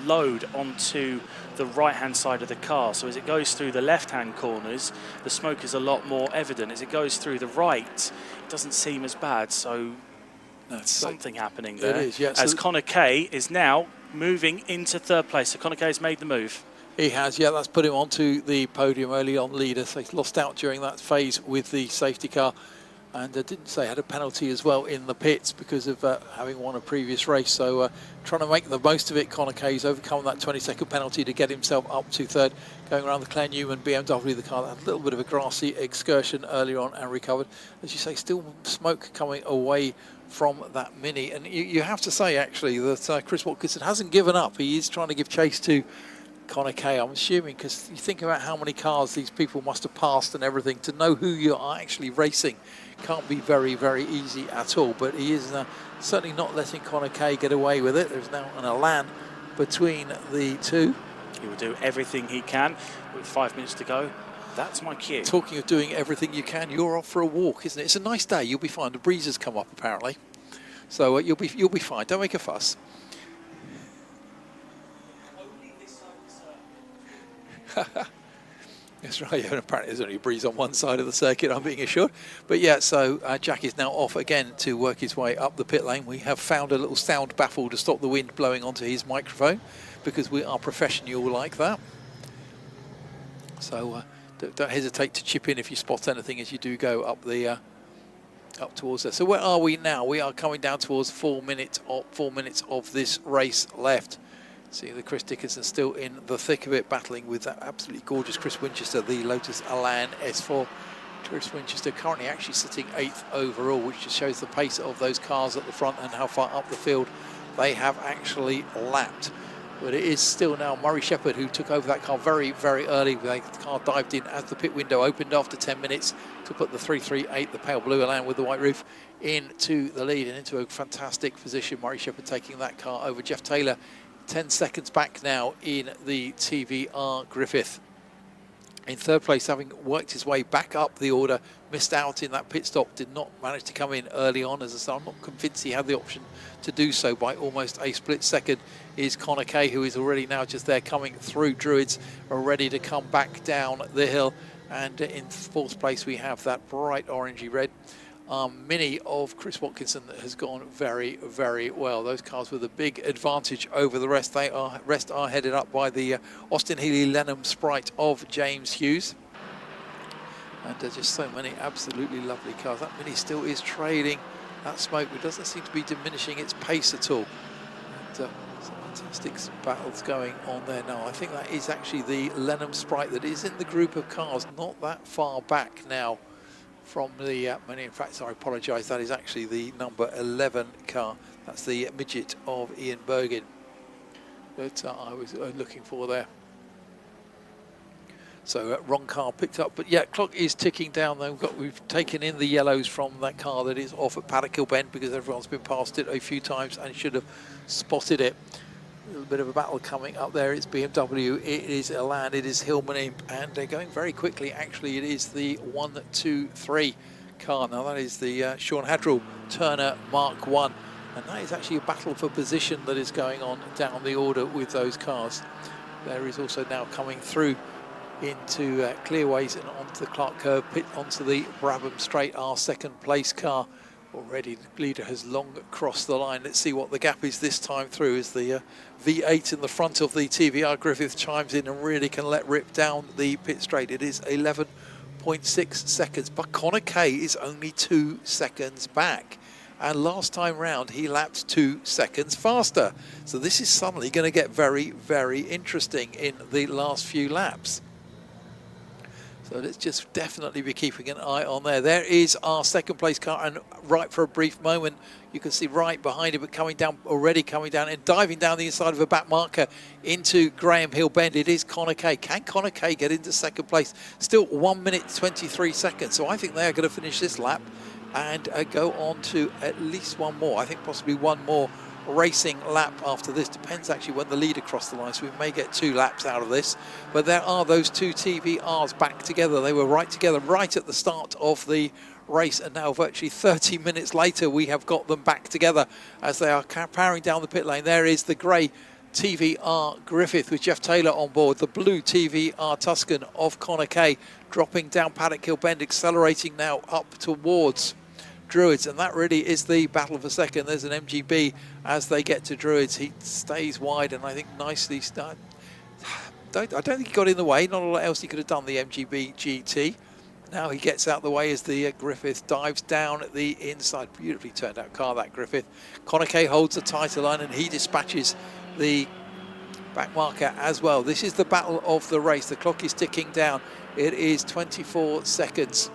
load onto the right-hand side of the car. So as it goes through the left-hand corners, the smoke is a lot more evident. As it goes through the right, it doesn't seem as bad. So there's something happening there. It is, yeah. As Connor Kay is now moving into third place. So Connor Kay has made the move. He has, yeah, that's put him onto the podium early on leader. So he's lost out during that phase with the safety car. And didn't say had a penalty as well in the pits because of having won a previous race. So trying to make the most of it, Connor Kay's overcome that 20-second penalty to get himself up to third. Going around the Claire Newman BMW, the car that had a little bit of a grassy excursion earlier on and recovered. As you say, still smoke coming away from that Mini. And you have to say, actually, that Chris Watkinson hasn't given up. He is trying to give chase to Connor Kay, I'm assuming, because you think about how many cars these people must have passed and everything. To know who you are actually racing can't be very, very easy at all. But he is certainly not letting Connor Kay get away with it. There's now an Elan between the two. He will do everything he can with 5 minutes to go. That's my cue. Talking of doing everything you can, you're off for a walk, isn't it? It's a nice day. You'll be fine. The breeze has come up apparently, so you'll be fine. Don't make a fuss. That's right, yeah, and apparently there's only a breeze on one side of the circuit, I'm being assured. But yeah, so Jack is now off again to work his way up the pit lane. We have found a little sound baffle to stop the wind blowing onto his microphone because we are professional like that. So don't hesitate to chip in if you spot anything as you do go up the up towards there. So where are we now? We are coming down towards 4 minutes of this race left. See the Chris Dickinson still in the thick of it, battling with that absolutely gorgeous Chris Winchester, the Lotus Elan S4. Chris Winchester currently actually sitting 8th overall, which just shows the pace of those cars at the front and how far up the field they have actually lapped. But it is still now Murray Shepherd who took over that car very, very early. The car dived in as the pit window opened after 10 minutes to put the 338, the pale blue Elan with the white roof, into the lead and into a fantastic position. Murray Shepherd taking that car over. Jeff Taylor 10 seconds back now in the TVR Griffith. In third place, having worked his way back up the order, missed out in that pit stop, did not manage to come in early on. As I said, I'm not convinced he had the option to do so by almost a split second, is Connor Kay, who is already now just there coming through Druids, ready to come back down the hill. And in fourth place, we have that bright orangey red Mini of Chris Watkinson that has gone very, very well. Those cars with a big advantage over the rest. Rest are headed up by the Austin Healey Lenham Sprite of James Hughes. And there's just so many absolutely lovely cars. That Mini still is trailing that smoke, but doesn't seem to be diminishing its pace at all. And, some fantastic battles going on there now. I think that is actually the Lenham Sprite that is in the group of cars not that far back now from the Mini. In fact, I apologise, that is actually the number 11 car. That's the midget of Ian Bergen that I was looking for there. So wrong car picked up, but yeah, clock is ticking down though. We've taken in the yellows from that car that is off at Paddock Hill Bend because everyone's been past it a few times and should have spotted it. little bit of a battle coming up there. It's BMW, it is Elan, it is Hillman Imp, and they're going very quickly. Actually, it is the 1, 2, 3 car. Now that is the Sean Hadrell Turner Mark 1, and that is actually a battle for position that is going on down the order with those cars. There is also now coming through into clearways and onto the Clark Curve, pit onto the Brabham Straight, our second place car. Already the leader has long crossed the line. Let's see what the gap is this time through as the V8 in the front of the TVR Griffith chimes in and really can let rip down the pit straight. It is 11.6 seconds, but Connor Kay is only 2 seconds back. And last time round, he lapped 2 seconds faster. So this is suddenly going to get very, very interesting in the last few laps. So let's just definitely be keeping an eye on there. There is our second place car, and right for a brief moment, you can see right behind it, but coming down, already coming down and diving down the inside of a back marker into Graham Hill Bend. It is Connor Kay. Can Connor Kay get into second place? Still 1 minute 23 seconds. So I think they are going to finish this lap and go on to at least one more. I think possibly one more racing lap after this. Depends actually when the leader crossed the line, so we may get 2 laps out of this. But there are those 2 TVRs back together. They were right together right at the start of the race, and now virtually 30 minutes later we have got them back together as they are powering down the pit lane. There is the grey TVR Griffith with Jeff Taylor on board, the blue TVR Tuscan of Connor Kay dropping down Paddock Hill Bend, accelerating now up towards Druids, and that really is the battle for second. There's an MGB as they get to Druids. He stays wide and I think nicely start. I don't think he got in the way. Not a lot else he could have done, the MGB GT. Now he gets out the way as the Griffith dives down at the inside. Beautifully turned out car, that Griffith. Connor Kay holds the title line and he dispatches the back marker as well. This is the battle of the race. The clock is ticking down. It is 24 seconds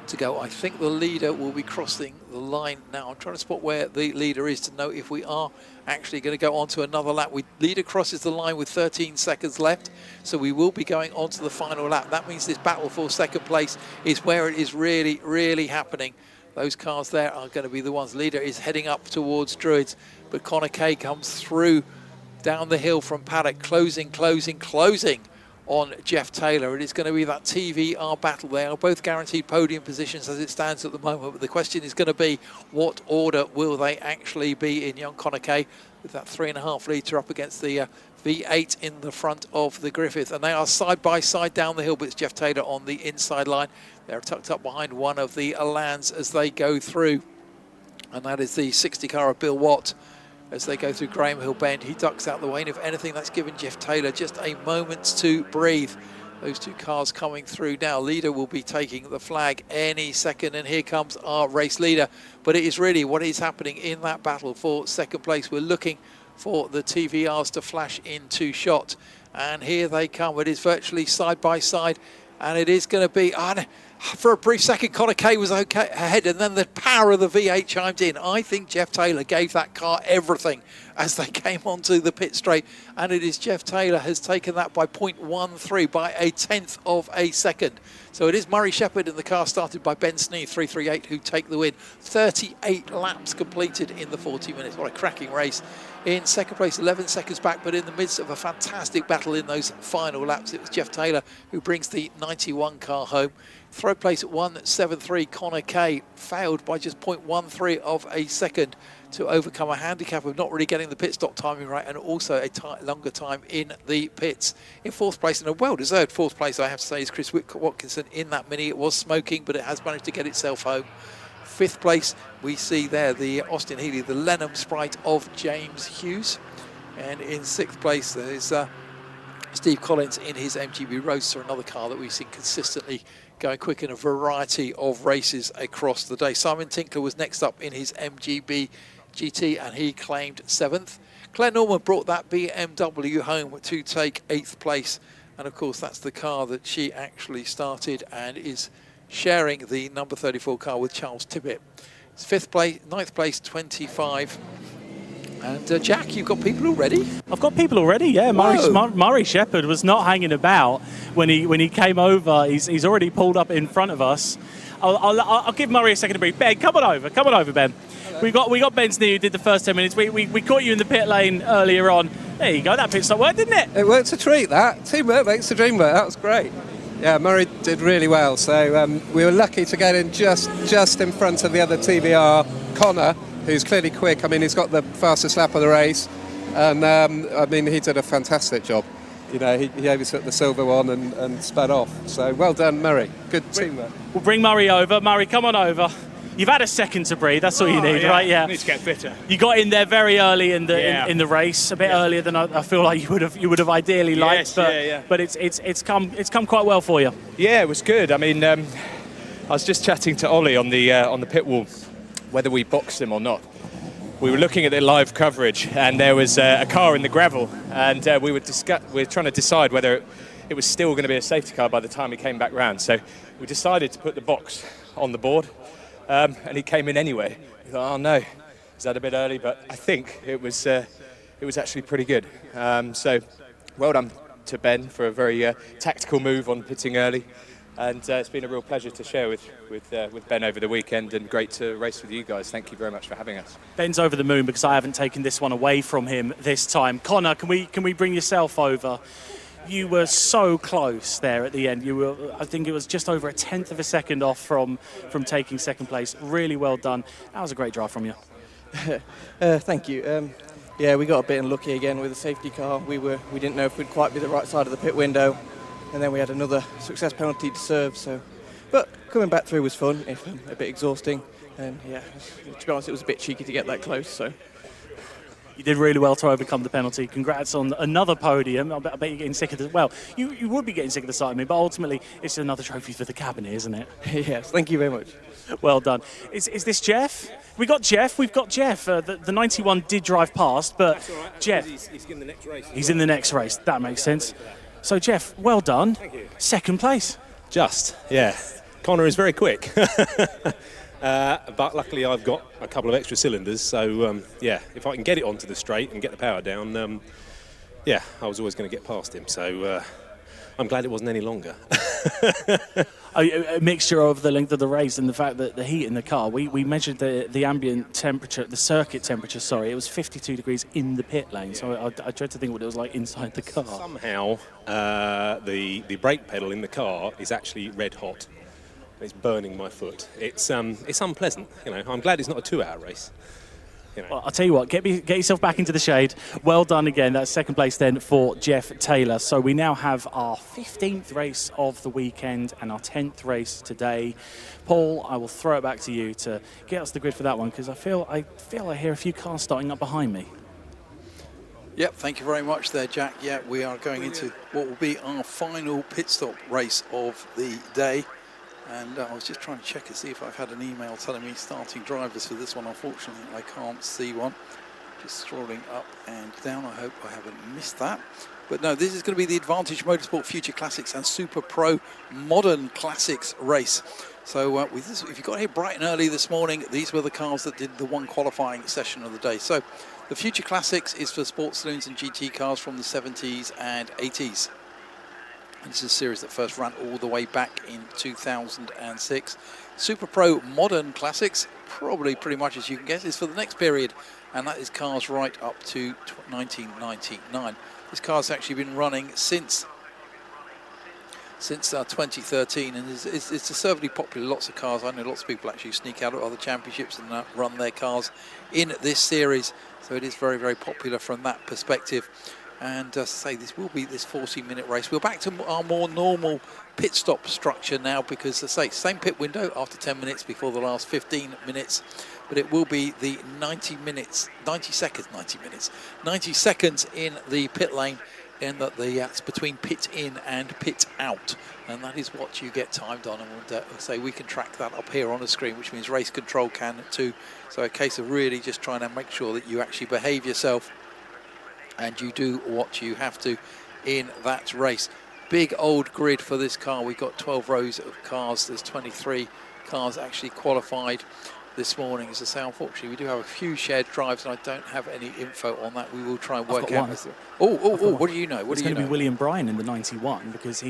to go. I think the leader will be crossing the line now. I'm trying to spot where the leader is to know if we are actually going to go on to another lap. Leader crosses the line with 13 seconds left, so we will be going on to the final lap. That means this battle for second place is where it is really, really happening. Those cars there are going to be the ones. Leader is heading up towards Druids, but Connor Kay comes through down the hill from Paddock, closing on Jeff Taylor. It is going to be that TVR battle. They are both guaranteed podium positions as it stands at the moment, but the question is going to be what order will they actually be in. Young Connor Kay with that 3.5 litre up against the V8 in the front of the Griffith, and they are side by side down the hill, but it's Jeff Taylor on the inside line. They're tucked up behind one of the Alans as they go through, and that is the 60 car of Bill Watt. As they go through Graham Hill Bend, he ducks out the way, and if anything, that's given Jeff Taylor just a moment to breathe. Those 2 cars coming through now. Leader will be taking the flag any second, and here comes our race leader. But it is really what is happening in that battle for second place. We're looking for the TVRs to flash into shot, and here they come. It is virtually side by side, and it is going to be... for a brief second, Connor Kay was okay ahead, and then the power of the V8 chimed in. I think Jeff Taylor gave that car everything as they came onto the pit straight, and it is Jeff Taylor has taken that by 0.13, by a 1/10 of a second. So it is Murray Shepherd in the car started by Ben Sneed, 338, who take the win. 38 laps completed in the 40 minutes. What a cracking race. In second place, 11 seconds back, but in the midst of a fantastic battle in those final laps, it was Jeff Taylor who brings the 91 car home. Third place at 1:73, Connor Kay failed by just 0.13 of a second to overcome a handicap of not really getting the pit stop timing right, and also a longer time in the pits. In fourth place, and a well-deserved fourth place, I have to say, is Chris Watkinson in that Mini. It was smoking, but it has managed to get itself home. Fifth place, we see there the Austin Healey, the Lenham Sprite of James Hughes. And in sixth place, there's Steve Collins in his MGB Roadster, another car that we've seen consistently going quick in a variety of races across the day. Simon Tinkler was next up in his MGB GT, and he claimed 7th. Claire Norman brought that BMW home to take 8th place, and of course that's the car that she actually started and is sharing the number 34 car with Charles Tibbett. It's 5th place, 9th place, 25. And Jack, you've got people already? I've got people already, yeah. Murray Shepherd was not hanging about when he came over. He's already pulled up in front of us. I'll give Murray a second to breathe. Ben, come on over, Ben. We got Ben Snee who did the first 10 minutes. We caught you in the pit lane earlier on. There you go, that pit stop worked, didn't it? It worked a treat, that. Teamwork makes the dream work. That was great. Yeah, Murray did really well. So we were lucky to get in just in front of the other TBR, Connor, who's clearly quick. I mean, he's got the fastest lap of the race. And, I mean, he did a fantastic job. You know, he overtook the silver one and sped off. So well done, Murray. Good teamwork. We'll bring Murray over. Murray, come on over. You've had a second to breathe. That's all you need, right? Yeah. Need to get fitter. You got in there very early in the race, a bit earlier than I feel like you would have ideally liked. But it's come quite well for you. Yeah, it was good. I mean, I was just chatting to Ollie on the pit wall, whether we boxed him or not. We were looking at the live coverage, and there was a car in the gravel, and we were trying to decide whether it was still going to be a safety car by the time he came back round. So we decided to put the box on the board. And he came in anyway. We thought, oh no, is that a bit early? But I think it was actually pretty good. So well done to Ben for a very tactical move on pitting early. And it's been a real pleasure to share with Ben over the weekend, and great to race with you guys. Thank you very much for having us. Ben's over the moon because I haven't taken this one away from him this time. Connor, can we bring yourself over? You were so close there at the end. You were, I think it was just over 1/10 of a second off from taking second place. Really well done. That was a great drive from you. Thank you. Yeah, we got a bit unlucky again with the safety car. We didn't know if we'd quite be the right side of the pit window, and then we had another success penalty to serve. So, but coming back through was fun, if a bit exhausting. And yeah, to be honest, it was a bit cheeky to get that close. So. You did really well to overcome the penalty. Congrats on another podium. I bet you're getting sick of the... Well, you would be getting sick of the sight of me, but ultimately it's another trophy for the cabinet, isn't it? Yes, thank you very much. Well done. Is this Jeff? We've got Jeff. The 91 did drive past, but That's all right. Jeff... He's in the next race. He's in the next race. That makes sense. So, Jeff, well done. Thank you. Second place. Just, yeah. Connor is very quick. But luckily I've got a couple of extra cylinders, so yeah, if I can get it onto the straight and get the power down, yeah, I was always going to get past him, so I'm glad it wasn't any longer. A mixture of the length of the race and the fact that the heat in the car, we measured the ambient temperature, the circuit temperature, sorry, it was 52 degrees in the pit lane, so I tried to think what it was like inside the car. Somehow the brake pedal in the car is actually red hot. It's burning my foot. It's unpleasant. You know, I'm glad it's not a 2-hour race. You know. Well, I'll tell you what, get yourself back into the shade. Well done again. That's second place then for Jeff Taylor. So we now have our 15th race of the weekend and our 10th race today. Paul, I will throw it back to you to get us the grid for that one, because I feel I hear a few cars starting up behind me. Yep, thank you very much there, Jack. Yeah, we are going into what will be our final pit stop race of the day. And I was just trying to check to see if I've had an email telling me starting drivers for this one. Unfortunately, I can't see one. Just scrolling up and down. I hope I haven't missed that. But no, this is going to be the Advantage Motorsport Future Classics and Super Pro Modern Classics race. So with this, if you got here bright and early this morning, these were the cars that did the one qualifying session of the day. So the Future Classics is for sports saloons and GT cars from the 70s and 80s. And this is a series that first ran all the way back in 2006. Super Pro Modern Classics, probably pretty much as you can guess, is for the next period, and that is cars right up to 1999. This car's actually been running since 2013, and it's deservedly popular. Lots of cars. I know lots of people actually sneak out of other championships and run their cars in this series, so it is very, very popular from that perspective. And say this will be this 40-minute race. We're back to our more normal pit stop structure now, because same pit window after 10 minutes before the last 15 minutes, but it will be the 90 seconds in the pit lane, in that it's between pit in and pit out, and that is what you get timed on. And say we can track that up here on the screen, which means race control can too. So a case of really just trying to make sure that you actually behave yourself and you do what you have to in that race. Big old grid for this car. We've got 12 rows of cars. There's 23 cars actually qualified this morning. As I say, unfortunately, we do have a few shared drives, and I don't have any info on that. We will try and work out. Oh, what do you know? It's going to be William Bryan in the 91, because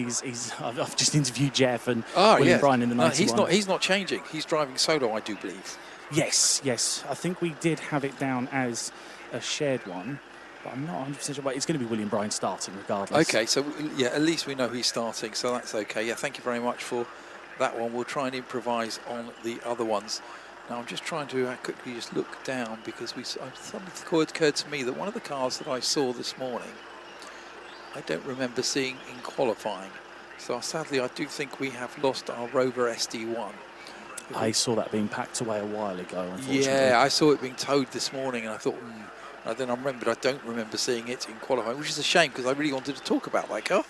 I've just interviewed Jeff, and William Bryan in the 91. No, he's not changing. He's driving solo, I do believe. Yes. I think we did have it down as a shared one. but I'm not 100% sure. But it's going to be William Bryan starting regardless. Okay, so yeah, at least we know he's starting, so that's okay. Yeah, thank you very much for that one. We'll try and improvise on the other ones. Now I'm just trying to quickly just look down because something occurred to me that one of the cars that I saw this morning, I don't remember seeing in qualifying. So sadly, I do think we have lost our Rover SD1. I saw that being packed away a while ago, unfortunately. Yeah, I saw it being towed this morning, and I thought, and then I don't remember seeing it in qualifying, which is a shame because I really wanted to talk about that car.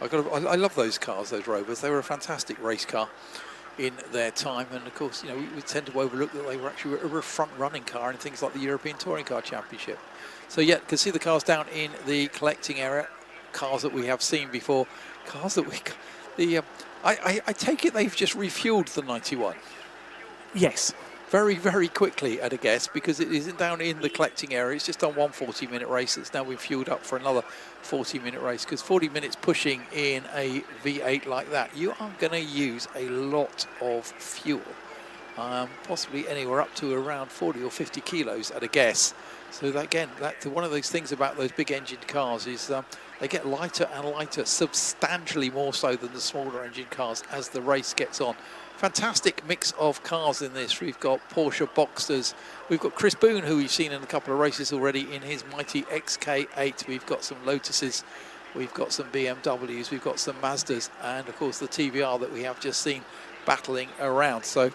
I love those cars, those Rovers. They were a fantastic race car in their time, and of course, you know, we tend to overlook that they were actually a front-running car in things like the European Touring Car Championship. So yeah, you can see the cars down in the collecting area, cars that we have seen before, cars that I take it they've just refueled the 91. Yes. Very, very quickly at a guess, because it isn't down in the collecting area. It's just done one 40-minute race. It's now been fueled up for another 40-minute race, because 40 minutes pushing in a V8 like that, you are going to use a lot of fuel, possibly anywhere up to around 40 or 50 kilos at a guess. So that, again, that's one of those things about those big engined cars is they get lighter and lighter, substantially more so than the smaller engine cars as the race gets on. Fantastic mix of cars in this. We've got Porsche Boxsters. We've got Chris Boone, who we've seen in a couple of races already in his mighty XK8. We've got some Lotuses. We've got some BMWs. We've got some Mazdas. And, of course, the TVR that we have just seen battling around. So,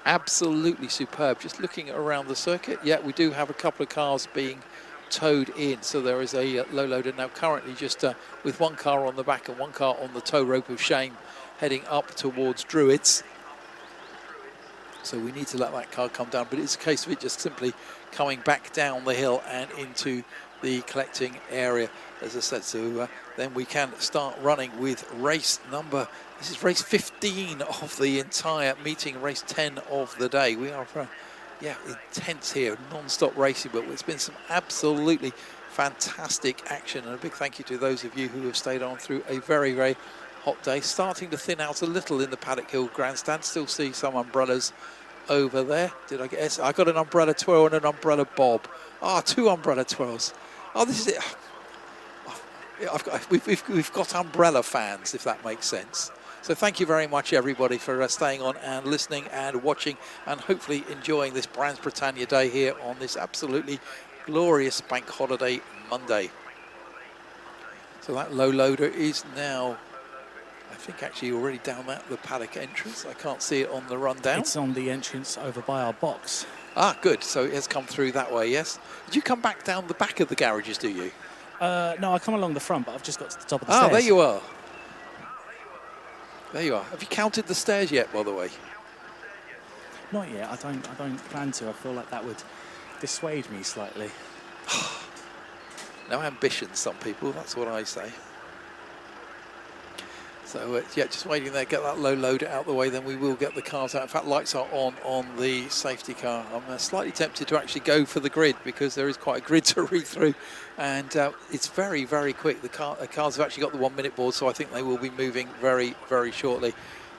absolutely superb. Just looking around the circuit, yeah, we do have a couple of cars being towed in. So there is a low loader now currently just with one car on the back and one car on the tow rope of shame, heading up towards Druids. So we need to let that car come down, but it's a case of it just simply coming back down the hill and into the collecting area, as I said. So then we can start running with race number, this is race 15 of the entire meeting, race 10 of the day. We are, intense here, non-stop racing, but it's been some absolutely fantastic action, and a big thank you to those of you who have stayed on through a very, very hot day. Starting to thin out a little in the Paddock Hill grandstand. Still see some umbrellas over there. Did I guess? I got an umbrella twirl and an umbrella bob. Two umbrella twirls. This is it. We've got umbrella fans, if that makes sense. So thank you very much, everybody, for staying on and listening and watching and hopefully enjoying this Brands Britannia day here on this absolutely glorious bank holiday Monday. So that low loader is now, I think, actually already down the paddock entrance. I can't see it on the rundown. It's on the entrance over by our box. Good. So it has come through that way, yes. Did you come back down the back of the garages, do you? No, I come along the front, but I've just got to the top of the stairs. There you are. There you are. Have you counted the stairs yet, by the way? Not yet. I don't plan to. I feel like that would dissuade me slightly. No ambition, some people. That's what I say. So, just waiting there, get that low loader out the way, then we will get the cars out. In fact, lights are on the safety car. I'm slightly tempted to actually go for the grid because there is quite a grid to read through, and it's very, very quick. The cars have actually got the 1 minute board, so I think they will be moving very, very shortly.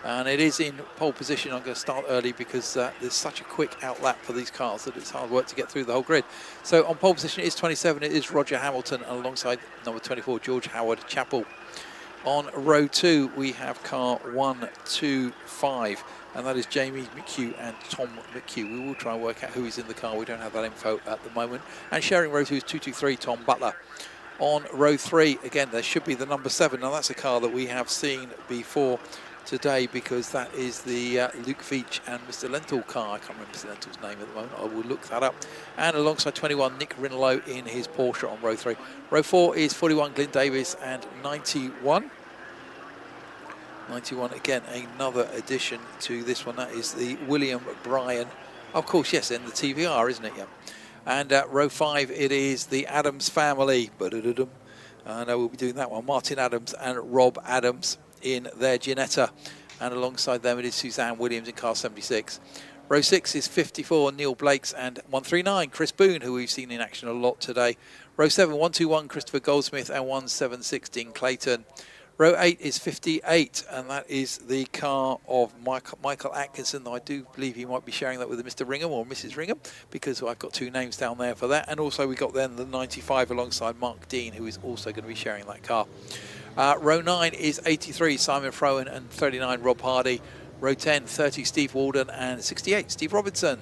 And it is in pole position. I'm going to start early because there's such a quick outlap for these cars that it's hard work to get through the whole grid. So on pole position is 27, it is Roger Hamilton, and alongside number 24, George Howard Chappell. On row 2, we have car 125, and that is Jamie McHugh and Tom McHugh. We will try and work out who is in the car. We don't have that info at the moment. And sharing row 2 is 223, Tom Butler. On row 3, again, there should be the number 7. Now, that's a car that we have seen before today because that is the Luke Veach and Mr. Lentil car. I can't remember Mr. Lentil's name at the moment. I will look that up. And alongside 21, Nick Rinlow in his Porsche on row 3. Row 4 is 41, Glyn Davis, and 91. 91, again, another addition to this one. That is the William Bryan. Of course, yes, and the TVR, isn't it? Yeah. And row 5, it is the Adams family. I know we'll be doing that one. Martin Adams and Rob Adams in their Ginetta, and alongside them it is Suzanne Williams in car 76. Row 6 is 54, Neil Blakes, and 139, Chris Boone, who we've seen in action a lot today. Row 7, 121, Christopher Goldsmith, and 1716, Clayton. Row 8 is 58, and that is the car of Michael Atkinson. I do believe he might be sharing that with Mr. Ringham or Mrs. Ringham, because I've got 2 names down there for that. And also we got then the 95 alongside Mark Dean, who is also going to be sharing that car. Row 9 is 83, Simon Frowen, and 39, Rob Hardy. Row 10, 30, Steve Walden, and 68, Steve Robinson.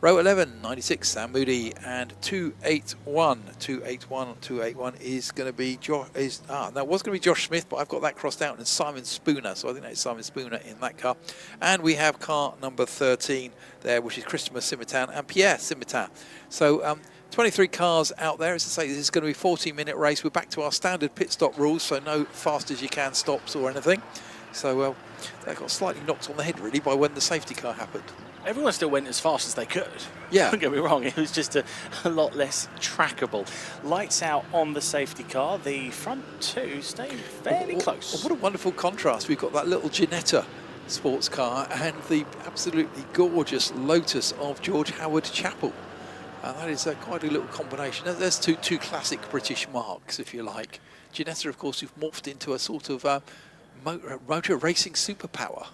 Row 11, 96, Sam Moody, and 281 is going to be that was going to be Josh Smith, but I've got that crossed out, and Simon Spooner, so I think that's Simon Spooner in that car. And we have car number 13 there, which is Christopher Simitan and Pierre Simitan. So 23 cars out there. As I say, this is going to be a 40-minute race. We're back to our standard pit stop rules, so no fast as you can stops or anything. So they got slightly knocked on the head, really, by when the safety car happened. Everyone still went as fast as they could. Yeah. Don't get me wrong, it was just a lot less trackable. Lights out on the safety car. The front 2 staying fairly close. What a wonderful contrast. We've got that little Ginetta sports car and the absolutely gorgeous Lotus of George Howard Chapel. And that is quite a little combination. There's two classic British marks, if you like. Ginetta, of course, who've morphed into a sort of motor racing superpower.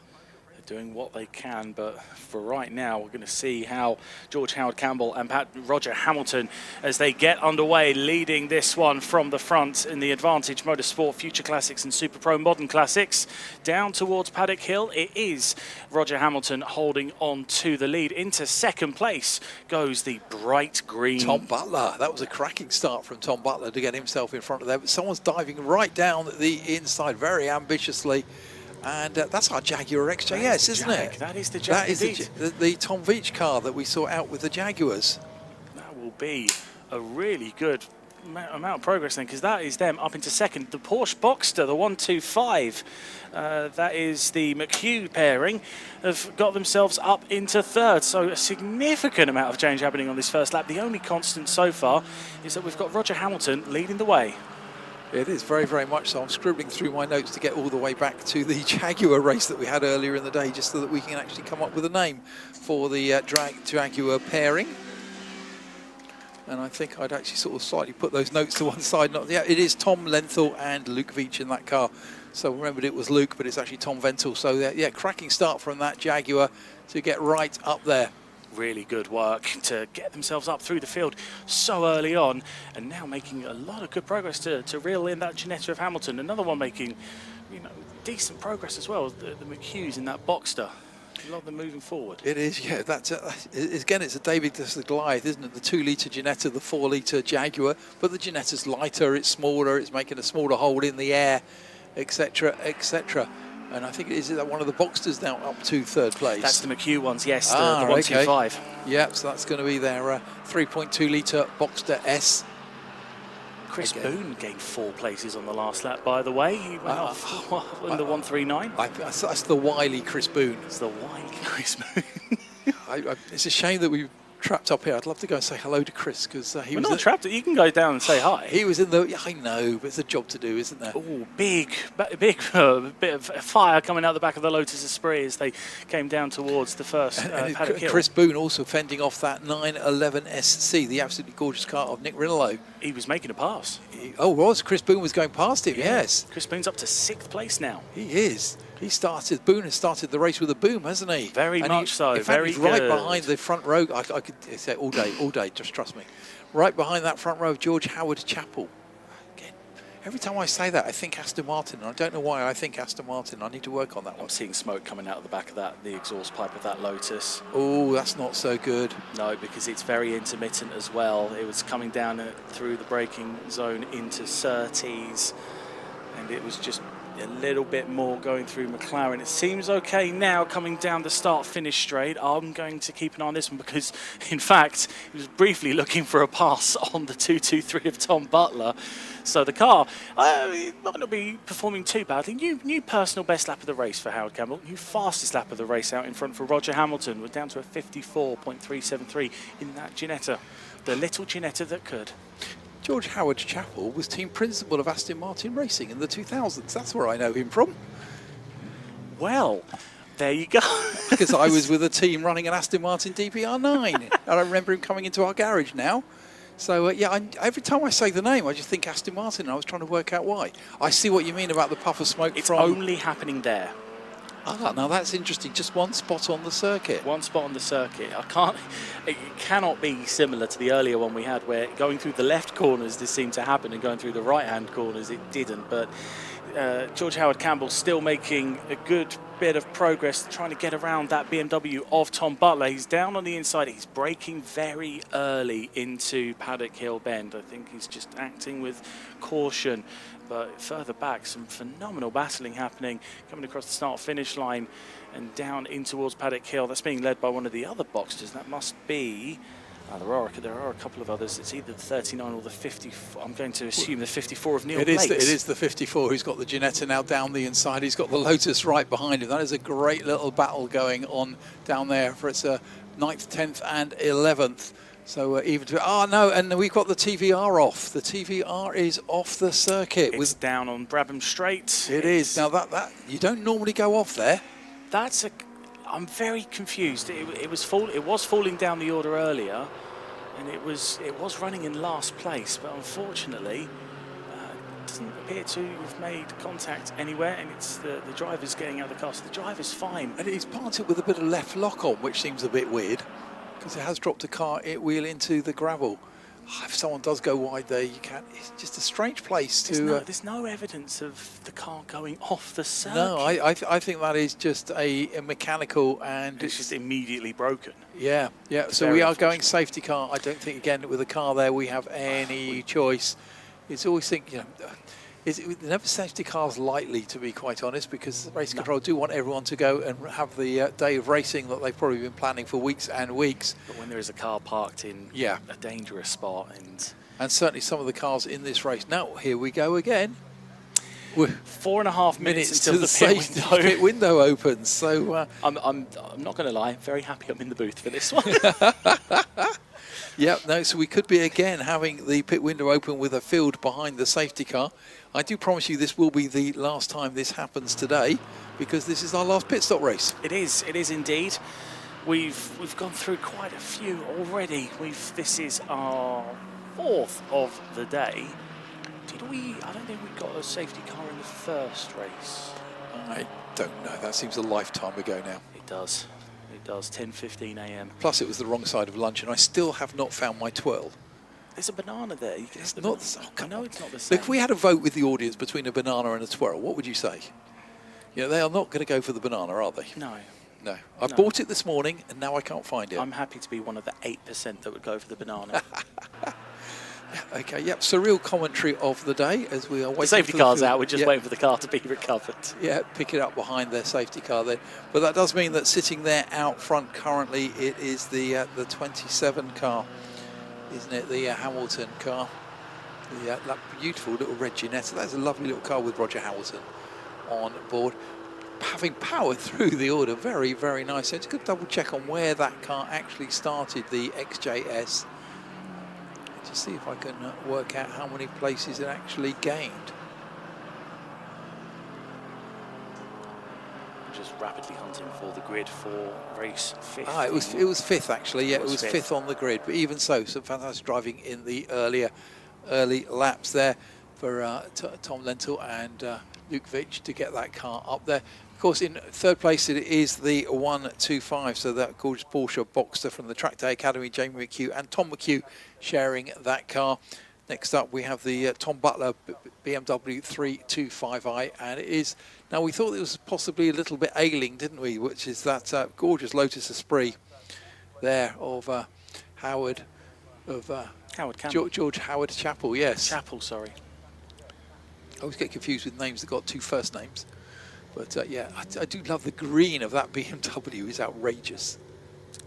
Doing what they can, but for right now we're going to see how George Howard Campbell and Roger Hamilton, as they get underway, leading this one from the front in the Advantage Motorsport Future Classics and Super Pro Modern Classics. Down towards Paddock Hill, it is Roger Hamilton holding on to the lead. Into second place goes the bright green Tom Butler. That was a cracking start from Tom Butler to get himself in front of there, but someone's diving right down the inside very ambitiously. And that's our Jaguar XJS, isn't it? That is the Jag. That is the Tom Veach car that we saw out with the Jaguars. That will be a really good amount of progress then, because that is them up into second. The Porsche Boxster, the 125, that is the McHugh pairing, have got themselves up into third. So a significant amount of change happening on this first lap. The only constant so far is that we've got Roger Hamilton leading the way. It is very, very much so. I'm scribbling through my notes to get all the way back to the Jaguar race that we had earlier in the day, just so that we can actually come up with a name for the Jaguar pairing. And I think I'd actually sort of slightly put those notes to one side. It is Tom Lenthal and Luke Veach in that car. So remembered it was Luke, but it's actually Tom Vental. So yeah, cracking start from that Jaguar to get right up there. Really good work to get themselves up through the field so early on, and now making a lot of good progress to reel in that Ginetta of Hamilton. Another one making, decent progress as well. The McHughes in that Boxster. A lot of them moving forward. It is, yeah. That's again, it's a David the Goliath, isn't it? The 2-litre Ginetta, the 4-litre Jaguar, but the Ginetta's lighter, it's smaller, it's making a smaller hole in the air, etc., etc. And I think is that one of the Boxsters now up to third place. That's the McHugh ones, yes, the 125. Okay. Yep, so that's going to be their 3.2-litre Boxster S. Chris Boone gained 4 places on the last lap, by the way. He went off in the 139. That's the wily Chris Boone. It's the wily Chris Boone. It's a shame that we've trapped up here. I'd love to go and say hello to Chris, because he was not trapped. You can go down and say hi. He was in the. Yeah, I know, but it's a job to do, isn't there? Oh, big bit of fire coming out the back of the Lotus Esprit as they came down towards the first Paddock Hill. Chris Boone also fending off that 911 SC, the absolutely gorgeous car of Nick Rinaldo. He was making a pass. Chris Boone was going past him. Yes. Chris Boone's up to 6th place now. He is. Boone has started the race with a boom, hasn't he? Very much so. In fact, he's right behind the front row. I could say all day, just trust me. Right behind that front row of George Howard Chapel. Again, every time I say that, I think Aston Martin. I don't know why I think Aston Martin. I need to work on that one. I'm seeing smoke coming out of the back of the exhaust pipe of that Lotus. Oh, that's not so good. No, because it's very intermittent as well. It was coming down through the braking zone into Surtees, and it was just a little bit more going through McLaren. It seems okay now coming down the start-finish straight. I'm going to keep an eye on this one because, in fact, he was briefly looking for a pass on the 223 of Tom Butler. So the car it might not be performing too badly. New personal best lap of the race for Howard Campbell. New fastest lap of the race out in front for Roger Hamilton. We're down to a 54.373 in that Ginetta. The little Ginetta that could. George Howard Chapel was team principal of Aston Martin Racing in the 2000s. That's where I know him from. Well, there you go. Because I was with a team running an Aston Martin DPR9. And I remember him coming into our garage now. So, every time I say the name, I just think Aston Martin, and I was trying to work out why. I see what you mean about the puff of smoke It's from... only happening there. Ah, now that's interesting. Just one spot on the circuit. One spot on the circuit. It cannot be similar to the earlier one we had, where going through the left corners this seemed to happen, and going through the right-hand corners it didn't. But George Howard Campbell still making a good bit of progress, trying to get around that BMW of Tom Butler. He's down on the inside. He's braking very early into Paddock Hill Bend. I think he's just acting with caution. But further back, some phenomenal battling happening, coming across the start-finish line and down in towards Paddock Hill. That's being led by one of the other boxers. That must be... there are a couple of others. It's either the 39 or the 54. I'm going to assume the 54 of Neil Blakes. It is the 54 who's got the Ginetta now down the inside. He's got the Lotus right behind him. That is a great little battle going on down there for its 9th, 10th and 11th. So even to... Oh, no, and we've got the TVR off. The TVR is off the circuit. It's down on Brabham Straight. It is. Now, that you don't normally go off there. I'm very confused. It was falling down the order earlier, and it was running in last place. But unfortunately, it doesn't appear to have made contact anywhere, and it's the driver's getting out of the car. So the driver's fine. And he's parted with a bit of left lock on, which seems a bit weird, because it has dropped a car wheel into the gravel. If someone does go wide there, you can't. It's just a strange place to... There's no evidence of the car going off the circuit. No, I think that is just a mechanical, and it's just immediately broken. Yeah. So we are going safety car. I don't think, again, with a car there, we have any choice. It's always think, never safety cars lightly, to be quite honest, because race control do want everyone to go and have the day of racing that they've probably been planning for weeks and weeks. But when there is a car parked in a dangerous spot, and certainly some of the cars in this race. Now here we go again. We're 4.5 minutes until the pit window opens. So I'm not going to lie, very happy I'm in the booth for this one. So we could be again having the pit window open with a field behind the safety car. I do promise you this will be the last time this happens today, because this is our last pit stop race. It is indeed. We've gone through quite a few already. This is our 4th of the day. I don't think we got a safety car in the first race. I don't know. That seems a lifetime ago now. It does. 10:15 a.m. Plus, it was the wrong side of lunch, and I still have not found my twirl. There's a banana there. It's not. I know it's not the same. Look, if we had a vote with the audience between a banana and a twirl, what would you say? They are not going to go for the banana, are they? No. I bought it this morning, and now I can't find it. I'm happy to be one of the 8% that would go for the banana. Okay, surreal commentary of the day as we are waiting. The safety car's out, we're just waiting for the car to be recovered. Yeah, pick it up behind their safety car then. But that does mean that sitting there out front currently, it is the 27 car, isn't it? The Hamilton car. That beautiful little red Ginetta. That's a lovely little car with Roger Hamilton on board. Having powered through the order, very, very nice. So it's a good double check on where that car actually started, the XJS. To see if I can work out how many places it actually gained. Just rapidly hunting for the grid for race 5th. It was 5th actually. Yeah, it was 5th on the grid. But even so, some fantastic driving in the early laps there for Tom Lentil and Luke Vich to get that car up there. Of course, in 3rd place, it is the 125, so that gorgeous Porsche Boxster from the Track Day Academy, Jamie McHugh and Tom McHugh sharing that car. Next up, we have the Tom Butler BMW 325i, and it is, now we thought it was possibly a little bit ailing, didn't we, which is that gorgeous Lotus Esprit there of Howard Campbell. George Howard Chappell, yes. Chappell, sorry. I always get confused with names that got 2 first names. But I do love the green of that BMW. It's outrageous.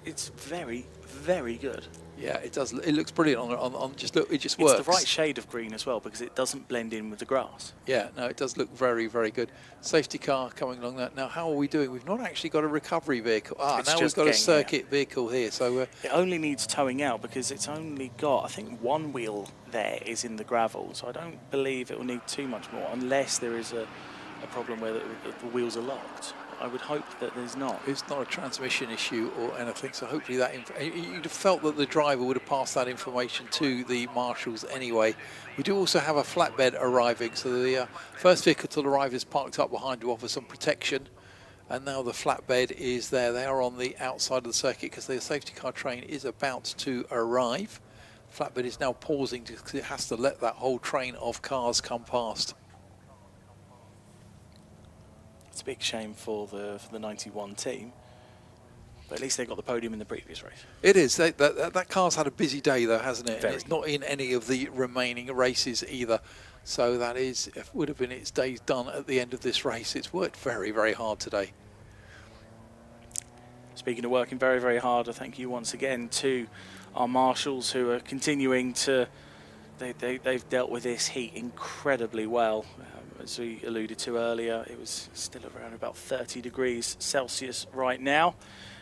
It's very, very good. Yeah, it does. It looks brilliant on just look. It just works. It's the right shade of green as well, because it doesn't blend in with the grass. Yeah, no, it does look very, very good. Safety car coming along that. Now, how are we doing? We've not actually got a recovery vehicle. Now we've got a circuit vehicle here. So it only needs towing out because it's only got, I think, one wheel there is in the gravel. So I don't believe it will need too much more, unless there is a problem where the wheels are locked. I would hope that there's not. It's not a transmission issue or anything, so hopefully that you'd have felt that the driver would have passed that information to the marshals anyway. We do also have a flatbed arriving, so the first vehicle to arrive is parked up behind to offer some protection, and now the flatbed is there. They are on the outside of the circuit because the safety car train is about to arrive. Flatbed is now pausing because it has to let that whole train of cars come past. It's a big shame for the 91 team, but at least they got the podium in the previous race. It is. That car's had a busy day though, hasn't it? Very. And it's not in any of the remaining races either. So that is, it would have been its days done at the end of this race. It's worked very, very hard today. Speaking of working very, very hard, I thank you once again to our marshals who are continuing to, they've dealt with this heat incredibly well. As we alluded to earlier, it was still around about 30 degrees Celsius right now.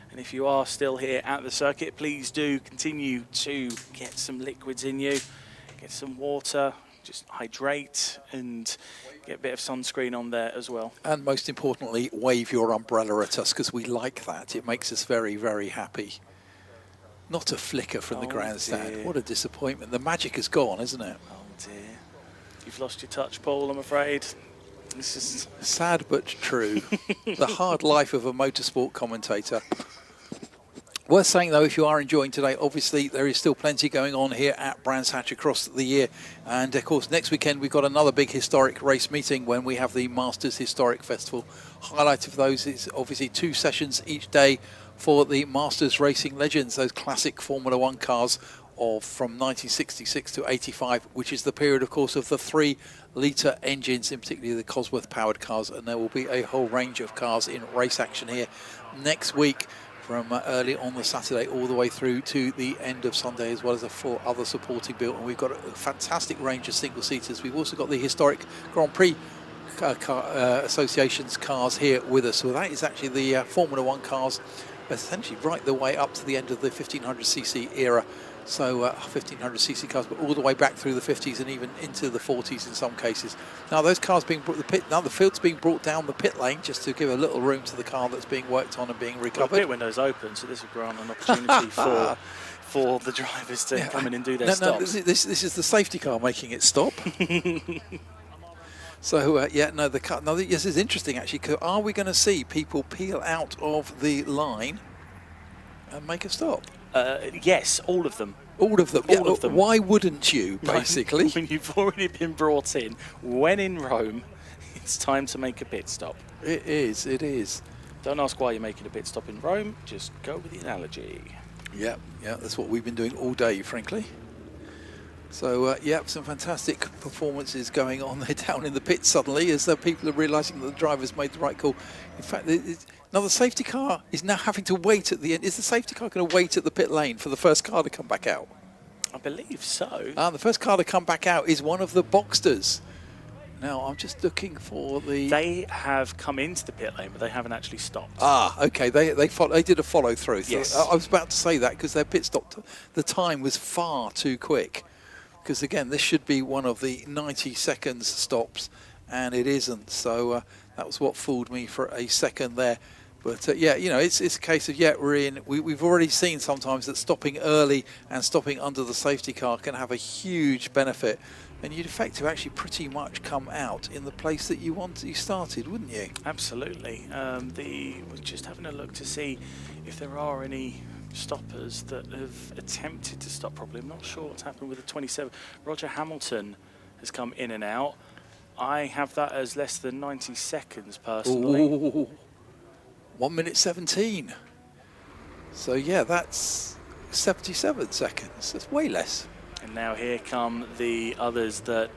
And if you are still here at the circuit, please do continue to get some liquids in you, get some water, just hydrate and get a bit of sunscreen on there as well. And most importantly, wave your umbrella at us because we like that. It makes us very, very happy. Not a flicker from the grandstand. Dear. What a disappointment. The magic is gone, isn't it? Oh dear. You've lost your touch, Paul, I'm afraid. This is sad but true. The hard life of a motorsport commentator. Worth saying though, if you are enjoying today, obviously there is still plenty going on here at Brands Hatch across the year. And of course, next weekend we've got another big historic race meeting when we have the Masters Historic Festival. Highlight of those is obviously 2 sessions each day for the Masters Racing Legends, those classic Formula One cars from 1966 to 85, which is the period, of course, of the 3-litre engines, in particularly the Cosworth-powered cars, and there will be a whole range of cars in race action here next week from early on the Saturday all the way through to the end of Sunday, as well as a full other supporting bill. And we've got a fantastic range of single-seaters. We've also got the historic Grand Prix Association's cars here with us. So that is actually the Formula One cars, essentially right the way up to the end of the 1500cc era. So 1500cc cars, but all the way back through the 50s and even into the 40s in some cases. Now those cars being brought the field's being brought down the pit lane just to give a little room to the car that's being worked on and being recovered. Well, the pit window's open, so this will grant an opportunity for the drivers to come in and do their stops. No, this is the safety car making it stop. So the car. No, this is interesting actually. 'Cause are we going to see people peel out of the line and make a stop? Yes, all of them. All of them. All of them. Why wouldn't you, basically? When you've already been brought in, when in Rome, it's time to make a pit stop. It is, it is. Don't ask why you're making a pit stop in Rome, just go with the analogy. Yeah, that's what we've been doing all day, frankly. So, some fantastic performances going on there down in the pit suddenly as people are realising that the drivers made the right call. In fact, now the safety car is now having to wait at the end. Is the safety car going to wait at the pit lane for the first car to come back out? I believe so. The first car to come back out is one of the Boxsters. Now, I'm just looking for the... They have come into the pit lane, but they haven't actually stopped. Okay. They did a follow-through. Yes. I was about to say that because their pit stop, the time was far too quick. Because, again, this should be one of the 90 seconds stops, and it isn't. So that was what fooled me for a second there. But, it's a case of, we're in. We've already seen sometimes that stopping early and stopping under the safety car can have a huge benefit. And you'd effectively actually pretty much come out in the place that you started, wouldn't you? Absolutely. We're just having a look to see if there are any stoppers that have attempted to stop properly. I'm not sure what's happened with the 27. Roger Hamilton has come in and out. I have that as less than 90 seconds personally. Ooh. 1 minute 17. So that's 77 seconds. That's way less. And now here come the others that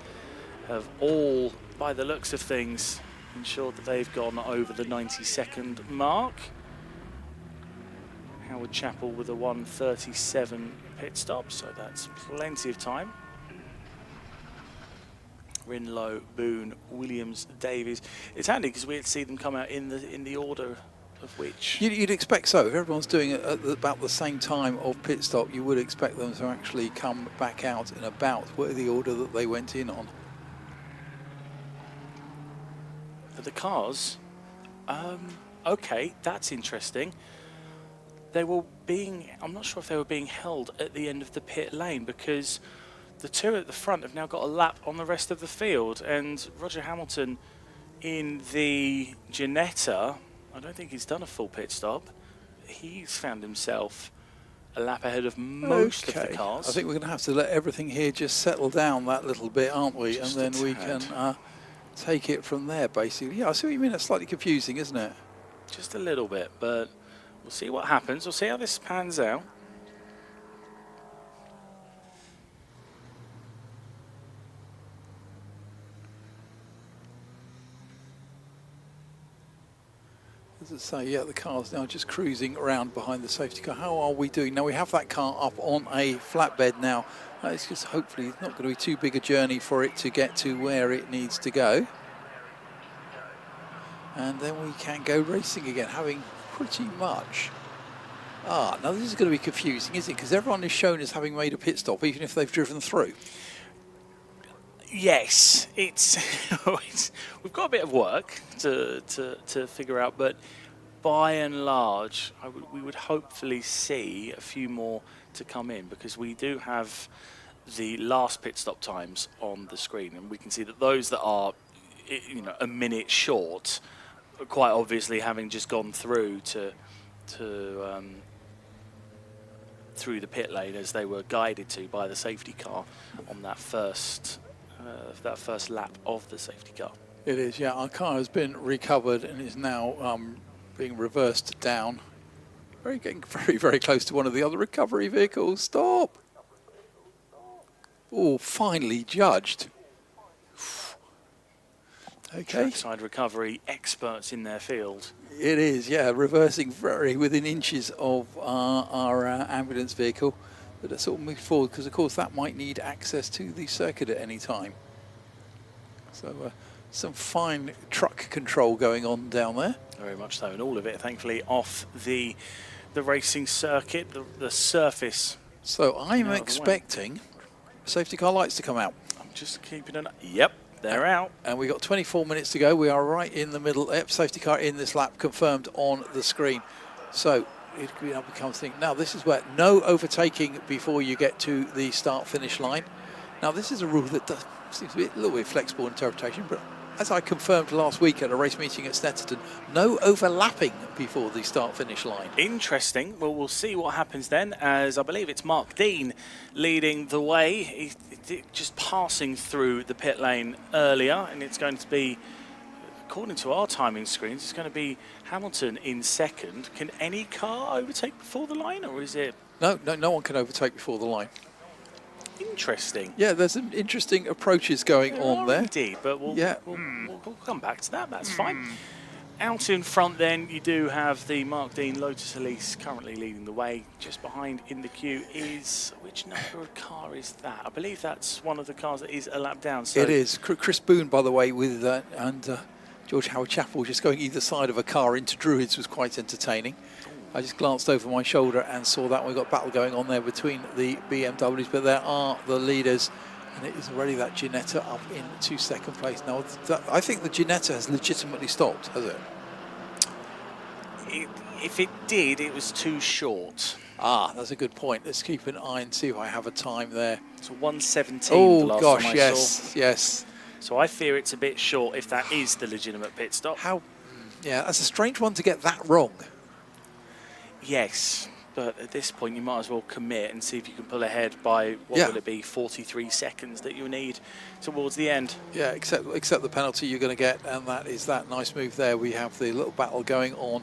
have all, by the looks of things, ensured that they've gone over the 90-second mark. Howard Chappell with a 1:37 pit stop, so that's plenty of time. Rinlow, Boone, Williams, Davies. It's handy because we'd see them come out in the order of which. You'd expect so. If everyone's doing it at about the same time of pit stop, you would expect them to actually come back out in about the order that they went in on. For the cars, Okay, that's interesting. I'm not sure if they were being held at the end of the pit lane, because the two at the front have now got a lap on the rest of the field, and Roger Hamilton in the Ginetta, I don't think he's done a full pit stop. He's found himself a lap ahead of most of the cars. I think we're going to have to let everything here just settle down that little bit, aren't we? Just and then we can take it from there, basically. Yeah, I see what you mean. It's slightly confusing, isn't it? Just a little bit, but we'll see what happens. We'll see how this pans out. As I say, yeah, the car's now just cruising around behind the safety car. How are we doing? Now, we have that car up on a flatbed now. It's just hopefully not going to be too big a journey for it to get to where it needs to go. And then we can go racing again, having pretty much... now this is going to be confusing, isn't it? Because everyone is shown as having made a pit stop, even if they've driven through. Yes, it's we've got a bit of work to figure out, but by and large, we would hopefully see a few more to come in, because we do have the last pit stop times on the screen, and we can see that those that are, a minute short, quite obviously having just gone through through the pit lane as they were guided to by the safety car on that first lap of the safety car. It is, yeah. Our car has been recovered and is now being reversed down. Getting very, very close to one of the other recovery vehicles. Stop! Oh, finally judged. Okay. Trackside recovery experts in their field. It is, yeah. Reversing very within inches of our ambulance vehicle. That are sort of moved forward, because of course that might need access to the circuit at any time. So some fine truck control going on down there. Very much so, and all of it thankfully off the racing circuit, the surface. So I'm expecting safety car lights to come out. I'm just keeping an eye. Yep, they're out. And we've got 24 minutes to go. We are right in the middle. Yep, safety car in this lap confirmed on the screen. So it now becomes thing. Now this is where no overtaking before you get to the start-finish line. Now this is a rule that seems to be a little bit flexible in interpretation, but as I confirmed last week at a race meeting at Snetterton, no overlapping before the start-finish line. Interesting. Well, we'll see what happens then, as I believe it's Mark Dean leading the way. He's just passing through the pit lane earlier, and it's going to be, according to our timing screens, it's going to be Hamilton in second. Can any car overtake before the line, or is it? No one can overtake before the line. Interesting. Yeah, there's some interesting approaches going on there. Indeed, but we'll come back to that. That's fine. Out in front then, you do have the Mark Dean Lotus Elise currently leading the way. Just behind in the queue is, which number of car is that? I believe that's one of the cars that is a lap down. So it is. Chris Boone, by the way, with and George Howard Chappell just going either side of a car into Druids was quite entertaining. I just glanced over my shoulder and saw that. We've got battle going on there between the BMWs, but there are the leaders, and it is already that Ginetta up into second place. Now, I think the Ginetta has legitimately stopped, has it? If it did, it was too short. That's a good point. Let's keep an eye and see if I have a time there. It's 1:17. Oh, the last gosh, time I saw. yes. So I fear it's a bit short if that is the legitimate pit stop. Yeah, that's a strange one to get that wrong. Yes, but at this point you might as well commit and see if you can pull ahead by, what will it be, 43 seconds that you need towards the end. Yeah, except the penalty you're going to get, and that is that nice move there. We have the little battle going on,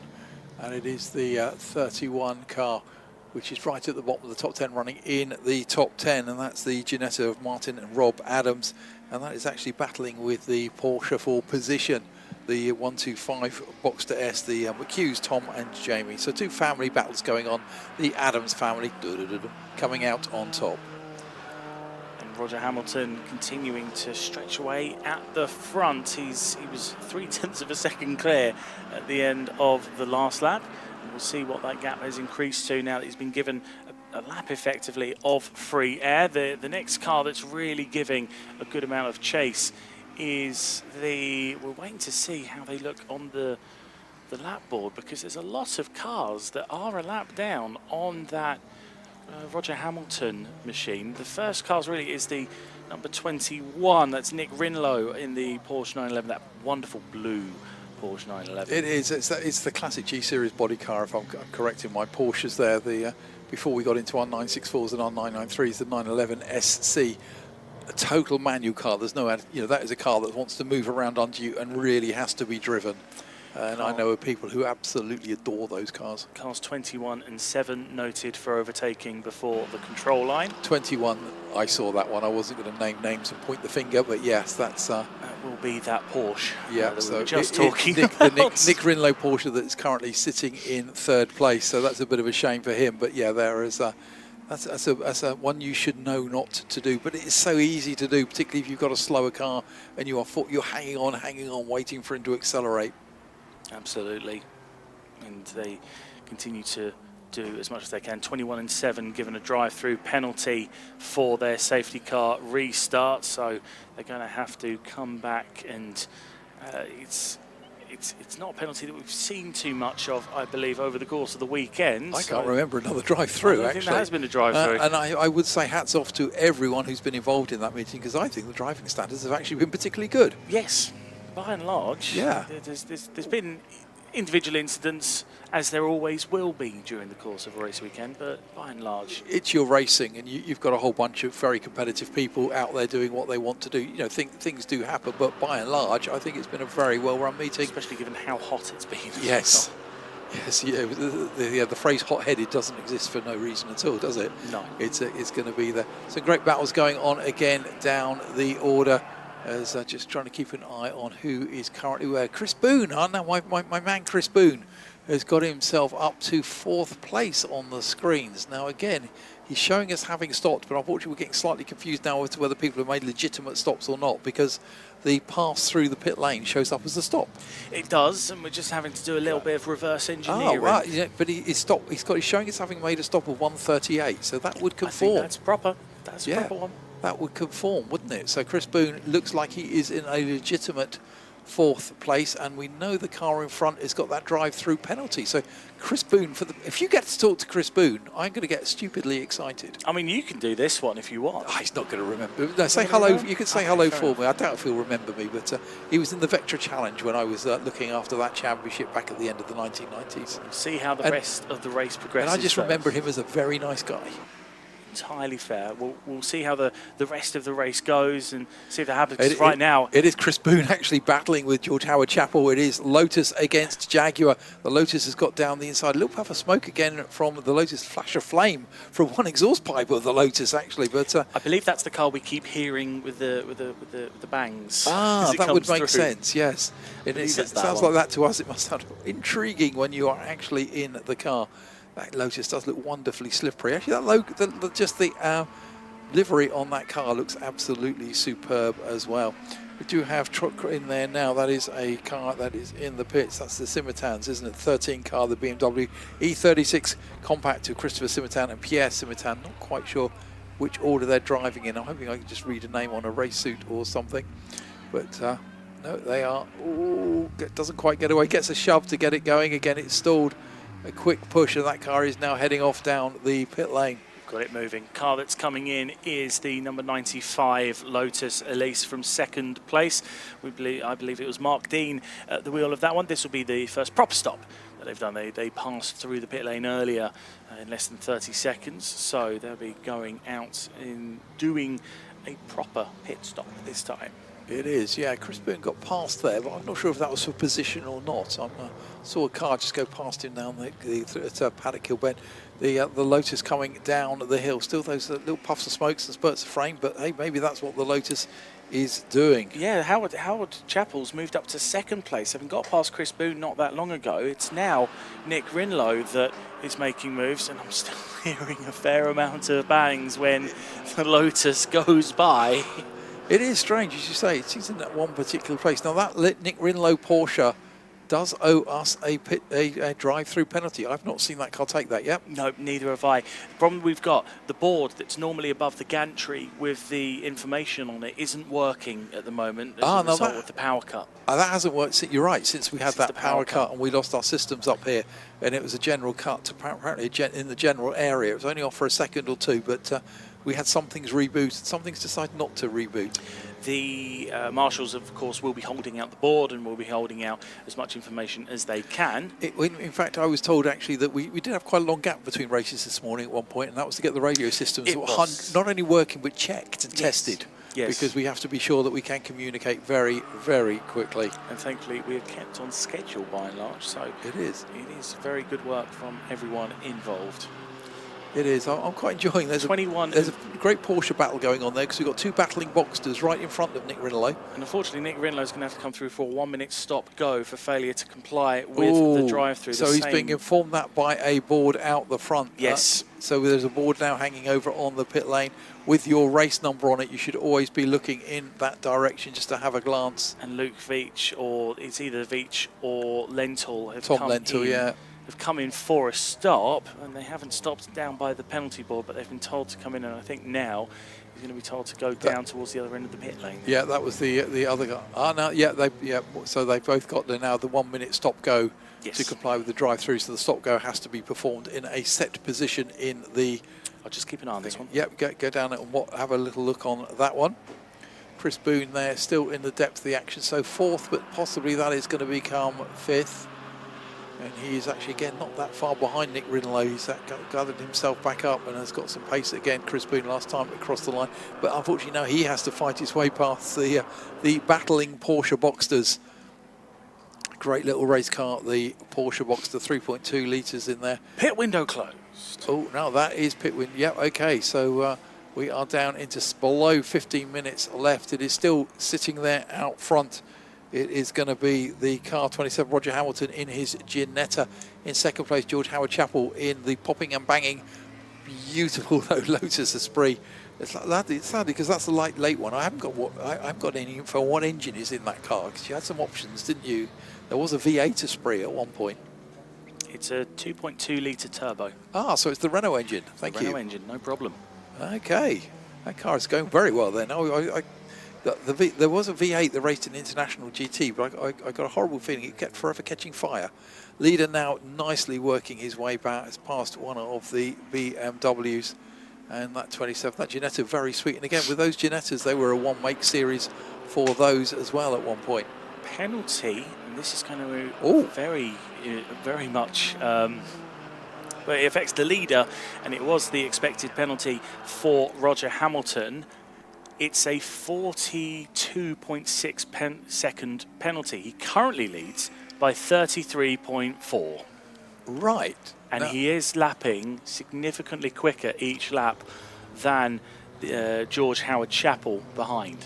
and it is the 31 car, which is right at the bottom of the top 10, running in the top 10, and that's the Ginetta of Martin and Rob Adams, and that is actually battling with the Porsche for position. The 125 Boxster S, the McHughes, Tom and Jamie. So two family battles going on. The Adams family coming out on top. And Roger Hamilton continuing to stretch away at the front. He was 0.3 of a second clear at the end of the last lap. And we'll see what that gap has increased to now that he's been given a lap effectively of free air. The next car that's really giving a good amount of chase is we're waiting to see how they look on the the lap board, because there's a lot of cars that are a lap down on that Roger Hamilton machine. The first car really is the number 21. That's Nick Rinlow in the Porsche 911, that wonderful blue Porsche 911. It is. It's the classic G-Series body car, if I'm correct in my Porsches there. Before we got into our 964s and our 993s, the 911 SC. A total manual car. There's no, that is a car that wants to move around under you and really has to be driven. And I know of people who absolutely adore those cars. Cars 21 and 7 noted for overtaking before the control line. 21, I saw that one. I wasn't going to name names and point the finger, but yes, that will be that Porsche. Yeah, that so we were just talking Nick Rinlow Porsche that's currently sitting in 3rd place. So that's a bit of a shame for him. But yeah, there is that's a one you should know not to do. But it is so easy to do, particularly if you've got a slower car and you're hanging on, waiting for him to accelerate. Absolutely, and they continue to do as much as they can. 21 and 7 given a drive-through penalty for their safety car restart, so they're going to have to come back, and it's not a penalty that we've seen too much of, I believe, over the course of the weekend. I can't remember another drive-through, I actually. think there has been a drive-through. And I would say hats off to everyone who's been involved in that meeting, because I think the driving standards have actually been particularly good. Yes. By and large, yeah. There's been individual incidents, as there always will be during the course of a race weekend, but by and large, it's your racing, and you've got a whole bunch of very competitive people out there doing what they want to do. Things do happen, but by and large, I think it's been a very well-run meeting, especially given how hot it's been. Yes. Yes, the phrase hot-headed doesn't exist for no reason at all, does it? No. It's going to be there. Some great battles going on again down the order. As just trying to keep an eye on who is currently where. Chris Boone, my man Chris Boone has got himself up to 4th place on the screens. Now again, he's showing us having stopped, but unfortunately we're getting slightly confused now as to whether people have made legitimate stops or not, because the pass through the pit lane shows up as a stop. It does, and we're just having to do a little bit of reverse engineering. Oh, right, yeah, but he's showing us having made a stop of 1:38, so that would conform. I think that's proper. That's a proper one. That would conform, wouldn't it? So Chris Boone looks like he is in a legitimate 4th place, and we know the car in front has got that drive-through penalty. So Chris Boone, if you get to talk to Chris Boone, I'm going to get stupidly excited. I mean, you can do this one if you want. Oh, he's not going to remember. No, say hello. You can say hello for me. I doubt if he'll remember me, but he was in the Vectra Challenge when I was looking after that championship back at the end of the 1990s. See how the rest of the race progresses. And I just remember him as a very nice guy. Entirely fair. We'll see how the rest of the race goes and see if that happens. Right now, it is Chris Boone actually battling with George Howard Chapel. It is Lotus against Jaguar. The Lotus has got down the inside. A little puff of smoke again from the Lotus. Flash of flame from one exhaust pipe of the Lotus, actually. But I believe that's the car we keep hearing with the bangs. That would make sense. Yes, it sounds like that to us. It must sound intriguing when you are actually in the car. That Lotus does look wonderfully slippery. Actually, the livery on that car looks absolutely superb as well. We do have truck in there now. That is a car that is in the pits. That's the Cimitans, isn't it? 13 car, the BMW E36 Compact to Christopher Cimitan and Pierre Cimitan. Not quite sure which order they're driving in. I'm hoping I can just read a name on a race suit or something. But no, they are. Ooh, doesn't quite get away. Gets a shove to get it going. Again, it's stalled. A quick push, and that car is now heading off down the pit lane. Got it moving. Car that's coming in is the number 95 Lotus Elise from 2nd place. I believe it was Mark Dean at the wheel of that one. This will be the first proper stop that they've done. They passed through the pit lane earlier in less than 30 seconds, so they'll be going out in doing a proper pit stop this time. It is, yeah. Chris Boone got past there, but I'm not sure if that was for position or not. I saw a car just go past him down at Paddock Hill Bend. The Lotus coming down the hill. Still those little puffs of smokes and spurts of flame, but hey, maybe that's what the Lotus is doing. Yeah, Howard Chappell's moved up to 2nd place, having got past Chris Boone not that long ago. It's now Nick Rinlow that is making moves, and I'm still hearing a fair amount of bangs when the Lotus goes by. It is strange, as you say. It's in that one particular place. Now, that Nick Rinlow Porsche does owe us a drive-through penalty. I've not seen that car take that yet. No, neither have I. The problem we've got, the board that's normally above the gantry with the information on it isn't working at the moment as a result of the power cut. That hasn't worked. You're right. Since we had that power cut and we lost our systems up here, and it was a general cut to apparently in the general area. It was only off for a second or two, but we had some things rebooted. Some things decided not to reboot. The marshals, of course, will be holding out the board and will be holding out as much information as they can. In fact, I was told actually that we did have quite a long gap between races this morning at one point, and that was to get the radio systems not only working but checked and tested. Yes. Because we have to be sure that we can communicate very, very quickly. And thankfully, we are kept on schedule by and large. So it is very good work from everyone involved. It is. I'm quite enjoying. There's a great Porsche battle going on there because we've got two battling Boxsters right in front of Nick Rinaldo. And unfortunately, Nick Rinaldo is going to have to come through for a 1 minute stop go for failure to comply with the drive-through. So he's being informed that by a board out the front. Yes. So there's a board now hanging over on the pit lane with your race number on it. You should always be looking in that direction just to have a glance. And Luke Veach, or it's either Veach or Lentil, have come in for a stop, and they haven't stopped down by the penalty board, but they've been told to come in, and I think now he's going to be told to go down towards the other end of the pit lane. Yeah, that was the other guy. No, so they've both got now the 1 minute stop go to comply with the drive-through. So the stop go has to be performed in a set position in the. I'll just keep an eye on this one. Yep, go down and have a little look on that one. Chris Boone there, still in the depth of the action, so fourth, but possibly that is going to become fifth. And he is actually, again, not that far behind Nick Rinaldo. He's gathered himself back up and has got some pace again. Chris Boone last time across the line. But unfortunately now he has to fight his way past the battling Porsche Boxsters. Great little race car, the Porsche Boxster, 3.2 litres in there. Pit window closed. Oh, no, that is pit window. Yep, okay, so we are down into below 15 minutes left. It is still sitting there out front. It is going to be the car 27, Roger Hamilton in his Ginetta. In second place, George Howard Chapel in the popping and banging, beautiful Lotus Esprit. It's sad because that's the late one. I haven't got any info on what engine is in that car because you had some options, didn't you? There was a V8 Esprit at one point. It's a 2.2 litre turbo. Ah, so it's the Renault engine. Thank you. Renault engine, no problem. Okay, that car is going very well then. There was a V8 that raced in International GT, but I got a horrible feeling it kept forever catching fire. Leader now nicely working his way back. It's past one of the BMWs. And that 27, that Ginetta, very sweet. And again, with those Ginettas, they were a one-make series for those as well at one point. Penalty, and this is kind of very much... but it affects the leader, and it was the expected penalty for Roger Hamilton. It's a 42.6 second penalty. He currently leads by 33.4. Right. And he is lapping significantly quicker each lap than George Howard Chapel behind.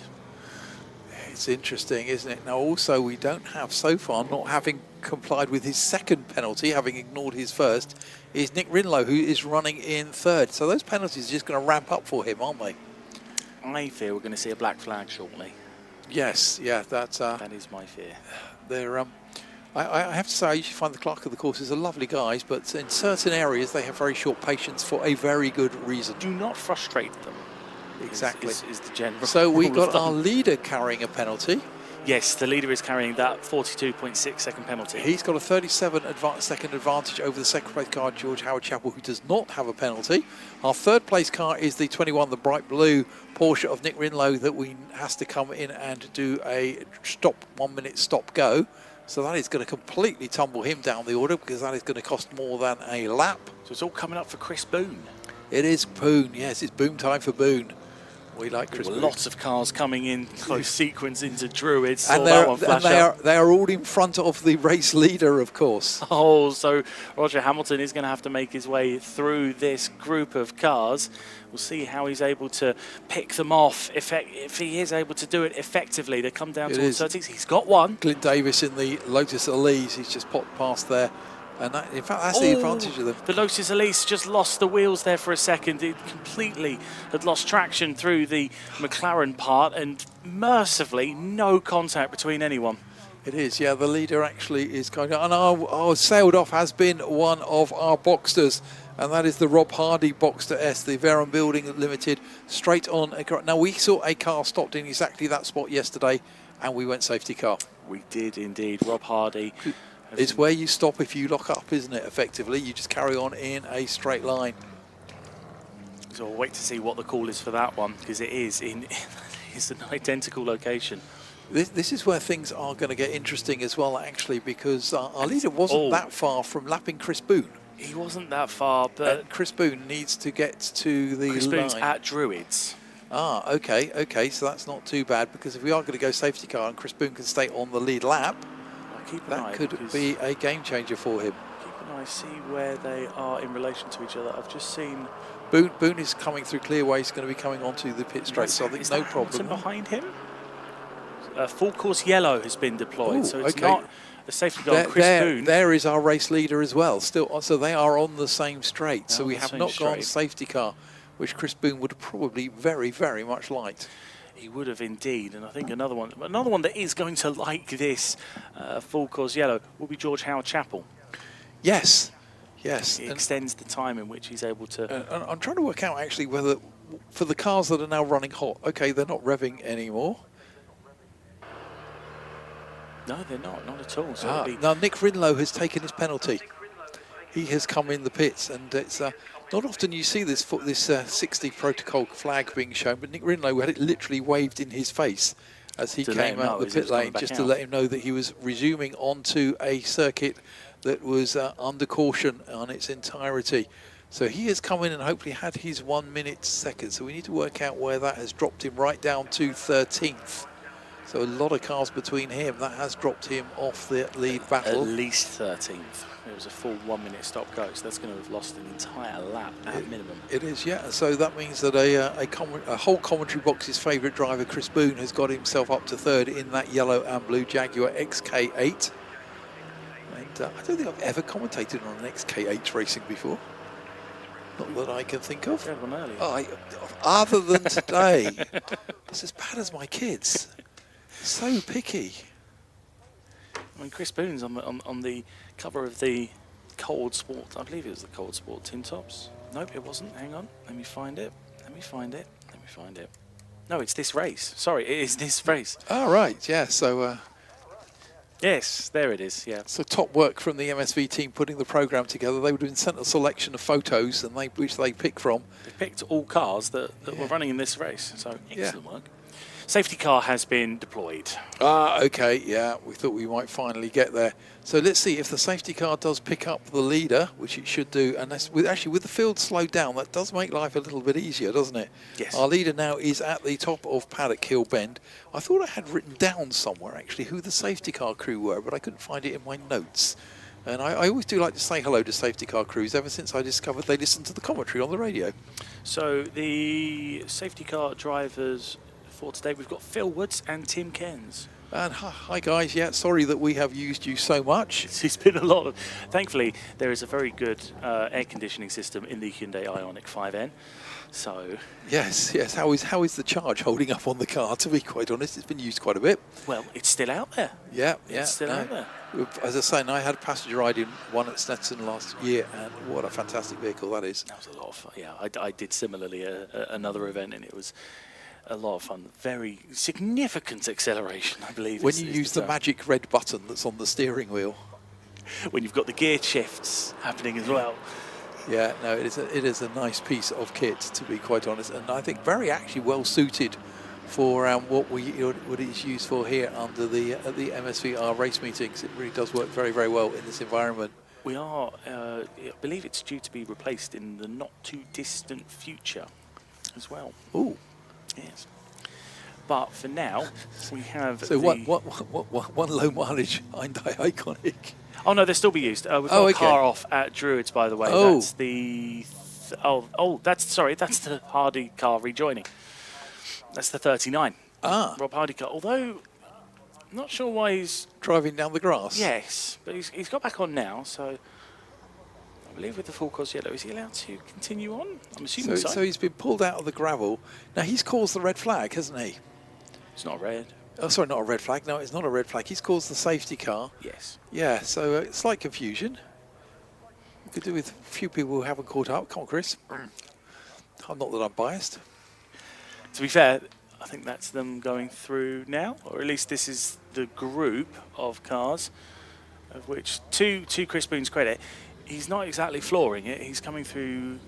It's interesting, isn't it? Now, also, we don't have so far, not having complied with his second penalty, having ignored his first, is Nick Rinaldo, who is running in third. So those penalties are just going to ramp up for him, aren't they? I fear we're going to see a black flag shortly. Yes, yeah, that is my fear. They're, I have to say, I usually find the clerk of the courses are lovely guys, but in certain areas they have very short patience for a very good reason. Do not frustrate them. Exactly. Is the general. So we got our leader carrying a penalty. Yes, the leader is carrying that 42.6 second penalty. He's got a 37 second advantage over the second place car, George Howard Chapel, who does not have a penalty. Our third place car is the 21, the bright blue Porsche of Nick Rinaldo that has to come in and do a 1 minute stop go. So that is going to completely tumble him down the order because that is going to cost more than a lap. So it's all coming up for Chris Boone. It is Boone, yes, it's Boone time for Boone. We like Chris Boone. Lots of cars coming in close sequence into Druids. And they are all in front of the race leader, of course. Oh, so Roger Hamilton is going to have to make his way through this group of cars. We'll see how he's able to pick them off. If he is able to do it effectively, they come down towards 30s. He's got one. Clint Davis in the Lotus Elise. He's just popped past there. And that, in fact, that's the advantage of them. The Lotus Elise just lost the wheels there for a second. It completely had lost traction through the McLaren part, and mercifully, no contact between anyone. It is, yeah. The leader actually is going on. And our sailed off has been one of our Boxsters, and that is the Rob Hardy Boxster S, the Veron Building Limited, straight on. Now, we saw a car stopped in exactly that spot yesterday, and we went safety car. We did indeed. Rob Hardy. It's where you stop if you lock up, isn't it, effectively? You just carry on in a straight line. So we'll wait to see what the call is for that one, because it is in it's an identical location. This is where things are going to get interesting as well, actually, because our leader wasn't that far from lapping Chris Boone. He wasn't that far, but Chris Boone needs to get to the Chris line. Boone's at Druids. Ah, okay, so that's not too bad, because if we are going to go safety car and Chris Boone can stay on the lead lap, that could be a game changer for him. Keep an eye, see where they are in relation to each other. I've just seen Boone is coming through Clearway. He's going to be coming onto the pit straight, so I think no problem. Behind him, full course yellow has been deployed, Ooh, so it's okay. not a safety car. Chris Boone. There is our race leader as well. Still, so they are on the same straight. So we have not gone straight. safety car, which Chris Boone would have probably very, very much liked. He would have indeed, and I think another one that is going to like this full course yellow will be George Howard Chappell. Yes. It extends the time in which he's able to. I'm trying to work out actually whether, for the cars that are now running hot, okay, they're not revving anymore. No, they're not at all. So Now Nick Rinlow has taken his penalty. He has come in the pits, and it's not often you see this 60 protocol flag being shown, but Nick Rinlow had it literally waved in his face as he came out of the pit lane, just to let him know that he was resuming onto a circuit that was under caution on its entirety. So he has come in and hopefully had his 1 minute second. So we need to work out where that has dropped him right down to 13th. So a lot of cars between him. That has dropped him off the lead battle. At least 13th. It was a full 1 minute stop go, so that's going to have lost an entire lap at minimum. It is, yeah. So that means that a whole commentary box's favourite driver, Chris Boone, has got himself up to third in that yellow and blue Jaguar XK8. And I don't think I've ever commentated on an XK8 racing before. Not that I can think of. One earlier. Other than today. It's as bad as my kids. So picky. I mean, Chris Boone's on the cover of the Cold Sport. I believe it was the Cold Sport tin tops. Nope, it wasn't. Hang on. Let me find it. No, it's this race. Sorry, it is this race. Oh, right. Yeah. So. Yes, there it is. Yeah. So top work from the MSV team putting the program together. They would have been sent a selection of photos, and which they picked from. They picked all cars that were running in this race. So excellent work. Safety car has been deployed. Okay, yeah, we thought we might finally get there. So let's see if the safety car does pick up the leader, which it should do. And that's with the field slowed down, that does make life a little bit easier, doesn't it? Yes. Our leader now is at the top of Paddock Hill Bend. I thought I had written down somewhere, actually, who the safety car crew were, but I couldn't find it in my notes. And I always do like to say hello to safety car crews ever since I discovered they listen to the commentary on the radio. So the safety car drivers for today, we've got Phil Woods and Tim Cairns. And hi guys, yeah, sorry that we have used you so much. It's been a lot of... Thankfully, there is a very good air conditioning system in the Hyundai Ioniq 5N. So... Yes. How is the charge holding up on the car, to be quite honest? It's been used quite a bit. Well, it's still out there. Yeah. It's still out there. As I say, I had a passenger ride in one at Stetson last year, and what a fantastic vehicle that is. That was a lot of fun. Yeah, I did similarly another event, and it was a lot of fun. Very significant acceleration, I believe. When you use the magic red button that's on the steering wheel. When you've got the gear shifts happening as well. Yeah, no, it is a nice piece of kit, to be quite honest, and I think very actually well suited for what it's used for here under the MSVR race meetings. It really does work very, very well in this environment. We are, I believe it's due to be replaced in the not too distant future as well. Ooh. Yes. But for now, we have so one low mileage Hyundai Iconic. Oh no, they'll still be used. We've got a car off at Druids, by the way. Oh. That's the that's the Hardy car rejoining. That's the 39. Rob Hardy car. Although I'm not sure why he's driving down the grass. Yes, but he's got back on now, so I believe with the full course yellow, is he allowed to continue on? I'm assuming so. So he's been pulled out of the gravel. Now he's caused the red flag, hasn't he? It's not red. Oh, sorry, not a red flag. No, it's not a red flag. He's caused the safety car. Yes. Yeah, so slight confusion. We could do with a few people who haven't caught up. Come on, Chris. I'm not that I'm biased. To be fair, I think that's them going through now, or at least this is the group of cars, of which to Chris Boone's credit, he's not exactly flooring it. He's coming through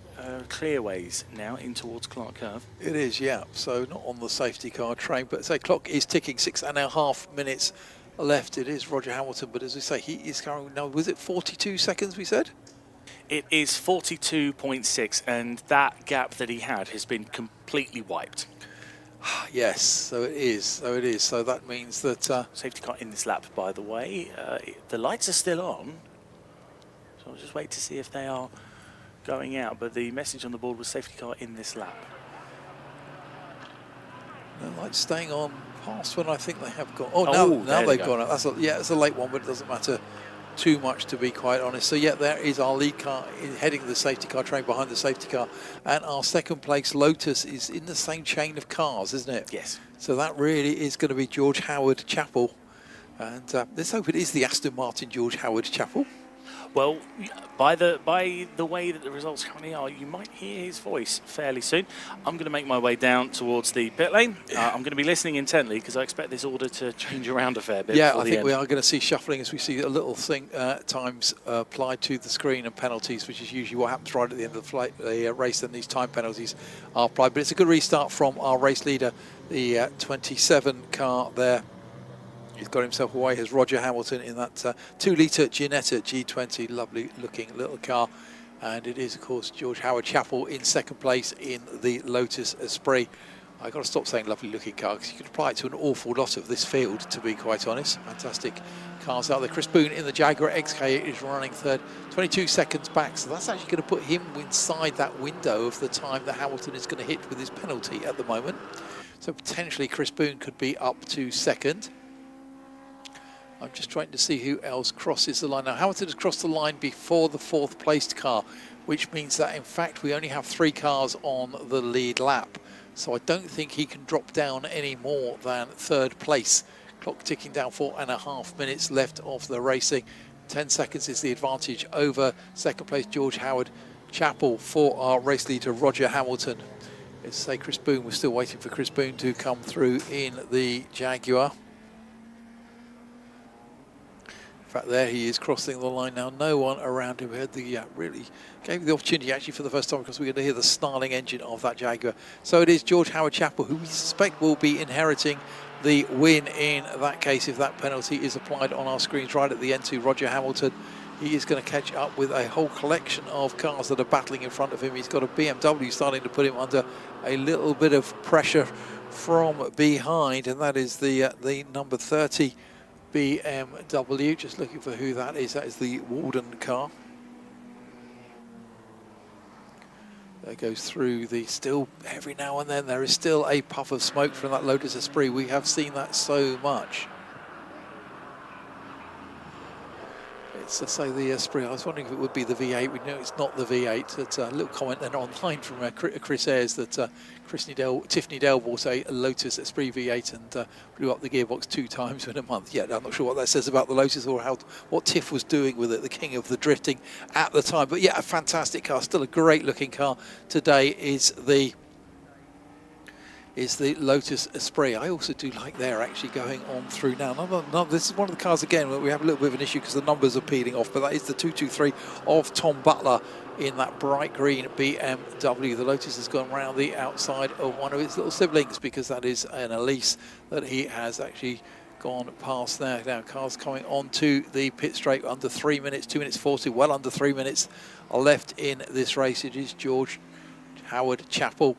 clearways now in towards Clark Curve. It is, yeah. So not on the safety car train, but say clock is ticking, 6.5 minutes left. It is Roger Hamilton, but as we say, he is carrying now. Was it 42 seconds? We said. It is 42.6, and that gap that he had has been completely wiped. Yes, so it is. So that means that safety car in this lap, by the way. The lights are still on, so I'll just wait to see if they are going out. But the message on the board was safety car in this lap. The lights staying on past when I think they have gone. Oh, now they've gone out. It's a late one, but it doesn't matter too much, to be quite honest. So yeah, there is our lead car heading the safety car train behind the safety car, and our second place Lotus is in the same chain of cars, isn't it? Yes. So that really is going to be George Howard Chapel, and let's hope it is the Aston Martin George Howard Chapel. Well, by the way that the results currently are, you might hear his voice fairly soon. I'm going to make my way down towards the pit lane. I'm going to be listening intently because I expect this order to change around a fair bit. Yeah, I think we are going to see shuffling as we see a little thing times applied to the screen and penalties, which is usually what happens right at the end of the race. Then these time penalties are applied. But it's a good restart from our race leader, the 27 car there. He's got himself away as Roger Hamilton in that 2-litre Ginetta G20, lovely looking little car. And it is, of course, George Howard Chapel in second place in the Lotus Esprit. I've got to stop saying lovely looking car because you could apply it to an awful lot of this field, to be quite honest. Fantastic cars out there. Chris Boone in the Jaguar XK is running third, 22 seconds back. So that's actually going to put him inside that window of the time that Hamilton is going to hit with his penalty at the moment. So potentially Chris Boone could be up to second. I'm just trying to see who else crosses the line. Now, Hamilton has crossed the line before the fourth placed car, which means that, in fact, we only have 3 cars on the lead lap. So I don't think he can drop down any more than third place. Clock ticking down, 4.5 minutes left of the racing. 10 seconds is the advantage over second place George Howard Chapel for our race leader Roger Hamilton. Let's say Chris Boone, we're still waiting for Chris Boone to come through in the Jaguar. In fact, there he is crossing the line now. No one around him. Had the really gave the opportunity actually for the first time because we're going to hear the snarling engine of that Jaguar. So it is George Howard Chapel, who we suspect will be inheriting the win in that case if that penalty is applied on our screens right at the end to Roger Hamilton. He is going to catch up with a whole collection of cars that are battling in front of him. He's got a BMW starting to put him under a little bit of pressure from behind, and that is the number 30 BMW. Just looking for who that is. That is the Walden car. That goes through the still, every now and then there is still a puff of smoke from that Lotus Esprit. We have seen that so much. It's to say the Esprit. I was wondering if it would be the V8. We know it's not the V8. It's a little comment then online from Chris Ayres that Tiffany Dale bought a Lotus Esprit V8 and blew up the gearbox 2 times in a month. Yeah, I'm not sure what that says about the Lotus or what Tiff was doing with it, the king of the drifting at the time. But yeah, a fantastic car, still a great looking car. Today is the Lotus Esprit. I also do like they're actually going on through now. This is one of the cars again where we have a little bit of an issue because the numbers are peeling off, but that is the 223 of Tom Butler in that bright green BMW. The Lotus has gone round the outside of one of its little siblings because that is an Elise that he has actually gone past there. Now cars coming onto the pit straight under 3 minutes, 2 minutes 40, well under 3 minutes are left in this race. It is George Howard Chapel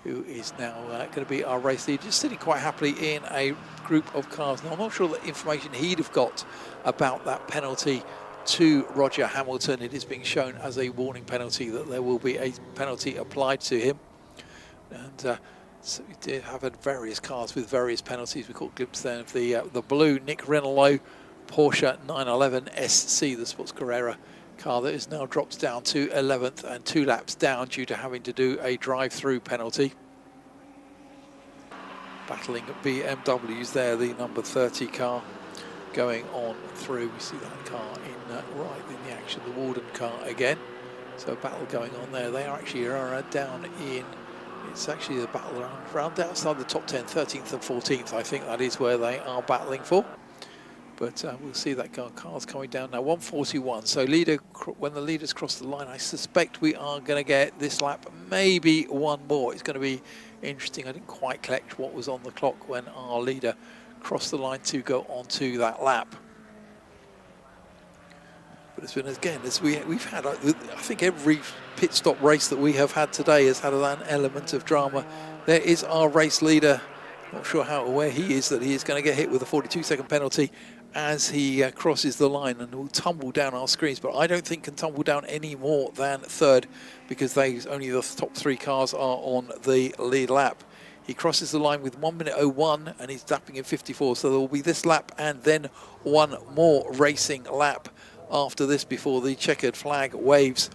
who is now going to be our race leader, just sitting quite happily in a group of cars. Now, I'm not sure the information he'd have got about that penalty to Roger Hamilton. It is being shown as a warning penalty that there will be a penalty applied to him. And so we did have various cars with various penalties. We caught a glimpse then of the blue Nick Rinaldo Porsche 911 SC, the Sports Carrera car that is now dropped down to 11th and 2 laps down due to having to do a drive-through penalty. battling BMWs there. The number 30 car going on through. We see that car right in the action, the Warden car again. So a battle going on there. They are actually down in, it's actually the battle around outside the top 10, 13th and 14th. I think that is where they are battling for. But we'll see that car's coming down now. 141. So when the leaders cross the line, I suspect we are going to get this lap, maybe one more. It's going to be interesting. I didn't quite collect what was on the clock when our leader crossed the line to go onto that lap. But it's been, again, as we've had, I think every pit stop race that we have had today has had an element of drama. There is our race leader. Not sure how aware he is that he is going to get hit with a 42-second penalty as he crosses the line and will tumble down our screens, but I don't think can tumble down any more than third because only the top 3 cars are on the lead lap. He crosses the line with 1:01 and he's lapping in 54, so there will be this lap and then one more racing lap after this before the checkered flag waves.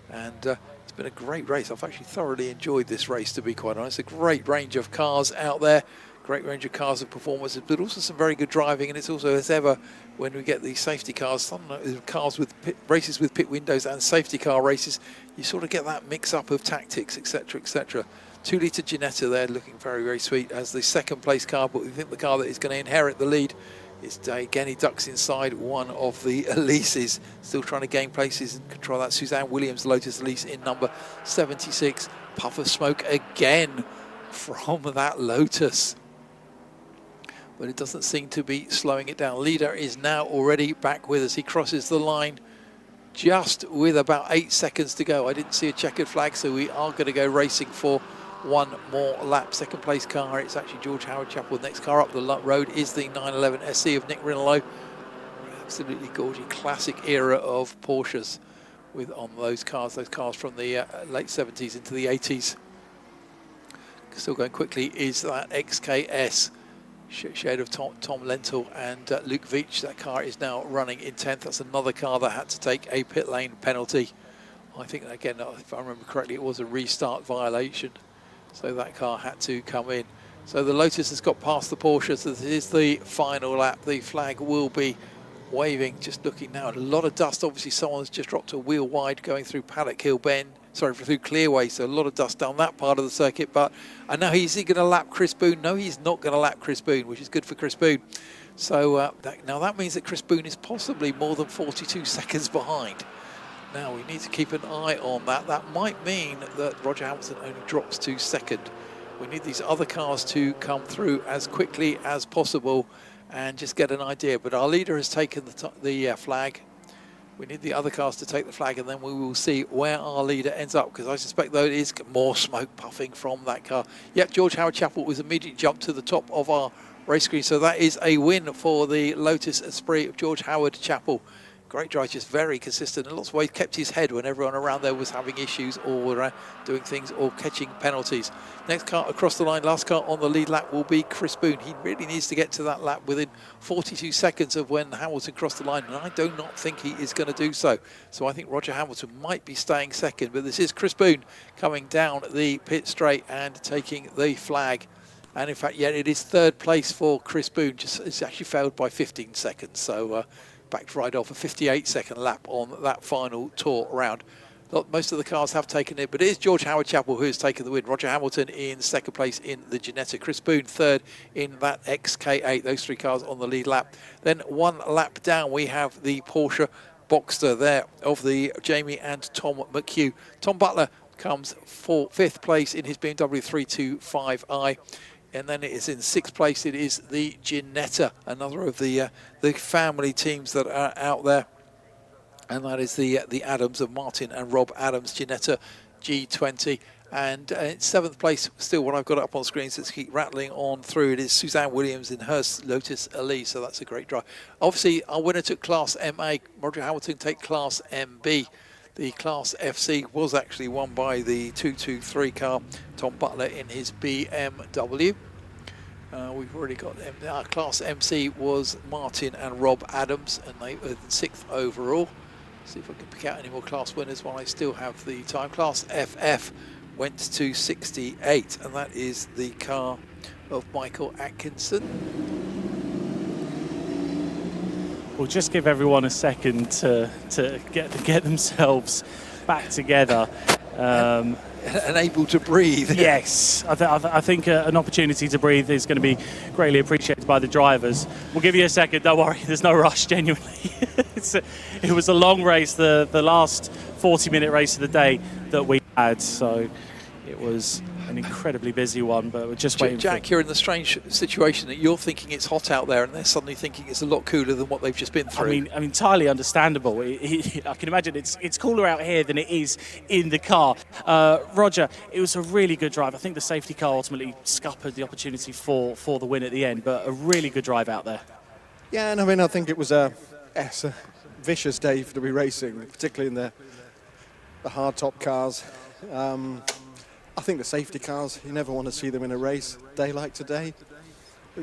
And it's been a great race. I've actually thoroughly enjoyed this race, to be quite honest. A great range of cars out there. Great range of cars and performances, but also some very good driving. And it's also, as ever, when we get these safety cars, some cars with races with pit windows and safety car races, you sort of get that mix-up of tactics, etc., etc. 2-litre Ginetta there, looking very, very sweet as the second place car, but we think the car that is going to inherit the lead is, again, he ducks inside one of the Elises, still trying to gain places and control that. Suzanne Williams, Lotus Elise in number 76. Puff of smoke again from that Lotus. But it doesn't seem to be slowing it down. Leader is now already back with us. He crosses the line just with about 8 seconds to go. I didn't see a checkered flag, so we are going to go racing for one more lap. Second place car, it's actually George Howard Chapel. The next car up the road is the 911 SC of Nick Rinaldo. Absolutely gorgeous, classic era of Porsches on those cars from the late 70s into the 80s. Still going quickly is that XKS. Shade of Tom Lentil and Luke Veach. That car is now running in 10th. That's another car that had to take a pit lane penalty. I think, again, if I remember correctly, it was a restart violation. So that car had to come in. So the Lotus has got past the Porsche. So this is the final lap. The flag will be waving. Just looking now at a lot of dust. Obviously, someone's just dropped a wheel wide going through Paddock Hill Bend. Sorry, through Clearway, so a lot of dust down that part of the circuit. But I know, is he going to lap Chris Boone? No, he's not going to lap Chris Boone, which is good for Chris Boone. So now that means that Chris Boone is possibly more than 42 seconds behind. Now we need to keep an eye on that. That might mean that Roger Hamilton only drops to second. We need these other cars to come through as quickly as possible and just get an idea. But our leader has taken the flag. We need the other cars to take the flag, and then we will see where our leader ends up, because I suspect, though, it is more smoke puffing from that car. Yep, George Howard Chapel was immediately jumped to the top of our race screen, so that is a win for the Lotus Esprit of George Howard Chapel. Great drive, just very consistent. In lots of ways, kept his head when everyone around there was having issues or doing things or catching penalties. Next car across the line, last car on the lead lap will be Chris Boone. He really needs to get to that lap within 42 seconds of when Hamilton crossed the line, and I do not think he is going to do so. So I think Roger Hamilton might be staying second, but this is Chris Boone coming down the pit straight and taking the flag. And in fact, yeah, it is third place for Chris Boone. It's actually failed by 15 seconds. So backed right off a 58-second lap on that final tour round. Most of the cars have taken it, but it is George Howard Chapel who has taken the win. Roger Hamilton in second place in the Ginetta. Chris Boone third in that XK8. Those 3 cars on the lead lap. Then one lap down, we have the Porsche Boxster there of the Jamie and Tom McHugh. Tom Butler comes fifth place in his BMW 325i. And then it is in 6th place, it is the Ginetta, another of the family teams that are out there. And that is the Adams of Martin and Rob Adams, Ginetta G20. And in 7th place, still what I've got up on screen, so let's keep rattling on through. It is Suzanne Williams in her Lotus Elise, so that's a great drive. Obviously, our winner took Class MA. Roger Hamilton take Class MB. The Class FC was actually won by the 223 car, Tom Butler in his BMW. We've already got our Class MC was Martin and Rob Adams, and they were 6th overall. See if I can pick out any more class winners while I still have the time. Class FF went to 68, and that is the car of Michael Atkinson. We'll just give everyone a second to get themselves back together. And able to breathe. Yes, I think an opportunity to breathe is going to be greatly appreciated by the drivers. We'll give you a second, don't worry, there's no rush, genuinely. It was a long race, the last 40-minute race of the day that we had, so it was an incredibly busy one, but we're just waiting. Jack, you're in the strange situation that you're thinking it's hot out there and they're suddenly thinking it's a lot cooler than what they've just been through. I mean, entirely understandable. I can imagine it's cooler out here than it is in the car. Roger, it was a really good drive. I think the safety car ultimately scuppered the opportunity for the win at the end, but a really good drive out there. Yeah, and I mean, I think it was a vicious day to be racing, particularly in the hard top cars. I think the safety cars, you never want to see them in a race day like today.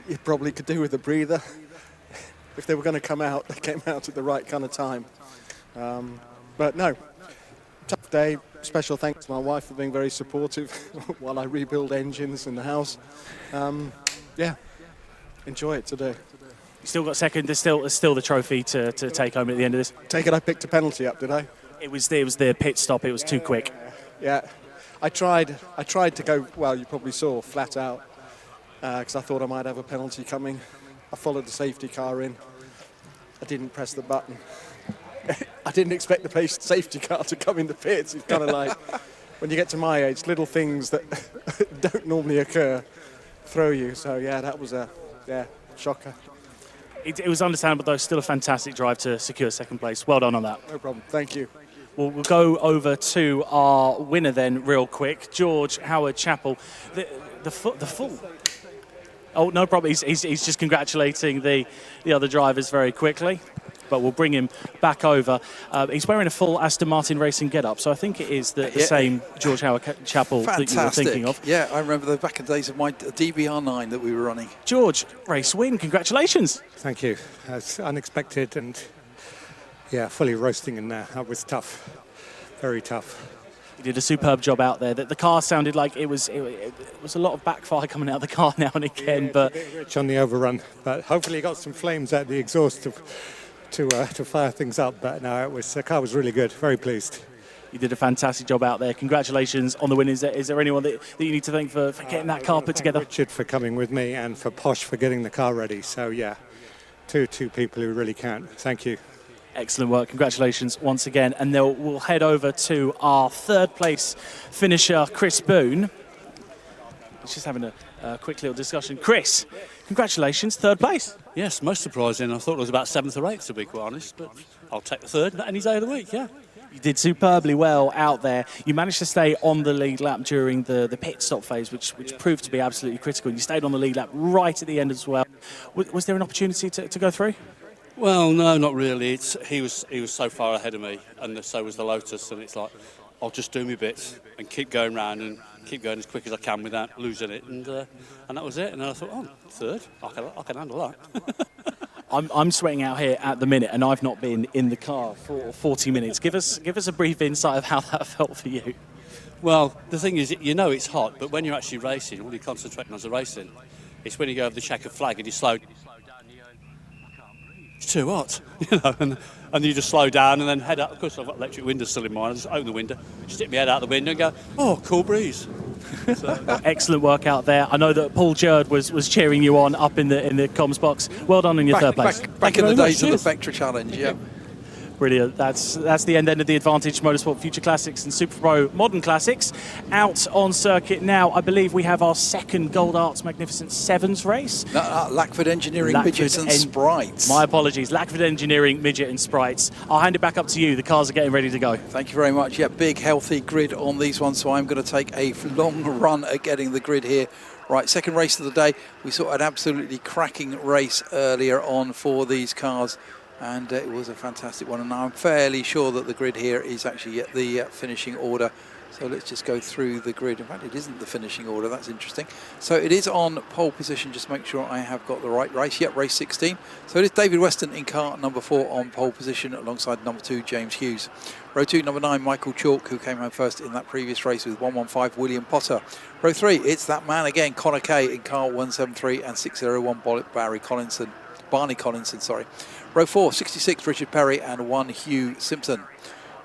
You probably could do with a breather. If they were going to come out, they came out at the right kind of time. But no, tough day. Special thanks to my wife for being very supportive while I rebuild engines in the house. Yeah, enjoy it today. You still got second. There's still the trophy to take home at the end of this. Take it, I picked a penalty up, did I? It was the pit stop. It was too quick. Yeah. I tried to go, well, you probably saw, flat out, because I thought I might have a penalty coming. I followed the safety car in. I didn't press the button. I didn't expect the safety car to come in the pits. It's kind of like, when you get to my age, little things that don't normally occur throw you. So, yeah, that was a shocker. It was understandable, though. Still a fantastic drive to secure second place. Well done on that. No problem. Thank you. We'll go over to our winner then real quick, George Howard Chappell. The full. Oh, no problem. He's just congratulating the other drivers very quickly, but we'll bring him back over. He's wearing a full Aston Martin racing get-up, so I think it is the same George Howard Chappell that you were thinking of. Yeah, I remember the back in the days of my DBR9 that we were running. George, race win. Congratulations. Thank you. That's unexpected and, yeah, fully roasting in there. That was tough. Very tough. You did a superb job out there. The car sounded like it was a lot of backfire coming out of the car now and again, yeah, but a bit rich on the overrun. But hopefully, got some flames out the exhaust to fire things up. But no, the car was really good. Very pleased. You did a fantastic job out there. Congratulations on the win. Is there anyone that you need to thank for getting that car put together? Richard for coming with me and for Posh for getting the car ready. So yeah, two people who really count. Thank you. Excellent work. Congratulations once again. And we'll head over to our third place finisher, Chris Boone. He's just having a quick little discussion. Chris, congratulations, third place. Yes, most surprising. I thought it was about 7th or 8th, to be quite honest, but I'll take the third any day of the week, yeah. You did superbly well out there. You managed to stay on the lead lap during the pit stop phase, which proved to be absolutely critical. You stayed on the lead lap right at the end as well. Was there an opportunity to go through? Well, no, not really. He was so far ahead of me, and so was the Lotus, and it's like, I'll just do my bits and keep going round and keep going as quick as I can without losing it, and that was it. And then I thought, third, I can handle that. I'm sweating out here at the minute, and I've not been in the car for 40 minutes. Give us a brief insight of how that felt for you. Well, the thing is, you know it's hot, but when you're actually racing, all you're concentrating on is the racing. It's when you go over the checkered flag and you slow down. It's too hot, and you just slow down and then head out. Of course, I've got electric windows still in mine. I just open the window, stick my head out the window and go, oh, cool breeze. Excellent work out there. I know that Paul Jerd was cheering you on up in the comms box. Well done in your third place. Back in the days of the Vectra Challenge, yeah. Brilliant. That's the end of the Advantage Motorsport Future Classics and Super Pro Modern Classics. Out on circuit now, I believe we have our second Gold Arts Magnificent Sevens race. Lackford Engineering Midgets and Sprites. My apologies. Lackford Engineering Midget and Sprites. I'll hand it back up to you. The cars are getting ready to go. Thank you very much. Yeah, big healthy grid on these ones, so I'm going to take a long run at getting the grid here. Right, second race of the day. We saw an absolutely cracking race earlier on for these cars. And it was a fantastic one, and I'm fairly sure that the grid here is actually at the finishing order So let's just go through the grid. In fact, it isn't the finishing order. That's interesting. So it is on pole position. Just make sure I have got the right race. Yep, race 16. So it is David Weston in car number 4 on pole position alongside number 2, James Hughes. Row 2, number 9, Michael Chalk, who came home first in that previous race with 115, William Potter. Row 3, it's that man again, Connor Kay in car 173 and 601, Barney Collinson, sorry. Row 4, 66, Richard Perry and 1, Hugh Simpson.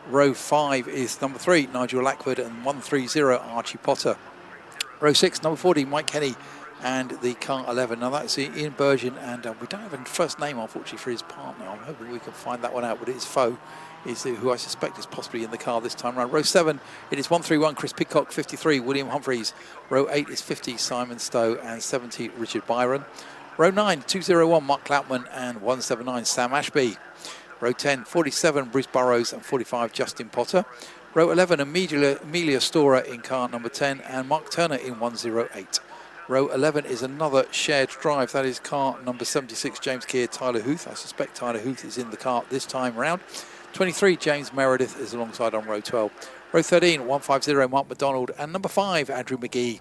Row 5 is number 3, Nigel Lackford, and 130, Archie Potter. Row 6, number 40, Mike Kenny, and the car 11. Now that's Ian Burgeon, and we don't have a first name, unfortunately, for his partner. I'm hoping we can find that one out, but it is Foe, who I suspect is possibly in the car this time around. Row 7, it is 131, Chris Pidcock, 53, William Humphreys. Row 8 is 50, Simon Stowe, and 70, Richard Byron. Row 9, 201, Mark Cloutman, and 179, Sam Ashby. Row 10, 47, Bruce Burrows, and 45, Justin Potter. Row 11, Amelia Storer in car number 10, and Mark Turner in 108. Row 11 is another shared drive. That is car number 76, James Keir, Tyler Huth. I suspect Tyler Huth is in the car this time round. 23, James Meredith is alongside on row 12. Row 13, 150, Mark McDonald, and number 5, Andrew McGee.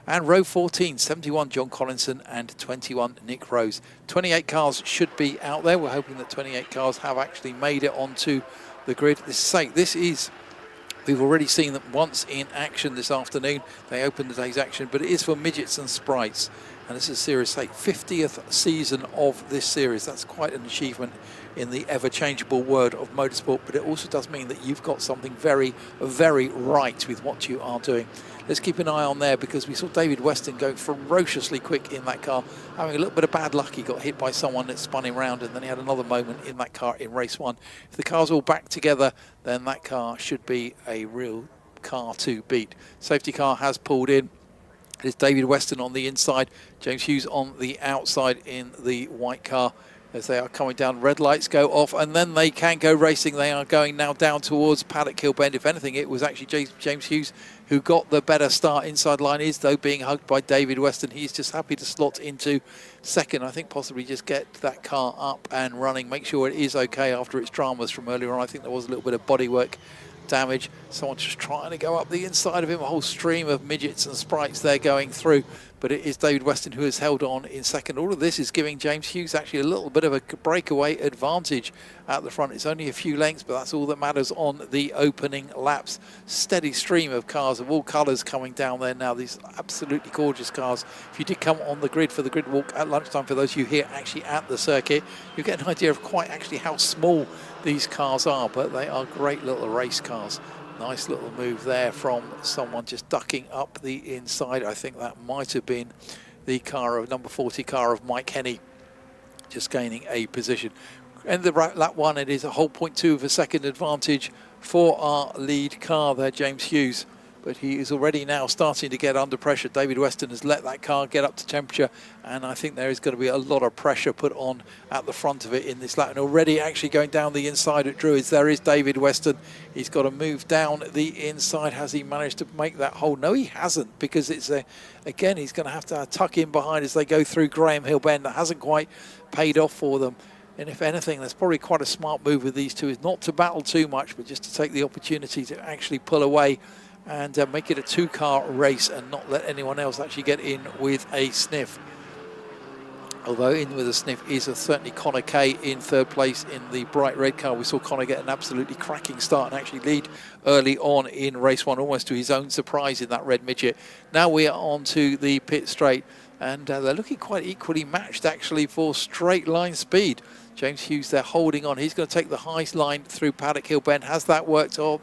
And row 14, 71, John Collinson, and 21, Nick Rose. 28 cars should be out there. We're hoping that 28 cars have actually made it onto the grid. We've already seen them once in action this afternoon. They opened the day's action, but it is for midgets and sprites. And this is Series 8, 50th season of this series. That's quite an achievement in the ever-changeable world of motorsport, but it also does mean that you've got something very, very right with what you are doing. Let's keep an eye on there, because we saw David Weston going ferociously quick in that car, having a little bit of bad luck. He got hit by someone that spun him round, and then he had another moment in that car in race 1. If the car's all back together, then that car should be a real car to beat. Safety car has pulled in. It is David Weston on the inside, James Hughes on the outside in the white car. As they are coming down, red lights go off, and then they can go racing. They are going now down towards Paddock Hill Bend. If anything, it was actually James Hughes who got the better start. Inside line is, though, being hugged by David Weston. He's just happy to slot into second. I think possibly just get that car up and running, make sure it is okay after its dramas from earlier on. I think there was a little bit of bodywork damage. Someone's just trying to go up the inside of him. A whole stream of midgets and sprites there going through. But it is David Weston who has held on in second. All of this is giving James Hughes actually a little bit of a breakaway advantage at the front. It's only a few lengths, but that's all that matters on the opening laps. Steady stream of cars of all colours coming down there now. These absolutely gorgeous cars. If you did come on the grid for the grid walk at lunchtime, for those of you here actually at the circuit, you get an idea of quite actually how small these cars are, but they are great little race cars. Nice little move there from someone just ducking up the inside. I think that might have been the car of number 40 car of Mike Henney, just gaining a position. And the lap 1, it is a whole 0.2 of a second advantage for our lead car there, James Hughes. But he is already now starting to get under pressure. David Weston has let that car get up to temperature, and I think there is going to be a lot of pressure put on at the front of it in this lap. And already actually going down the inside at Druids, there is David Weston. He's got to move down the inside. Has he managed to make that hole? No, he hasn't, because it's again, he's going to have to tuck in behind as they go through Graham Hill Bend. That hasn't quite paid off for them. And if anything, that's probably quite a smart move with these two, is not to battle too much, but just to take the opportunity to actually pull away and make it a 2-car race and not let anyone else actually get in with a sniff. Although in with a sniff is certainly Connor Kay in 3rd place in the bright red car. We saw Connor get an absolutely cracking start and actually lead early on in race 1, almost to his own surprise in that red midget. Now we are on to the pit straight, and they're looking quite equally matched actually for straight line speed. James Hughes there holding on. He's going to take the high line through Paddock Hill Bend. Has that worked on?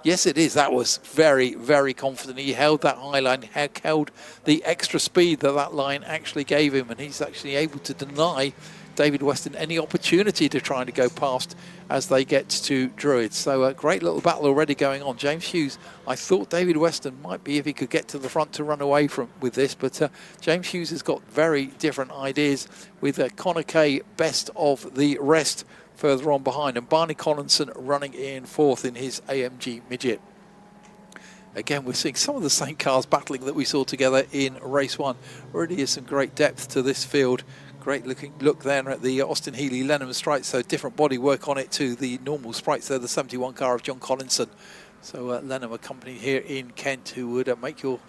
Yes, it is. That was very, very confident. He held that high line, held the extra speed that line actually gave him, and he's actually able to deny David Weston any opportunity to try to go past as they get to Druids. So a great little battle already going on. James Hughes, I thought David Weston might be, if he could get to the front, to run away with this, but James Hughes has got very different ideas, with Connor Kay best of the rest further on behind, and Barney Collinson running in 4th in his AMG midget. Again, we're seeing some of the same cars battling that we saw together in race 1. Already is some great depth to this field. Great look there at the Austin Healey Lenham Sprites, so different body work on it to the normal Sprites there, the 71 car of John Collinson. So Lenham, a company here in Kent who would make a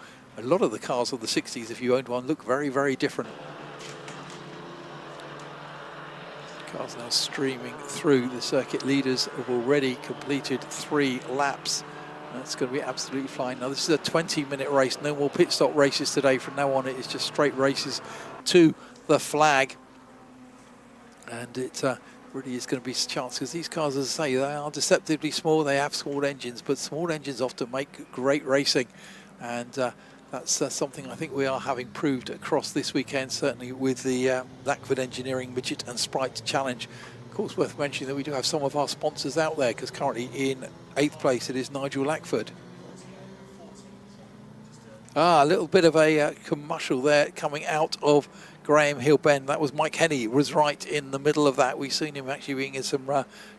lot of the cars of the 60s, if you owned one, look very, very different. Cars now streaming through. The circuit leaders have already completed 3 laps. That's going to be absolutely flying. Now, this is a 20-minute race. No more pit stop races today. From now on, it is just straight races to the flag. And it really is going to be a chance, because these cars, as I say, they are deceptively small. They have small engines, but small engines often make great racing. And that's something I think we are having proved across this weekend, certainly with the Lackford Engineering Midget and Sprite Challenge. Of course, worth mentioning that we do have some of our sponsors out there, because currently in 8th place it is Nigel Lackford. A little bit of a commercial there coming out of Graham Hill Bend. That was Mike Henney, was right in the middle of that. We've seen him actually being in some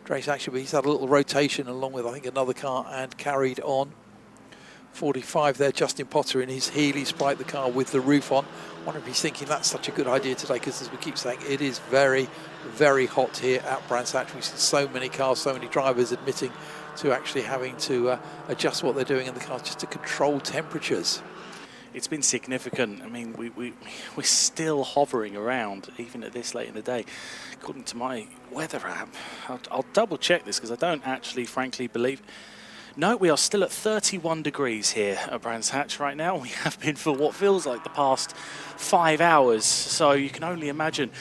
race action, but he's had a little rotation along with, I think, another car and carried on. 45 there, Justin Potter in his Healy Sprite, the car with the roof on. I wonder if he's thinking that's such a good idea today, because as we keep saying, it is very, very hot here at Brands Hatch. We've seen so many cars, so many drivers admitting to actually having to adjust what they're doing in the cars just to control temperatures. It's been significant. I mean, we're still hovering around, even at this late in the day. According to my weather app, I'll double check this, because I don't actually, frankly, believe. No, we are still at 31 degrees here at Brands Hatch right now. We have been for what feels like the past 5 hours. So you can only imagine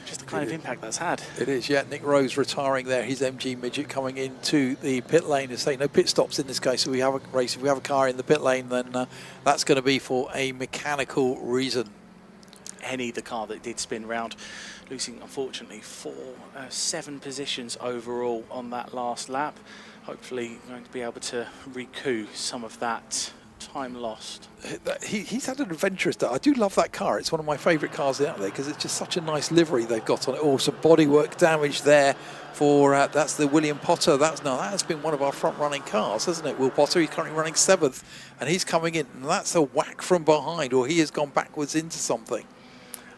just the kind of impact that's had. It is, yeah. Nick Rose retiring there. His MG Midget coming into the pit lane. To say no pit stops in this case. So we have a race. If we have a car in the pit lane, then that's going to be for a mechanical reason. Henny, the car that did spin round, losing unfortunately 7 positions overall on that last lap. Hopefully going to be able to recoup some of that time lost. He's had an adventurous day. I do love that car. It's one of my favourite cars out there, because it's just such a nice livery they've got on it. Oh, some bodywork damage there for, that's the William Potter. That has been one of our front-running cars, hasn't it? Will Potter, he's currently running 7th, and he's coming in, and that's a whack from behind, or he has gone backwards into something.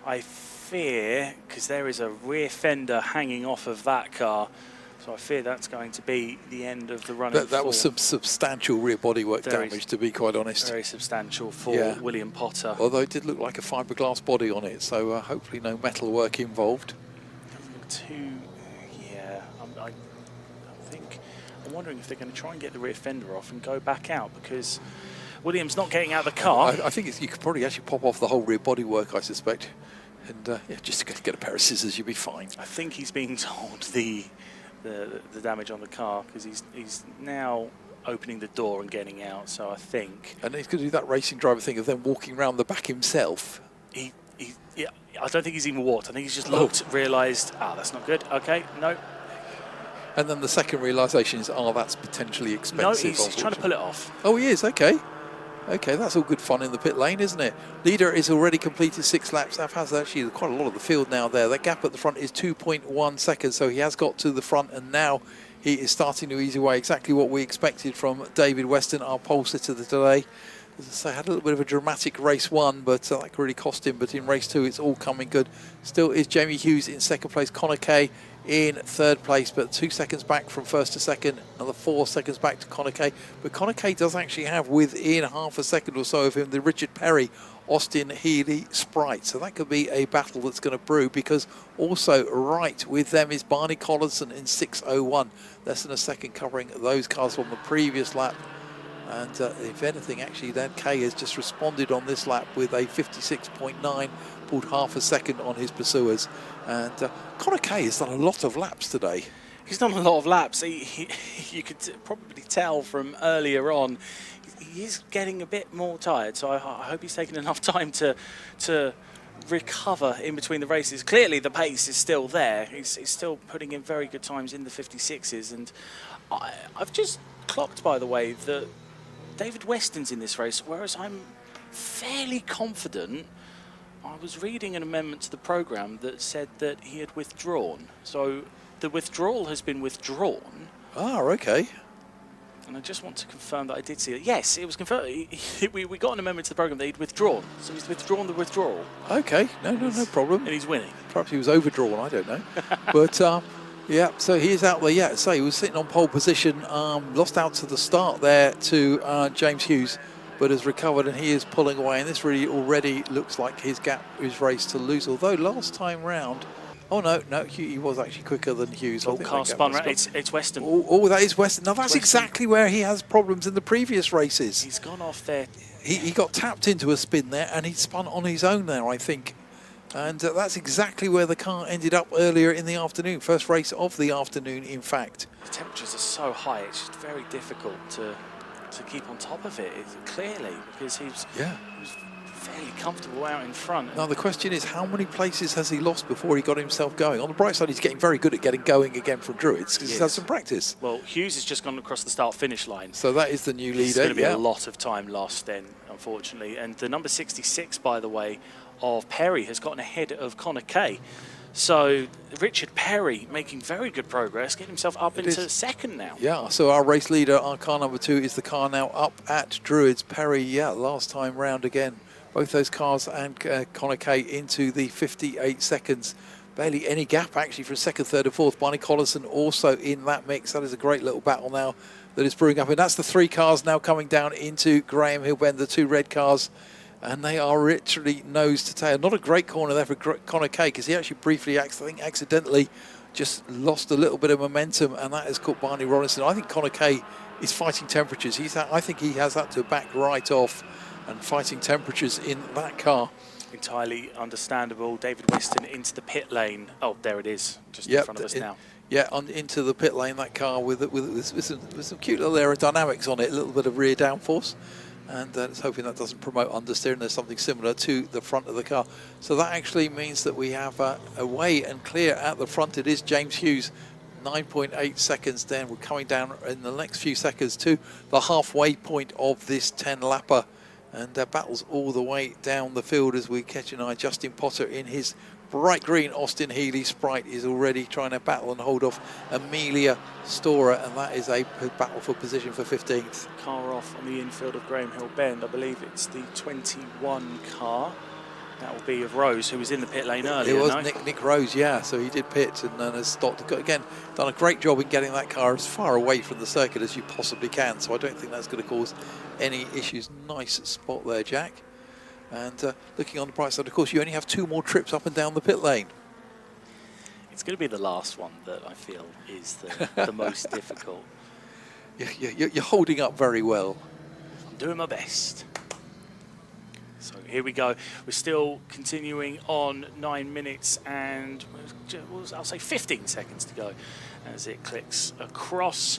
I fear, because there is a rear fender hanging off of that car, so I fear that's going to be the end of the run. That was some substantial rear bodywork damage, to be quite honest. Very substantial for William Potter. Although it did look like a fiberglass body on it, so hopefully no metal work involved. I'm wondering if they're going to try and get the rear fender off and go back out, because William's not getting out of the car. I think you could probably actually pop off the whole rear bodywork, I suspect. And just to get a pair of scissors, you'll be fine. I think he's being told the damage on the car, because he's now opening the door and getting out, so I think. And he's going to do that racing driver thing of then walking around the back himself. Yeah, I don't think he's even walked. I think he's just looked, realised, that's not good. Okay, no. And then the second realisation is, that's potentially expensive. No, he's trying to pull it off. Oh, he is, okay. Okay, that's all good fun in the pit lane, isn't it? Leader is already completed 6 laps. That has actually quite a lot of the field now there. That gap at the front is 2.1 seconds, so he has got to the front, and now he is starting to ease away. Exactly what we expected from David Weston, our pole sitter today. As I say, had a little bit of a dramatic race 1, but that really cost him. But in race 2, it's all coming good. Still is Jamie Hughes in 2nd place. Connor Kay in 3rd place, but 2 seconds back from 1st to 2nd, another 4 seconds back to Connor Kay. But Connor Kay does actually have, within half a second or so of him, the Richard Perry Austin Healy Sprite. So that could be a battle that's going to brew, because also right with them is Barney Collinson in 6:01. Less than a second covering those cars from the previous lap. And if anything, actually, then Kay has just responded on this lap with a 56.9, pulled half a second on his pursuers. And Connor Kay has done a lot of laps today. He's done a lot of laps. You could probably tell from earlier on, he is getting a bit more tired. So I hope he's taken enough time to recover in between the races. Clearly, the pace is still there. He's still putting in very good times in the 56s. And I've just clocked, by the way, that David Weston's in this race, whereas I'm fairly confident. I was reading an amendment to the programme that said that he had withdrawn. So the withdrawal has been withdrawn. Okay. And I just want to confirm that I did see it. Yes, it was confirmed. We got an amendment to the programme that he'd withdrawn. So he's withdrawn the withdrawal. Okay, no problem. And he's winning. Perhaps he was overdrawn, I don't know. But Yeah, so he's out there. Yeah, so he was sitting on pole position, lost out to the start there to James Hughes, but has recovered and he is pulling away. And this really already looks like his gap is raced to lose. Although last time round, oh no, he was actually quicker than Hughes. Oh, car spun right. It's Weston. Oh, that is Weston. Now that's exactly where he has problems in the previous races. He's gone off there. He got tapped into a spin there and he spun on his own there, I think. And that's exactly where the car ended up earlier in the afternoon. First race of the afternoon, in fact. The temperatures are so high, it's just very difficult to keep on top of it, clearly, because he was fairly comfortable out in front. Now the question is, how many places has he lost before he got himself going? On the bright side, he's getting very good at getting going again from Druids, because he's had some practice. Well, Hughes has just gone across the start-finish line. So that is the new leader. There's going to be a lot of time lost then, unfortunately. And the number 66, by the way, of Perry has gotten ahead of Connor Kay. So Richard Perry making very good progress, getting himself up into second now. Yeah, so our race leader, our car number 2, is the car now up at Druids. Perry, last time round again. Both those cars and Connor Kay into the 58 seconds. Barely any gap actually from second, third and fourth. Barney Collinson also in that mix. That is a great little battle now that is brewing up. And that's the 3 cars now coming down into Graham Hill Bend, the 2 red cars. And they are literally nose to tail. Not a great corner there for Connor Kay, because he actually briefly, I think accidentally, just lost a little bit of momentum, and that has caught Barney Robinson. I think Connor Kay is fighting temperatures. I think he has that to back right off, and fighting temperatures in that car. Entirely understandable. David Weston into the pit lane. Oh, there it is, just in front of us now. Yeah, into the pit lane, that car with some cute little aerodynamics on it, a little bit of rear downforce. And it's hoping that doesn't promote understeer, and there's something similar to the front of the car. So that actually means that we have away and clear at the front. It is James Hughes, 9.8 seconds down. We're coming down in the next few seconds to the halfway point of this 10-lapper. And battles all the way down the field as we catch an eye. Justin Potter in his bright green Austin Healey Sprite is already trying to battle and hold off Amelia Storer, and that is a battle for position for 15th. Car off on the infield of Graham Hill Bend. I believe it's the 21 car. That will be of Rose, who was in the pit lane earlier. It was Nick Rose, yeah. So he did pit and then has stopped. Again, done a great job in getting that car as far away from the circuit as you possibly can. So I don't think that's going to cause any issues. Nice spot there, Jack. And looking on the bright side, of course, you only have 2 more trips up and down the pit lane. It's going to be the last one that I feel is the most difficult. You're holding up very well. I'm doing my best. So here we go. We're still continuing on 9 minutes and I'll say 15 seconds to go as it clicks across.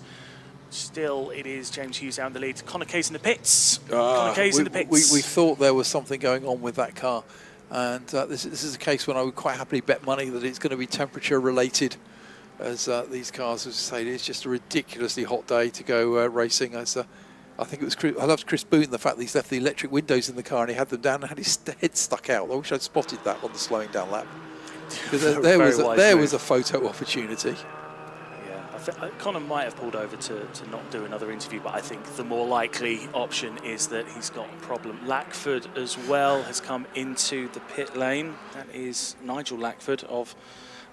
Still, it is James Hughes out in the lead. Connor Kay's in the pits. Connor Kay's in the pits. We thought there was something going on with that car. And this is a case when I would quite happily bet money that it's going to be temperature related, as these cars, as I say, it's just a ridiculously hot day to go racing. As I think it was I loved Chris Boone, the fact that he's left the electric windows in the car and he had them down and had his head stuck out. I wish I'd spotted that on the slowing down lap. Because there was a photo opportunity. Connor might have pulled over to not do another interview, but I think the more likely option is that he's got a problem. Lackford as well has come into the pit lane. That is Nigel Lackford of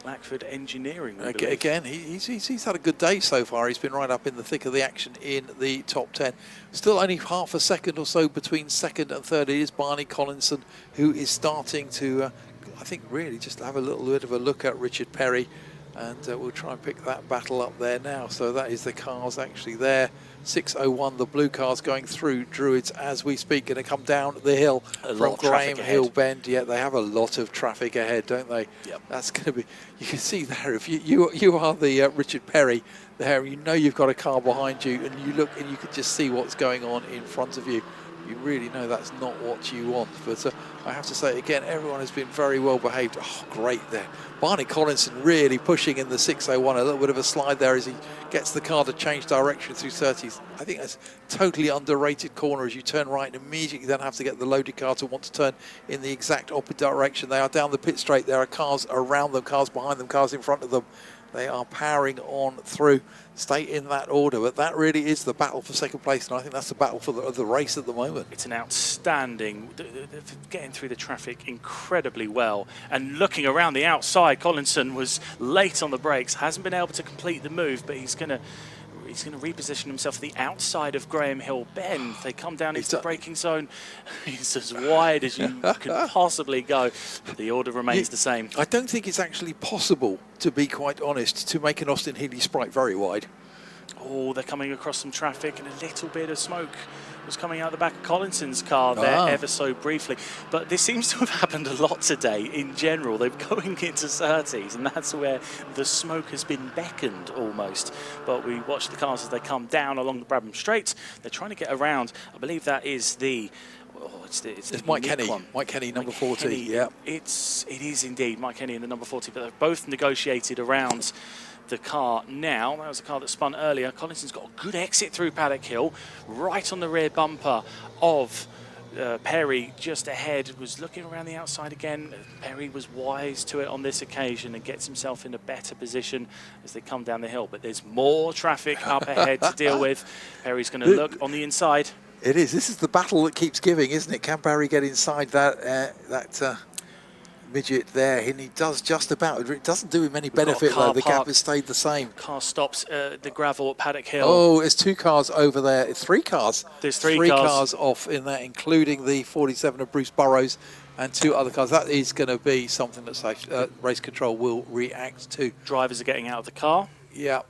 Lackford Engineering. Again, he's had a good day so far. He's been right up in the thick of the action in the top 10. Still only half a second or so between second and third. It is Barney Collinson who is starting to, I think, really just have a little bit of a look at Richard Perry. And we'll try and pick that battle up there now. So that is the cars actually there. 6:01, the blue cars going through Druids as we speak. Going to come down the hill from Graham Hill Bend. Yeah, they have a lot of traffic ahead, don't they? Yep. That's going to be, you can see there, if you are the Richard Perry there, you know you've got a car behind you and you look and you can just see what's going on in front of you. You really know that's not what you want. But I have to say, again, everyone has been very well behaved. Oh, great there. Barney Collinson really pushing in the 6:01. A little bit of a slide there as he gets the car to change direction through 30s. I think that's a totally underrated corner as you turn right and immediately then have to get the loaded car to want to turn in the exact opposite direction. They are down the pit straight. There are cars around them, cars behind them, cars in front of them. They are powering on through. Stay in that order, but that really is the battle for second place, and I think that's the battle for the race at the moment. It's an outstanding, getting through the traffic incredibly well, and looking around the outside. Collinson was late on the brakes, hasn't been able to complete the move, but he's going to reposition himself to the outside of Graham Hill Bend. They come down into the braking zone. He's as wide as you can possibly go. The order remains the same. I don't think it's actually possible, to be quite honest, to make an Austin Healey Sprite very wide. Oh, they're coming across some traffic, and a little bit of smoke was coming out the back of Collinson's car there ever so briefly. But this seems to have happened a lot today in general. They're going into Surtees, and that's where the smoke has been beckoned almost. But we watch the cars as they come down along the Brabham Straight. They're trying to get around. I believe that is the... It's Mike Kenny. Mike Kenny, number 40. Kenny, yeah, it is indeed Mike Kenny in the number 40. But they've both negotiated around the car now. That was the car that spun earlier. Collinson's got a good exit through Paddock Hill, right on the rear bumper of Perry just ahead. Was looking around the outside again. Perry was wise to it on this occasion and gets himself in a better position as they come down the hill. But there's more traffic up ahead to deal with. Perry's going to look on the inside. It is. This is the battle that keeps giving, isn't it? Can Barry get inside that midget there? And he does just about. It doesn't do him any benefit, though. The gap has stayed the same. Car stops the gravel at Paddock Hill. Oh, there's 2 cars over there. It's 3 cars. There's three cars off in there, including the 47 of Bruce Burrows and 2 other cars. That is going to be something that race control will react to. Drivers are getting out of the car. Yeah.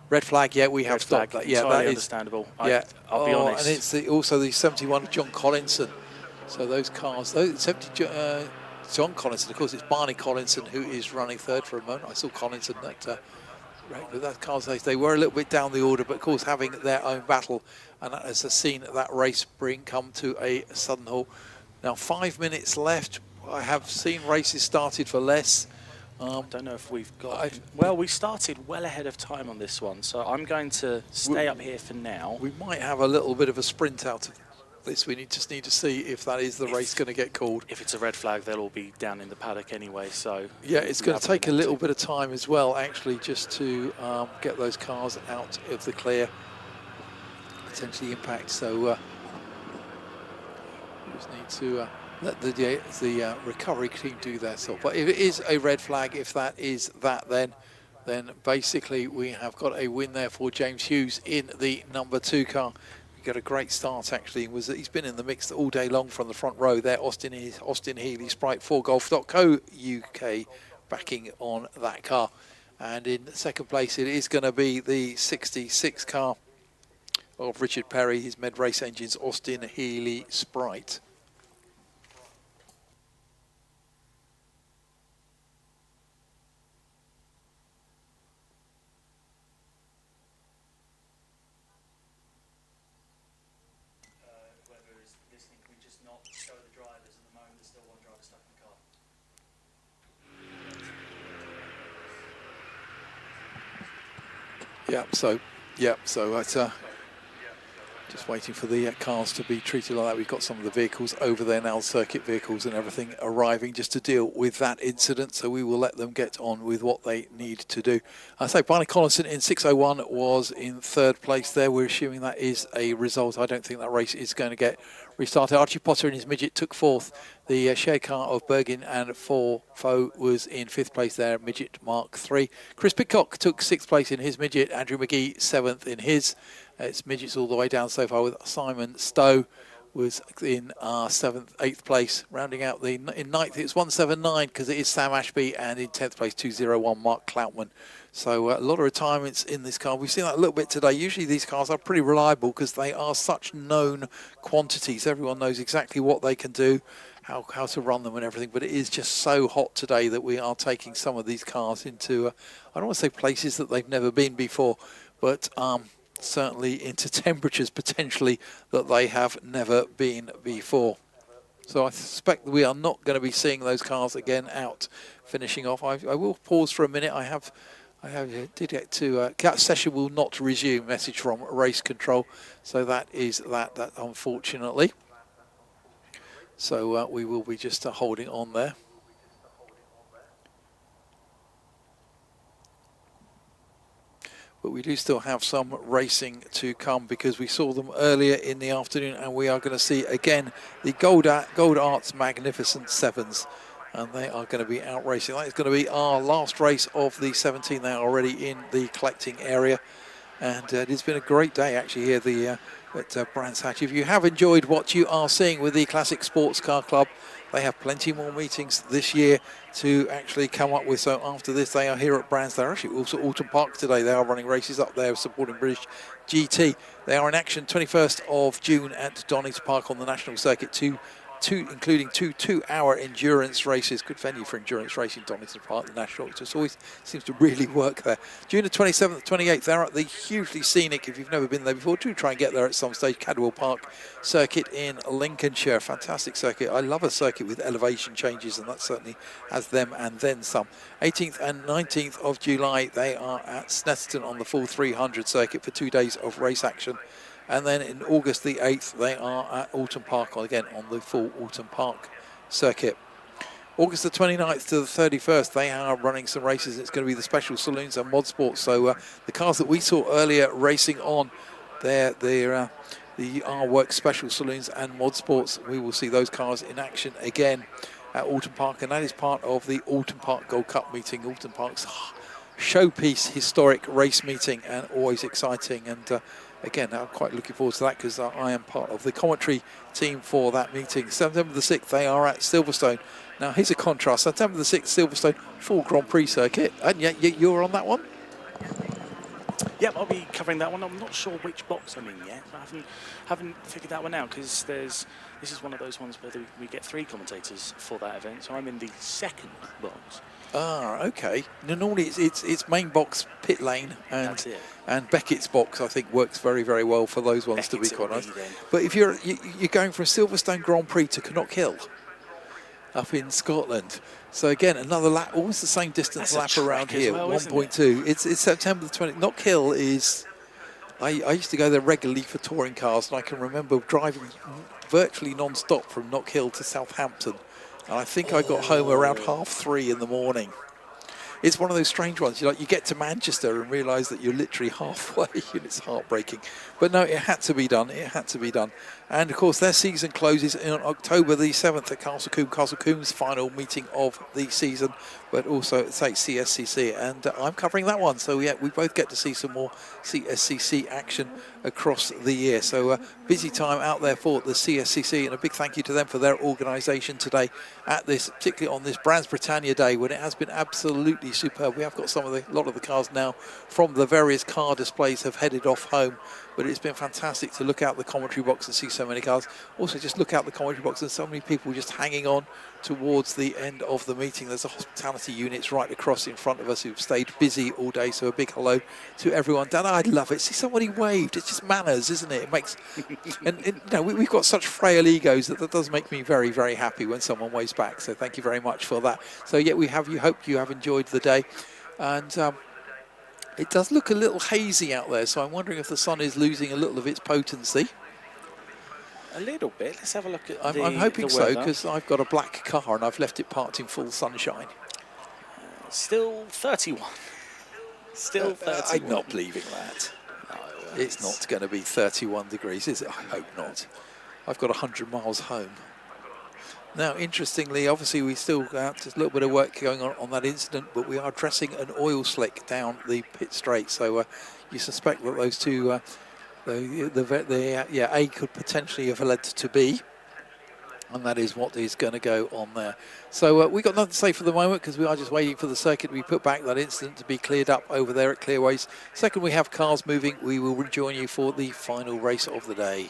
Red flag, yeah, we have stopped that. Yeah, that is understandable. Yeah, I'll be honest. And it's also the 71 of John Collinson. So those cars, John Collinson, of course, it's Barney Collinson who is running third for a moment. I saw Collinson that cars, they were a little bit down the order, but of course having their own battle, and that has seen that race come to a sudden halt. Now 5 minutes left. I have seen races started for less. I don't know if we've got... Well, we started well ahead of time on this one, so I'm going to stay up here for now. We might have a little bit of a sprint out of this. We just need to see if that is the race going to get called. If it's a red flag, they'll all be down in the paddock anyway, so... Yeah, it's going to take a little bit of time as well, actually, just to get those cars out of the clear. Potentially impact, so... we just need to... let the recovery team do their stuff. But if it is a red flag, if that is that, then basically we have got a win there for James Hughes in the number 2 car. He got a great start, actually. He's been in the mix all day long from the front row there. Austin Healey Sprite 4golf.co.uk backing on that car. And in second place, it is going to be the 66 car of Richard Perry, his Med Race Engines Austin Healey Sprite. So that's just waiting for the cars to be treated like that. We've got some of the vehicles over there now, circuit vehicles and everything arriving just to deal with that incident. So we will let them get on with what they need to do. I say Barney Collinson in 6:01 was in third place there. We're assuming that is a result. I don't think that race is going to get restarted. Archie Potter in his midget took fourth. The shared car of Bergin and Forfo was in 5th place there, midget Mark 3. Chris Pitcock took 6th place in his midget. Andrew McGee 7th in his. It's midgets all the way down so far with Simon Stowe was in 7th, 8th place. Rounding out in 9th, it's 179 because it is Sam Ashby, and in 10th place 201 Mark Cloutman. So a lot of retirements in this car. We've seen that a little bit today. Usually these cars are pretty reliable because they are such known quantities. Everyone knows exactly what they can do, how to run them and everything. But it is just so hot today that we are taking some of these cars into, I don't want to say places that they've never been before, but certainly into temperatures potentially that they have never been before. So I suspect that we are not going to be seeing those cars again out finishing off. I will pause for a minute. I did get to that session will not resume, message from race control. So that is that unfortunately. So we will be just holding on there. but we do still have some racing to come because we saw them earlier in the afternoon, and we are going to see again the Gold Arts Magnificent Sevens, and they are going to be out racing. That is going to be our last race of the 17. They are already in the collecting area, and it's been a great day actually here at Brands Hatch. If you have enjoyed what you are seeing with the Classic Sports Car Club, they have plenty more meetings this year to actually come up with. So after this, they are here at Brands. They're actually also at Alton Park today. They are running races up there supporting British GT. They are in action 21st of June at Donington Park on the National Circuit, including two 2-hour endurance races. Good venue for endurance racing, Donington Park, the National. It just always seems to really work there. June the 27th, 28th, they're at the hugely scenic, if you've never been there before, do try and get there at some stage, Cadwell Park Circuit in Lincolnshire. Fantastic circuit. I love a circuit with elevation changes, and that certainly has them and then some. 18th and 19th of July, they are at Snetterton on the full 300 circuit for 2 days of race action. And then in August the 8th, they are at Alton Park, again on the full Alton Park circuit. August the 29th to the 31st, they are running some races. It's going to be the Special Saloons and Mod Sports. So the cars that we saw earlier racing on the R-Works Special Saloons and Mod Sports, we will see those cars in action again at Alton Park. And that is part of the Alton Park Gold Cup meeting, Alton Park's showpiece historic race meeting, and always exciting. And again, I'm quite looking forward to that because I am part of the commentary team for that meeting. September the 6th, they are at Silverstone. Now, here's a contrast. September the 6th, Silverstone, full Grand Prix circuit. And yet you're on that one? Yep, I'll be covering that one. I'm not sure which box I'm in yet. I haven't figured that one out because this is one of those ones where we get 3 commentators for that event. So I'm in the second box. Ah, okay. Now, normally it's main box, pit lane, and Beckett's box. I think works very, very well for those ones, to be quite honest. But if you're going from Silverstone Grand Prix to Knockhill up in Scotland, so again another lap, almost the same distance lap around here, well, 1.2. It's September the 20th. Knockhill is. I used to go there regularly for touring cars, and I can remember driving virtually non-stop from Knockhill to Southampton. And I think I got home around 3:30 in the morning. It's one of those strange ones. You get to Manchester and realise that you're literally halfway, and it's heartbreaking. But no, it had to be done. It had to be done. And of course, their season closes on October the 7th at Castle Combe. Castle Combe's final meeting of the season, but also at CSCC, and I'm covering that one. So yeah, we both get to see some more CSCC action across the year. So busy time out there for the CSCC, and a big thank you to them for their organisation today at this, particularly on this Brands Britannia Day, when it has been absolutely superb. We have got a lot of the cars now from the various car displays have headed off home, but it's been fantastic to look out the commentary box and see so many cars. Also, just look out the commentary box and so many people just hanging on towards the end of the meeting. There's a hospitality units right across in front of us who've stayed busy all day, so a big hello to everyone. Dan, I love it. See somebody waved. It's just manners, isn't it? It makes, we've got such frail egos that does make me very, very happy when someone waves back. So thank you very much for that. So yeah, hope you have enjoyed the day, and it does look a little hazy out there. So I'm wondering if the sun is losing a little of its potency. A little bit. Let's have a look at I'm hoping so, because I've got a black car and I've left it parked in full sunshine. Still 31. Still 31. I'm not believing that. No, it's not going to be 31 degrees, is it? I hope not. I've got 100 miles home. Now, interestingly, obviously we still have just a little bit of work going on that incident, but we are dressing an oil slick down the pit straight. So you suspect that those two... A could potentially have led to B, and that is what is going to go on there. So we've got nothing to say for the moment because we are just waiting for the circuit to be put back, that incident to be cleared up over there at Clearways. Second we have cars moving, we will rejoin you for the final race of the day.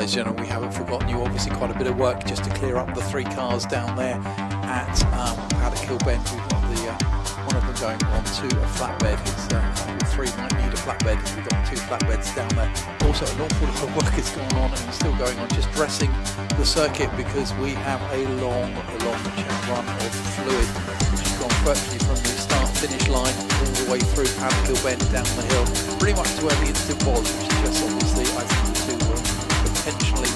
ladies and gentlemen, we haven't forgotten you. Obviously quite a bit of work just to clear up the 3 cars down there at Paddock Hill Bend. We've got one of them going onto a flatbed. It's 3 might need a flatbed. We've got 2 flatbeds down there. Also an awful lot of work is going on and still going on, just dressing the circuit, because we have a long run of fluid which has gone virtually from the start-finish line all the way through Paddock Hill Bend down the hill, pretty much to where the incident was, which is just obviously, I think, the 2 were potentially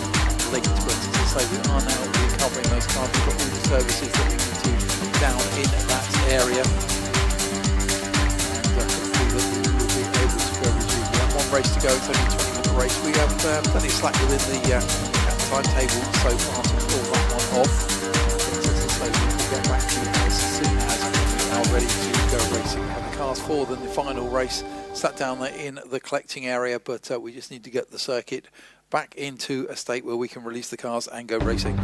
linked. But as I say, we are now recovering those cars. We've got all the services that we need to down in that area. And hopefully that we will be able to go resume. We have 1 race to go. It's only a 20-minute race. We have plenty of slack within the timetable so far to pull that one off. As I say, we'll get back to it as soon as we are ready to go racing. We have the cars for the final race sat down there in the collecting area, but we just need to get the circuit back into a state where we can release the cars and go racing.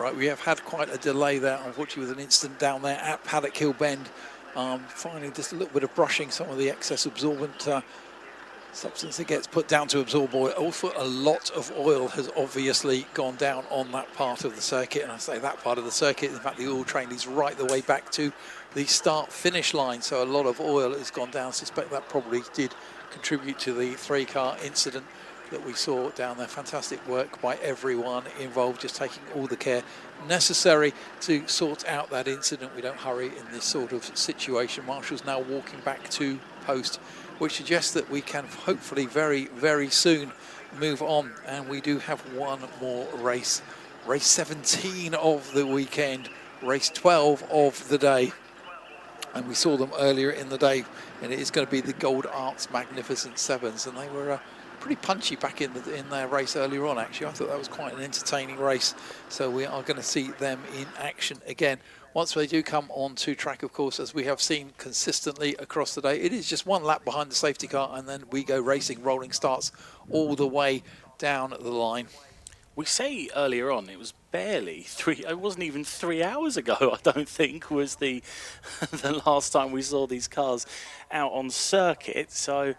Right, we have had quite a delay there, unfortunately, with an incident down there at Paddock Hill Bend. Finding just a little bit of brushing, some of the excess absorbent substance that gets put down to absorb oil. Also, a lot of oil has obviously gone down on that part of the circuit, and I say that part of the circuit, in fact the oil train is right the way back to the start-finish line, so a lot of oil has gone down. I suspect that probably did contribute to the 3-car incident that we saw down there. Fantastic work by everyone involved, just taking all the care necessary to sort out that incident. We don't hurry in this sort of situation. Marshall's now walking back to post, which suggests that we can hopefully very, very soon move on. And we do have one more race. Race 17 of the weekend, race 12 of the day. And we saw them earlier in the day, and it is going to be the Gold Arts Magnificent Sevens. And they were pretty punchy back in their race earlier on, actually. I thought that was quite an entertaining race. So we are going to see them in action again. Once they do come onto track, of course, as we have seen consistently across the day, it is just one lap behind the safety car, and then we go racing, rolling starts all the way down the line. We say earlier on, it was barely it wasn't even 3 hours ago, I don't think, was the last time we saw these cars out on circuit. So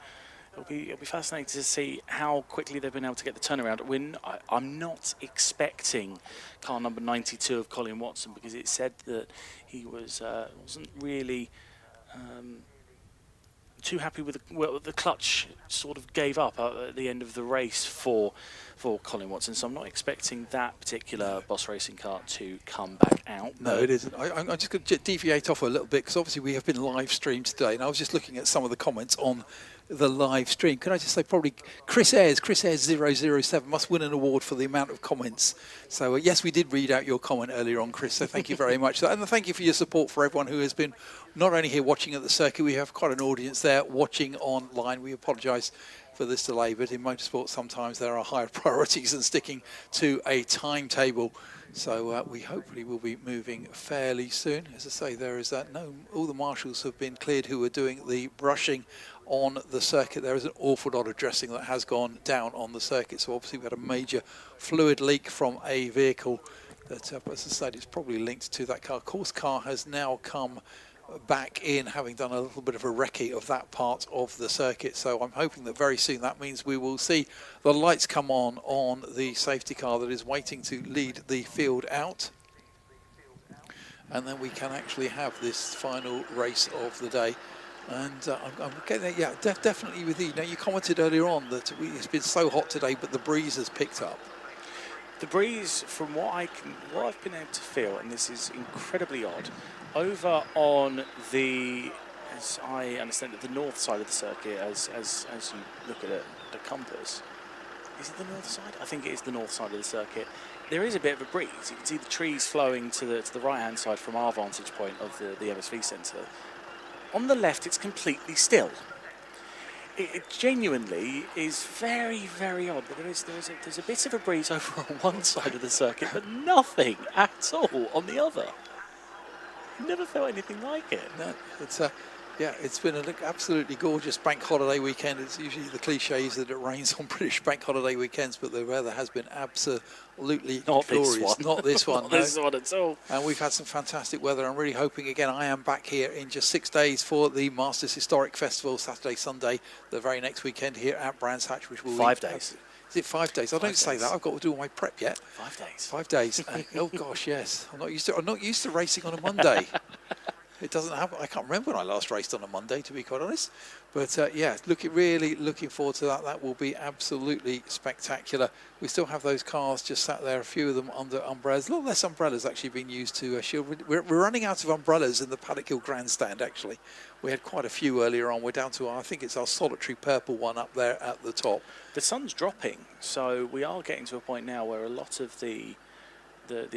it'll be fascinating to see how quickly they've been able to get the turnaround. I'm not expecting car number 92 of Colin Watson, because it said that he wasn't really too happy with the clutch. Sort of gave up at the end of the race for Colin Watson, so I'm not expecting that particular Boss Racing car to come back out. No, it isn't. I'm just going to deviate off a little bit, because obviously we have been live streamed today, and I was just looking at some of the comments on the live stream. Can I just say, probably Chris Ayres 007 must win an award for the amount of comments. So yes, we did read out your comment earlier on, Chris, so thank you very much. And thank you for your support for everyone who has been not only here watching at the circuit, we have quite an audience there watching online. We apologise for this delay, but in motorsport sometimes there are higher priorities than sticking to a timetable. So we hopefully will be moving fairly soon. As I say, there is all the marshals have been cleared who are doing the brushing on the circuit. There is an awful lot of dressing that has gone down on the circuit. So obviously we had a major fluid leak from a vehicle that, as I said, is probably linked to that car. Course car has now come back in, having done a little bit of a recce of that part of the circuit. So I'm hoping that very soon that means we will see the lights come on the safety car that is waiting to lead the field out, and then we can actually have this final race of the day. And I'm getting it, yeah, definitely with you. Now, you commented earlier on that it's been so hot today, but the breeze has picked up. The breeze, from what I've been able to feel, and this is incredibly odd, over on the, as I understand it, the north side of the circuit, as you look at it, the compass, is it the north side? I think it is the north side of the circuit. There is a bit of a breeze. You can see the trees flowing to the right-hand side from our vantage point of the MSV Centre. On the left, it's completely still. It genuinely is very, very odd. But there's a bit of a breeze over on one side of the circuit, but nothing at all on the other. Never felt anything like it. No, it's been an absolutely gorgeous bank holiday weekend. It's usually the cliche is that it rains on British bank holiday weekends, but the weather has been absolutely glorious. Not this one. Not this one at all. And we've had some fantastic weather. I'm really hoping, again, I am back here in just 6 days for the Masters Historic Festival, Saturday, Sunday, the very next weekend here at Brands Hatch, which will 5 days. Is it 5 days? I don't say that. I've got to do all my prep yet. 5 days. 5 days. Oh gosh, yes. I'm not used to racing on a Monday. It doesn't happen. I can't remember when I last raced on a Monday, to be quite honest. But yeah, really looking forward to that. That will be absolutely spectacular. We still have those cars just sat there, a few of them under umbrellas. A lot less umbrellas actually being used to shield. We're running out of umbrellas in the Paddock Hill Grandstand, actually. We had quite a few earlier on. We're down to, I think it's our solitary purple one up there at the top. The sun's dropping, so we are getting to a point now where a lot of the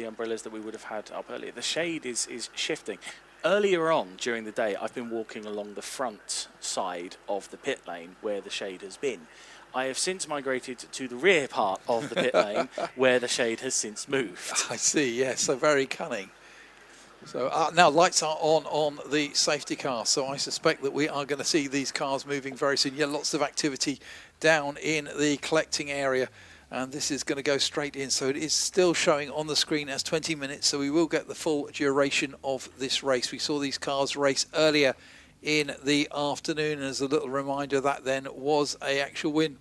umbrellas that we would have had up earlier, the shade is shifting. Earlier on during the day, I've been walking along the front side of the pit lane where the shade has been. I have since migrated to the rear part of the pit lane where the shade has since moved. I see, yes, so very cunning. So now lights are on the safety car, so I suspect that we are going to see these cars moving very soon. Yeah, lots of activity down in the collecting area. And this is going to go straight in. So it is still showing on the screen as 20 minutes. So we will get the full duration of this race. We saw these cars race earlier in the afternoon. As a little reminder, that then was a actual win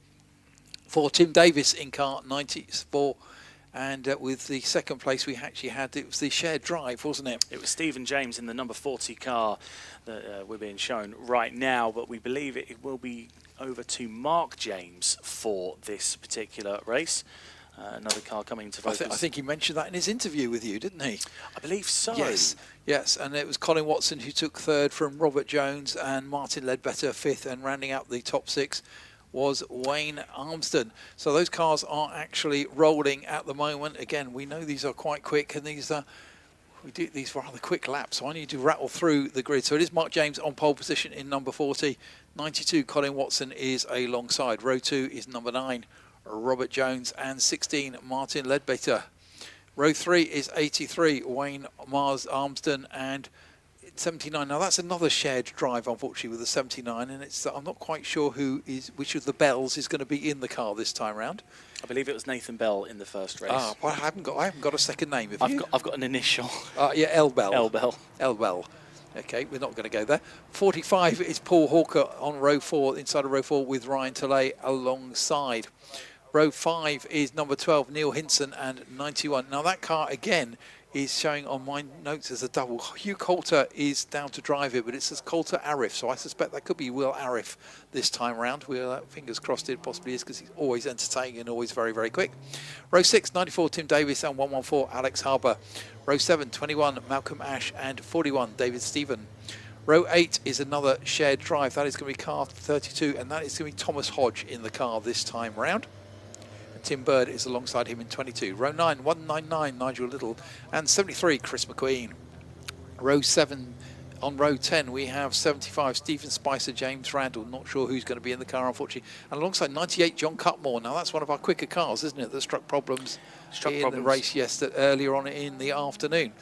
for Tim Davis in car 94. And with the second place we actually had, it was the shared drive, wasn't it? It was Stephen James in the number 40 car that we're being shown right now, but we believe it will be over to Mark James for this particular race. Another car coming into focus. I think he mentioned that in his interview with you, didn't he? I believe so. Yes, yes, and it was Colin Watson who took third from Robert Jones, and Martin Ledbetter fifth, and rounding out the top six was Wayne Armston. So those cars are actually rolling at the moment. Again, we know these are quite quick, and these are we do these rather quick laps, so I need to rattle through the grid. So it is Mark James on pole position in number 40. 92, Colin Watson is alongside. Row 2 is number 9, Robert Jones, and 16, Martin Ledbetter. Row 3 is 83, Wayne Armston, and 79. Now that's another shared drive, unfortunately, with the 79, and it's I'm not quite sure which of the Bells is going to be in the car this time round. I believe it was Nathan Bell in the first race. Ah, well, I haven't got a second name. I've got an initial. Yeah, L Bell. L Bell. L Bell. Okay, we're not going to go there. 45 is Paul Hawker on row 4, inside of row 4 with Ryan Tilley alongside. Row 5 is number 12, Neil Hinson, and 91. Now that car again is showing on my notes as a double. Hugh Coulter is down to drive it, but it says Coulter Arif, so I suspect that could be Will Arif this time round. We're fingers crossed it possibly is, because he's always entertaining and always very, very quick. Row 6, 94, Tim Davis, and 114, Alex Harbour. Row 7, 21, Malcolm Ash, and 41, David Stephen. Row 8 is another shared drive. That is going to be car 32, and that is going to be Thomas Hodge in the car this time round. Tim Bird is alongside him in 22. Row 9, 199, Nigel Little, and 73, Chris McQueen. Row 7, on row 10, we have 75, Stephen Spicer, James Randall. Not sure who's going to be in the car, unfortunately. And alongside 98, John Cutmore. Now, that's one of our quicker cars, isn't it, that struck problems in the race earlier on in the afternoon.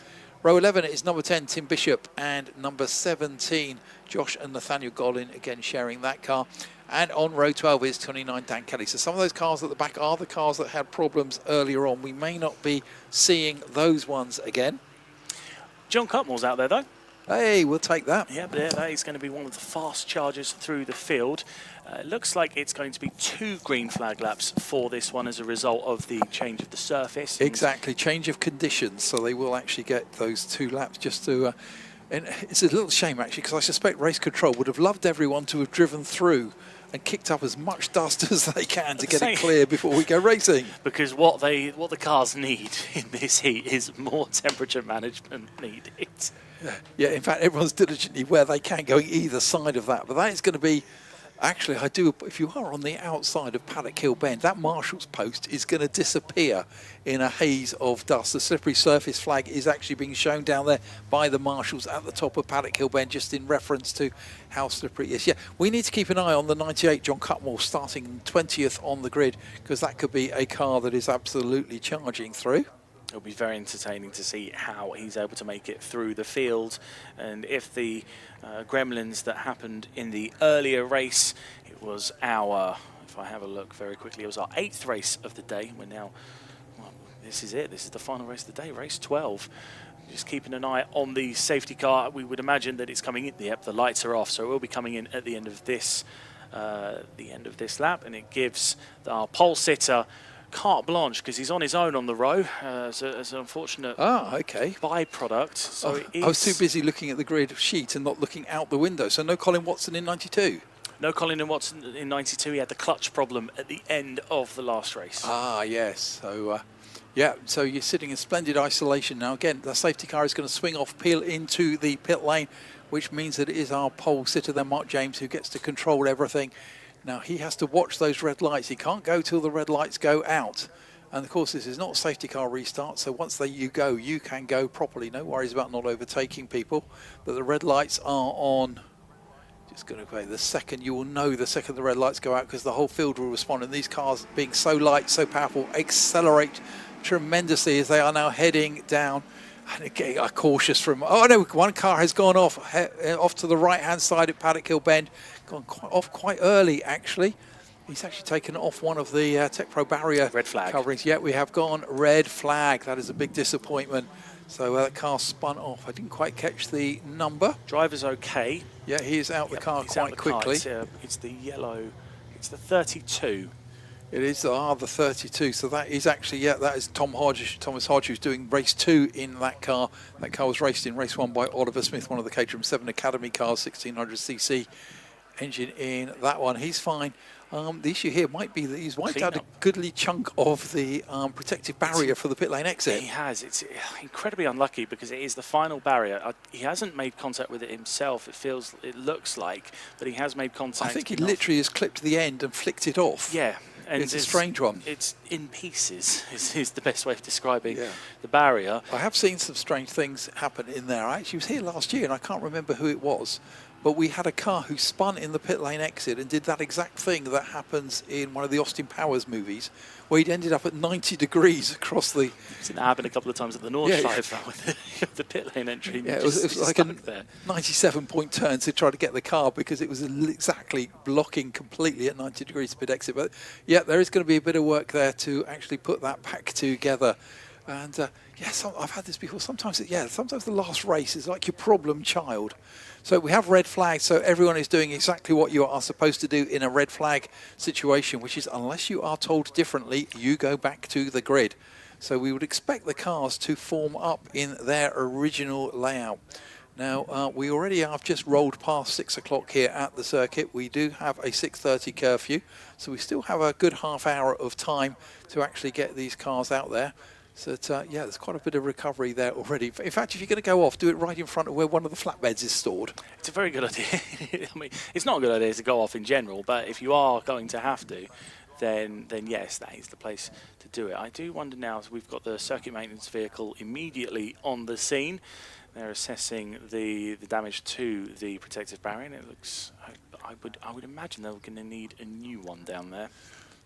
Row 11 is number 10, Tim Bishop, and number 17, Josh and Nathaniel Gollin, again sharing that car. And on row 12 is 29, Dan Kelly. So some of those cars at the back are the cars that had problems earlier on. We may not be seeing those ones again. John Cutmore's out there, though. Hey, we'll take that. Yeah, but that is going to be one of the fast chargers through the field. Looks like it's going to be 2 green flag laps for this one as a result of the change of the surface. Exactly, change of conditions. So they will actually get those 2 laps just to... and it's a little shame, actually, because I suspect race control would have loved everyone to have driven through and kicked up as much dust as they can to get it clear before we go racing. Because what the cars need in this heat is more temperature management needed. Yeah, in fact, everyone's diligently where they can going either side of that. But that is going to be, actually, if you are on the outside of Paddock Hill Bend, that marshal's post is going to disappear in a haze of dust. The slippery surface flag is actually being shown down there by the marshals at the top of Paddock Hill Bend, just in reference to how slippery it is. Yeah, we need to keep an eye on the 98 John Cutmore starting 20th on the grid, because that could be a car that is absolutely charging through. It'll be very entertaining to see how he's able to make it through the field, and if the gremlins that happened in the earlier race, it was our, if I have a look very quickly, it was our 8th race of the day. We're now, well, this is it, this is the final race of the day, race 12. Just keeping an eye on the safety car. We would imagine that it's coming in, yep, the lights are off, so it will be coming in at the end of this lap, and it gives our pole sitter carte blanche, because he's on his own on the row as an unfortunate byproduct. So I was too busy looking at the grid sheet and not looking out the window. So no Colin Watson in 92? No Colin Watson in 92. He had the clutch problem at the end of the last race. Ah, yes. So, yeah, so you're sitting in splendid isolation now. Again, the safety car is going to swing off, peel into the pit lane, which means that it is our pole sitter, then Mark James, who gets to control everything. Now, he has to watch those red lights. He can't go till the red lights go out. And, of course, this is not a safety car restart, so once you go, you can go properly. No worries about not overtaking people. But the red lights are on. Just going to go the second. You will know the second the red lights go out, because the whole field will respond. And these cars, being so light, so powerful, accelerate tremendously as they are now heading down. And again, are cautious from... Oh, no, one car has gone off to the right-hand side at Paddock Hill Bend. Gone off quite early, actually. He's actually taken off one of the Tech Pro barrier red flag coverings. Yeah, we have gone red flag. That is a big disappointment. So that car spun off. I didn't quite catch the number. Driver's okay. Yeah, he is out the car quite quickly. It's the yellow. It's the 32. It is the 32. So that is actually, yeah, that is Thomas Hodge, who's doing race 2 in that car. That car was raced in race 1 by Oliver Smith, one of the Caterham 7 Academy cars, 1600cc engine in that one. He's fine. The issue here might be that he's wiped out a goodly chunk of the protective barrier for the pit lane exit. He has. It's incredibly unlucky because it is the final barrier. He hasn't made contact with it himself. It looks like, but he has made contact. I think he literally has clipped the end and flicked it off. Yeah. And it's a strange one. It's in pieces, is the best way of describing the barrier. I have seen some strange things happen in there. I actually was here last year and I can't remember who it was, but we had a car who spun in the pit lane exit and did that exact thing that happens in one of the Austin Powers movies, where he'd ended up at 90 degrees across the... It's happened a couple of times at the North Drive with the pit lane entry. Yeah, it was like a 97-point turn to try to get the car because it was exactly blocking completely at 90 degrees pit exit. But yeah, there is going to be a bit of work there to actually put that back together. And I've had this before. Sometimes the last race is like your problem child. So we have red flags, so everyone is doing exactly what you are supposed to do in a red flag situation, which is unless you are told differently, you go back to the grid. So we would expect the cars to form up in their original layout. Now, we already have just rolled past 6 o'clock here at the circuit. We do have a 6:30 curfew, so we still have a good half hour of time to actually get these cars out there. So, there's quite a bit of recovery there already. In fact, if you're going to go off, do it right in front of where one of the flatbeds is stored. It's a very good idea. I mean, it's not a good idea to go off in general, but if you are going to have to, then yes, that is the place to do it. I do wonder now, as we've got the circuit maintenance vehicle immediately on the scene, they're assessing the damage to the protective barrier, and it looks, I would imagine they're going to need a new one down there,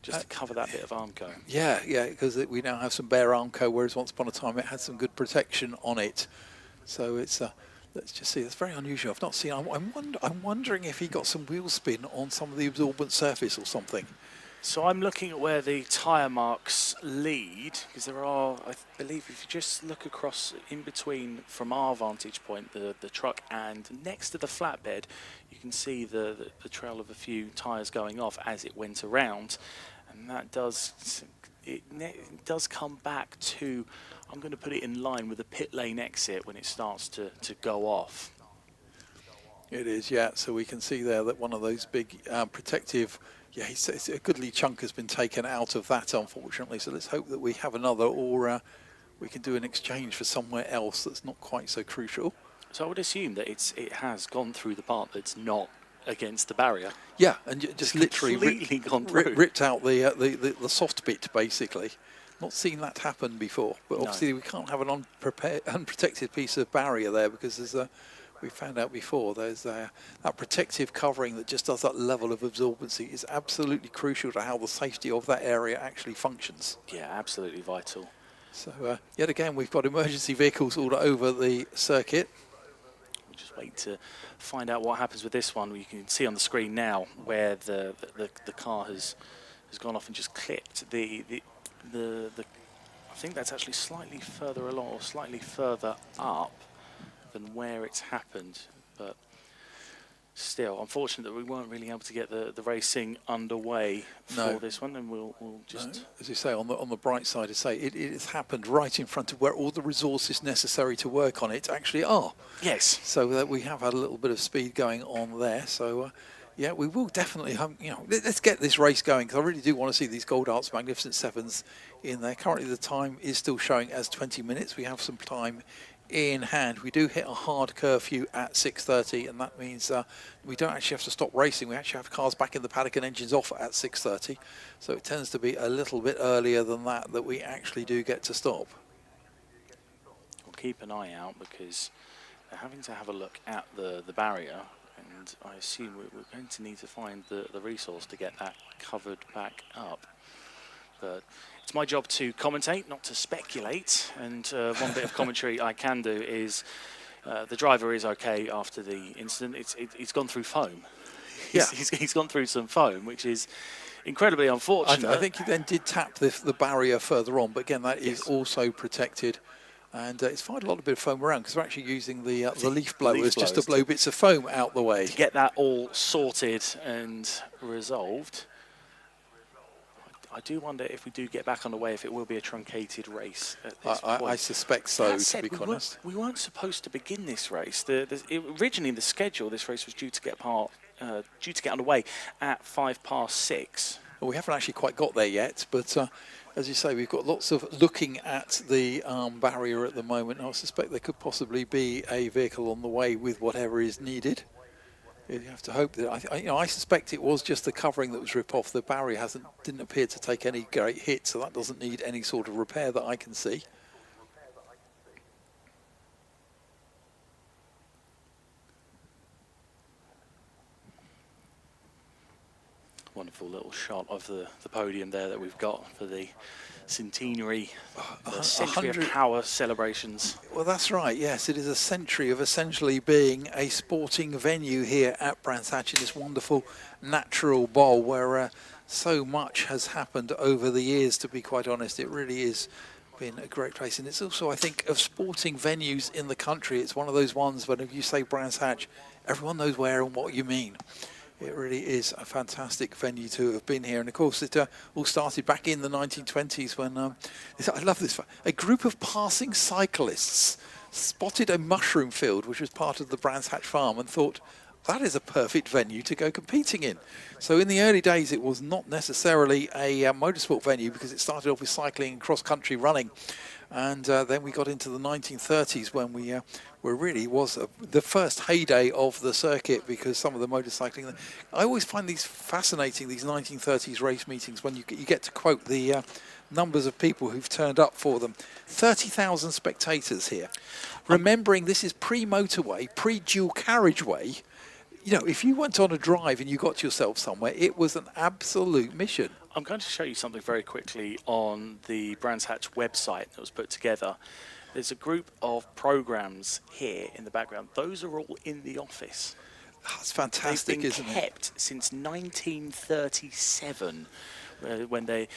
just to cover that bit of Armco. Yeah, because we now have some bare Armco, whereas once upon a time it had some good protection on it. So it's let's just see. It's very unusual. I've not seen. I'm wondering if he got some wheel spin on some of the absorbent surface or something. So I'm looking at where the tyre marks lead, because there are, I believe, if you just look across in between from our vantage point, the truck, and next to the flatbed, you can see the trail of a few tyres going off as it went around. And that does come back to, I'm going to put it in line with the pit lane exit when it starts to go off. It is, yeah. So we can see there that one of those big protective, it's a goodly chunk has been taken out of that, unfortunately. So let's hope that we have another, or we can do an exchange for somewhere else that's not quite so crucial. So I would assume that it has gone through the part that's not against the barrier. Yeah, and just literally ripped out the soft bit, basically. Not seen that happen before, but obviously we can't have an unprotected piece of barrier there because there's we found out before there's that protective covering that just does that level of absorbency is absolutely crucial to how the safety of that area actually functions. Yeah, absolutely vital. So yet again, we've got emergency vehicles all over the circuit. We'll just wait to find out what happens with this one. You can see on the screen now where the car has gone off and just clipped the I think that's actually slightly further along or slightly further up than where it's happened, but still unfortunate that we weren't really able to get the racing underway for this one, and we'll just as you say, on the bright side, it has happened right in front of where all the resources necessary to work on it actually are. Yes. So that we have had a little bit of speed going on there. So yeah, we will definitely let's get this race going, because I really do want to see these Gold Arts Magnificent Sevens in there. Currently the time is still showing as 20 minutes. We have some time in hand. We do hit a hard curfew at 6:30, and that means we don't actually have to stop racing. We actually have cars back in the paddock and engines off at 6:30, so it tends to be a little bit earlier than that we actually do get to stop. We'll keep an eye out because they're having to have a look at the barrier, and I assume we're going to need to find the resource to get that covered back up. But it's my job to commentate, not to speculate. And one bit of commentary I can do is the driver is okay after the incident. It's gone through foam. He's gone through some foam, which is incredibly unfortunate. I think he then did tap the barrier further on, but again, that is also protected. And it's fired a lot of bit of foam around because we're actually using the leaf blowers just to blow bits of foam out the way. To get that all sorted and resolved. I do wonder if we do get back on the way, if it will be a truncated race at this point. I suspect so, That said, to be honest. We weren't supposed to begin this race. Originally, in the schedule, this race was due to get underway at 6:05. Well, we haven't actually quite got there yet, but as you say, we've got lots of looking at the barrier at the moment. I suspect there could possibly be a vehicle on the way with whatever is needed. You have to hope that. I suspect it was just the covering that was ripped off. The barrier didn't appear to take any great hit, so that doesn't need any sort of repair that I can see. Wonderful little shot of the podium there that we've got for the centenary, the century of power celebrations. Well, that's right, yes. It is a century of essentially being a sporting venue here at Brands Hatch in this wonderful natural bowl where so much has happened over the years, to be quite honest. It really is been a great place. And it's also, I think, of sporting venues in the country, it's one of those ones when if you say Brands Hatch, everyone knows where and what you mean. It really is a fantastic venue to have been here. And of course, it all started back in the 1920s when, I love this, a group of passing cyclists spotted a mushroom field, which was part of the Brands Hatch farm, and thought, that is a perfect venue to go competing in. So in the early days, it was not necessarily a motorsport venue because it started off with cycling and cross-country running. And then we got into the 1930s when where really was the first heyday of the circuit, because some of the motorcycling. I always find these fascinating, these 1930s race meetings, when you get to quote the numbers of people who've turned up for them. 30,000 spectators here. Remembering this is pre-motorway, pre-dual carriageway. You know, if you went on a drive and you got yourself somewhere, it was an absolute mission. I'm going to show you something very quickly on the Brands Hatch website that was put together. There's a group of programs here in the background. Those are all in the office. That's fantastic, isn't it? They've been kept since 1937. When the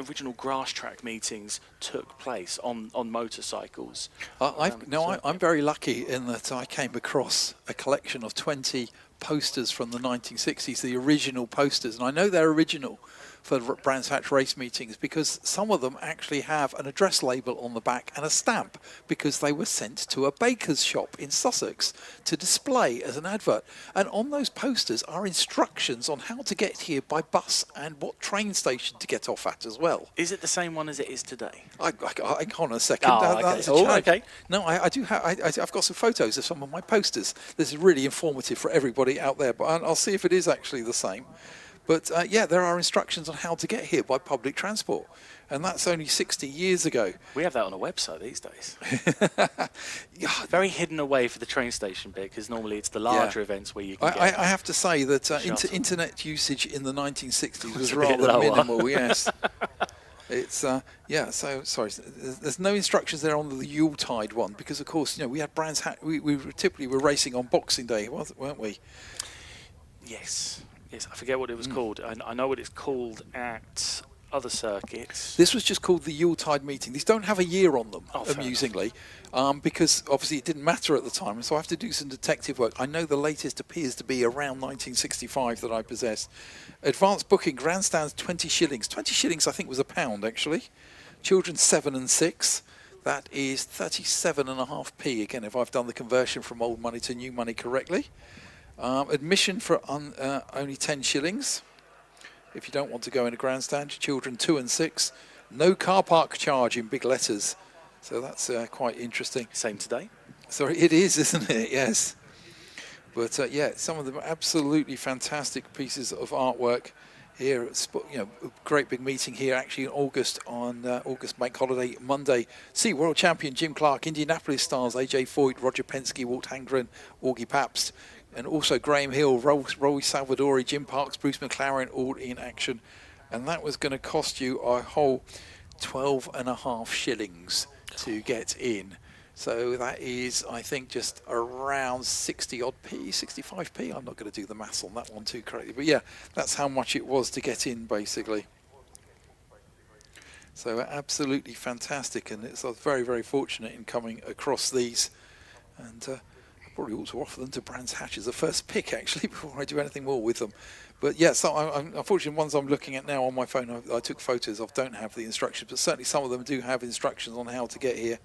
original grass track meetings took place on motorcycles. I'm very lucky in that I came across a collection of 20 posters from the 1960s, the original posters, and I know they're original for Brands Hatch race meetings because some of them actually have an address label on the back and a stamp because they were sent to a baker's shop in Sussex to display as an advert. And on those posters are instructions on how to get here by bus and what train station to get off at as well. Is it the same one as it is today? I can't a second. Okay. No, I do have. I've got some photos of some of my posters. This is really informative for everybody out there, but I'll see if it is actually the same. But yeah, there are instructions on how to get here by public transport. And that's only 60 years ago. We have that on a website these days. Very hidden away for the train station bit, because normally it's the larger events where you can get I have to say that internet usage in the 1960s was rather minimal, yes. It's, yeah, so, sorry, there's no instructions there on the Yuletide one, because of course, you know, we had Brands Hatch, we typically were racing on Boxing Day, weren't we? Yes. Yes, I forget what it was called. I know what it's called at other circuits. This was just called the Yuletide meeting. These don't have a year on them, amusingly, because obviously it didn't matter at the time, and so I have to do some detective work. I know the latest appears to be around 1965 that I possess. Advanced booking, grandstands 20 shillings. 20 shillings I think was £1 actually. Children 7 and 6. That is 37.5p, again, if I've done the conversion from old money to new money correctly. Admission for only 10 shillings. If you don't want to go in a grandstand, children 2 and 6. No car park charge in big letters. So that's quite interesting. Same today. Sorry, it is, isn't it? Yes. But yeah, some of them are absolutely fantastic pieces of artwork here. You know, a great big meeting here actually in August on August Bank Holiday Monday. See World Champion Jim Clark, Indianapolis stars AJ Foyt, Roger Penske, Walt Hangren, Augie Pabst, and also Graham Hill, Roy Salvadori, Jim Parks, Bruce McLaren, all in action. And that was going to cost you a whole 12.5 shillings to get in. So that is, I think, just around 60 odd p, 65p. I'm not going to do the maths on that one too correctly, but yeah, that's how much it was to get in, basically. So absolutely fantastic, and it's very, very fortunate in coming across these. And I probably ought to offer them to Brands Hatch as a first pick, actually, before I do anything more with them. But yeah, so unfortunately, ones I'm looking at now on my phone, I took photos of, don't have the instructions, but certainly some of them do have instructions on how to get here.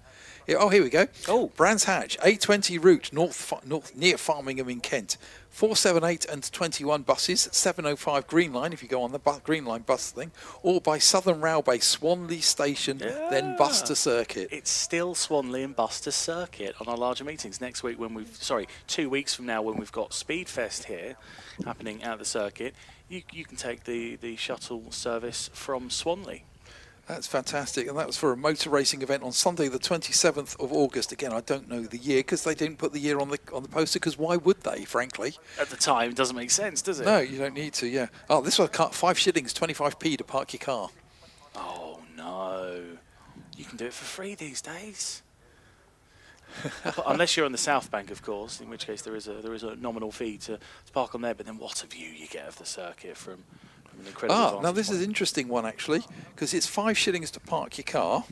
Yeah, oh, here we go. Oh, Brands Hatch, A20 route, north near Farmingham in Kent. 478 and 21 buses, 705 Green Line if you go on the Green Line bus thing, or by Southern Railway, Swanley Station, then bus to Circuit. It's still Swanley and bus to Circuit on our larger meetings next week when 2 weeks from now when we've got Speedfest here happening at the Circuit. You can take the shuttle service from Swanley. That's fantastic, and that was for a motor racing event on Sunday the 27th of August. Again, I don't know the year because they didn't put the year on the poster, because why would they, frankly? At the time, it doesn't make sense, does it? No, you don't need to, yeah. Oh, this one, 5 shillings, 25p to park your car. Oh, no. You can do it for free these days. Unless you're on the South Bank, of course, in which case there is a nominal fee to park on there, but then what a view you get of the circuit from an incredible now this is an interesting one, actually, because it's 5 shillings to park your car.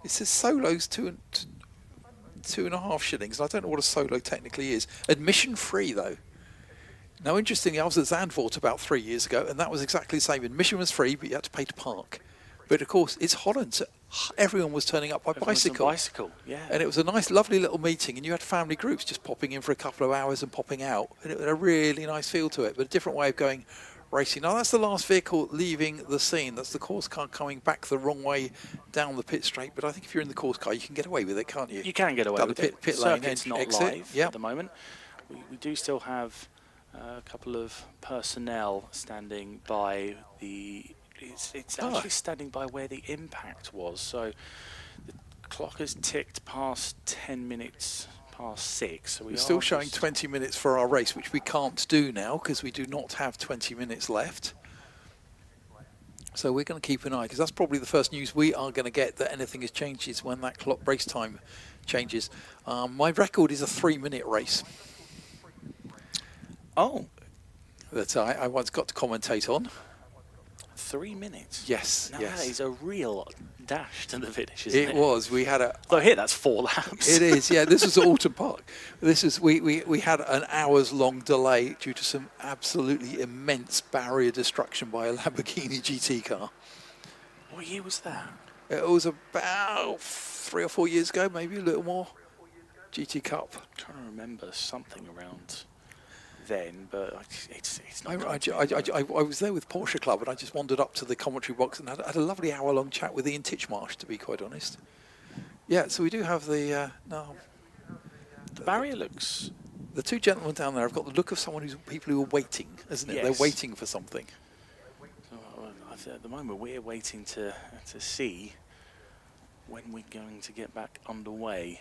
It says solos 2.5 shillings. I don't know what a solo technically is. Admission free, though. Now, interestingly, I was at Zandvoort about 3 years ago, and that was exactly the same. Admission was free, but you had to pay to park. But of course, it's Holland, so everyone was turning up by bicycle. Yeah. And it was a nice, lovely little meeting, and you had family groups just popping in for a couple of hours and popping out, and it had a really nice feel to it, but a different way of going racing. Now, that's the last vehicle leaving the scene. That's the course car coming back the wrong way down the pit straight, but I think if you're in the course car, you can get away with it, can't you? You can get away with it. Pit lane, Circuit's not exit. live at the moment. We do still have a couple of personnel standing by the... It's actually standing by where the impact was. So the clock has ticked past 10 minutes past 6. So we're still showing 20 minutes for our race, which we can't do now because we do not have 20 minutes left. So we're going to keep an eye, because that's probably the first news we are going to get that anything has changed is when that clock race time changes. My record is a 3-minute race. Oh. That I once got to commentate on. 3 minutes? Yes, now yes. That is a real dash to the finish, isn't it? It was. We had a... Though here, that's 4 laps. It is, yeah. This was at Alton Park. This is we had an hours-long delay due to some absolutely immense barrier destruction by a Lamborghini GT car. What year was that? It was about 3 or 4 years ago, maybe a little more. GT Cup. I'm trying to remember something around then, but it's not. I was there with Porsche Club, and I just wandered up to the commentary box and had a lovely hour-long chat with Ian Titchmarsh, to be quite honest. Yeah, so we do have the the barrier looks. The 2 gentlemen down there have got the look of people who are waiting, isn't it? Yes. They're waiting for something. At the moment, we're waiting to see when we're going to get back underway.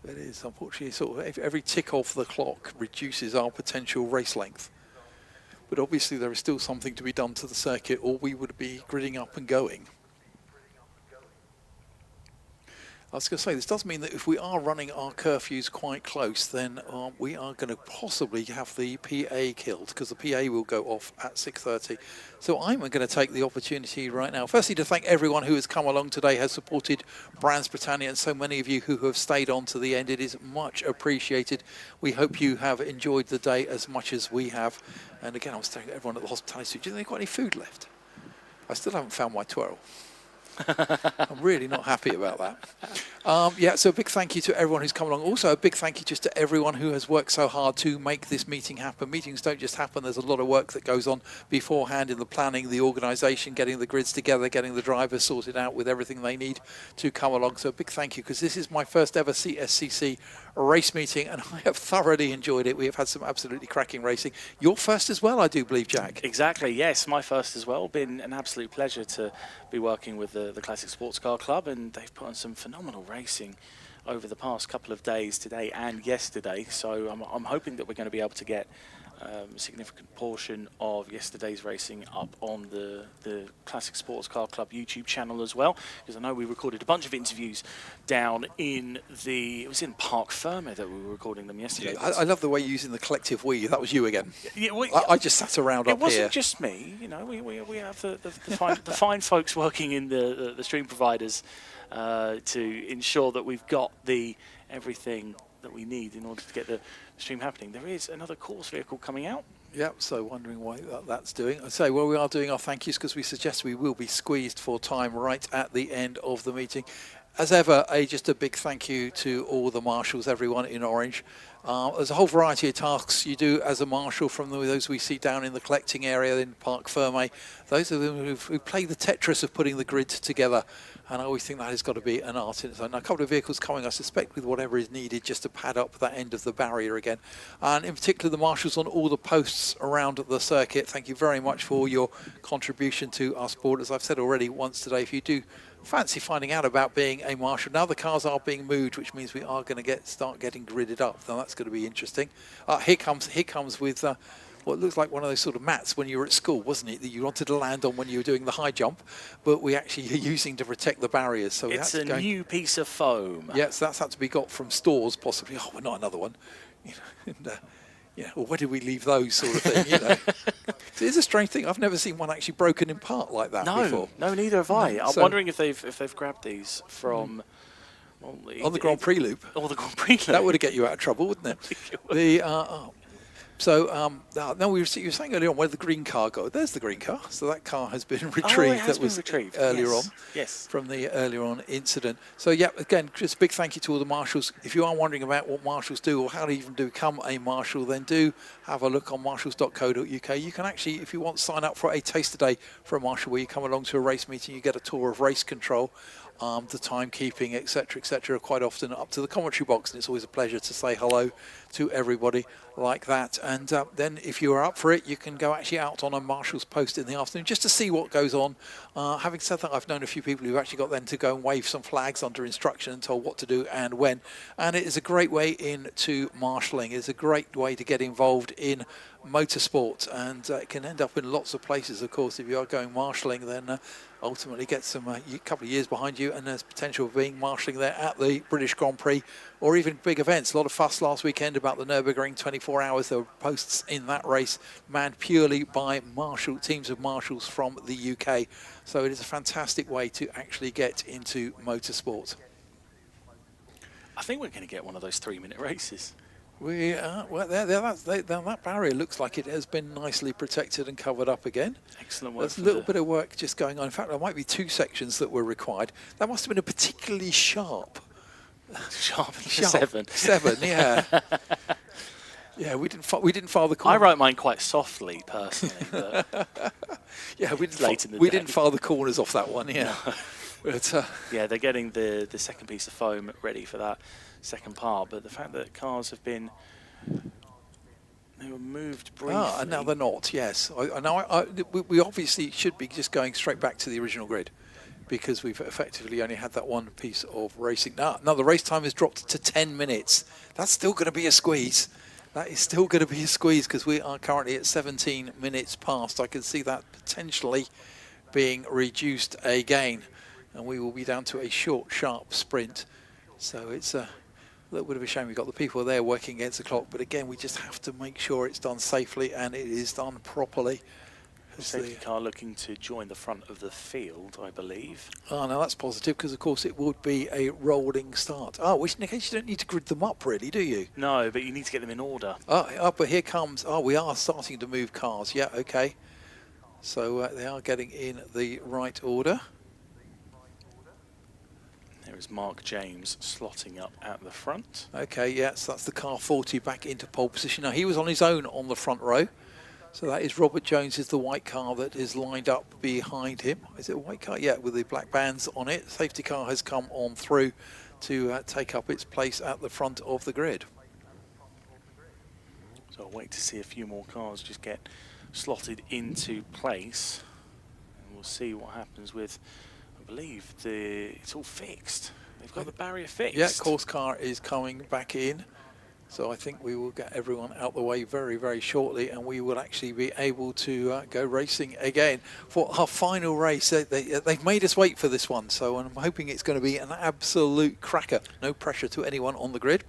It is, unfortunately, sort of every tick off the clock reduces our potential race length. But obviously there is still something to be done to the circuit, or we would be gridding up and going. I was going to say, this does mean that if we are running our curfews quite close, then we are going to possibly have the PA killed, because the PA will go off at 6:30. So I'm going to take the opportunity right now, firstly, to thank everyone who has come along today, has supported Brands Britannia, and so many of you who have stayed on to the end. It is much appreciated. We hope you have enjoyed the day as much as we have. And again, I was telling everyone at the hospitality suite, do you think they've got any food left? I still haven't found my twirl. I'm really not happy about that. Yeah, so a big thank you to everyone who's come along. Also, a big thank you just to everyone who has worked so hard to make this meeting happen. Meetings don't just happen. There's a lot of work that goes on beforehand in the planning, the organisation, getting the grids together, getting the drivers sorted out with everything they need to come along. So a big thank you, because this is my first ever CSCC race meeting, and I have thoroughly enjoyed it. We have had some absolutely cracking racing. Your first as well, I do believe, Jack. Exactly, yes, my first as well. Been an absolute pleasure to be working with the Classic Sports Car Club, and they've put on some phenomenal racing over the past couple of days, today and yesterday. So I'm hoping that we're going to be able to get significant portion of yesterday's racing up on the Classic Sports Car Club YouTube channel as well, because I know we recorded a bunch of interviews down in it was in Parc Ferme that we were recording them yesterday. I love the way you're using the collective we. That was you again. Yeah, I just sat around up here. It wasn't just me, you know. We have the fine folks working in the stream providers to ensure that we've got everything that we need in order to get the stream happening. There is another course vehicle coming out. Yep, so wondering why that's doing. I say, well, we are doing our thank yous because we suggest we will be squeezed for time right at the end of the meeting. As ever, just a big thank you to all the marshals, everyone in orange. There's a whole variety of tasks you do as a marshal, from those we see down in the collecting area in Parc Ferme. Those of them who play the Tetris of putting the grid together. And I always think that has got to be an art in its own. Now, a couple of vehicles coming, I suspect, with whatever is needed just to pad up that end of the barrier again. And in particular, the marshals on all the posts around the circuit, thank you very much for your contribution to our sport. As I've said already once today, if you do fancy finding out about being a marshal, now the cars are being moved, which means we are going to start getting gridded up. Now, that's going to be interesting. Here comes with what looks like one of those sort of mats when you were at school, wasn't it, that you wanted to land on when you were doing the high jump, but we actually are using to protect the barriers. So it's a new piece of foam. Yes, that's had to be got from stores, possibly. Oh, well, not another one. You know, and, yeah, well, where did we leave those sort of thing? You know, it is a strange thing. I've never seen one actually broken in part like that before. No, neither have I. I'm wondering if they've grabbed these from. On the Grand Prix loop. Or the Grand Prix loop. That would have get you out of trouble, wouldn't it? Now you were saying earlier on where the green car go. There's the green car. So that car has been retrieved. That was retrieved earlier on. Yes. From the earlier on incident. So yeah, again, just a big thank you to all the marshals. If you are wondering about what marshals do or how to even become a marshal, then do have a look on marshals.co.uk. You can actually, if you want, sign up for a taster day for a marshal where you come along to a race meeting, you get a tour of race control. The timekeeping, etc., quite often up to the commentary box, and it's always a pleasure to say hello to everybody like that. And then if you are up for it, you can go actually out on a marshal's post in the afternoon just to see what goes on. Having said that, I've known a few people who've actually got then to go and wave some flags under instruction and told what to do and when. And it is a great way into marshalling. It's a great way to get involved in motorsport, and it can end up in lots of places, of course. If you are going marshalling, then ultimately get some couple of years behind you, and there's potential of being marshalling there at the British Grand Prix or even big events. A lot of fuss last weekend about the Nürburgring 24 hours. There were posts in that race manned purely by teams of marshals from the UK. So it is a fantastic way to actually get into motorsport. I think we're going to get one of those 3-minute races. That barrier looks like it has been nicely protected and covered up again. Excellent work. There's a little bit of work just going on. In fact, there might be 2 sections that were required. That must have been a particularly sharp. Sharp 7. 7, yeah. Yeah, we didn't file the corner. I wrote mine quite softly, personally. But yeah, we didn't file the corners off that one. Yeah. No. But, yeah, they're getting the second piece of foam ready for that second part, but the fact that cars have been, they were moved briefly. And now they're not, yes. We obviously should be just going straight back to the original grid, because we've effectively only had that one piece of racing. Now the race time has dropped to 10 minutes. That's still going to be a squeeze. That is still going to be a squeeze, because we are currently at 17 minutes past. I can see that potentially being reduced again, and we will be down to a short, sharp sprint. So it's a little bit of a shame we've got the people there working against the clock, but again, we just have to make sure it's done safely and it is done properly. Safety car looking to join the front of the field, I believe. Oh, no, that's positive, because of course it would be a rolling start. Oh, which in case you don't need to grid them up, really, do you? No, but you need to get them in order. But here comes. We are starting to move cars. Yeah, okay. So they are getting in the right order. There is Mark James slotting up at the front. Okay, yes, that's the car 40 back into pole position. Now, he was on his own on the front row. So that is Robert Jones, is the white car that is lined up behind him. Is it a white car? Yeah, with the black bands on it. Safety car has come on through to take up its place at the front of the grid. So I'll wait to see a few more cars just get slotted into place. And we'll see what happens with, I believe, it's all fixed. They've got the barrier fixed. Yeah, course car is coming back in. So I think we will get everyone out the way very, very shortly, and we will actually be able to go racing again for our final race. They've made us wait for this one, so I'm hoping it's going to be an absolute cracker. No pressure to anyone on the grid.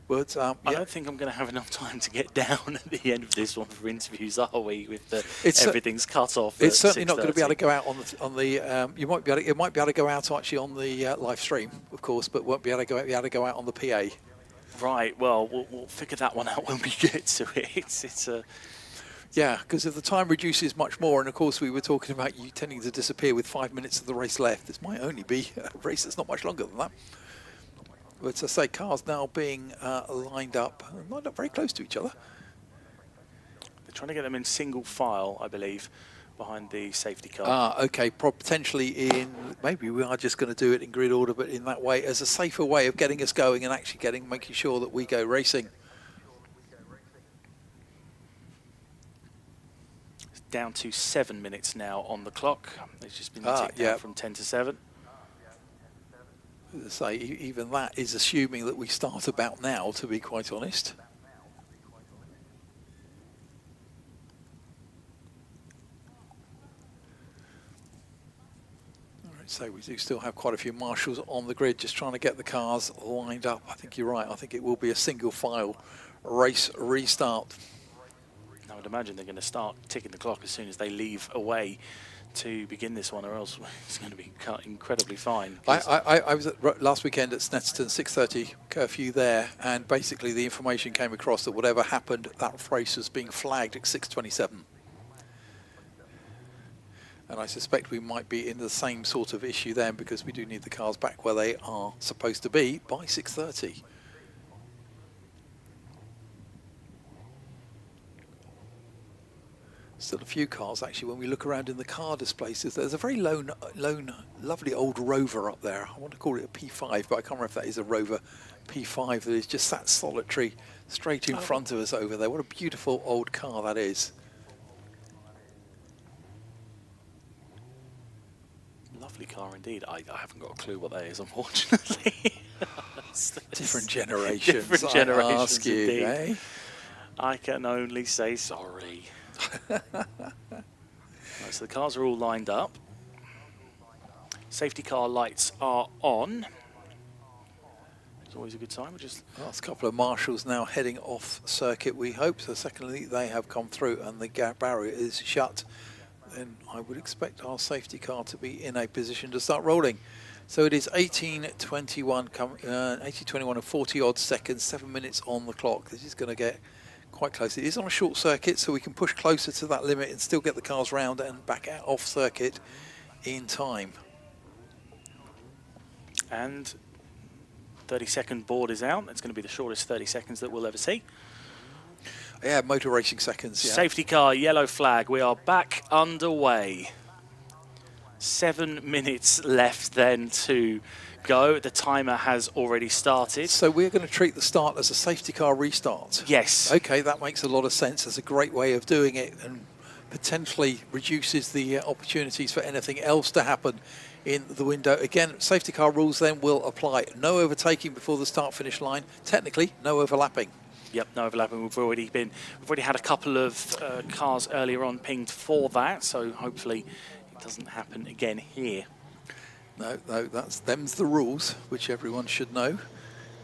But I don't think I'm going to have enough time to get down at the end of this one for interviews, are we? With everything's cut off. It's certainly not going to be able to go out on the. You might be able to, it might be able to go out actually on the live stream, of course, but won't be able to go out on the PA. Right. Well, we'll figure that one out when we get to it. It's a. Yeah, because if the time reduces much more, and of course we were talking about you tending to disappear with 5 minutes of the race left, this might only be a race that's not much longer than that. But as I say, cars now being lined up very close to each other. They're trying to get them in single file, I believe, behind the safety car. Okay, potentially in, maybe we are just going to do it in grid order, but in that way, as a safer way of getting us going and actually making sure that we go racing. It's down to 7 minutes now on the clock. It's just been ticked down from 10 to 7. As I say, even that is assuming that we start about now, to be quite honest. So we do still have quite a few marshals on the grid, just trying to get the cars lined up. I think you're right. I think it will be a single file race restart. I would imagine they're going to start ticking the clock as soon as they leave away to begin this one, or else it's going to be cut incredibly fine. I was last weekend at Snetterton, 6:30 curfew there, and basically the information came across that whatever happened, that race was being flagged at 6:27. And I suspect we might be in the same sort of issue then, because we do need the cars back where they are supposed to be by 6:30. Still a few cars actually. When we look around in the car displays, there's a very lone, lovely old Rover up there. I want to call it a P5, but I can't remember if that is a Rover P5 that is just sat solitary straight in front of us over there. What a beautiful old car that is. Lovely car indeed. I haven't got a clue what that is, unfortunately. Different generations. Different generations, I ask you, indeed. Eh? I can only say sorry. Right, so the cars are all lined up. Safety car lights are on. It's always a good time. Last couple of marshals now heading off circuit, we hope. So secondly, they have come through and the barrier is shut. Then I would expect our safety car to be in a position to start rolling. So it is 18:21 and 40 odd seconds, 7 minutes on the clock. This is going to get quite close. It is on a short circuit, so we can push closer to that limit and still get the cars round and back out off circuit in time. And 30-second board is out. It's going to be the shortest 30 seconds that we'll ever see. Yeah, motor racing seconds. Yeah. Safety car, yellow flag. We are back underway. 7 minutes left then to go. The timer has already started. So we're going to treat the start as a safety car restart? Yes. Okay, that makes a lot of sense. That's a great way of doing it and potentially reduces the opportunities for anything else to happen in the window. Again, safety car rules then will apply. No overtaking before the start-finish line. Technically, no overlapping. Yep, no overlapping. We've already had a couple of cars earlier on pinged for that, so hopefully it doesn't happen again here. No, them's the rules, which everyone should know.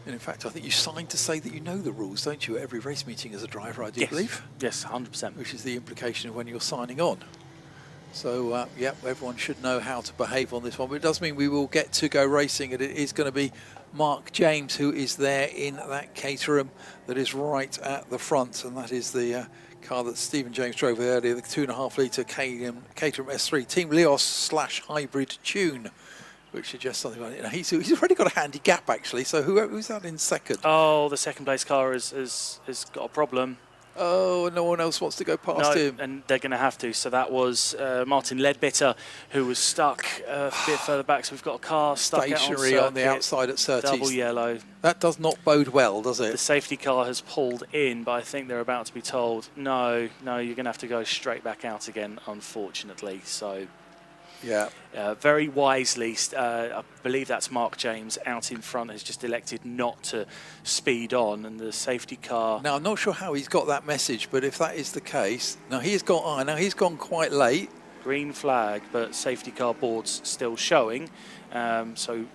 And in fact, I think you signed to say that you know the rules, don't you, at every race meeting as a driver, I do believe? Yes, 100%. Which is the implication of when you're signing on. So, yeah, everyone should know how to behave on this one. But it does mean we will get to go racing, and it is going to be Mark James who is there in that Caterham that is right at the front. And that is the car that Stephen James drove earlier, the 2.5 litre Caterham S3 Team Leos / hybrid tune, which suggests something like it. He's already got a handy gap, actually. So who's that in second? Oh, the second place car has got a problem. Oh, no one else wants to go past him. And they're going to have to. So that was Martin Ledbetter, who was stuck a bit further back. So we've got a car stuck stationary on the outside at Surtees. Double yellow. That does not bode well, does it? The safety car has pulled in, but I think they're about to be told, no, you're going to have to go straight back out again, unfortunately. So Yeah. Very wisely, I believe that's Mark James out in front, has just elected not to speed on, and the safety car. Now, I'm not sure how he's got that message, but if that is the case, now he's gone quite late. Green flag, but safety car board's still showing. So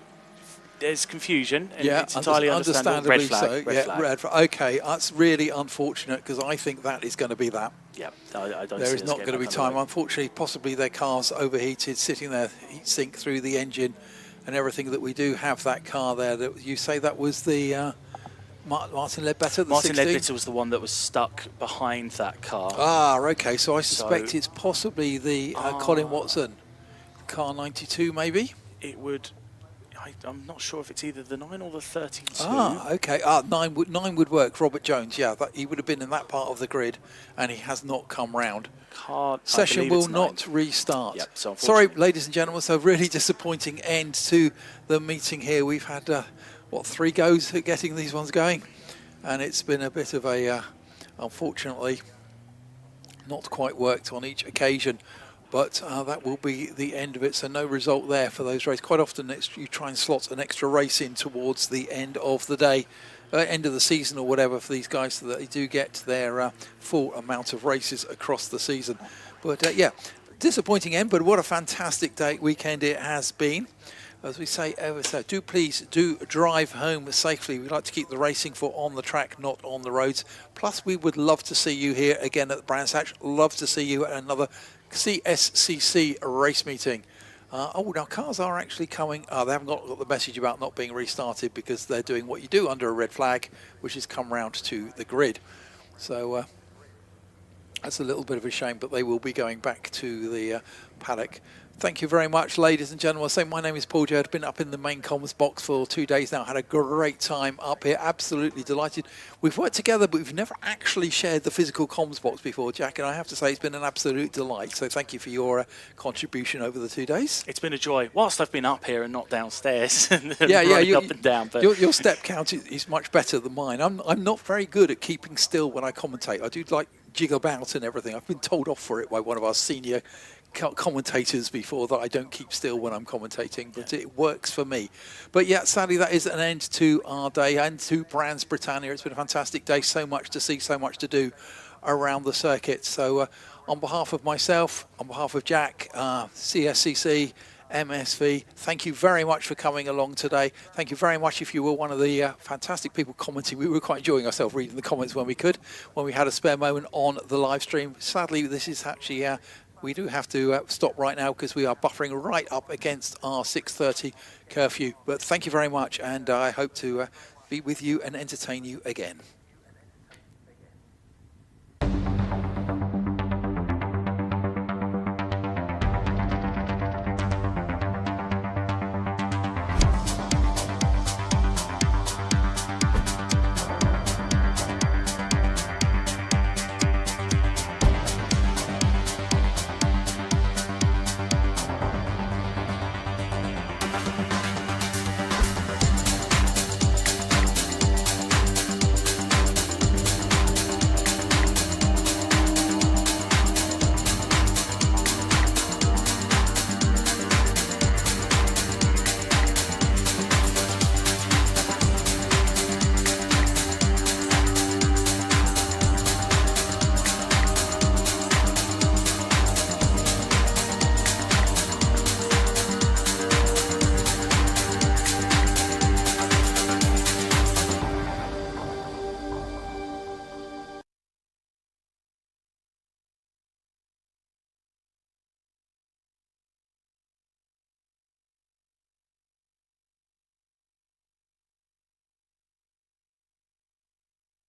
there's confusion, and it's entirely understandable. Red flag, so. red flag. Red flag. Okay, that's really unfortunate because I think that is going to be that. Yeah, I don't There see is us not getting going to be back time. underway. Unfortunately, possibly their car's overheated, sitting there, heat sink through the engine and everything that we do have that car there. That you say that was the Martin Ledbetter? Martin Ledbetter was the one that was stuck behind that car. Ah, okay. So I suspect it's possibly the Colin Watson, car 92 maybe? It would... I'm not sure if it's either the 9 or the 32. Ah, okay. 9 would work. Robert Jones, yeah, he would have been in that part of the grid, and he has not come round. Session will not restart. Yep, so sorry, ladies and gentlemen. So really disappointing end to the meeting here. We've had 3 goes at getting these ones going, and it's been a bit of a, unfortunately, not quite worked on each occasion. But that will be the end of it, so no result there for those races. Quite often you try and slot an extra race in towards the end of the day, end of the season or whatever for these guys, so that they do get their full amount of races across the season. But yeah, disappointing end, but what a fantastic weekend it has been. As we say ever so, please drive home safely. We like to keep the racing for on the track, not on the roads. Plus, we would love to see you here again at the Brands Hatch. Love to see you at another CSCC race meeting. Now cars are actually coming. They haven't got the message about not being restarted because they're doing what you do under a red flag, which is come round to the grid. So that's a little bit of a shame, but they will be going back to the paddock. Thank you very much, ladies and gentlemen. So my name is Paul Jerd. I've been up in the main comms box for 2 days now. Had a great time up here. Absolutely delighted. We've worked together, but we've never actually shared the physical comms box before, Jack. And I have to say, it's been an absolute delight. So thank you for your contribution over the 2 days. It's been a joy. Whilst I've been up here and not downstairs, and yeah, up and down. But your step count is much better than mine. I'm not very good at keeping still when I commentate. I do like jiggle about and everything. I've been told off for it by one of our senior commentators before that I don't keep still when I'm commentating, but it works for me. But yeah, sadly that is an end to our day and to Brands Britannia. It's been a fantastic day, so much to see, so much to do around the circuit. So on behalf of myself, on behalf of Jack, CSCC, MSV, thank you very much for coming along today. Thank you very much if you were one of the fantastic people commenting. We were quite enjoying ourselves reading the comments when we could, when we had a spare moment on the live stream. Sadly, this is actually we do have to stop right now because we are buffering right up against our 6:30 curfew. But thank you very much, and I hope to be with you and entertain you again.